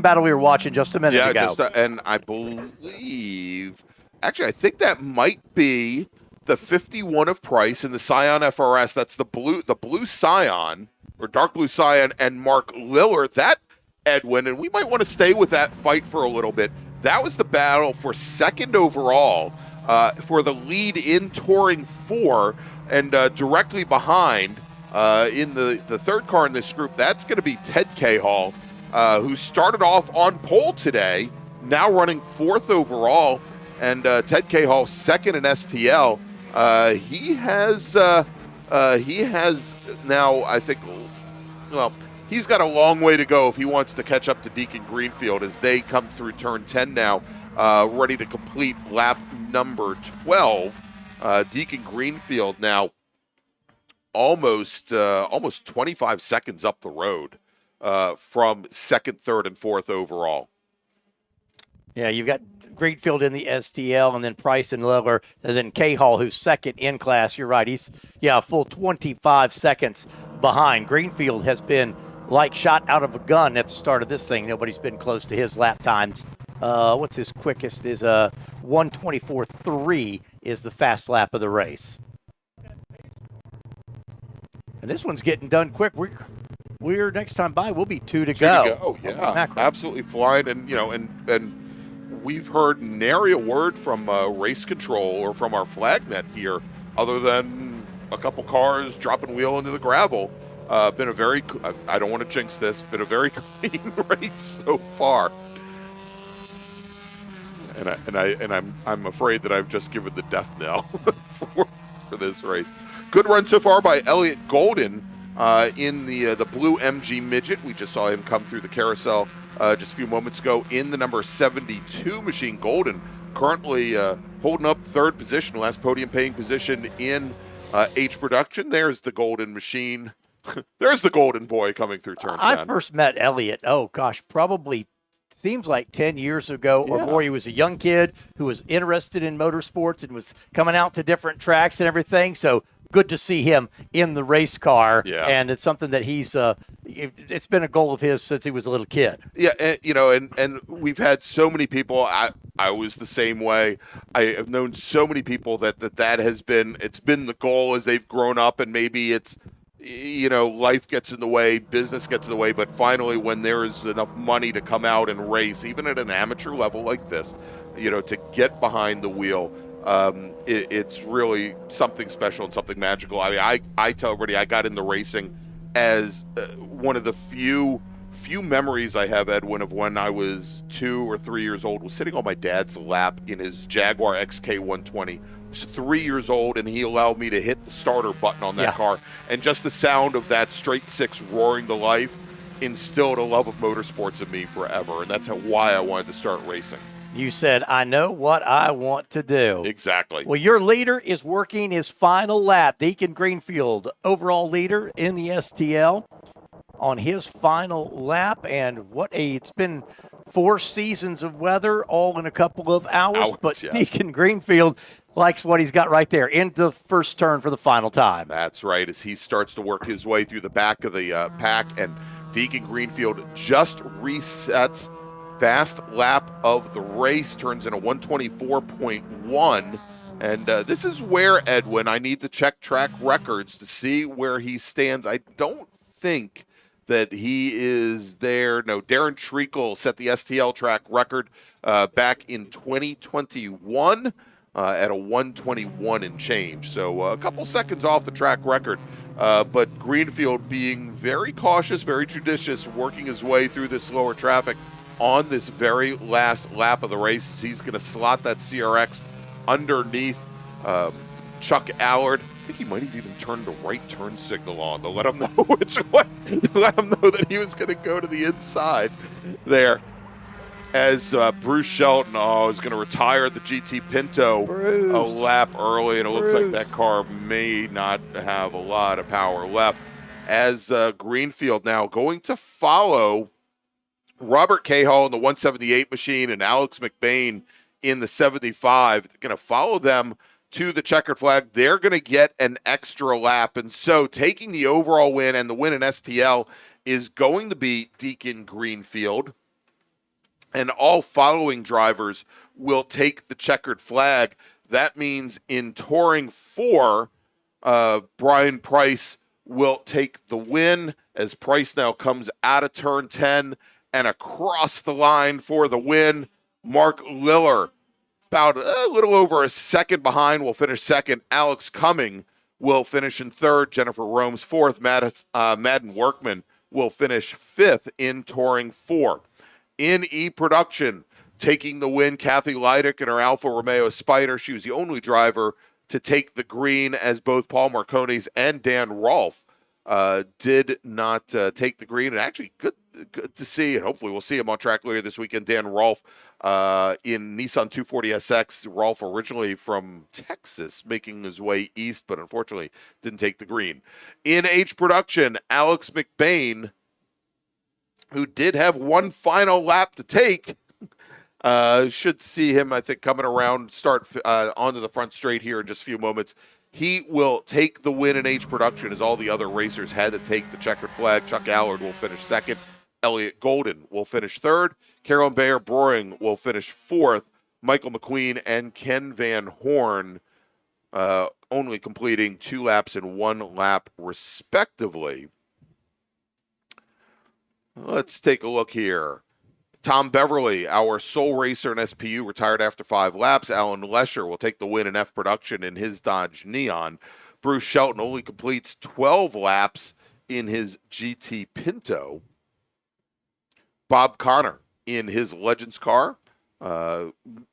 battle we were watching just a minute ago. And I believe, actually, I think that might be the 51 of Price in the Scion FRS. That's the blue Scion, or dark blue Scion, and Mark Lillard. That, Edwin, and we might want to stay with that fight for a little bit. That was the battle for second overall for the lead in Touring 4, and directly behind in the third car in this group, that's going to be Ted Cahall, who started off on pole today, now running fourth overall, and Ted Cahall second in STL. He has now, I think, well, he's got a long way to go if he wants to catch up to Deacon Greenfield as they come through turn 10 now, ready to complete lap number 12. Deacon Greenfield now almost 25 seconds up the road from second, third, and fourth overall. Yeah, you've got Greenfield in the STL, and then Price and Lillard, and then Cahall, who's second in class. You're right. He's, a full 25 seconds behind. Greenfield has been like shot out of a gun at the start of this thing. Nobody's been close to his lap times. What's his quickest is 1:24.3 is the fast lap of the race. And this one's getting done quick. We're next time by, we'll be two to go. Oh, yeah, absolutely flying. And, and we've heard nary a word from race control or from our flag net here, other than a couple cars dropping wheel into the gravel. Been a very, I don't want to jinx this, been a very clean race so far. And I'm afraid that I've just given the death knell for this race. Good run so far by Elliot Golden in the blue MG midget. We just saw him come through the carousel just a few moments ago in the number 72 machine. Golden currently holding up third position, last podium paying position in H production. There's the Golden machine. There's the Golden boy coming through turn 10. I first met Elliot, probably seems like 10 years ago or more. He was a young kid who was interested in motorsports and was coming out to different tracks and everything. So good to see him in the race car. Yeah. And it's something that he's it's been a goal of his since he was a little kid. Yeah, and we've had so many people. I was the same way. I have known so many people that has been, it's been the goal as they've grown up, and maybe it's, life gets in the way, business gets in the way, but finally when there is enough money to come out and race, even at an amateur level like this, to get behind the wheel, it's really something special and something magical. I mean, I tell everybody I got into racing as one of the few memories I have, Edwin, of when I was 2 or 3 years old, was sitting on my dad's lap in his Jaguar XK 120. I was 3 years old, and he allowed me to hit the starter button on that car. And just the sound of that straight six roaring to life instilled a love of motorsports in me forever. And that's why I wanted to start racing. You said, I know what I want to do. Exactly. Well, your leader is working his final lap. Deacon Greenfield, overall leader in the STL, on his final lap. And it's been 4 seasons of weather, all in a couple of hours. But Deacon Greenfield likes what he's got right there into the first turn for the final time. That's right, as he starts to work his way through the back of the pack. And Deacon Greenfield just resets fast lap of the race, turns in a 124.1. And this is where, Edwin, I need to check track records to see where he stands. I don't think that he is there. No, Darren Treacle set the STL track record back in 2021 at a 121 and change. So a couple seconds off the track record. But Greenfield being very cautious, very judicious, working his way through this slower traffic on this very last lap of the race. He's going to slot that CRX underneath Chuck Allard. I think he might have even turned the right turn signal on to let him know which way, to let him know that he was going to go to the inside there. As Bruce Shelton is going to retire the GT Pinto a lap early, and it looks like that car may not have a lot of power left. As Greenfield now going to follow Robert Cahall in the 178 machine and Alex McBain in the 75. They're going to follow them to the checkered flag. They're going to get an extra lap. And so taking the overall win and the win in STL is going to be Deacon Greenfield, and all following drivers will take the checkered flag. That means in Touring 4, Brian Price will take the win as Price now comes out of turn 10 and across the line for the win. Mark Liller, about a little over a second behind, will finish second. Alex Cumming will finish in third. Jennifer Rome's fourth. Madden Workman will finish fifth in Touring 4. In E-Production, taking the win, Kathy Leidick in her Alfa Romeo Spider. She was the only driver to take the green, as both Paul Marcones and Dan Rolfe did not take the green. And actually, good to see, and hopefully we'll see him on track later this weekend. Dan Rolfe in Nissan 240SX. Rolfe originally from Texas, making his way east, but unfortunately didn't take the green. In H-Production, Alex McBain, who did have one final lap to take, should see him, I think, coming around, start onto the front straight here in just a few moments. He will take the win in H-Production, as all the other racers had to take the checkered flag. Chuck Allard will finish second. Elliot Golden will finish third. Carolyn Bayer-Broing will finish fourth. Michael McQueen and Ken Van Horn only completing 2 laps and 1 lap, respectively. Let's take a look here. Tom Beverly, our sole racer in SPU, retired after 5 laps. Alan Lesher will take the win in F-Production in his Dodge Neon. Bruce Shelton only completes 12 laps in his GT Pinto. Bob Connor in his Legends car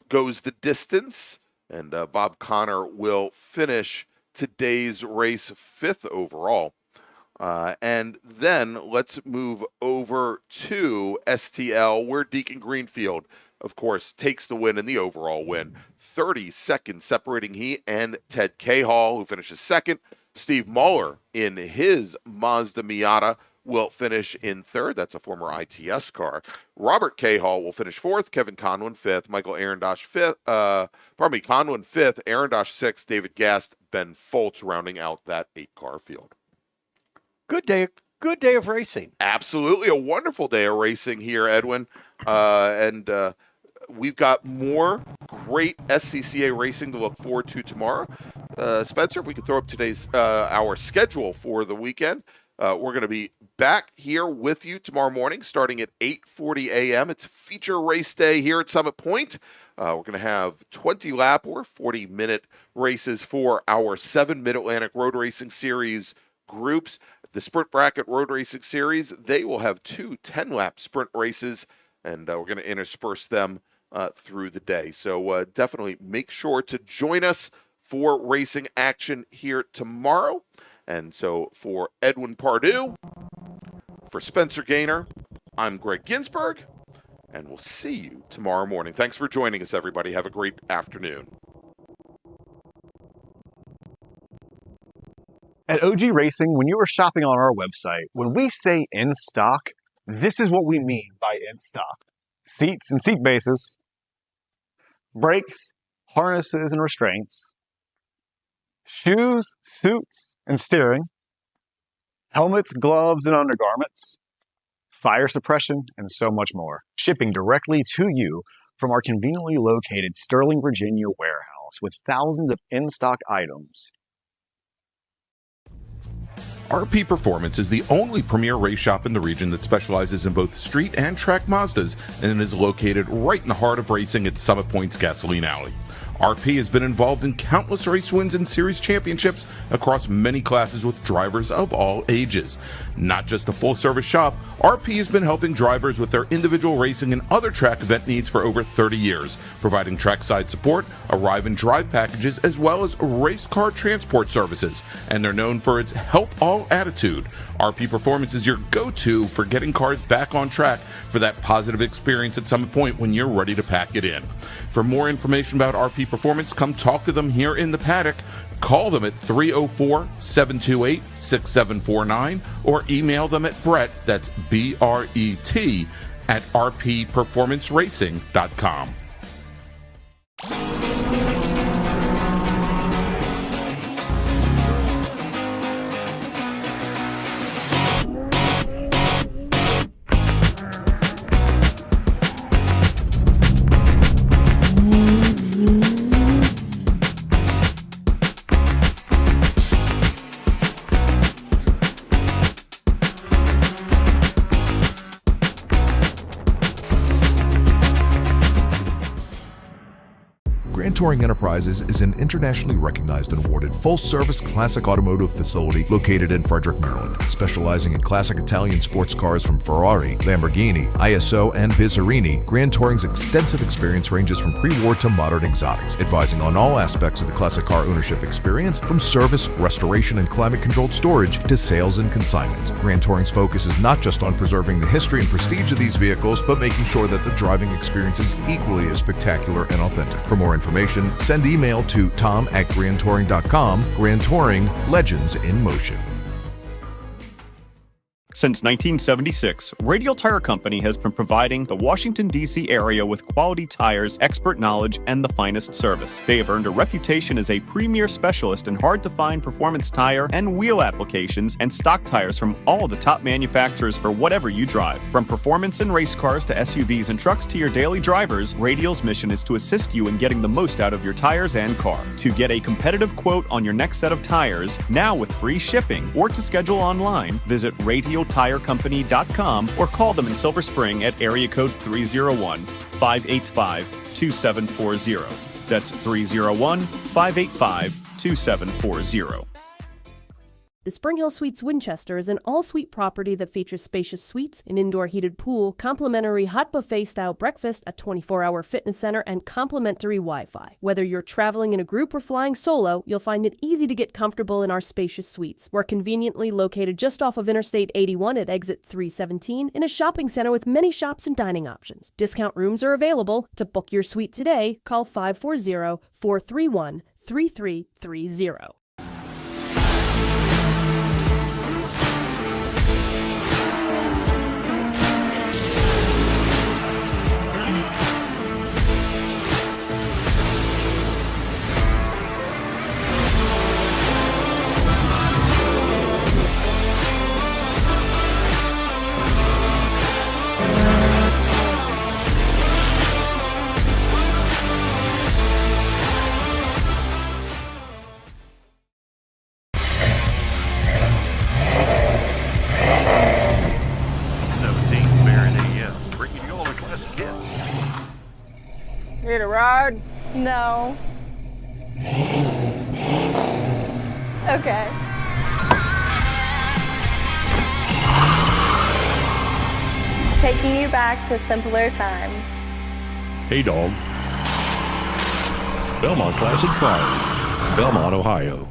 goes the distance, and Bob Connor will finish today's race 5th overall. And then let's move over to STL, where Deacon Greenfield, of course, takes the win in the overall win. 30 seconds separating he and Ted Cahall, who finishes second. Steve Muller in his Mazda Miata will finish in third. That's a former ITS car. Robert Cahall will finish fourth. Kevin Conlon fifth. Michael Arendosh fifth. Conlon fifth. Arendosh sixth. David Gast, Ben Foltz rounding out that 8-car field. Good day of racing. Absolutely, a wonderful day of racing here, Edwin. And we've got more great SCCA racing to look forward to tomorrow. Spencer, if we could throw up today's our schedule for the weekend. We're going to be back here with you tomorrow morning, starting at 8:40 a.m. It's feature race day here at Summit Point. We're going to have 20-lap or 40-minute races for our 7 Mid-Atlantic Road Racing Series groups. The Sprint Bracket Road Racing Series, they will have 2 10-lap sprint races, and we're going to intersperse them through the day. So definitely make sure to join us for racing action here tomorrow. And so for Edwin Pardue, for Spencer Gaynor, I'm Greg Ginsberg, and we'll see you tomorrow morning. Thanks for joining us, everybody. Have a great afternoon. At OG Racing, when you are shopping on our website, when we say in stock, this is what we mean by in stock. Seats and seat bases, brakes, harnesses and restraints, shoes, suits, and steering, helmets, gloves, and undergarments, fire suppression, and so much more. Shipping directly to you from our conveniently located Sterling, Virginia warehouse with thousands of in-stock items. RP Performance is the only premier race shop in the region that specializes in both street and track Mazdas and is located right in the heart of racing at Summit Point's Gasoline Alley. RP has been involved in countless race wins and series championships across many classes with drivers of all ages. Not just a full-service shop, RP has been helping drivers with their individual racing and other track event needs for over 30 years, providing trackside support, arrive and drive packages, as well as race car transport services. And they're known for its help all attitude. RP Performance is your go-to for getting cars back on track for that positive experience at Summit Point when you're ready to pack it in. For more information about RP Performance, come talk to them here in the paddock. Call them at 304-728-6749 or email them at Brett, that's B-R-E-T, at rpperformanceracing.com. Grand Touring Enterprises is an internationally recognized and awarded full-service classic automotive facility located in Frederick, Maryland. Specializing in classic Italian sports cars from Ferrari, Lamborghini, ISO, and Bizzarini, Grand Touring's extensive experience ranges from pre-war to modern exotics, advising on all aspects of the classic car ownership experience, from service, restoration, and climate-controlled storage to sales and consignment. Grand Touring's focus is not just on preserving the history and prestige of these vehicles, but making sure that the driving experience is equally as spectacular and authentic. For more information, send email to tom@grandtouring.com. Grand Touring, legends in motion. Since 1976, Radial Tire Company has been providing the Washington, D.C. area with quality tires, expert knowledge, and the finest service. They have earned a reputation as a premier specialist in hard-to-find performance tire and wheel applications and stock tires from all the top manufacturers for whatever you drive. From performance and race cars to SUVs and trucks to your daily drivers, Radial's mission is to assist you in getting the most out of your tires and car. To get a competitive quote on your next set of tires, now with free shipping, or to schedule online, visit RadialTireCompany.com or call them in Silver Spring at area code 301-585-2740. That's 301-585-2740. The Spring Hill Suites Winchester is an all-suite property that features spacious suites, an indoor heated pool, complimentary hot buffet-style breakfast, a 24-hour fitness center, and complimentary Wi-Fi. Whether you're traveling in a group or flying solo, you'll find it easy to get comfortable in our spacious suites. We're conveniently located just off of Interstate 81 at exit 317 in a shopping center with many shops and dining options. Discount rooms are available. To book your suite today, call 540-431-3330. Need a ride? No. Okay. Taking you back to simpler times. Hey, dog. Belmont Classic Cars, Belmont, Ohio.